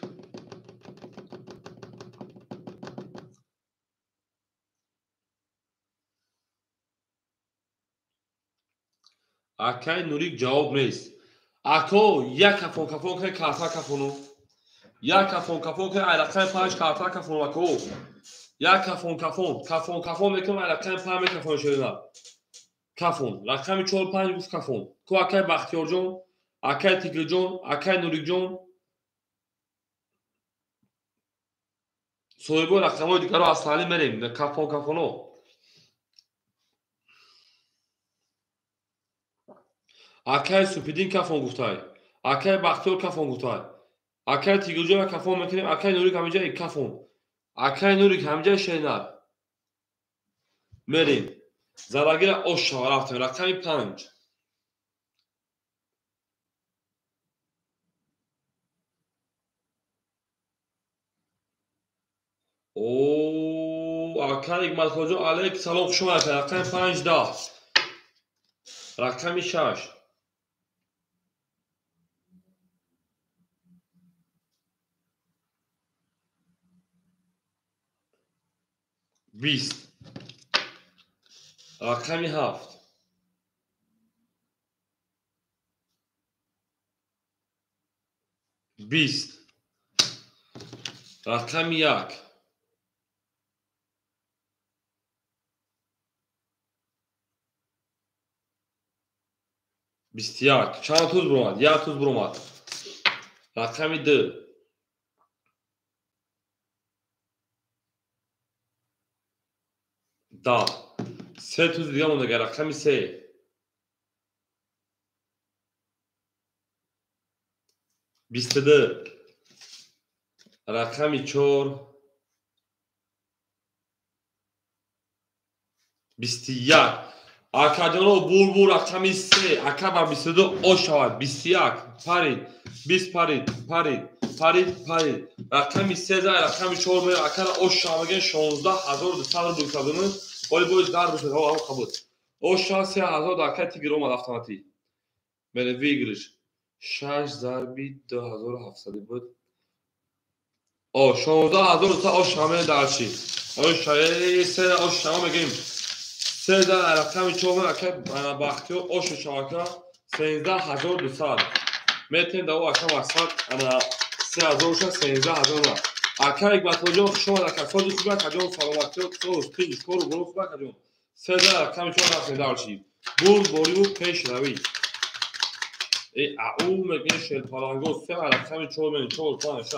اکای نوریک جواب نیست اکو یک کفون که کارتا کفونو یک کفون که علاقه 5 کارتا کفونو اکو یک کفون میکنم علاقه 5 کفون شده کفون رقم 4 5 گفت کفون کو اکای بختیار جون اکای تیگر جون اکای نوریک جون سویبو رقمای دیگر رو اصلی میریم کفونو اکای سوپیدین کفون گفتای اکای بختیار کفون گفتای اکای تیگر جون کفون میکنیم اکای نوریک همینجا یک کفون اکای نوریک همینجا شینار میریم زراگیر اوشا رفتیم رقم 5 او اکای اکمال خوجو علیک سلام خوش اومدید رقم 5 10 رقم 6 20 رقم 7 20 رقم 1 21 چند توز برومد یک توز برومد رقم 2 10 3 توز دیگه مونده رقم 3 22 رقم 4 21 اکادونو بول رقم 3 اکا و 22 او شود 21 پرید 20 پرید رقم 3 زای رقم 4 میره اکا او شامگه 16200 رو بکردن ولی باید در بشه ها قبول او شا 3000 اکا تیگر اومد автомати میره ویگرش 6 ضربی 2700 بود او 16000 تا او شامل درچی او شای 3 او شامگه 3 در رقم 4 اکا بختیار او شاکا 13200 میتین دو اکا واسط انا 3000 13000 اکا یک باتوجو شما اکا فوز خوبه کجا سلامتی تو پیش کورو برو خوبه کجا 3 در رقم 4 رقم دارچی بوری پیش روی ای او میگه شل پالانگو 3 رقم 4 من 4 5 6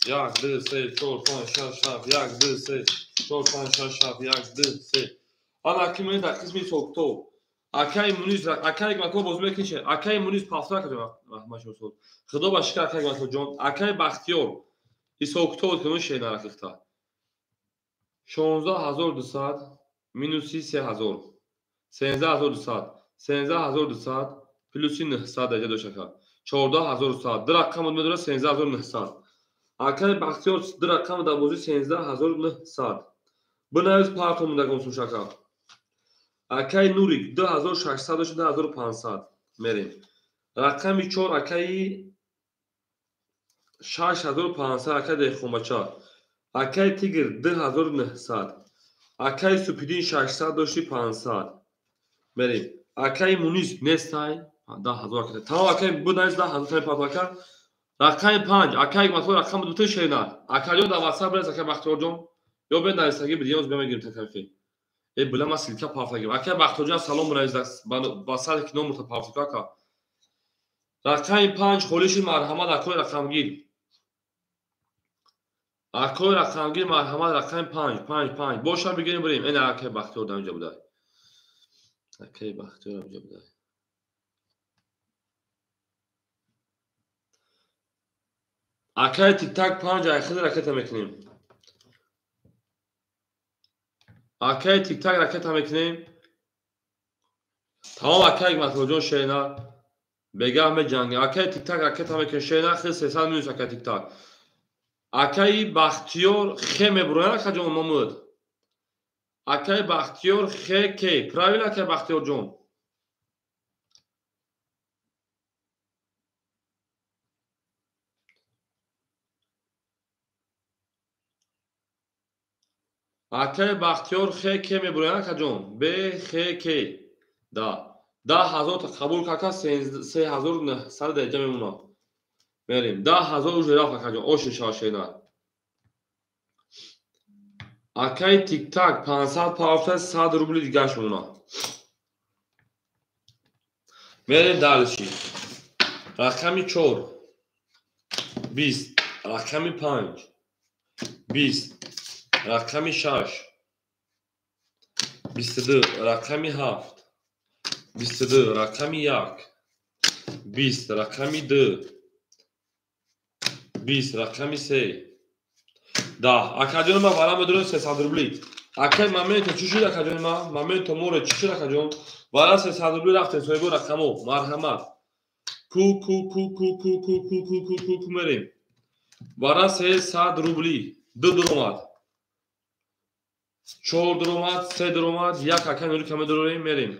یک دو سه 4 5 6 7 یک دو سه 4 5 6 7 یک دو سه آن اکی منی در قسمی سوکتو اکای مونیز اکای گماتو باز میکنه اکای مونیز پاسرا کجا ماشو سود خدا باشکر اکای گماتو جون اکای بختیار ای سوکتو کنو شی نرختا 16200 مینوس 3000 13200 پلوس 900 درجه دوشکا 14100 در رقم میدونه 13900 اکای بختیار در رقم در بازی 13900 بنویس پارتون دگم سوشکا اکای نوریک 2600 شده 2500 میریم رقم 4 اکای 6500 اکای دخومچا اکای تیگر 2900 اکای سوپیدین 600 داشتی 500 میریم اکای مونیز نستای 10,000 акай. Тамом акай буданиз 10,000 патвака. Рақами 5. Акай матои рақам дута шена. Акай да WhatsApp брез акай Бахтиёрҷон. Ё бе нависаги бидиёз бемагирим такафи. Е билама силка пафтагим. Акай Бахтиёрҷон салом раизас. Ба сар кино мутапавтика ка. Рақами 5 холиши марҳамат акой рақамгир. Акой рақамгир марҳамат рақами 5. Боша бигирим бирим. Ин акай Бахтиёр дар инҷа будай. Акай Бахтиёр инҷа будай. Акай тик-так 5 айхиди ракета мекунем. Акай тик-так ракета мекунем. Тамом акай матоҷон шена. Бегах меҷанги. Акай тик-так ракета мекунем шена хи 300 минус акай тик-так. Акай Бахтиёр хе мебуроян акаҷон Мамуд. Акай Бахтиёр хе ке. Правильно акай Бахтиёрҷон. Акай Бахтиёр хе ке мебуроян акаҷон. Бе хе ке. Да. 10,000 та қабул карка 3,900 деҷа мемуна. Мерим. 10,000 уже рафт акаҷон. Оши шашена. Акай тик-так 500 пафта 100 рубли дигаш мемуна. Мерим далши. Рақами 4. 20. Рақами 5. 20. Рақами 6. 22. Рақами 7. 22. Рақами 1. 20. Рақами 2. 20. Рақами 3. Да. Акаҷон ма вара медурем 300 рубли. Акай моменто чӣ шуд акаҷон ма? Моменто море чӣ шуд акаҷон? Вара 300 рубли рафтем соҳибу рақамо. Марҳамат. Ку мерем. Вара 300 рубли. 2 дуромад. 4 дуромад, 3 дуромад, 1 акай нури ка медурем мерем.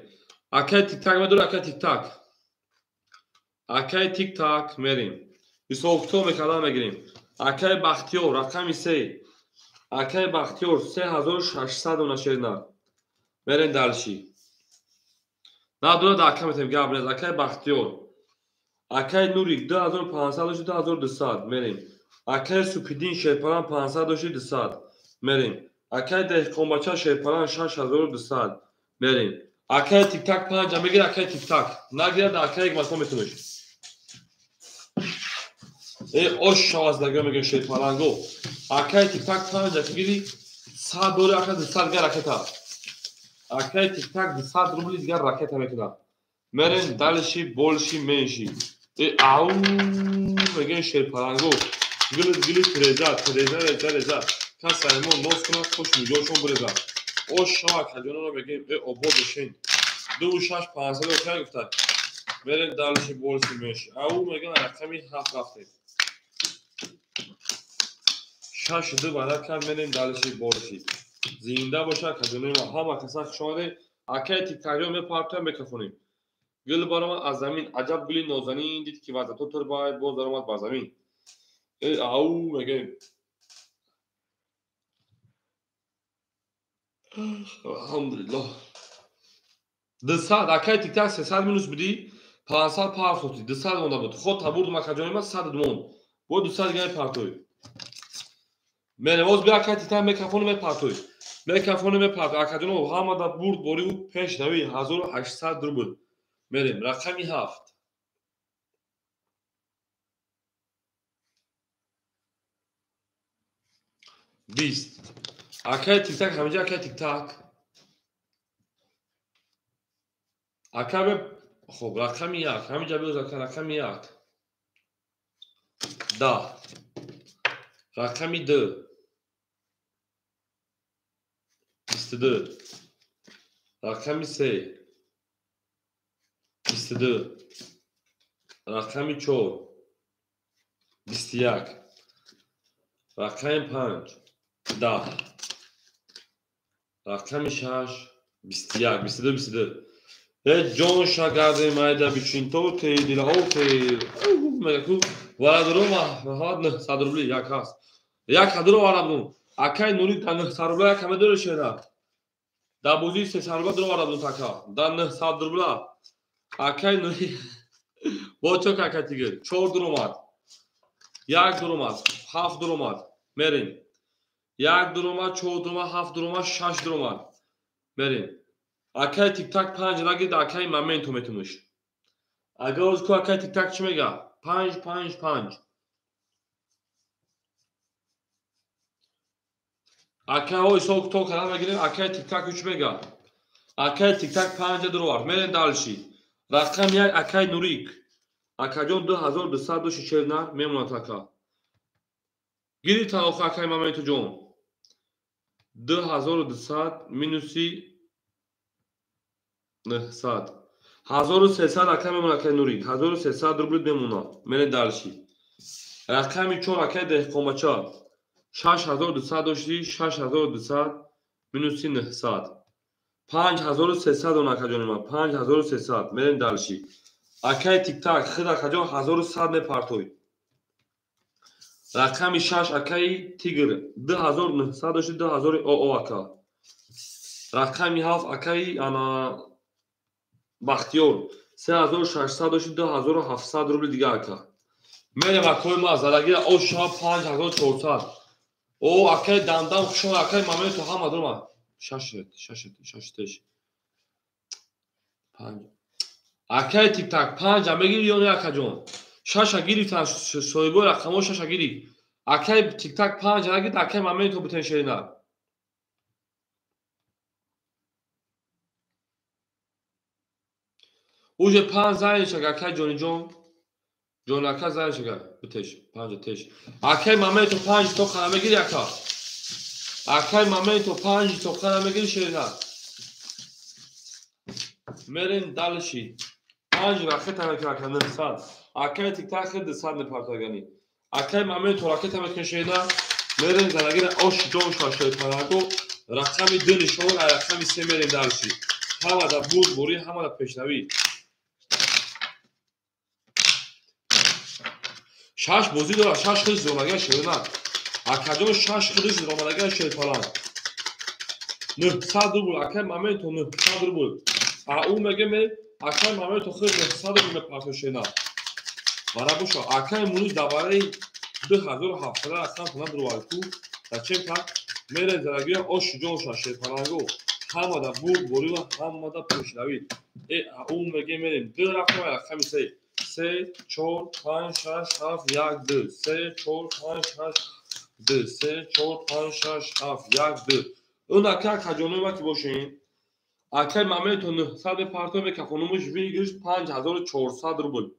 Акай тик-так медуре акай тик-так. Акай тик-так мерем. 22 мекардан мегирем. Акай Бахтиёр рақами 3. Акай Бахтиёр 3,600 унашерна. Мерем далши. Надура да акай метем габрез. Акай Бахтиёр. Акай Нури 2,500 2,200 мерем. Акай Супидин Шерпаран 500 200 мерем. Акай Деҳқонбача Шерпаран 6,200 мерем. Акай тик-так 5 мегир акай тик-так. Нагирад акай матмо метунеш. Ош шаваз дага мегир Шерпаранго. Акай тик-так 5 гири 100 дори акай 200 гар ракета. Акай тик-так 200 рубли дигар ракета мекуна. Мерен далши болши менши. Ау мегир Шерпаранго. Гилит реза. Ка Саймон ноз кунад хуш миҷошон бурезад. Ош шава каҷоноро бегем обод бошен. 2,600 окай гуфтад. Мерем далши болши менши. Ау мегир рақами 7 рафтем. 6 барака мерем далши болши. Зинда боша каҷонои ма. Ҳама каса хушоде. Акай тик-такро мепартоям мекафонем. Гул баромад аз замин. Аҷаб гули нозанин дид ки вазато турбай боз даромад ба замин. Ау мегем. Alhamdulillah. 200 акай тик-так 300 минус буди 500 пафтоти 200 монда буд. Ход табурд макаҷони ма 100 мон. Бо 200 гай партои. Мене оз би акай тик-так мекафони мепартои. Мекафони мепарт. Акаҷоно ҳама да бурд бори у пеш нави 1800 рубл. Мерем рақами 7. 20. Акай тик-так ҳамиҷа акай тик-так. Акай хоб рақами 1 ҳамиҷа биёз акай рақами 1. 10. Рақами 2. 22. Рақами 3. 22. Рақами 4. 21. Рақами 5. 10. Рақами 6. 21. 22. Ҷон шагарди майда бичинтоти дилаҳоти мегаку варадро маҳад 900 рубли як ҳаст. Як ҳадро варадну. Акай нури да 900 рубла як ҳамедори шена. Да бузии 300 рубла дро варадну така. Да 900 рубла. Акай нури با چه کاتیگر 4 درآمد 1 درآمد 7 درآمد بریم 1 درآمد 4 درآمد 7 درآمد 6 درآمد بریم اکای تیک تاک 5 نگید اکای مومنتومش اگر از کو اکای تیک تاک چی میگه 5 5 5 اکای های سوک تو کلام میگیریم اکای تیک تاک 3 میگه اکای تیک تاک 5 درآمد میرین دالشی رقم 1 اکای نوریک اکای جون 2206 نه میمونه تاکا گیری تا آخر اکای مومنتو جون 2200 مینوسی 900 1300 اکای میمونه اکای نوریک 1300 روبل میمونه میرین دالشی رقمی 4 اکای دهقومچا 6200 داشتی 6200 مینوسی 900 5300 اون اکای جون ما 5300 میرین دالشی اکای تیک تاک خود اکای جون 1100 میپارتوی رقمی 6 اکای تیگر 2900 داشتی 2000 او اکا رقمی 7 اکای انا بختیور 3600 داشتی 2700 روبل دیگه اکا میریم اکای ما زدگیر او شاب 5400 او اکای دندان خوشون اکای مامی تو هم ادرما شش 5 اکای تیک تاک 5 میگیری یا نه اکا جون شش گیری تا سویبو رقمو شش گیری اکای تیک تاک 5 نگید اکای مامی تو بتن شینا اوج 5 زاین شگ اکای جونی جون اکا زاین شگ بتش 5 تش اکای مامی تو 5 تو خنا میگیری اکا اکای مامی تو 5 تو خنا میگیری شینا میرین دالشی 5 راکت هم که اکای 900 اکای تیک تاک 200 نپارتاگانی اکای مامی تو راکت هم که شینا میرین زنگیر اوش جون شاشه پناگو رقمی 2 نشون رقمی 3 میرین دالشی همه دا بود بوری همه دا پیشنوی شش بوزی داره شش خیلی زرمگه شینا اکای جون شش خیلی زرمگه شیل پلان 900 روبل اکای مامی تو 900 روبل او میگه می اکای مامی تو خیلی 900 روبل پارتو شینا برای باشو اکای مونی دوباره 2700 اصلا کنم دروال کو تا چه کرد میره زرگی اوش جون شاشه پناگو همه دا بود بوری و همه دا پیشنوی او میگه میریم 2 رقم رقمی 3 4 5 6 7 1 2 3 4 5 6 2 3 4 5 6 7 1 2 اون اکای کجونوی ما که باشین اکای مامی تو 900 پارتو به کفونومش ویگیرش 5400 روبل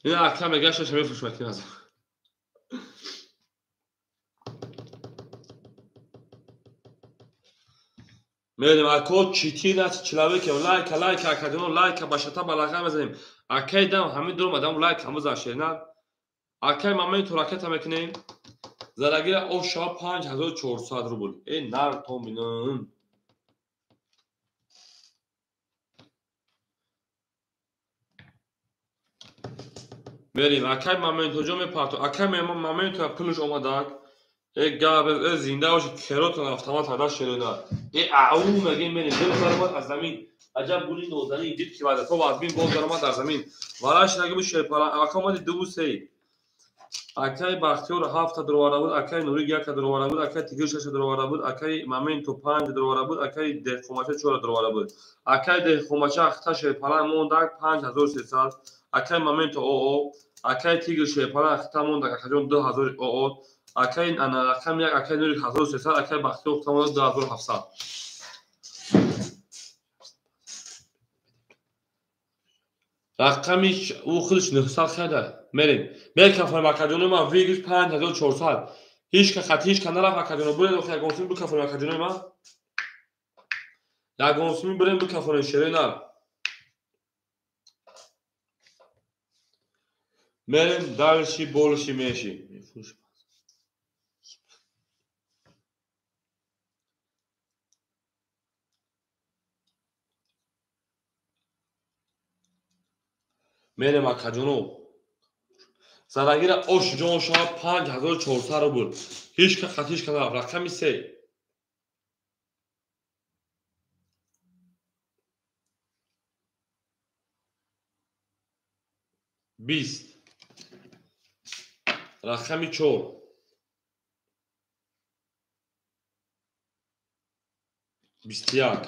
این اکا میگه شش میفروش مکین از میدیم اکو چیتی نت چلاوی که لایک اکادون لایک باشتا بالاخره بزنیم اکای دم همین دور مدام لایک هم زاشیر نه اکای مامی تو راکت میکنیم زرگیر او شاب 5400 روبل این نار تو مینون میریم اکای مامی تو جو میپاتو اکای مامی تو پلوش اومداد گاب زنده باشه کروتون автомат هدا شیرنا او میگه میریم دل فرمان از زمین عجب گولی نوزنی دید که بعد تو آدمی گل درآمد در زمین والاش نگه بشه پلا اکا مادی دو سه اکای بختیور 7 درواره بود اکای نوری 1 درواره بود اکای تیگر 6 درواره بود اکای مامین تو 5 درواره بود اکای دهقومچه 4 درواره بود اکای دهقومچه اختش پلا موندک 5300 اکای مامین تو او اکای تیگر شه پلا اخت موندک اکای 2000 او اکای انا رقم 1 اکای نوری 1300 اکای بختیور اخت 2700 رقمش او خودش 900 خده میریم کفای مکدونی ما ویگش 5400 هیچ که خط هیچ کانال مکدونی بره دو گونسمی بو کفای مکدونی ما یا گونسمی بریم بو کفای شیرین میریم دالشی بولشی میشی میریم مکدونو زرگیر اوش جون شما 5400 رو بود هیچ که خط هیچ کانال رقمی 3 20 рақами 4 21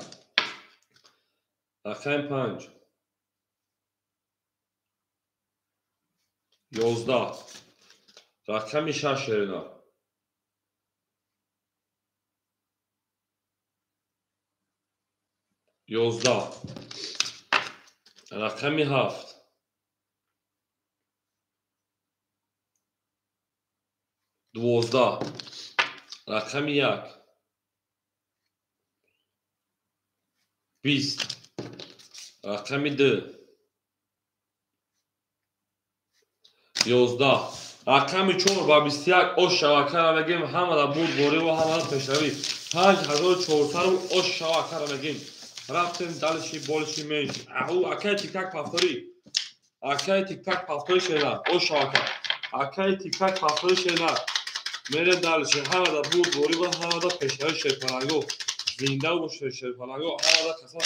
рақами 5 11 рақами 6 шерина 11 рақами 7 12 рақами 1 20 рақами 2 11 рақами 4 ба 21 ош шавакара мегем ҳамара буд борӣ ва ҳамара пешравӣ 5400 ош шавакара мегем рафтем далиши болиши менш аҳу акай тиктак пафтори акай тиктак пафтори шена ош шавака акай тиктак пафтори шена мерем далиши ҳамара буд борӣ ва ҳамара пешравӣ шерпаранго зинда бо шерпаранго ҳамара каса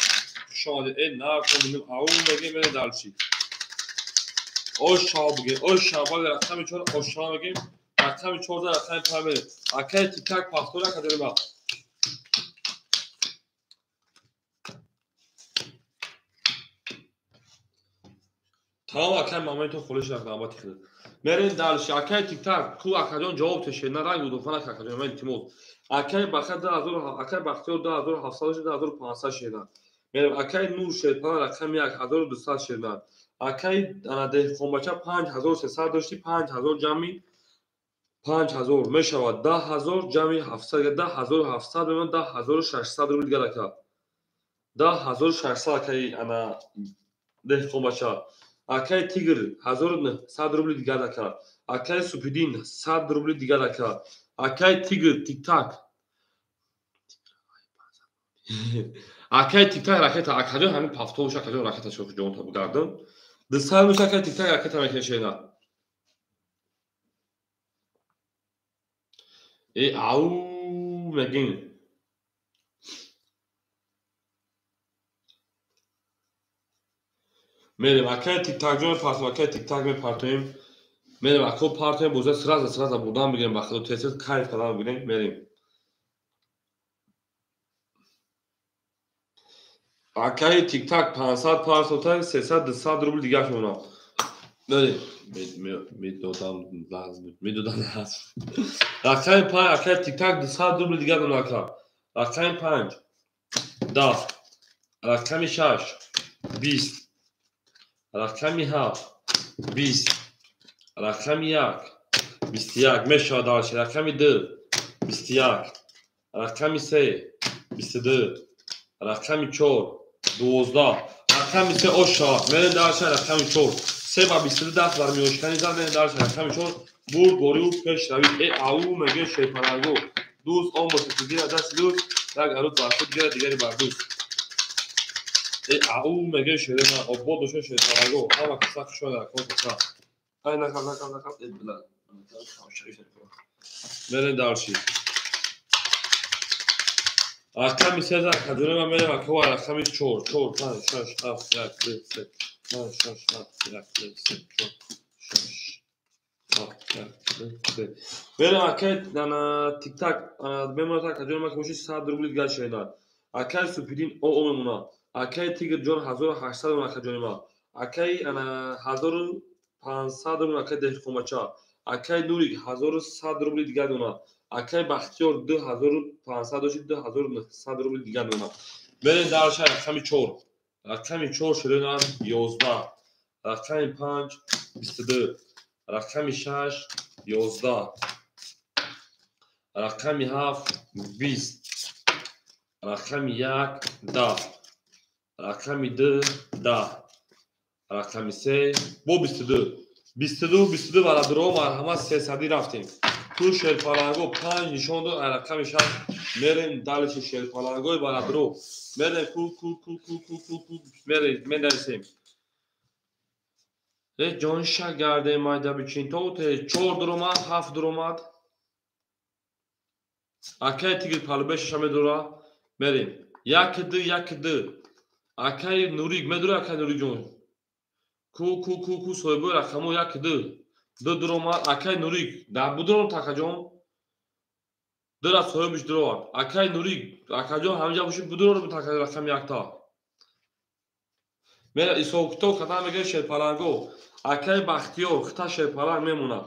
хушомадед е накомидем аҳу мегем мерем далиши ош шава бигем ош шава рақами 4 ош шава мегем рақами 14 рақами 5 мерем акай тиктак пафтори академа тамом акай моменту хулиш рахтам ба тихле мерем далиши акай тиктак ку акаҷон ҷавоб тешена ранг удуфана акаҷон мен тимур акай баха 2000 акай бахтиёр 2700 2500 шена мерем акай нур шерпана рақами 1200 шена акай деҳқонбача 5300 дошти 5000 ҷамъи 5000 мешавад 10000 ҷамъи 700 10700 мемонад 10600 рубли дигар ака 10600 акай ана деҳқонбача акай тигр 1900 рубли дигар ака акай супидин 100 рубли дигар ака акай тигр тиктак акай тиктак ракета акаҷон ҳамин пафтош акаҷон ракета шо ҷон таб гардон дсал муша акай тиктак ракета мекешена е ау мегин мерем акай тиктакҷон партоем акай тиктак мепартоем мерем ако партоем буза сраза бурдан бигирем ба худо тез кайф кардан бигирем мерем акай тиктак 500 партота 300 рубли дигар мемонад мерем медодам лазм рақами 5 акай тиктак 200 рубли дигар мемонад ака рақами 5 10 рақами 6 20 рақами 7 20 рақами 1 21 мешавад далаши рақами 2 21 рақами 3 22 рақами 4 12 рақами 3 ош шавад мерем далаши рақами 4 3 ба 22 даст бармиёшкани зад мерем далаши рақами 4 бурд бориву пеш равӣ е ау меге шерпаранго дӯст он бошад ки гира дасти дӯст як арӯз бар худ гира дигари бар дӯст е ау меге шерена обод бошад шерпаранго ҳама каса хушояд акон каса ай накал е била мерем далаши рақами 13 акаҷонема мерем акова рақами 4 4 5 6 7 1 2 3 5 6 7 1 2 3 4 6 мерем акай ана тиктак мемонад акаҷонема ки боши 100 рубли дигар шенад акай супидин о мемонад акай тигрҷон 1800 мемонад акаҷонема акай ана 1500 мемонад акай деҳқонбача акай нурик 1100 рубли дигар мемонад акай бахтиёр 2500 дошти 2900 рубли дигар мемонад мерем далаши рақами 4 рақами 4 шуденад 11 рақами 5 22 рақами 6 11 рақами 7 20 рақами 1 10 рақами 2 10 рақами 3 бо 22 барадуро марҳамат 300 рафтем ту шерпаранго 5 нишон дод рақами 6 мерем далиши шерпарангои барадуро мерем мерем ҷон шагарде майда бичинтоте 4 дуромад 7 дуромад акай тигр палубешаша медура мерем 1 2 акай нурик медура акай нурикҷон Ku soyboy raqamu yak du duromad akay nurik da budurom takajon dura soybish duror akay nurik akajon hamja bushi budurom takaj raqam yakta мера исоқито кадан мегӯяд шерпаланго акаи бахтиёр хита шерпаланг мемонад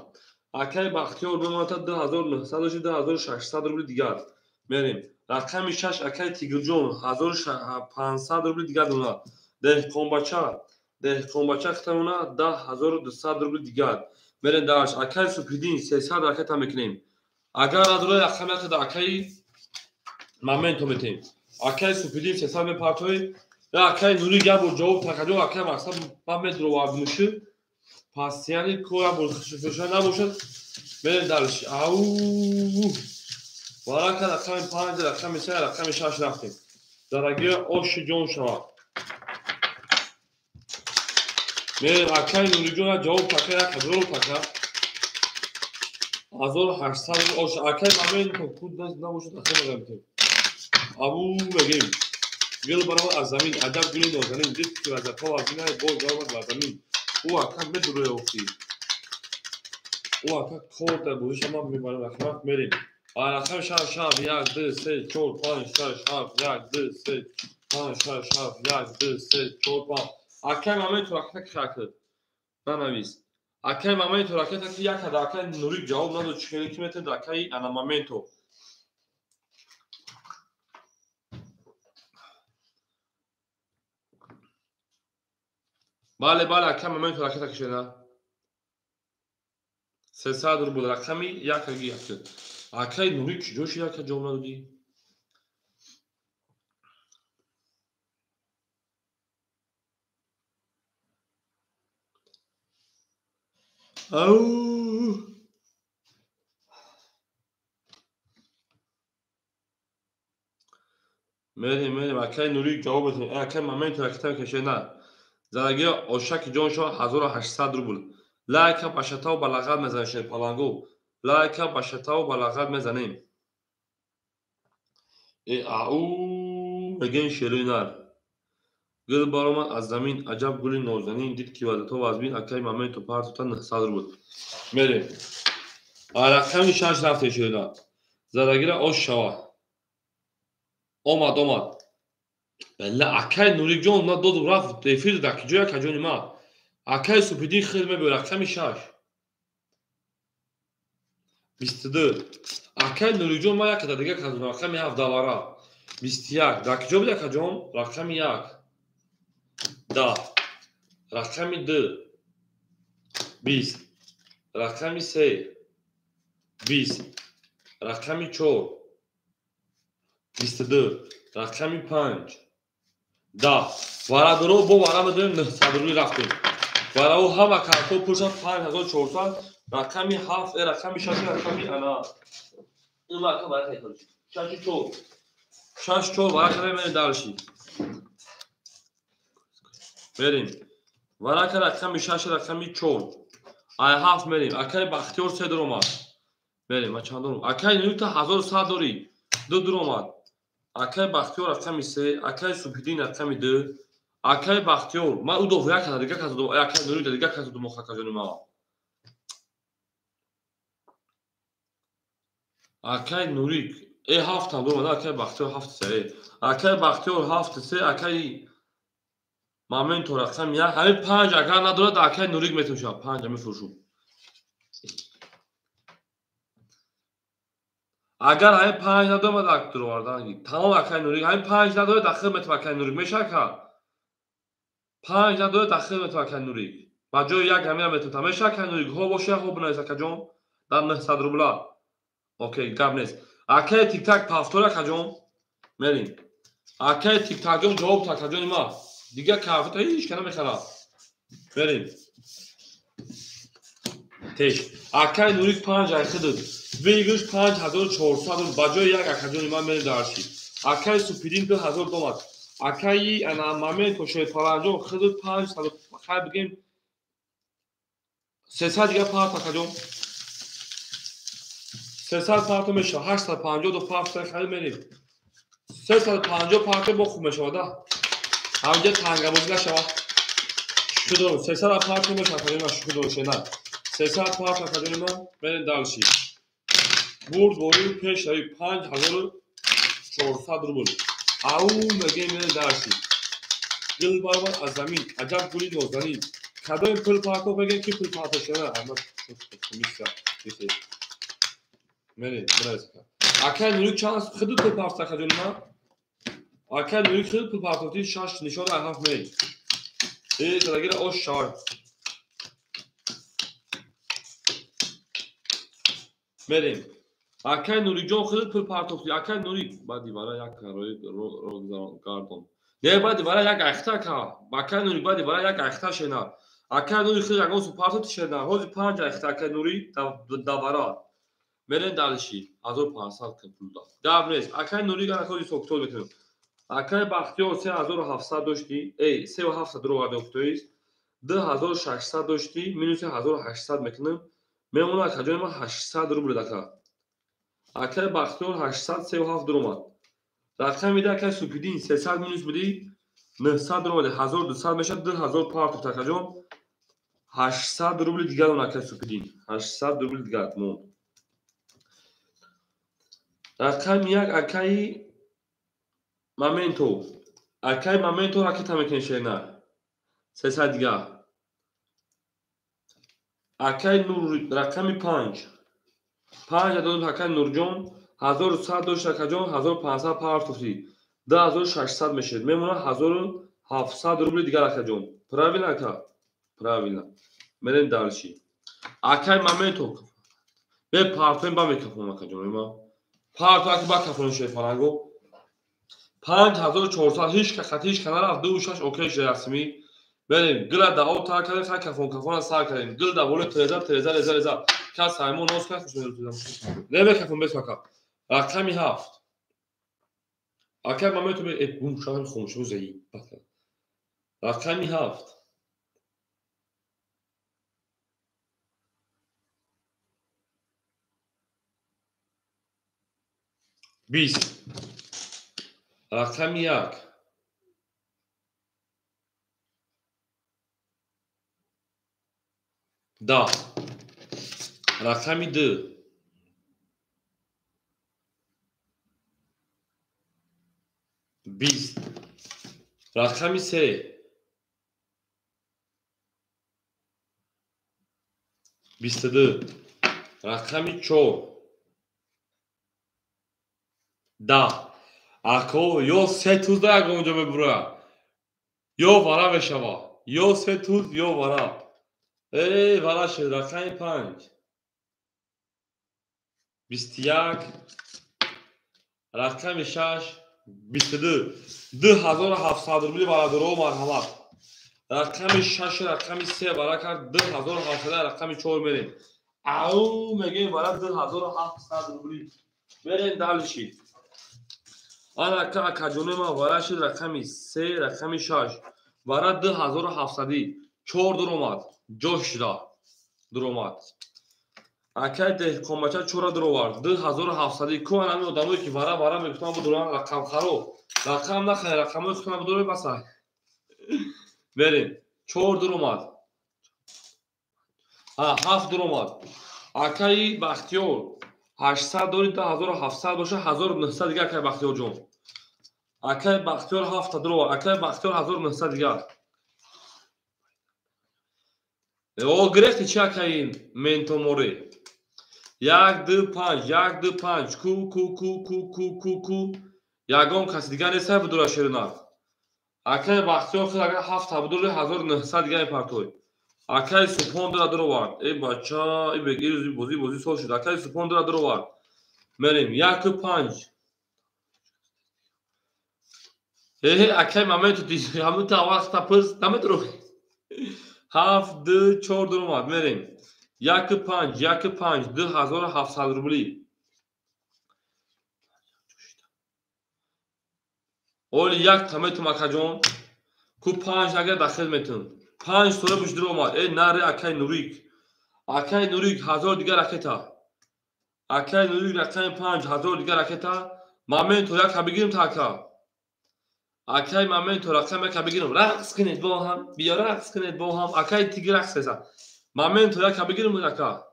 акаи бахтиёр мемонад 2900-2600 рубли дигар мерем рақами 6 акаи тигрҷон 1500 рубли дигар мемонад деҳқонбача хита мемонад 10200 рубли дигар мерем дарш акаи супидин 300 ракета мекунем агар адрои рақам якда акаи моменто метем акаи супидин 300 мепартоем акаи нури габур ҷавоб такаҷо акаи мақсад мамедро вабнуши пас яъни кора бур хушуша набошад мерем дарш ау варака рақами 5 рақами 3 рақами 6 рафтем дарагия оши ҷон шавад мерем акаи нуриҷона ҷавоб така як ҳазору така 1800 ош акаи моменто куд набошад акаи мегамтем абу мегем گل برای از زمین عجب گلی نازنین دید که از پا از زمین باز آمد بر زمین او اکا بدروی افتی او اکا کار در بویش ما میبرم رقمت میریم رقم شب یک دو سه چهار پنج شش هفت یک دو سه پنج شش هفت یک دو سه چهار پنج اکای مامای تو رقمت که کرد بنویس اکای مامای تو رقمت که یک هده اکای نوریک جواب نداد 40 کیلومتر در اکای انا مامنتو بله اکای مومنت رکتا کشیده 300 رو بود رقمی یک رگی یکتر اکای نوری کجاش یک جمله دادی او میریم اکای نوری جواب بدیم اکای مومنت رکتا کشیده زندگی اشک جان شو 1800 روبل لایک باشتا و بلاغت میزنیم شرپالانگو لایک باشتا و بلاغت میزنیم او میگن شیرینار گل برام از زمین عجب گلی نازنین دید که واسه تو از بین اکای مومنت پارت تا 900 روبل میریم رقم 6 رفته شیرینار زندگی اش شوا اومد بله اکای نوری جان نه دو رفت افیر دکی جویا کجانی ما اکای سوپیدی خیلی به رقم 6 22 اکای نوری جان ما یک دیگه کجان رقم 7 دلار 21 دکی جو بده کجان رقم 1 10 رقم 2 20 رقم 3 20 رقم 4 22 رقم 5 да варадро бо вара медем 900 рубли рафтем варао ҳама карто пуша 5400 рақами 7 рақами 6 рақами ана ин вака вара кайто 64 вара кадем мери дарши мерим варака рақами 6 рақами 4 ай 7 мерим акай бахтиёр 3 дуромад мерим ачандон акай нута 1100 дори 2 дуромад акай бахтиёр рақами 3 акай супидин рақами 2 акай бахтиёр ма у до як дига казадо акай нури дига казадо мохакажони ма акай нурик 7 там до акай бахтиёр 7 3 акай бахтиёр 7 3 акай моменто рақами 1 ҳамин 5 агар надорад акай нурик метавоша 5 мефурӯшум اگر همین 5 نداره دکتر آوردن تمام اکای نوری همین 5 نداره داخل متر اکای نوری میشه که 5 نداره داخل متر اکای نوری با جای یک همین متر تا میشه اکای نوری ها باشه خوب بنویس اکای جان در 900 روبل اوکی گپ نیست اکای تیک تاک پافتور اکای جان میریم اکای تیک تاک جان جواب تا اکای جان ما دیگه کافی تا هیچ کنه میخره میریم تیش اکای نوری 5 اخدود ویگش 5400 با جای یک اکاجون ما میره دارشی اکای سوپیدین 2000 تومان اکای انا مومنت و شوی پالانجون خود 500 خیلی بگیم 300 دیگه پارت اکاجون 300 پارت میشه 850 دو پارت خیلی میریم 350 پارت با خوب میشه ده همینجا تنگه بازی نشوه شکر 300 پارت رو تقریبا شکر شدن 300 پارت تقریبا برین دالشی برد بوری پیش روی 5400 روبل او مگه برین دالشی گل باربار از زمین عجب گلی نوزنی کدای پل پارتو بگه که پل پارتو شده اما میشه دیگه برین اکا نوری چانس خود پل پارت تقریبا اکا نوری خود پل پارتو شش نشون هفت می درگیر او شار بریم اکای نوری جان خودت پل پارتوفتی اکای نوری بعدی برای یک روی گاردون نه بعدی برای یک اختا کا اکای نوری بعدی برای یک اختا شنا اکای نوری خود یک اوس پارتوت شنا هوز 5 اختا اکای نوری داورا برین دالشی 1500 پول داد دابرس اکای نوری گرا خودی سوکتول بتون اکای بختیار 3700 داشتی ای 3700 رو گرفتویست 2600 داشتی مینوس 1800 میکنم میمونه کجای ما 800 روبل دکا اکای بختیار 837 درآمد رقم میده اکای سوپیدین 300 مینوس بدی 900 درآمد 1200 میشه 2000 پارت تکجام 800 روبل دیگر اون اکای سوپیدین 800 روبل دیگر مون رقم یک اکای مامنتو راکت میکنه شینا 300 دیگر اکای نور رقم 5 عدد اکای نورجان 1100 داشت اکجان 1500 پارتوفتی 10600 میشه میمونه 1700 روبل دیگر اکجان правильно اکا правильно برین دالشی اکای مامنتو به پارتوین با میکفون اکجان ما پارتو اکی با کفون شه فرانگو 5400 هیچ که خطیش کنار اف 26 اوکی شه رسمی بریم گل دا او تا کردن خا کفون سار کردیم گل دا بوله ترزا که سایمون نوز که خوش میاد نه به کفون بس اکا رقمی 7 اکای مامنتو به بوم شامل خمشو زی رقمی 7 20 رقمی 1 10 رقمی 2 20 رقمی 3 22 رقمی 4 10 اکو یا 3 توز دا یک اونجا ببره یا ورا بشوا یا 3 توز یا ورا ای ورا شد رقمی 5 21 رقمی 6 22 2700 روبل برای درو مرحمت رقمی 6 رقمی 3 برای کرد 2700 رقمی 4 میریم او میگه برای 2700 روبل برین دالشی آن اکجونه ما برای شد رقمی 3 رقمی 6 برای 2700 4 درآمد جوش دا درآمد اکای ده کمچا چورا درآورد 2700 کو انا آدمایی که برا میگفتن بدون رقم خرو رقم نخیر رقم خودم بدون بسای بریم 4 درآمد 7 درآمد اکای بختیار 800 دارید 2700 باشه 1900 دیگه اکای بختیار جون اکای بختیار 7 درآورد اکای بختیار 1900 دیگه او گرفتی چه اکای منتو موری 1 2 5 کو یگان کسی دیگه نیست بدون شیرنا اکای بختیار خود اگر 7 بدون 1900 دیگه پارتوی اکای سپون داره درآورد ای بچا ای بگیر بازی سال شد اکای سپون داره درآورد مریم 1 5 اکای مامنتو دیز همون تا وقت پس نمیت رو 7 2 4 درآمد مریم 1 5 2700 روبلی اول یک تمیتو مکجون کو 5 اگر داخل میتون 5 سوره بوش درآمد ای نره اکای نوریک 1000 دیگر اکتا اکای نوریک رقم 5000 دیگر اکتا مامنتو یک بگیریم تا اکا Akay momento raqam ka bigirم raqs کنید با هم بیا رقص کنید با هم akay tigi raqs بزن momento ka bigirم aka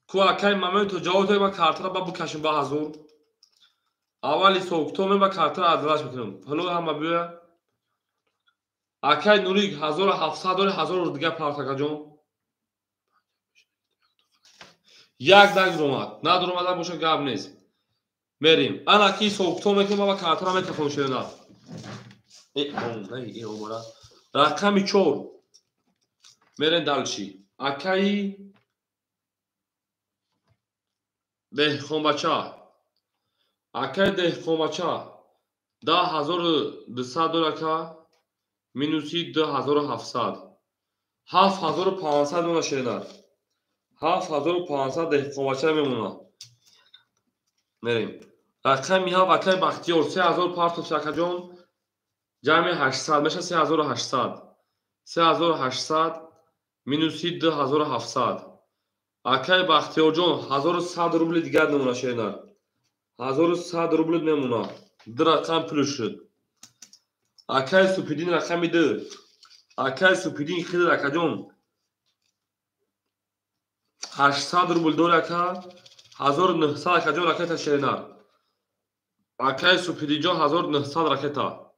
کو akay momento جواب و کارت را با بکشیم با حضور اولی سوکتوم و کارت را ادراج میکنم پلو هم بیا akay نوری 1700 داره 1000 رو دیگه پارتاکا جون یک دنگ رومد نه درومد باشه گاب نیست میریم انا کی سوکتوم میکنم و کارت را میکشم شینا ای عمره رقم 4 میرن دالشی akay دهقانبچه akay دهقانبچه 10200 دلار که مینوسی 2700 7500 دونه شیرینه 7500 دهقانبچه میمونه میریم رقم میها akay بختیار 3000 پارت شکر جون جمع 800 میشه 3800 3800 مینوسی 2700 akay بختیار جون 1100 روبل دیگر نمونه شیرینه 1100 روبل نمونه در رقم پلوس شد akay سوپیدین رقمی 2 akay سوپیدین خیلی رکا جون 800 روبل دو رکا 1900 رکا جون رکتا شیرینه akay سوپیدین جون 1900 رکتا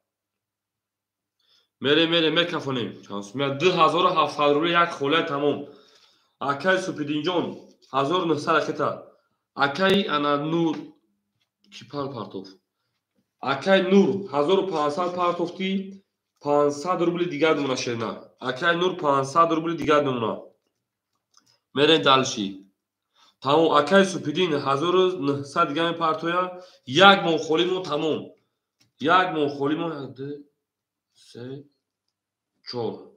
میره میکفونیم چانس میاد 2700 روبل یک خوله تمام akay سوپیدین جون 1900 رکتا akay انا نور کی پارتوف akay نور 1500 پارتوفتی 500 روبل دیگر نمونه شیرینه akay نور 500 روبل دیگر نمونه میرین دالشی تمام akay سوپیدین 1900 دیگر پارتویا یک مونخولیمون تمام یک مونخولیمون 3 4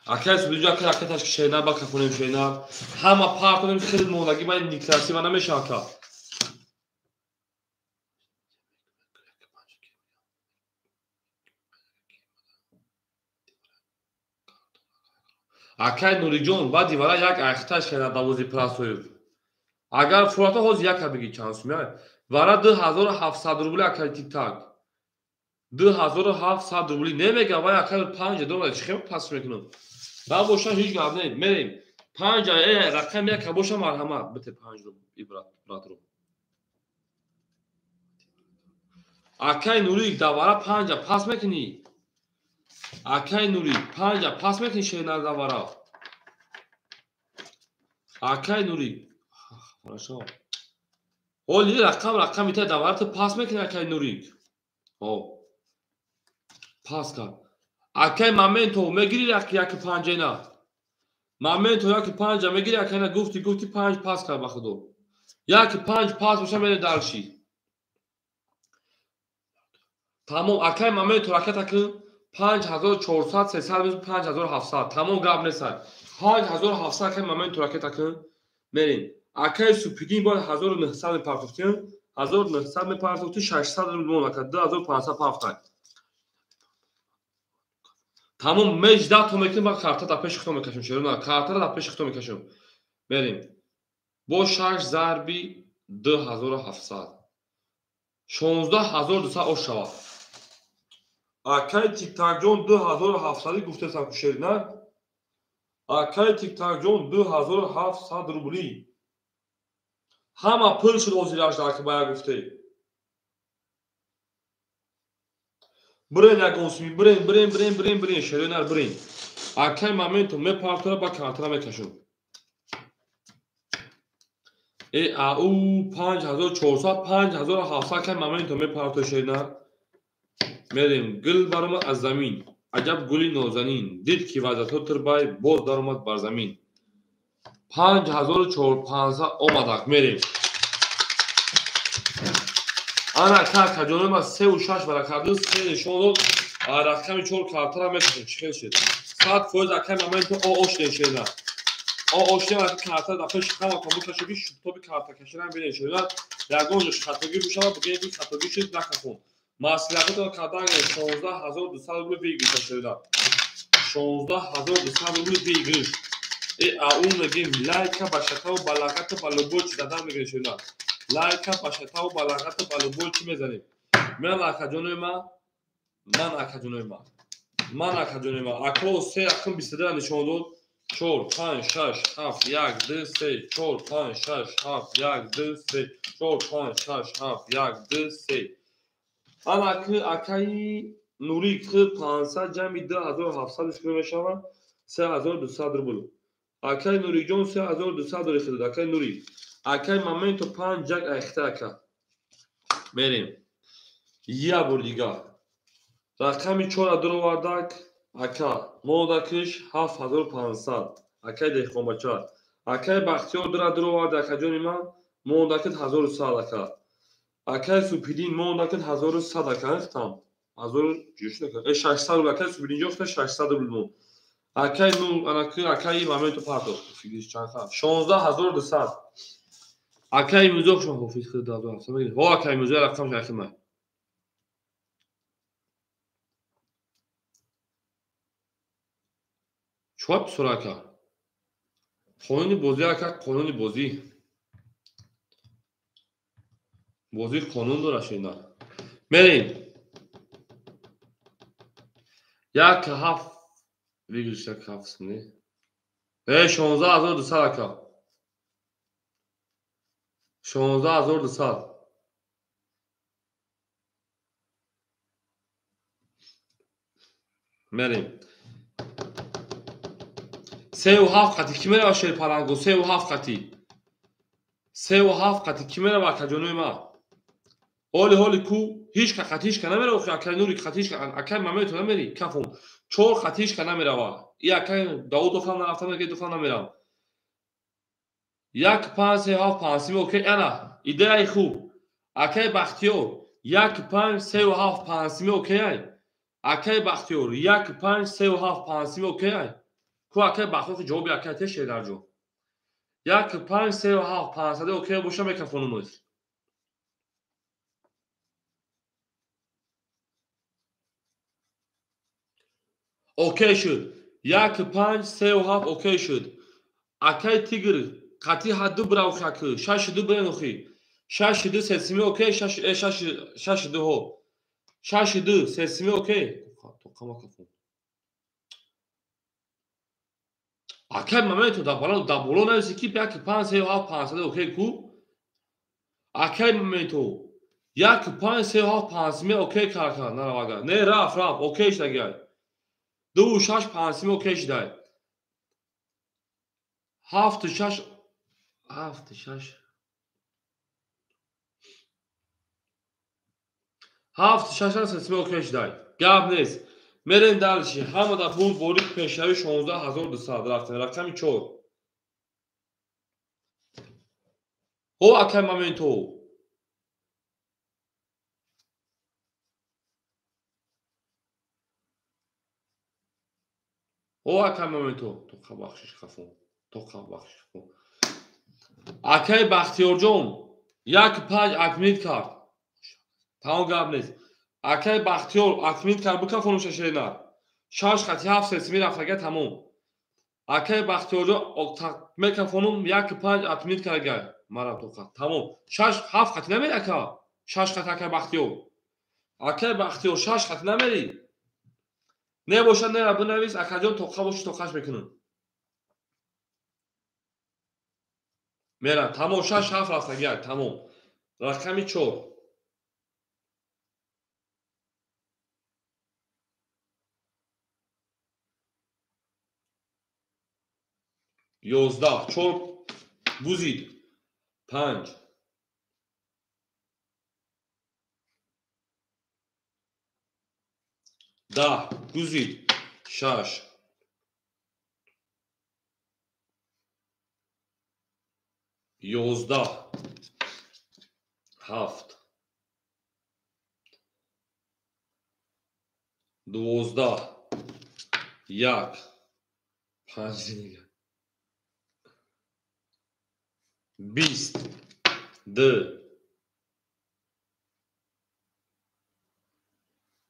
akay سوپیدین جا که رکتش شیرینه با کفونیم شیرینه همه پارتویم خیلی مولگی باید نیکلاسی و نمیشه اکا akay نوری جون با دیواره یک اختش که دوازی پراسوی اگر فراتا خوز یک بگی چانس میاد وارا 2700 روبل akay تیک تاک 2700 روبل نمیگه و akay 5 دلار چی پاس میکنم با باشن هیچ گاب نه میریم 5 رقم یک باشه مرحمت بده 5 رو برات رو akay نوری دواره 5 پاس میکنی akay نوری 5 پاس میکنی شیرینه دواره akay نوری хорошо اولی رقم میته دواره پاس میکنی akay نوری او پاس کن akay momento میگیری یک 5 نه momento یک 5 میگیری akay نه گفتی 5 پاس کن بخدا یک 5 پاس بشه میره دالشی تمام akay momento رکت کن 5400 300 5700 تمام گاب نیست 5700 akay momento رکت کن میرین akay سوپیدین با 1900 پارتوفتین 1900 پارتوفتی 600 روبل مکد 2500 پافتن تمام مجدا تو میکنیم با کارتا دا پیش خودم میکشم شیرینه کارتا دا پیش خودم میکشم بریم با 6 ضربی 2700 16200 اوش شود akay تیک تاک جون 2700 گفته سم شیرینه akay تیک تاک جون 2700 روبلی همه پول شد وزیراش در که باید گفته برین یک گوسمی برین شیرینه برین akay momento می پارتو با کارتا میکشم او 5400 5700 akay momento می پارتو شیرینه میریم گل برآمد از زمین عجب گلی نازنین دید که وضعیت تر بای باز در اومد بر زمین 5400 اومدک میریم انا کاکا جونم از 3 و 6 برکردو 3 نشون رقم 4 کارتا را میکشم چخیل شد 100% akay momento او اوش نشیدن او اوش نشیدن کارتا دا پیش خواهم کنم بکشه شد تو بی کارتا کشیدن بینه شدن در گونجش خطاگی بشه بگه این خطاگی شد نکفون ماسلیت تو کادان 16200 روبل بیگیش شده 16200 روبل بیگیش او میگیم لایک باشتا و بلاغت بالوبول چی دادم میگه شما لایک باشتا و بلاغت بالوبول چی میزنیم من اکجونوی من اکجونوی اکو سه اکم 22 نشون داد 4 5 6 7 1 2 3 4 5 6 7 1 2 3 4 5 6 7 1 2 3 من اکای نوری که 500 جمعی 2700 شکل میشود 3200 روبل اکای نوری جون 3200 روبل اکای نوری اکای مومنتو 5 جک اخته اکا بریم یا بردیگاه رقمی 4 درو واردک اکا مودکش 7500 اکای دهقان بچار اکای بختیار درو واردک جونی من مودکت 1100 اکا اکای سوپیدین مودکت 1100 اکا اختم 1000 جوش نکن 600 روبل اکای سوپیدین جوخت 600 روبل اکای نو اکای مومنتو پارتو فیلیس چند خواهم 16200 اکای موزوک شما حفیظ خود دادو هستم بگید ها اکای موزوک رقم شایخ من چوب سراکا قانونی بازی اکا قانونی بازی قانون داره شینا بریم یک هفت ویگلش یک هفت سنی 16200 اکا 16200 بریم 37 قطی کی میره شیر پرنگو 37 قطی 37 قطی کی میره با کجونوی ما هولی کو هیچ که خطیش که نمیره و اکای نوری خطیش که اکای ممیتو نمیری کفون 4 خطیش که نمیره و ای اکای داود دفعه نرفتم میگه دفعه نمیرم 1 5 3 7 5 اوکی انا ایده خوب اکای بختیار 1 5 3 7 5 اوکی اکای بختیار 1 5 3 7 5 اوکی کو اکای بختیار جواب اکای تش در جو 1 5 3 7 5 اوکی باشه میکفونموز اوکی شد 1 5 3 7 اوکی شد اکای تیگر قطی حدو براو خاک 6 دو برنوخی 6 دو سسمی اوکی 6 دو ها 6 دو سسمی اوکی تو کما کفون اکای مومنتو دا bolon از ekipa 1 5 3 7 5 اوکی کو اکای مومنتو 1 5 3 7 5 اوکی کارکا نه واگا نه رفت اوکی شد 2 6 5 اوکی شد 7 6 7 6 7 6 سسمی اوکی شد گاب نیست مرن دالشی همه دا پول بوری پیشروی 16200 رفتن رقمی 4 او اکای مومنتو او اکای مومنتو تو خباخش خفون تو خباخش خفون اکای بختیار جون 1 5 اکمید کرد تمام گاب نیست اکای بختیار اکمید کرد بکفونوش شینا 6 خطی 7 سسمی رفتگه تمام اکای بختیار جون میکفونم 1 5 اکمید کرد مرا تو خط تمام 6 7 خطی نمیره اکا 6 خطی اکای بختیار 6 خطی نمیری نه باشه نه را بنویس اکا جون توخه باشه توخش میکنن میرن تمام 6 7 رفتگه تمام رقمی 4 11 4 گوزید 5 10 گوزید 6 11 7 12 1 5 دیگه 20 2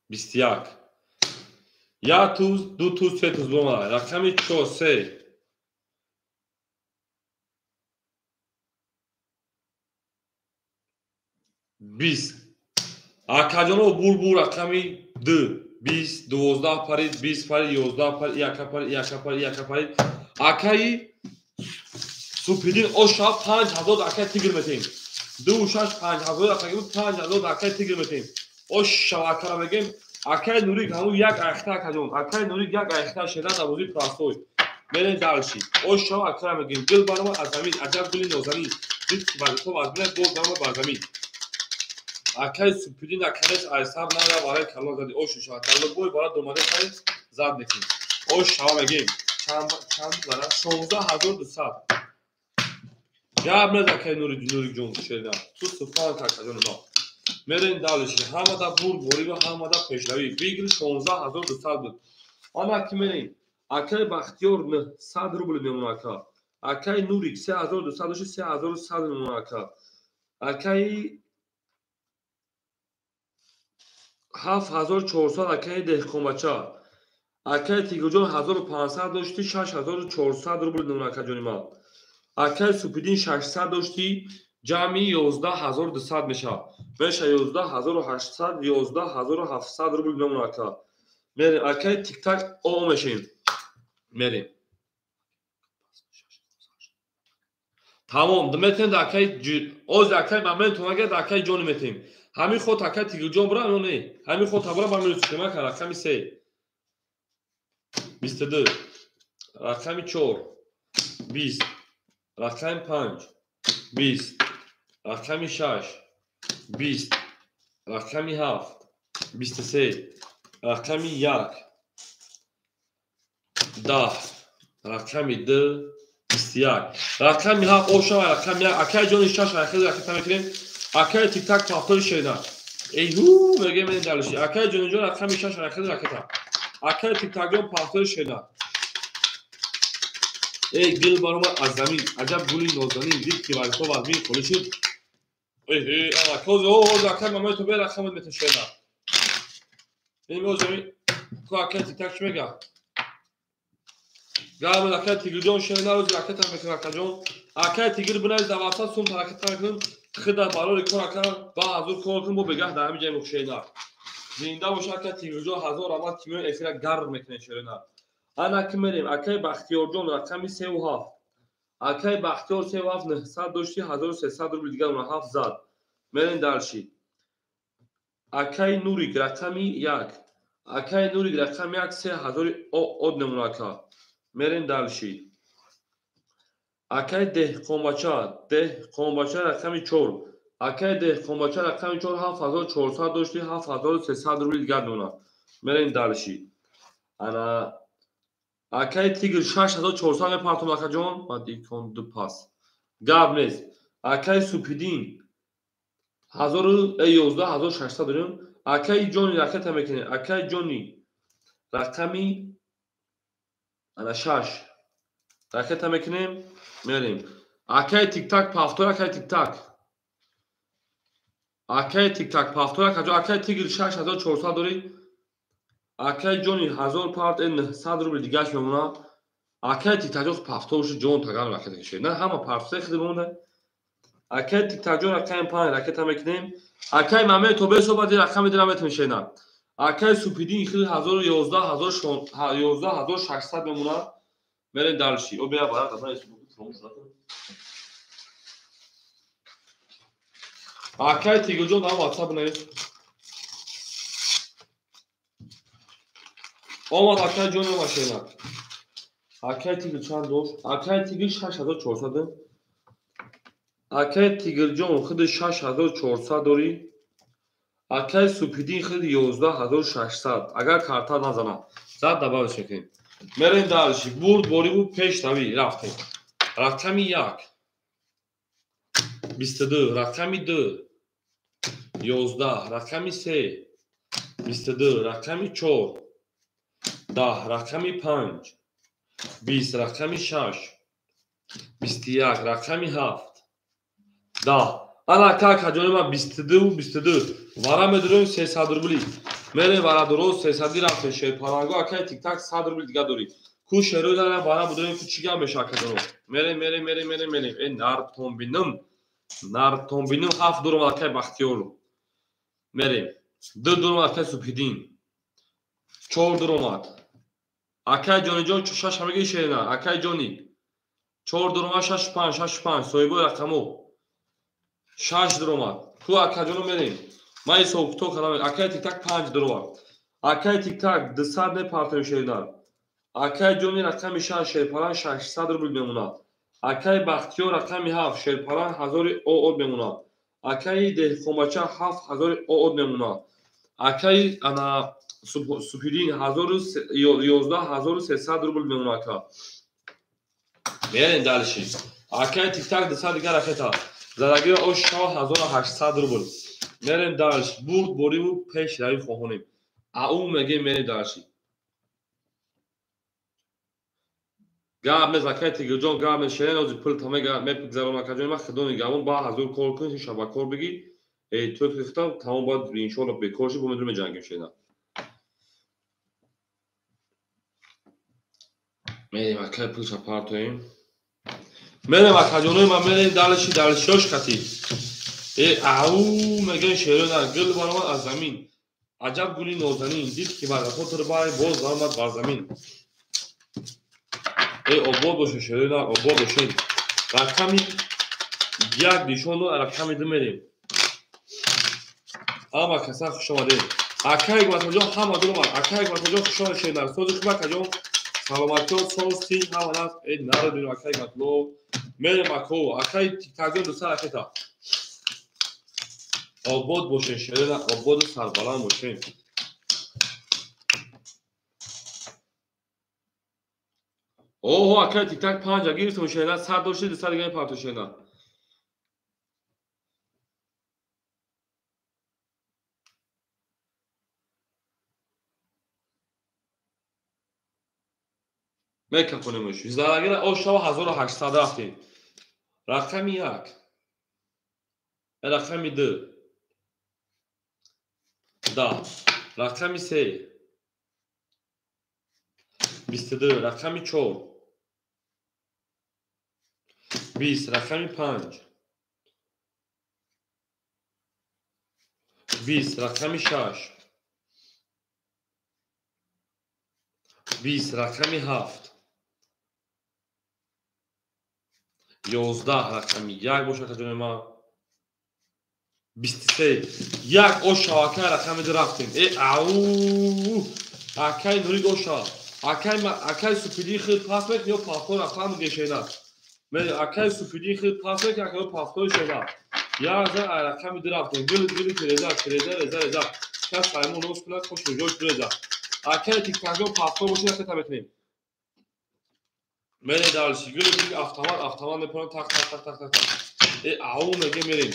21 یا توز دو توز سه توز بومه رقمی 4 3 20 акаҷоно бур рақами 2 20 12 парид 20 парид 11 парид 1 парид 1 парид 1 парид акаи супидин оша 5000 акай тигр метем 2 6 5000 акай 5000 акай тигр метем оша акара мегем акай нурик ҳамун як айхта акаҷон акай нурик як айхта шедан абузи простой мерем далши оша акара мегем дил барома аз замин аҷаб гули нозанин дид барто аз мина боз барома бар замин акай супидин акарес айсар нара барай кало зади оша шакало бой бара домаде сай зад мекем оша мегем чанд бара 16200 Gabne da kaj nuri jon şerna. Tut falan takacağım no. Meren dalişi hamada bur borigo hamada peşlavi. Bigil 16200 bud. Ana kimenin? Akay Baxtiyor ne 100 rubl memunaka. Akay Nurik 3200 3100 memunaka. Akay 7400 akay dehkomacha. Akay Tigojon 1500 doshti 6400 rubl memunaka jonima. акай супидин 600 дошти ҷамъи 11200 меша 11800 11700 рубл номака мерем акай тиктак о мешем мерем тамом дметен акай оз акай момент омага акай ҷон метем ҳами ход акай тигилҷон бра не ҳами ход табра ба мирус кема кара рақами 3 22 рақами 4 20 рақами 5 20 рақами 6 20 рақами 7 23 рақами 1 10 рақами 2 21 рақами 7 ошава рақами 1 акай ҷони 6 рақами рақами мекунем акай тиктак пафтори шеда эйҳу мегем мен далиши акай ҷони ҷон рақами 6 рақами рақета акай тиктак ҷон пафтори шеда ای دل برام از زمین عجب گلی نازنین دید که برای تو وزمین خالی شد ای اما کوز او زکر مامای تو بیر اخمد میتون شده این او زمین تو اکل تک تک میگه گرم اکل تیگر جان شده نروز اکل تک میکنه اکل جان اکل تیگر بنای دواسط سون ترکت تک میکنم خیلی در برای کار اکل با حضور کار کنم با بگه در همین جای مکشه نه زنده باشه اکل تیگر جان هزار آمد کمیون افیره گرم میکنه شده نه Ana kimerim akay Baxtiyorjon raqami 37 akay Baxtiyor 37 900 doshti 1300 rubl diga una 7 zad meren dalshi akay Nurik raqami 1 akay Nurik raqami 1 3000 od nemunaka meren dalshi akay Dehqonbacha raqami 4 akay Dehqonbacha raqami 4 7400 doshti 7300 rubl diga una meren dalshi ana акай тигр 6400 мепартом акаҷон ба дикон ду пас гап нест акай супидин 11600 дорем акай ҷони ракета мекунем акай ҷони рақами ана 6 ракета мекунем мерем акай тиктак пафтор акай тиктак пафтор акай тигр 6400 дори акай ҷони 1000 парт ин 100 рубл дигаш мемона акай тиктаҷон пафтор шуд ҷон таган ракета кашед на ҳама пафтор хиди монда акай тиктаҷон рақами 5 ракета мекунем акай маме то бесобади рақами дира метмешена акай супидин хиди 11600 мемона мерем далши о бия бара дана акай тигоҷон ам ватсап не Omad akay ҷони машина акай тигр чанд дошт акай тигр 6400 акай тигрҷон худи 6400 дори акай супидин худи 11600 агар карта назана зад добавиш мекунем мерем далши бурд борибу пешрави рафтем рақами 1 22 рақами 2 11 рақами 3 22 рақами 4 10 рақами 5 20 рақами 6 21 рақами 7 10 ана как ҳаҷони ман 22 вара медорем 300 рубли мерем вара дуроз 300 рафте шерпаранго акай тиктак 100 рубли дига дори ку шерӯ дара вара будорем ку чига меша кадоро мерем эн нар томбинам 7 дурум акай Бахтиёру мерем. 2 дурума акай супидин. 4 дурума. Акай ҷониҷон 6 ҳамагӣ шена. Акай ҷони 4 дурума 65 65 соҳибои рақамо 6 дурума. Ку акаҷоно мерем. Ман ҳисоб китоб кардам. Акай тик-так 5 дурума. Акай тик-так 200 мепартем шена. Акай ҷони рақами 6 шерпаран 600 рубл мемонад. Акай бахтиёр рақами 7 шерпаран 1000 оод мемонад. Акай деҳқонбача 7000 оод мемонад. Акай ана супидин 11300 рубл мемонад ака. Мерем далши. Акай тик-так 200 дигар акета. Зарагира ош 1800 рубл. Мерем далш. Бурд бориму пеш рави хоҳонем. Ау мегем мерем далши. гап мез акай тигирҷон гап мез шерен ози пул тамега мепигзарон акаҷони ма хидони гавон ба ҳазор кор кунӣ шабакор бигӣ то гирифтам тамом бад иншоалло бекор ши бо медру меҷангим шена. мерем акай пул шапартоем. мерем акаҷонои ма мерем далши далшиёш кати. Ау мегем шерона гул баромад аз замин. Аҷаб гули нозанин дид ки барғафотр бай боз баромад бар замин. Обод боше шерона обод бошед. Рақами 1 нишону рақами 2 мерем. Ама каса хуш омадем. Акай гватаҷон ҳама дурума. Акай гватаҷон хушон шенар. Сози хуба акаҷон. Саломатиёт соз ти ҳама нас наро акай гватло. Мерем ако. Акай тикаҷон 200 ракета. Обод бошен шерона ободу сарбаланд бошен. Оҳо акай тик-так 5 гирифтам шена 100 дошти 200 дига мепарто шена. мекапонемш. Зарагира ош 1800 рафтем. Рақами 1. рақами 2. 10. рақами 3. 22. рақами 4. 20. рақами 5. 20. рақами 6. 20. рақами 7. 11. рақами 1 боша каҷони ма. 23. 1 ош шавакай рақами 2 рафтем. Ау акай нурид оша. Акай супидин хел пас мекунад ё пафтор рақам гешена. мерем акай супидин хел пас мекунад ё пафтор шена. 1000 рақами 2 рафтем. гули реза. Кас саймон рост кунад хош ҷош реза. Акай тик-такҷон пафтор бошед акета метунем. мерем далши гули автомат мепарам так. Ау мегем мерем.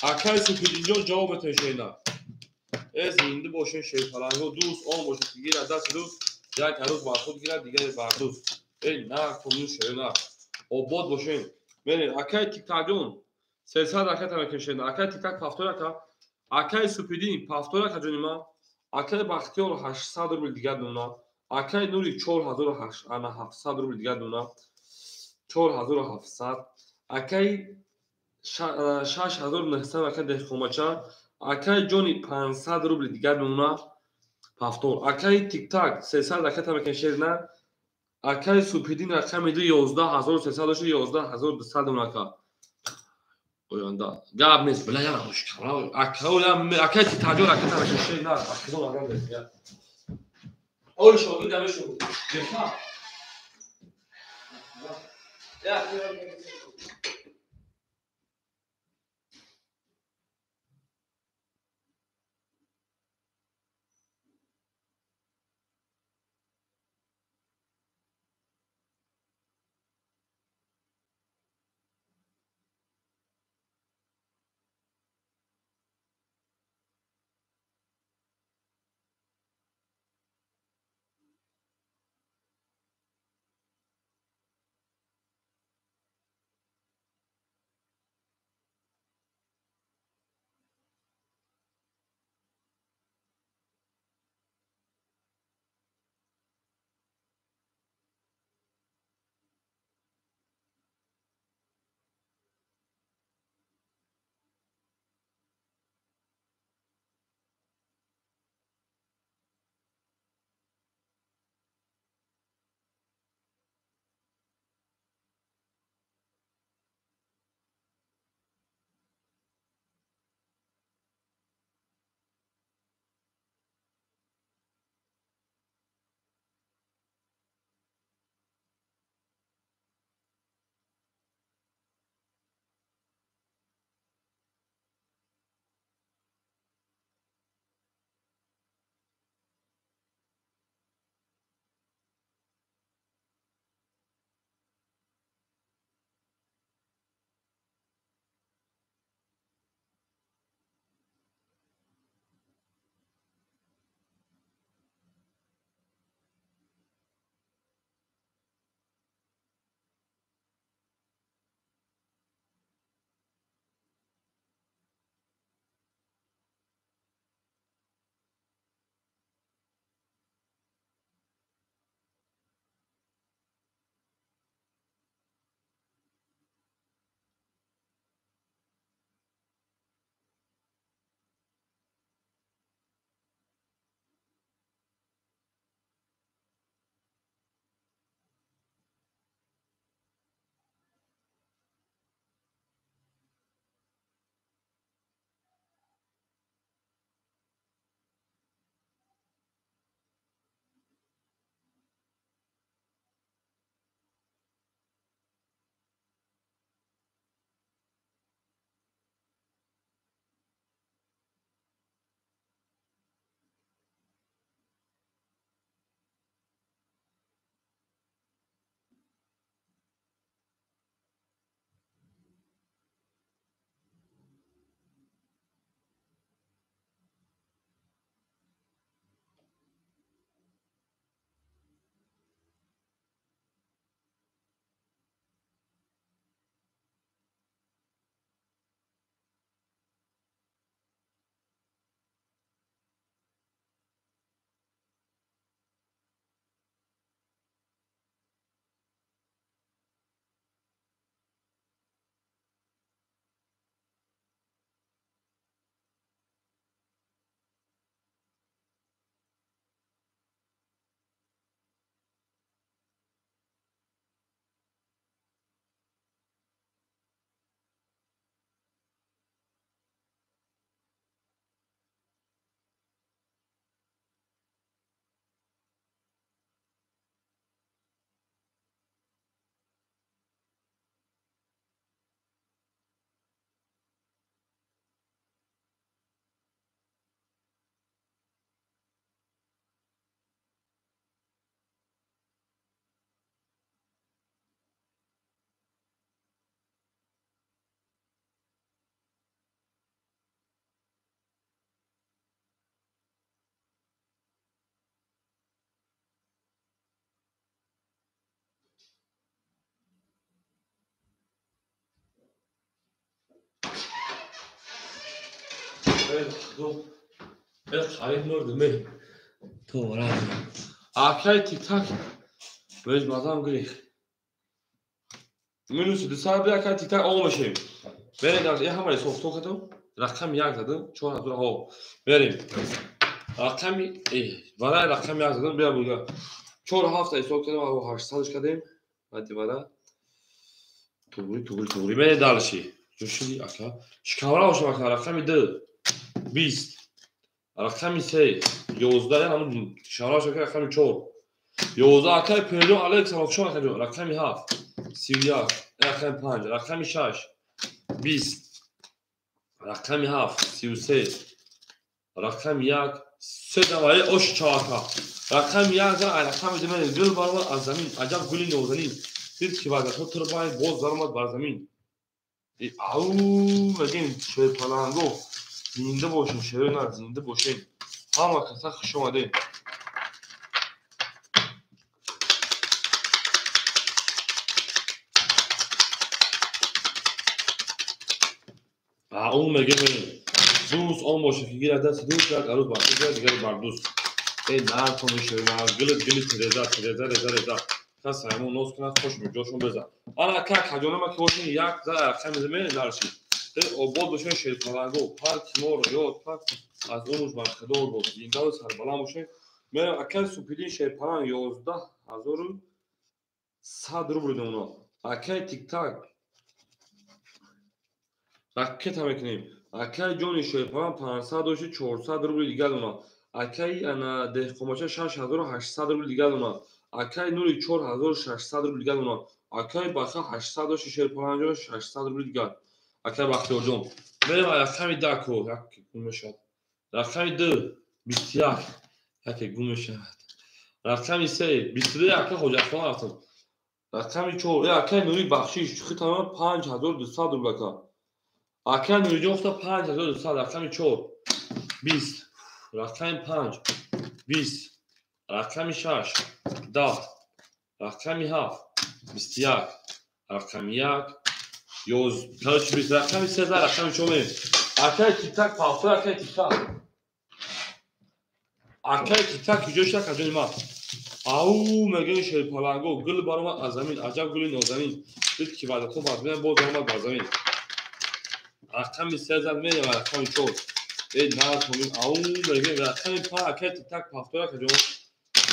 Акай супидинҷон ҷавоб метавонед шена. зинда бошен шерпаранҳо дӯст он бошед ки гирад дасти дӯст як арӯз бар худ гирад дигаре бар дӯст. на кунӯ шерона обод бошен. мерем акай тик-такҷон 300 ракета мекунем шена. акай тик-так пафтор рака. акай супидин пафтор рака ҷони ма. акай бахтиёр 800 рубл дигар мемонад. акай нури 4700 рубл дигар мемонад. 4700. акай 6900 акай деҳқонбача. акай ҷони 500 рубл дигар мемонад. пафтор. акай тик-так 300 ракета мекунем шерна. акай супидин рақами 2 11300 дошти 11200 мемонад ака. оянда гап нест била яна хуш кара акай тик-такҷон ракета мекунем шерна. акидон агар нест ой шогирд амешо гефа خرید مردمه تو ورد آکای تیک تاک ویج بازم گریخ منوسی دو سال بیا آکای تیک تاک آموشیم بریم در این همه سوخت کدوم رقم یک زدم 4000 ها بریم رقمی برای رقم یک زدم بیا بگو 47 ای سوخت کدوم و 800 کردیم بعد برای توری بریم دالشی جوشی آکا شکارا باشم آکا رقمی 2 20 رقمی 3 11 همون شکارا شکر رقمی 4 11 آکای پیلو الکس افشان آکا رقمی 7 31 رقم 5 رقمی 6 20 رقمی 7 33 رقم 1 3 دوای اوش چاکا رقم 1 رقم دیگه گل بارما از زمین عجب گلی نوزنی دید که بعد تو تربای باز درآمد بر زمین او بگین چه پلنگو زنده باشین شیرین از زنده باشین همه کسا خوش اومدین او میگه دوست آن باشه که گیر دست دوست کرد عروض باشه دیگر بر دوست ای نه کنه شیرین گلی تریزا کس همون نوز کنه خوش میجوشون بزن آنا که کجانه ما که باشین یک زر خمی زمین نرشید او بود باشین شیر پلنگو پاک مور یاد پاک از اونش من خدور بود این دو سر بالا باشین من اکل سوپیدین شیر پلنگ 11100 روبل دونا اکل تیک تاک راکت هم میکنیم اکل جونی شیر پلنگ 500 دوشی 400 روبل دیگه دونا اکل انا دهقماچه 6800 روبل دیگه دونا اکای نوری 4600 روبل دیگه دونا اکای باخا 800 دوشی شیر پلنگ 600 روبل دیگه اکای باختی جون بریم رقمی داکو یک گم شد رقمی 2 21 یک گم شد رقمی 3 22 اکای خوجافان رفتم رقمی 4 اکای نوری بخشیش خیلی تمام 5200 روبل کا اکای نوری جفتا 5200 رقمی 4 20 رقمی 5 20 رقمی 6 10 رقمی 7 21 رقمی 1 yoz taş bir rakam istediler rakam şöyle arkaya tiktak pafra arkaya tiktak arkaya tiktak yüce kadın ma au megen şey palango gül barma azamin acab gülün ozamin dedi ki valla to bazmen boz olmaz bazamin rakam istediler me ya rakam çok na tomin au megen rakam pa arkaya tiktak pafra kadın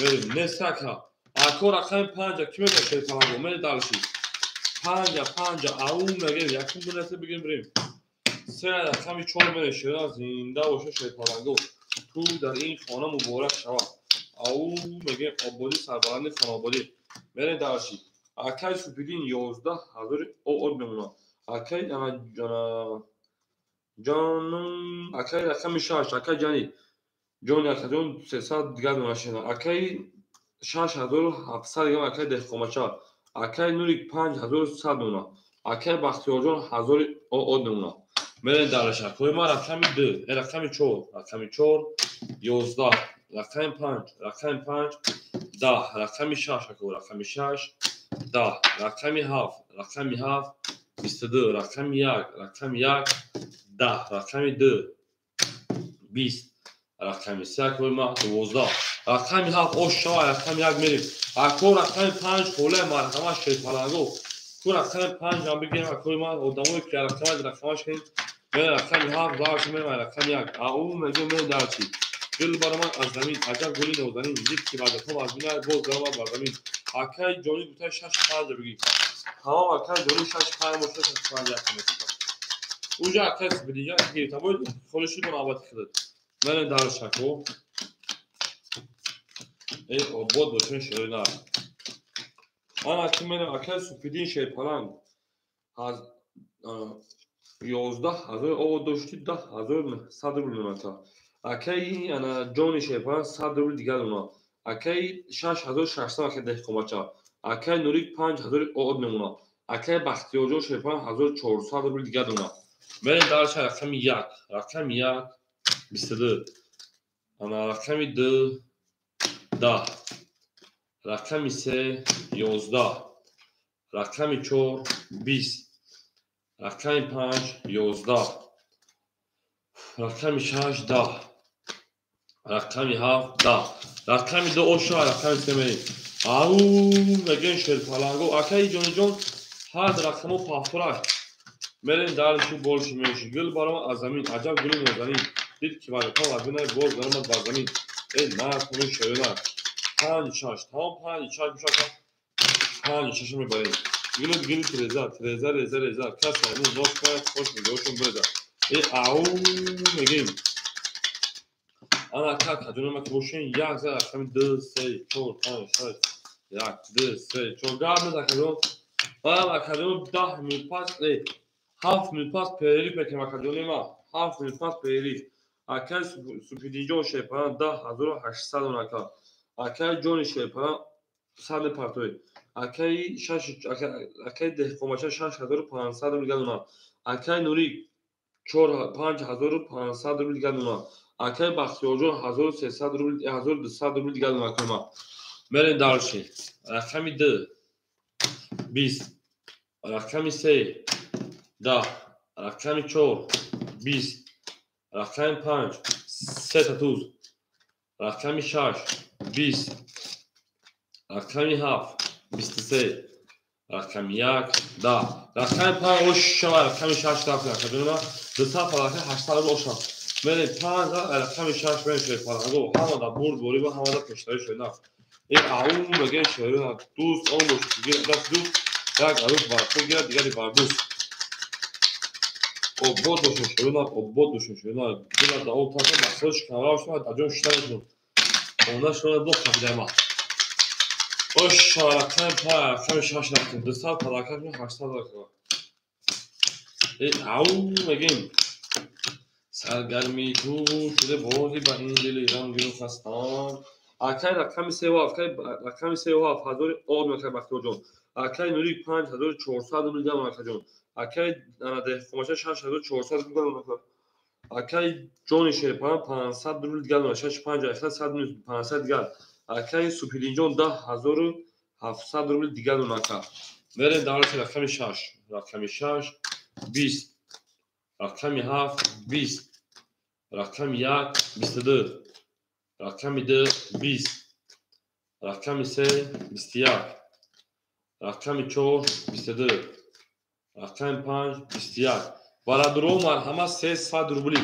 verin ne saka akor rakam panca kime de şey palango me dalşı پنجا او مگه یکم بنسه بگیم بریم سه رقمی 4 من شیران زنده باشه شیطانگو تو در این خانه مبارک شود او مگه آبادی سربلند خانابادی برین درشی اکای سوپیدین 11000 او بمونا اکای جانم اکای رقمی 6 اکای جانی جون یکجون 300 دیگر نماشینا اکای 6700 دیگر اکای دهقماچا اکای نوری 5100 نونا اکای بختیار جان 1000 او نونا من درش کوی ما رقمی 2 رقمی 4 رقمی 4 11 رقمی 5 رقمی 5 10 رقمی 6 رقمی 6 10 رقمی 7 رقمی 7 22 رقمی 1 رقمی 1 10 رقمی 2 20 رقمی 3 کوی ما 12 رقمی 7 او شما رقمی 1 میریم اکو رقم 5 خوله مرحمه شیر پلنگو کو رقم 5 هم بگیریم اکوی ما آدموی که رقمش کنیم من رقم 7 دارش میریم رقم 1 او میگه من درچی گل برای من از زمین عجب گلی نوزنین دید که بعد تو از بینه باز درآمد بر زمین اکای جانی گوته 6 5 بگیم تمام اکای جانی 6 5 مشت 6 5 یک اونجا اکای بدیجا که تا بود خودشی منابت خدت من درش کو ای بود باشین شیرین آن که من اکل سوپیدین شیر پلنگ از 11000 او دوشتی 10100 روبل نمتا اکی انا جونی شیر پلنگ 100 روبل دیگر اونا اکی 6600 اکی دهقماچا اکی نوری 5000 او نمونا اکی بختیار جان شیر پلنگ 1400 روبل دیگر اونا من درش رقم 1 رقم 1 22 انا رقم 2 10 رقمی 3 11 رقمی 4 20 رقمی 5 11 رقم 6 10 رقم 7 10 رقم 2 اوشا رقم 3 میریم او میگن شیر پالانگو اکای جون جون هر رقمو پافراش میریم دارشو بولش میشه گل برام از زمین عجب گلی میزنیم دید که بعد تا لگونه بول درآمد بر زمین ای مرد کنه شیرنا 5 6 تمام 5 6 میشه 5 6 میبریم گل ترزا کس همون نوش کنه خوش میگوشون برده ای او میگیم انا کاکا جونم کوشین یک زد رقم 2 3 4 5 6 1 2 3 4 گام زدم انا کادون 10 میل پاس ای 7 میل پاس پیری پکه مکادونی ما 7 میل پاس پیری اکل سوپیدینجو شپان 10800 اوناکا اکل جون شپان سال پارتوی اکل شش اکل ده کماچا 6500 میگن اونا اکل نوری 4500 روبل دیگر اونا اکای بختیارجون 1300 روبل 1200 روبل دیگر اونا کما برین دارشین رقمی 2 20 رقمی 3 10 رقمی 4 20 رقمی 5 3 تا توز رقمی 6 20 رقمی 7 23 رقمی 1 10 رقمی 5 اوشا رقمی 6 رقمی جونم دو تا فلاکه 800 رو اوشا میریم 5 رقمی 6 میشه فلانگو همه دا برد بوری و همه دا پشتایی شده این اون میگه شهرون دوست اون باشه دیگه دست دوست یک عروس برفه گیره دیگری بردوست او بود دوشون شهرون او بود دوشون شهرون دیگه دا اون تاکه بخصوش کمرا شما دا جون شتر کنون اونه شده دو خفیده ما اوشا رقمی 5 رقمی 6 رقمی دو تا فلاکه 800 رقمی این اون میگیم سرگرمی تو شده بازی با این دل غمگین و خستان اکای رقم 3 و اکای رقم 3 و 7000 اون میشه بختیار جون اکای نوری 5400 روبل دیگه اون جون اکای ده کماچا 6400 میگن اون اکای جون شیپان 500 روبل دیگه اون 6500 500 دیگه اکای سوپیدینجون 10700 روبل دیگه اون اکا بریم دارش رقم 6 رقم 6 20 رقم 7 20 رقم 1 22 رقم 2 20 رقم 3 21 رقم 4 22 رقم 5 21 برای درو مرحمه 300 روبلی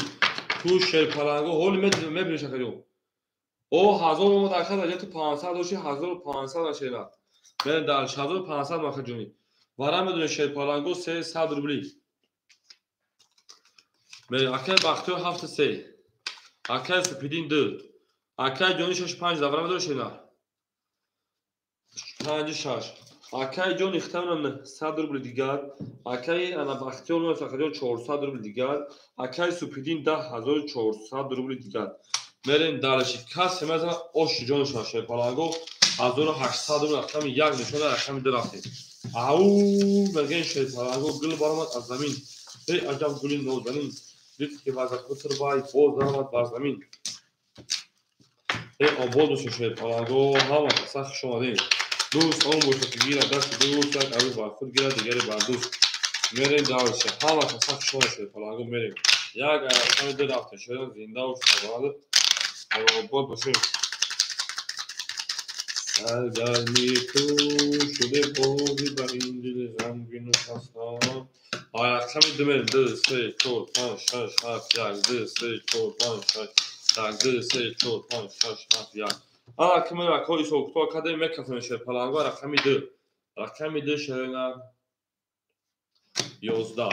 تو شیر پلنگو هول میبینی شکریو او 1000 رو مدرکت اجت 500 روشی 1500 نشینا من در 1500 مخه جونی برای میدونه شیر پلنگو 300 روبلی من اکل بختیار 7 3 اکل سپیدین 2 اکل جونی 5 برای میدونه شینا 5 6 اکای جون اختیارم 100 روبل دیگر اکای انا بختیار رو فقط 400 روبل دیگر اکای سوپیدین 10400 روبل دیگر میریم دارشی کس مثلا اوش جون شاشه پلنگو 1800 روبل رقم یک نشونه رقم دو رفتیم او میگن شه پلنگو گل برآمد از زمین ای عجب گلی نوزنین دید که واسه خطر بای باز درآمد بر زمین ای آباد شه پلنگو همه سخت شما دوست اون باشه که گیره دست دوست یک عروض بر خود گیره دیگری بر دوست میریم دارشه همه تصف شما شده پلانگو میریم یک همه دو رفته شدن زنده و شباده آباد باشیم سرگرمی تو شده بازی بر این دل غمگین و خستان رقم دو میریم 2 3 4 5 6 7 1 2 3 4 5 6 1 2 3 4 5 6 7 1 رقم رکای سوکتو اکادمی میکردن شه پلنگو رقم 2 رقم 2 شرینر 11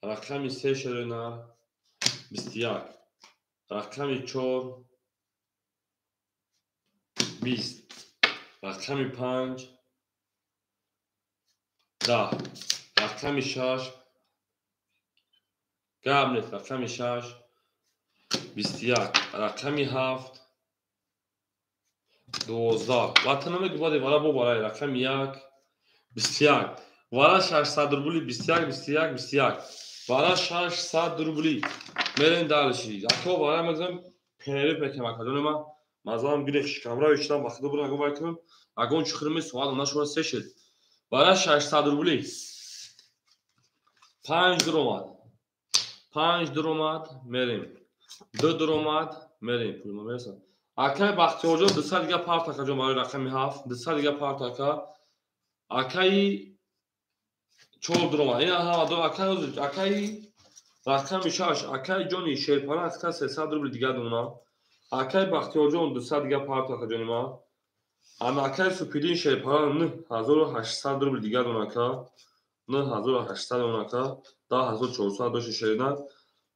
رقم 3 شرینر 21 رقم 4 20 رقم 5 10 رقم 6 قبل رقم 6 21 رقم 7 12 وطنم که باید وارا بو برای رقم 1 21 وارا 600 روبلی 21 وارا 600 روبلی میرین دالشی اکو وارا مزم پیری پکم اکادون ما مازام گیرش کامرا işten bakdı buna bakıyorum agon çıkırımı sual ondan sonra seçil وارا 600 روبلی 5 درآمد 5 درآمد мерем. 2 درآمد мерем. پول ما میرسه. اکای بختیارجان 200 دیگه پارت اکا جان برای رقم 7 200 دیگه پارت اکا اکای 4 درآمد. این هم دو اکای رقم 6 اکای جانی شیرپاره اکا 300 روبل دیگه دونا. اکای بختیارجان 200 دیگه پارت اکا جانی ما. اما اکای سپیدین شیرپاره 9800 روبل دیگه دونا اکا 9800 دونا اکا 10400 دوش شیردن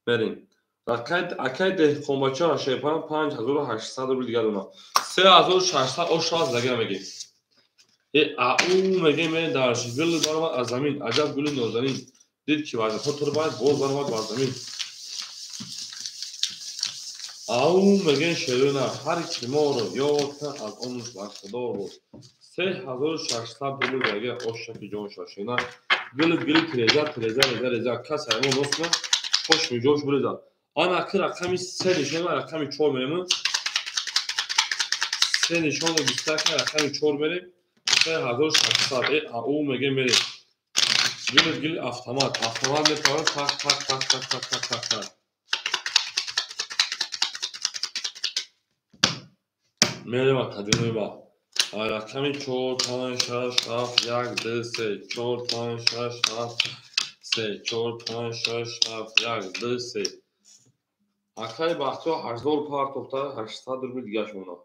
بریم. اکای دهقانبچه شیرپاره 5800 روبل دیگه دونا 3600 آشاز دیگه میگی. او میگه من درش گل برام از زمین عجب گل نازنین دید که واجد تو باید باز برام از زمین. او میگه شیرونه هر کی ما رو یاد کنه از اون برخوردار بود 3600 روبل دیگه آشکی جان شاشینا گل تریزه کس همون نسخه خوش می جوش بریزه. آن اکر رقمی 3 نشان رقمی 4 میریم 3 نشان 20 رقمی 4 میریم 3600 او میگه میریم گل автомат میتونه تک میریم اکادمی با رقمی 4 5 6 7 1 2 3 4 5 6 7 3 4 5 6 7 1 2 3 اکای بختیو 8000 پارت افتاد 800 روبل دیگه شونا.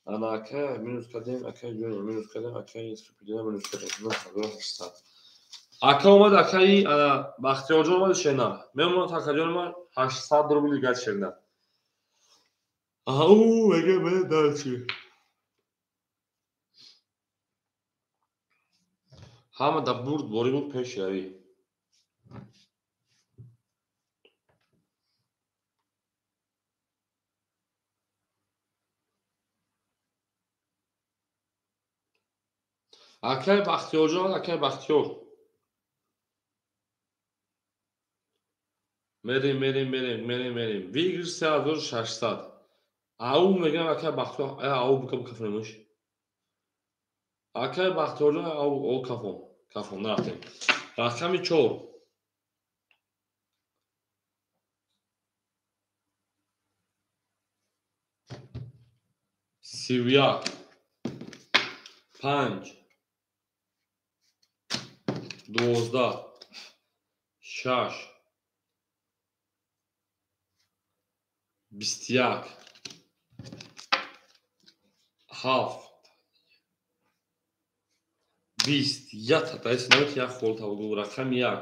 انا اکای مینوس کردیم اکای جون مینوس کردیم اکای سپیدین مینوس کردیم 800 اکا اومد اکای انا بختیار جان اومد شنا میمون تا کجا ما 800 روبل دیگه شنا. او میگه من درچی همه دا برد باری بود پیش روی اکای بختیار جان اکای بختیار میریم ویگر 3600 او میگه اکای بختیار او بکم کفنمش اکای بختیار جان او کفن نرفتیم رقمی 4 31 5 12 6 21 7 20 یک تا اسمت یک خورده بود رقم 1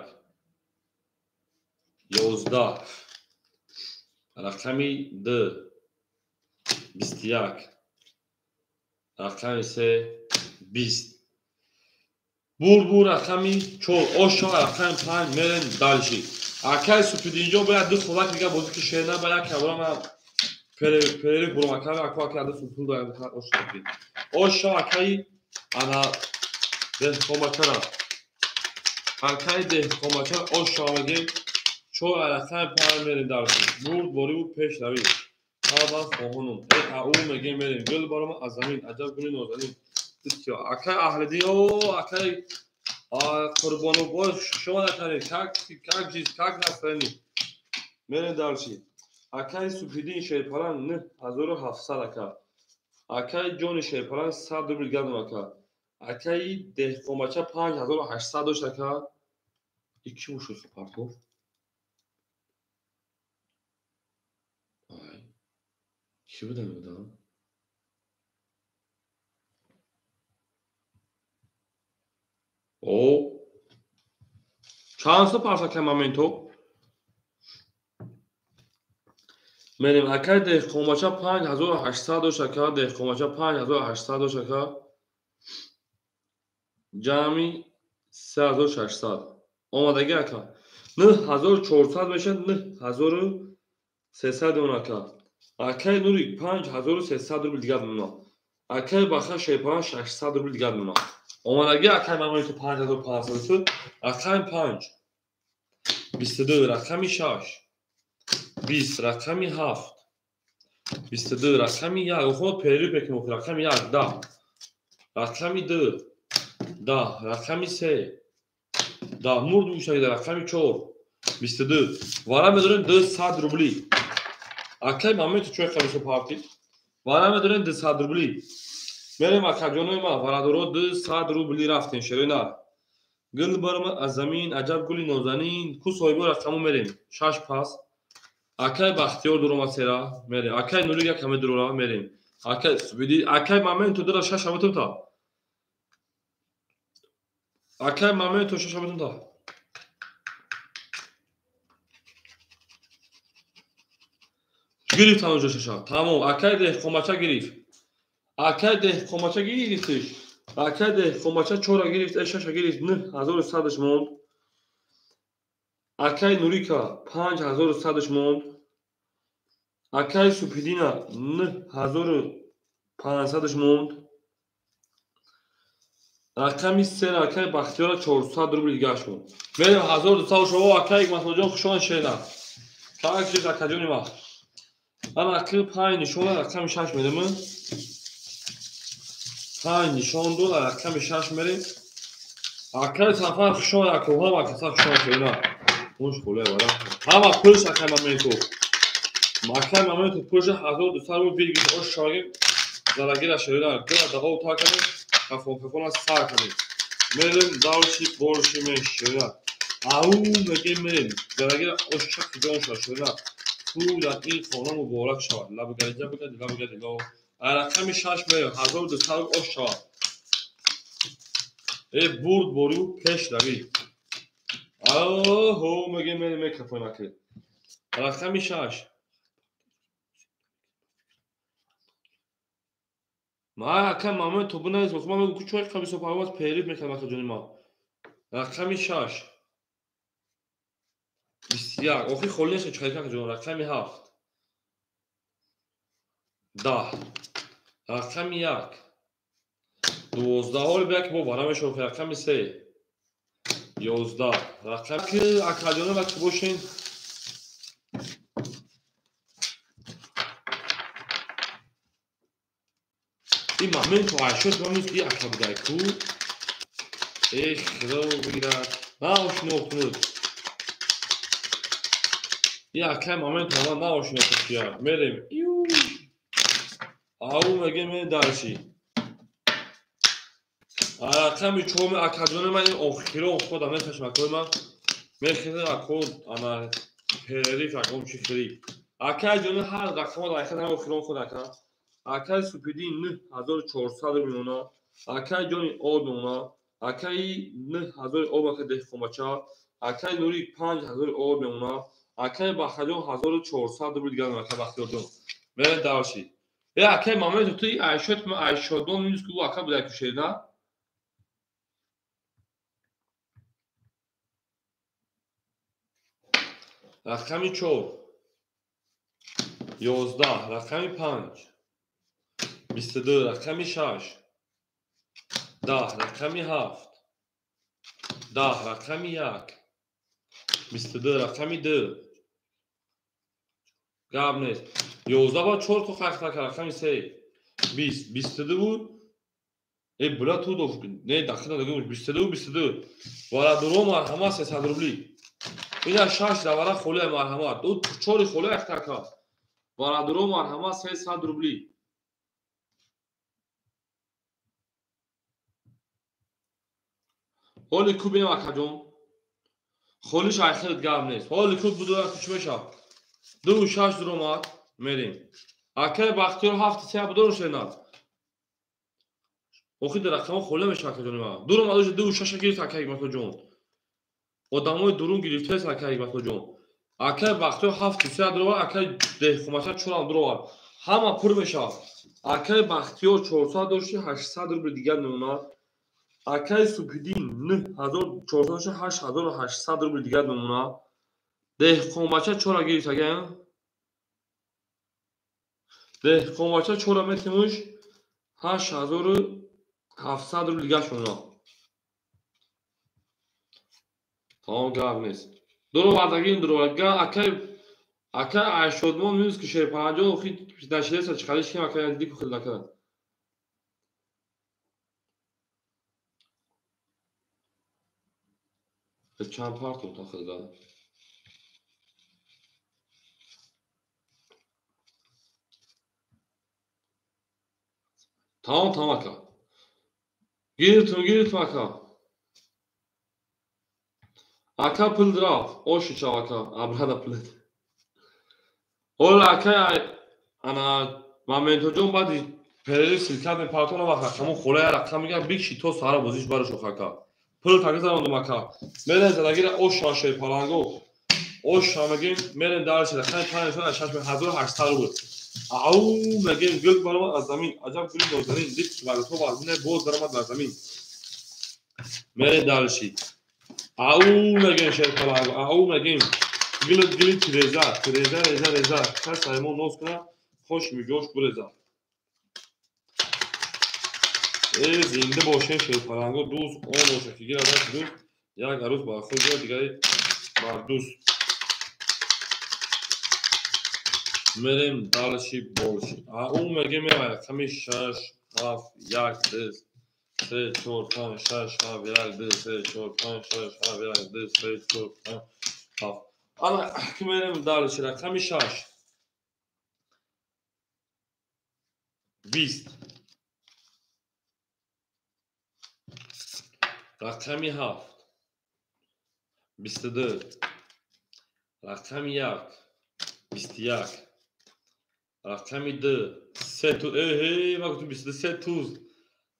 11 رقمی 2 21 رقمی 3 20 بور رقمی 4 آشا رقم 5 میرن دالشی اکای سپید اینجا باید دو خوبک دیگه بازی که شیرنه باید کبرا من پلیری برو اکای اکوا کرده سپید باید آشا اکای انا دهقانبچه اکای دهقانبچه آشا میگیم 4 رقم 5 میرن دالشی برد باری بود پیش روی آبا خواهنم او میگه میریم گل برام از زمین عجب گلی نازنین دیدیا اکای اهل او اکای قربانو باش شما نکنید کک چیز کک نسترینی میرین دارچی اکای سپیدین شیرپران 9700 اکای جون شیرپران 100 روبل گردم اکای دهقانبچه 5800 داشت اکا یکی بوشو سپارتو چی بودم او چند تا پارسا که مومنتو میریم اکای دهقانبچه 5800 داشت اکا دهقانبچه 5800 داشت اکا جمعی 3600 آمادگی اکا 9400 میشه 9300 اون اکا اکای نوری 5300 روبل دیگه دونا اکای بخا شیپان 600 روبل دیگه دونا آمادگی اکای مومنتو 5500 اکای 5 22 رقمی 6 20 رقمی 7 22 رقمی 1 خود پیری بکنم رقمی 1 10 رقمی 2 10 رقمی 3 10 مرد میشه رقمی 4 22. Varame dörün 200 rubli. Akay момент чой хабисо парти. Varame dörün 200 rubli. Мерем акаҷонои ман варадоро 200 рубли рафтем шерена. Гул барма аз замин аҷаб гули нозанин ку соҳибо рақаму мерем. Шаш пас. Акай бахтиёр дурома сера мерем. Акай нурига каме дурора мерем. Акай види акай моменту дара шаш аботумта. Акай моменту шаш аботумта. Гирифт ҳамонҷо шаша. Тамом. Акай деҳқомача гирифт. Акай деҳқомача гирифтиш. Акай деҳқомача 4 гирифт, 6 гирифт, 9100 монд. Акай нурика 5100 монд. Акай супидина 9500 монд. Рақами сера акай бахтиёра 400 рубли гашт монд. Мерем 1200 шумо акай масоҷон хушон шена. Как чиз акаҷони ма. Ана акай 5 нишона рақами 6 мерем. 5 нишон дола рақами 6 мерем. Акай сафар хушон акоҳ ҳама каса хушон шена. Муш хуле вара. Ҳама пулш акай моменту. Акай моменту пулш 1200 рубли бигиш ош шоги. Зарагира шена. Гора дағо утакане. Кафона сар кане. Мерем давши борши мешена. Ау мегем мерем. Зарагира ош чак ҷон шена. Пул ин хона муборак шавад. Лабгаҷа бгади лабгади ло. Рақами 6 мерем 1200 ош шавад. Бурд борю пеш равӣ. Аҳо мегем мерем мекафонаке. Рақами 6. Ма акай момент то буназ вақт ма мегӯ кучой қабисо парвоз перид мекардам акаҷони ма. Рақами 6. 21. Охир холӣ нест чиқар акаҷон. Рақами 7. 10. Рақами 1. 12 ҳоли бия ки бо вара мешавад. Рақами 3. 11. Рақами акаҷони ма ки бошен. این момент عاشق ماموس دی akabday ku خدا بگیرد ناشنا کنید یا که момент ما ناشنا کنید میریم او میگه من درشی رقمی چوم اکادون من آخیرا خودم نمی‌فهمم کدوم میخواد اکود انا پرری فکرم چی خری اکادون هر رقم را اخیر هم آخیرا خود اکا اکای سوپیدی 9400 میمونه اکای جونی آب میمونه اکای 9000 آب که دهقمچا اکای نوری 5000 آب میمونه اکای بخجون 1400 رو دیگه اکای بخیار جون میرن دارشی یا اکای момент توی عیشت نیست که اکای بوده کشید نه رقمی 4 11 رقمی 5 22 رقمی 6 10 رقمی 7 10 رقمی 1 22 رقمی 2 گاب نیست 11 با 4 تو خرخ رقمی 3 20 22 بود ای بلا تو دو نه داخل دیگه 22 22 وارا درو مرحمت 300 روبلی اینا 6 دواره خوله مرحمت دو 4 خوله اختکا وارا درو مرحمت 300 روبلی حالی کو بینم اکاجون خولیش آخرت گام نیست حالی کو بدو اکش بشه دو 6 درومات میریم اکای بختیار 7 3 بدو شنات اوخی در رقم خوله میشه اکاجون ما دروم ادوش دو 6 گیرت اکای متو جون آدمای درون گرفته است اکای متو جون اکای بختیار 7 3 درو اکای دهقمچا چورام درو همه پر میشه اکای بختیار 400 داشتی 800 رو دیگه نمونه اکای سوپیدین 9400 8800 رو دیگه نمونه دهقمچا چورا گیرت اگه دهقمچا چورا میتیموش 8700 رو دیگه شونه تمام گاب نیست درو بردگین درو اکای عشادمان نیست که شیر 50 خیلی نشده است چقدرش کم اکای دیگه خیلی نکرد چند پارت بود خیلی Tamam aka. Girdim aka. Aka pıldırav. O şu aka. Abrada pıldı. Ola aka ana momento jon badi pereli silkad me partona vaka. Kamu khola ya rakam migam big shi to sara bozish baro shokh aka. Pul tagizam aka. Meren zadagira o shashe palango. O shamagim meren darsh da khan 5800 بود. او مگه گل برام از زمین عجب گلی دادنین دید برای تو بازونه باز درآمد در زمین مره دارشی او مگه شیر پلاگو او مگه گلی تریزا هر سایمون نوز کنه خوش میگوش برزا زنده باشه شیر پلاگو دوز اون باشه که گیر ازش دوز یک عروس با خود یا دیگری با دوز مریم دارشی بولشی او مگه میره کمی شش هاف یک دست 3 4 5 6 7 1 2 3 4 5 6 7 1 2 3 4 5 7 انا كم دارش رقم 6 20 رقم 7 22 رقم 1 21 رقم 2 3 تو ای ما گفتم 23 توز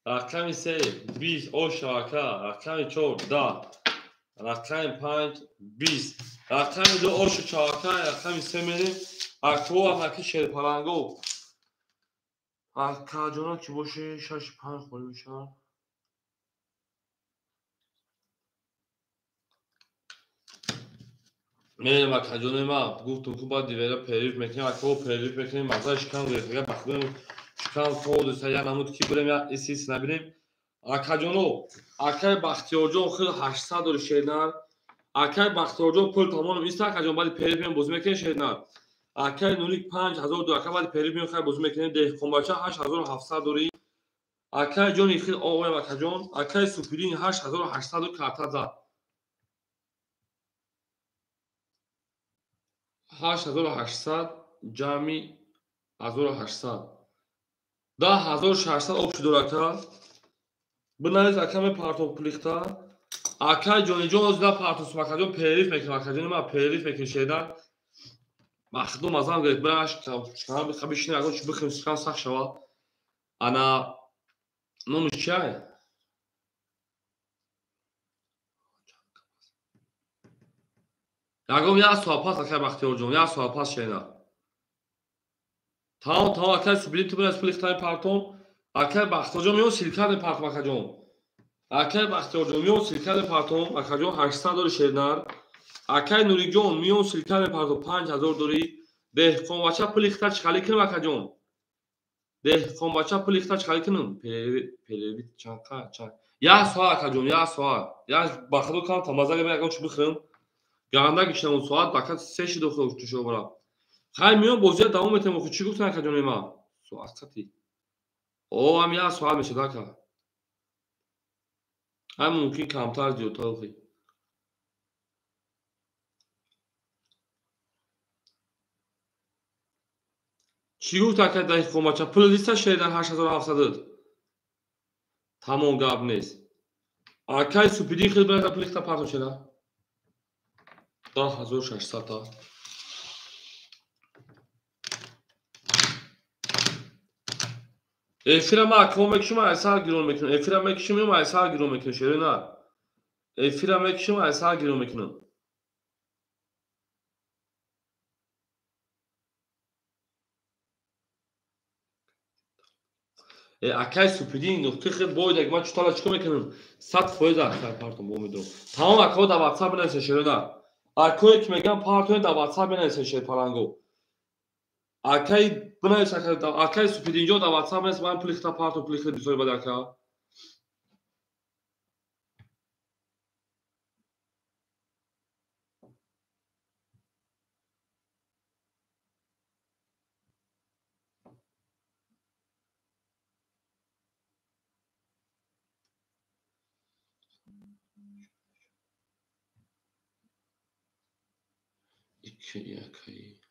رقم 3 20 او شاکا رقم 4 10 رقم 5 20 رقم 2 او شاکا رقم 3 میریم اکو هم که شیر پلنگو کاجونا کی باشه 6 5 خورده میشن میریم و کاجونه ما گفتم که باید دیویلا پریف میکنیم اکو پریف میکنیم مزه شکن رفیقه بخوریم شکن خود سیا نمود کی بریم یا اسیس نبینیم کاجونو اکای بختیار جان خیلی 800 دور شیرنر اکای بختیار جان پول تمام نیست کاجون باید پریف میکنیم بازی میکنیم شیرنر اکای نونیک 5000 دو اکای باید پریف میکنیم بازی میکنیم ده کمباچا 8700 دوری اکای جون خیلی آوه و کاجون اکای سوپرین 8800 کارتا زد 8800 جمعی 1800 10600 обши дорака бинарис акаме партоплихта акай ҷониҷон озда партосмакаҷон периф мекунад акаҷони ма периф мекунад шеда махдум азам гирифт браш шкам бихабишини агон чӣ бихим шкам сах шава ана номиш чиай ягом як соат пас акай бахтиёрҷон як соат пас шеда Tamam akay subili tu biraz plikhtay parton akay baxtojon miyon silkade parton akajon akay baxtojon miyon silkade parton akajon 800 dori şernar akay nurijon miyon silkade parton 5000 dori dehqonbacha plikhtay chikali kinam akajon dehqonbacha plikhtay chikali kinam pelevit chanqa chan ya soat akajon ya soat ya baxdo kam tamazaga be akajon chubkhim ganda gishnamun soat bakat 3 shido khoshu bora خیلی میان بازی دوام میتونم خود چی گفتن که جون ما سوال خطی او هم یه سوال میشه دکا هم ممکن کمتر زیادتر بخی چی گفتن که دقیق کماچه پول لیست شیدن 8700 تمام گاب نیست اکای سوپیدی خیلی برای پلیختا پارتو شده 10600 تا Efirem aklıma mekşim aysa girol mekin. Efirem mekşim yum aysa girol mekin şerina. Efirem mekşim aysa girol mekin. акай супидин нухти хел боид ак ман чутала чико мекунам 100% акай партон бо медорам тамом акаҳо дар ватсап бинависен шерона акое ки мегӯям партоне дар ватсап бинависен шерпаланго акай бинавис акай супидинҷо дар ватсап бинавис ман пулихта партон пулихта бисори бади ака ики акай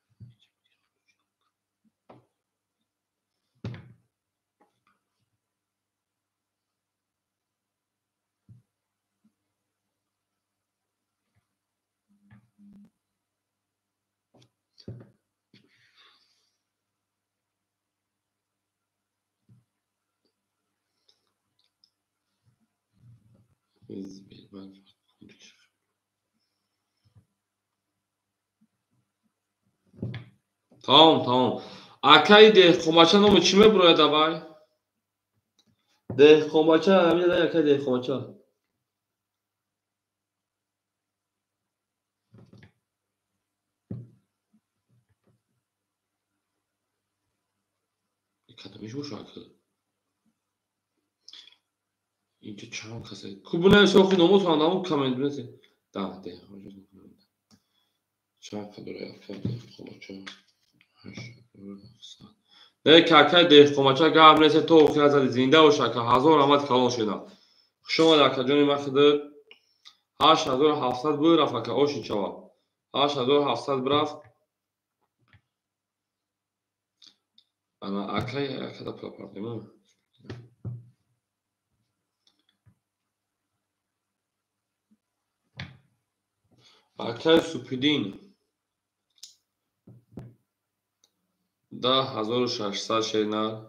Tamam. Akay Dehqonbacha nomi chime buraya davay? Dehqonbacha, hamina da Akay Dehqonbacha. Kadamish bu şarkı. اینجا چند کسه کوبونه سوخی نمو تو اندامو کامنت بنویسی 10 دقیقه چند داره دهقومچا نه کاکای دهقومچا قبل از تو خیلی از زنده و شکر هزار آمد کلان شدن شما در کجانی مخدر 8700 بود رفت که آشی چوا 8700 برفت انا اکای اکدا پلاپاردیمو اکای سوپیدین 10600 شیرینر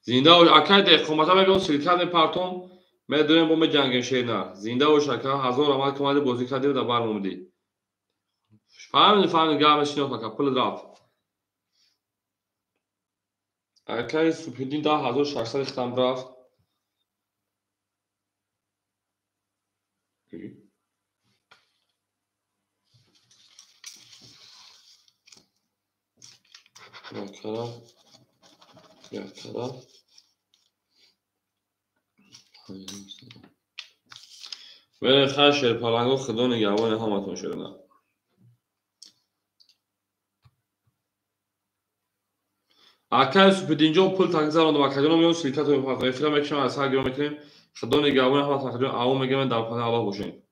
زنده و اکای دهقومچا میگم شرکت پارتون میدونم بوم جنگ شیرینر زنده و شکر هزار آمد که اومدی بازی کردی و در بر اومدی فهمیدی گامش نمیاد که پول درافت اکای سوپیدین 10600 ختم برفت yakara و خش پلنگو خدا نگهبان همتون شدن اکای سوپیدینجا پول تنگزار و مکانو میون شرکت و فقط فیلم میکشم از هر گرام میکنیم خدا نگهبان همتون خدا او میگم در پناه الله باشین